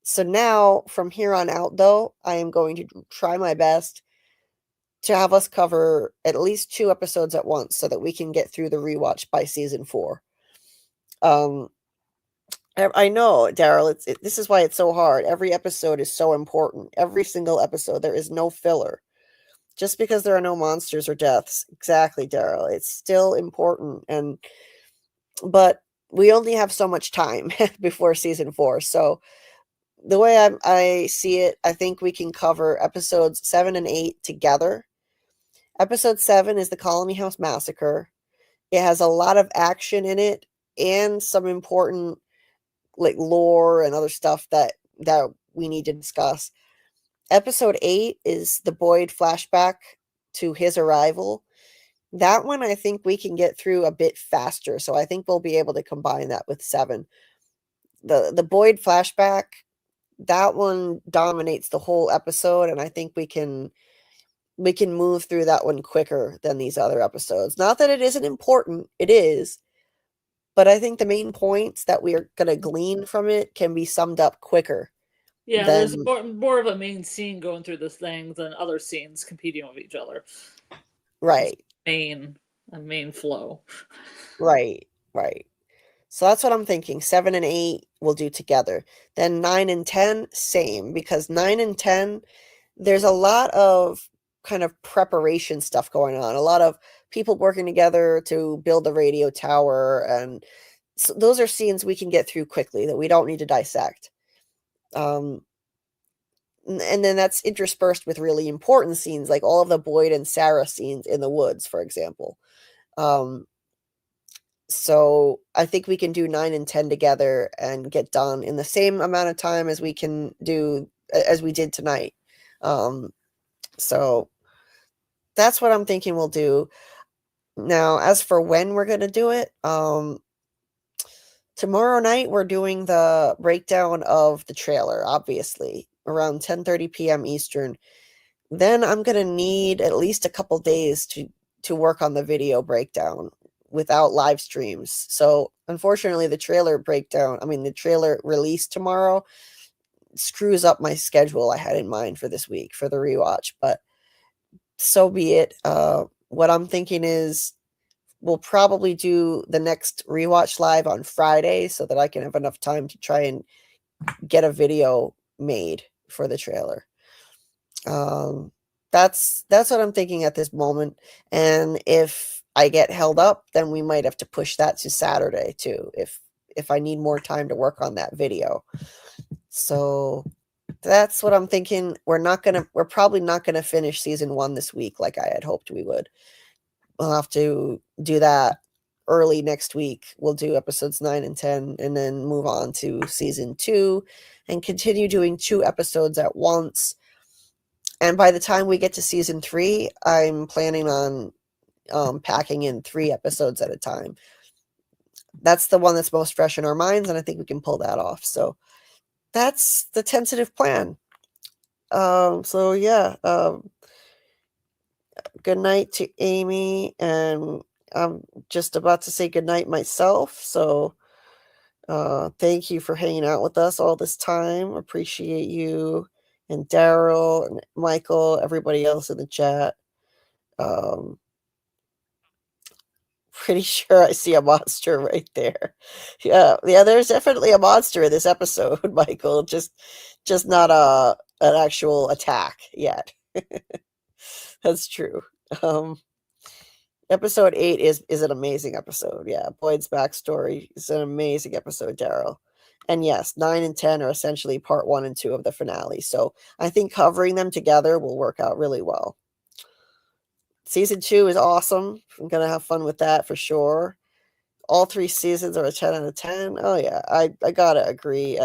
So now, from here on out, though, I am going to try my best to have us cover at least 2 episodes at once so that we can get through the rewatch by season 4. I know, Daryl, this is why it's so hard. Every episode is so important. Every single episode, there is no filler. Just because there are no monsters or deaths. Exactly, Daryl. It's still important, but we only have so much time before season 4. So the way I see it, I think we can cover episodes 7 and 8 together. Episode 7 is the Colony House Massacre. It has a lot of action in it and some important like lore and other stuff that we need to discuss. Episode 8 is the Boyd flashback to his arrival. That one I think we can get through a bit faster, so I think we'll be able to combine that with 7. The Boyd flashback, that one dominates the whole episode, and I think we can move through that one quicker than these other episodes. Not that it isn't important, it is, but I think the main points that we are going to glean from it can be summed up quicker. Yeah, there's more of a main scene going through this thing than other scenes competing with each other. Right. A main flow. Right. So that's what I'm thinking. 7 and 8 we'll do together. Then 9 and 10, same, because 9 and 10, there's a lot of kind of preparation stuff going on. A lot of people working together to build the radio tower, and so those are scenes we can get through quickly that we don't need to dissect. And then that's interspersed with really important scenes, like all of the Boyd and Sarah scenes in the woods, for example. So I think we can do 9 and 10 together and get done in the same amount of time as we did tonight. So that's what I'm thinking we'll do. Now, as for when we're going to do it, tomorrow night we're doing the breakdown of the trailer, obviously, around 10:30 p.m. Eastern. Then I'm going to need at least a couple days to work on the video breakdown without live streams. So unfortunately, the trailer release tomorrow screws up my schedule I had in mind for this week for the rewatch, but so be it. What I'm thinking is we'll probably do the next rewatch live on Friday so that I can have enough time to try and get a video made for the trailer. That's what I'm thinking at this moment. And if I get held up, then we might have to push that to Saturday too, if I need more time to work on that video. So that's what I'm thinking. We're probably not gonna finish season 1 this week like I had hoped we would. We'll have to do that early next week. We'll do episodes 9 and 10 and then move on to season 2 and continue doing 2 episodes at once. And by the time we get to season 3, I'm planning on packing in 3 episodes at a time. That's the one that's most fresh in our minds, and I think we can pull that off. So that's the tentative plan. So yeah, good night to Amy, and I'm just about to say good night myself. So thank you for hanging out with us all this time. Appreciate you, and Daryl and Michael, everybody else in the chat. Pretty sure I see a monster right there. Yeah, there's definitely a monster in this episode, Michael. Just not an actual attack yet. That's true. Episode 8 is an amazing episode. Yeah, Boyd's backstory is an amazing episode, Daryl. And yes, 9 and 10 are essentially part 1 and 2 of the finale. So I think covering them together will work out really well. Season 2 is awesome. I'm going to have fun with that for sure. All 3 seasons are a 10 out of 10. Oh, yeah. I got to agree.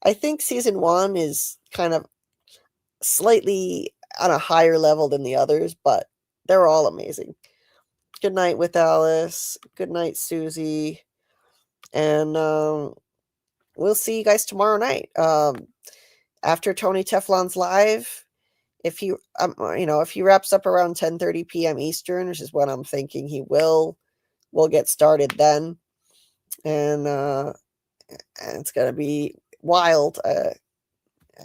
I think season 1 is kind of slightly on a higher level than the others, but they're all amazing. Good night with Alice. Good night, Susie. And we'll see you guys tomorrow night. After Tony Teflon's live, if he wraps up around 10:30 p.m. Eastern, which is what I'm thinking he will, we'll get started then. And it's going to be wild.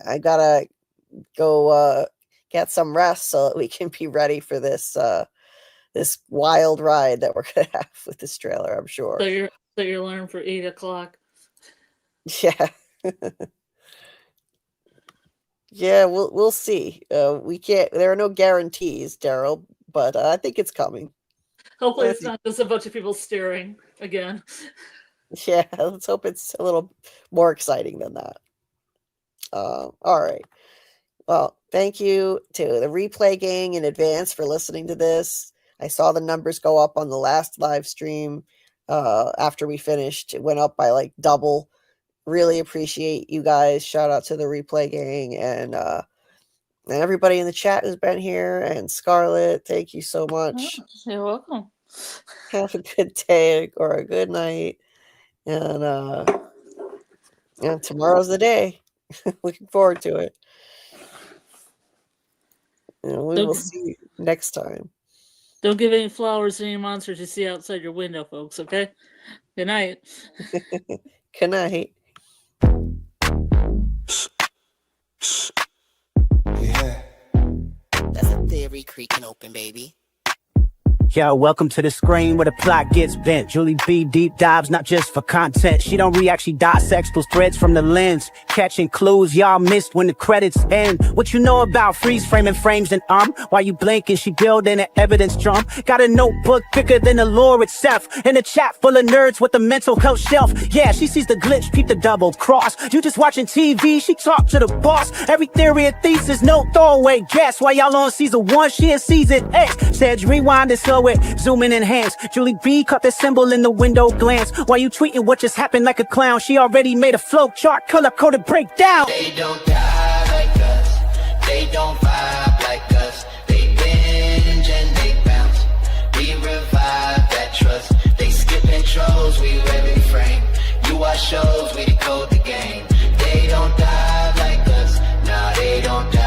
I got to go get some rest so that we can be ready for this wild ride that we're going to have with this trailer, I'm sure. So you're alarm for 8 o'clock. Yeah. Yeah, we'll see. There are no guarantees, Daryl, but I think it's coming. Hopefully it's not just a bunch of people staring again. Yeah, let's hope it's a little more exciting than that. All right. Well, thank you to the replay gang in advance for listening to this. I saw the numbers go up on the last live stream after we finished. It went up by like double. Really appreciate you guys. Shout out to the replay gang and everybody in the chat has been here. And Scarlet, thank you so much. You're welcome. Have a good day or a good night. And tomorrow's the day. Looking forward to it. We will see you next time. Don't give any flowers to any monsters you see outside your window, folks, okay? Good night. Good night. Yeah. That's a theory creaking open, baby. Yo, welcome to the screen where the plot gets bent. Julie B deep dives, not just for content. She don't react, she dissects those threads from the lens. Catching clues y'all missed when the credits end. What you know about freeze framing frames and while you blinking, she building an evidence drum. Got a notebook thicker than the lore itself. In a chat full of nerds with a mental health shelf. Yeah, she sees the glitch, peep the double cross. You just watching TV, she talk to the boss. Every theory a thesis, no throwaway guess. While y'all on season 1, she in season 8. Said rewind it slow it, zoom in enhance. Julie B caught the symbol in the window glance. While you tweeting what just happened like a clown, she already made a flow chart, color coded breakdown. They don't die like us. They don't vibe like us. They binge and they bounce. We revive that trust. They skip intros, we rev frame. You watch shows, we decode the game. They don't die like us. Nah, they don't die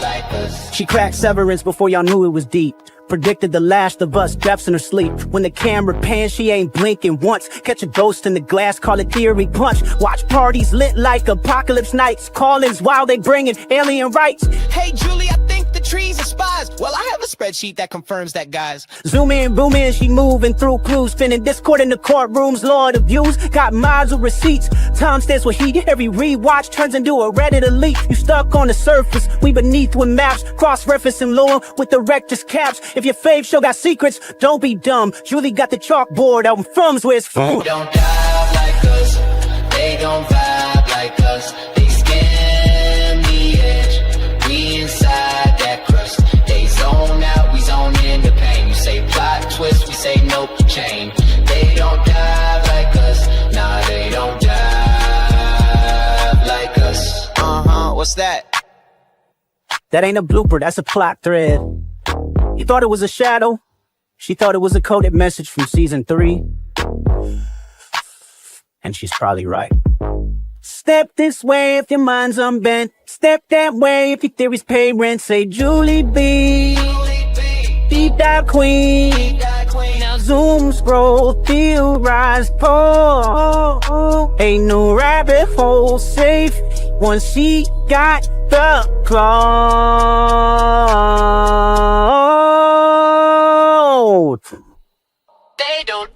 like us. She cracked Severance before y'all knew it was deep. Predicted the Last of Us deaths in her sleep. When the camera pans, she ain't blinking once. Catch a ghost in the glass, call it theory punch. Watch parties lit like apocalypse nights. Call-ins while they bringing alien rights. Hey Julie, I think the trees are spies. Well, I have a spreadsheet that confirms that, guys. Zoom in, boom in, she moving through clues. Spinning Discord in the courtrooms, Lord of views. Got miles of receipts. Time stands with heat. Every rewatch turns into a Reddit elite. You stuck on the surface, we beneath with maps. Cross-referencing lore with the rector's caps. If your fave show got secrets, don't be dumb. Julie got the chalkboard out in Frums where it's from. They don't dive like us. They don't vibe like us. They skim the edge. We inside that crust. They zone out, we zone in the pain. You say plot twist, we say nope, chain. They don't dive like us. Nah, they don't dive like us. What's that? That ain't a blooper, that's a plot thread. You thought it was a shadow? She thought it was a coded message from season 3. And she's probably right. Step this way if your mind's unbent. Step that way if your theories pay rent. Say Julie B, deep dive queen. Now zoom, scroll, theorize, pull. Ain't no rabbit hole safe once she got the cloud. They don't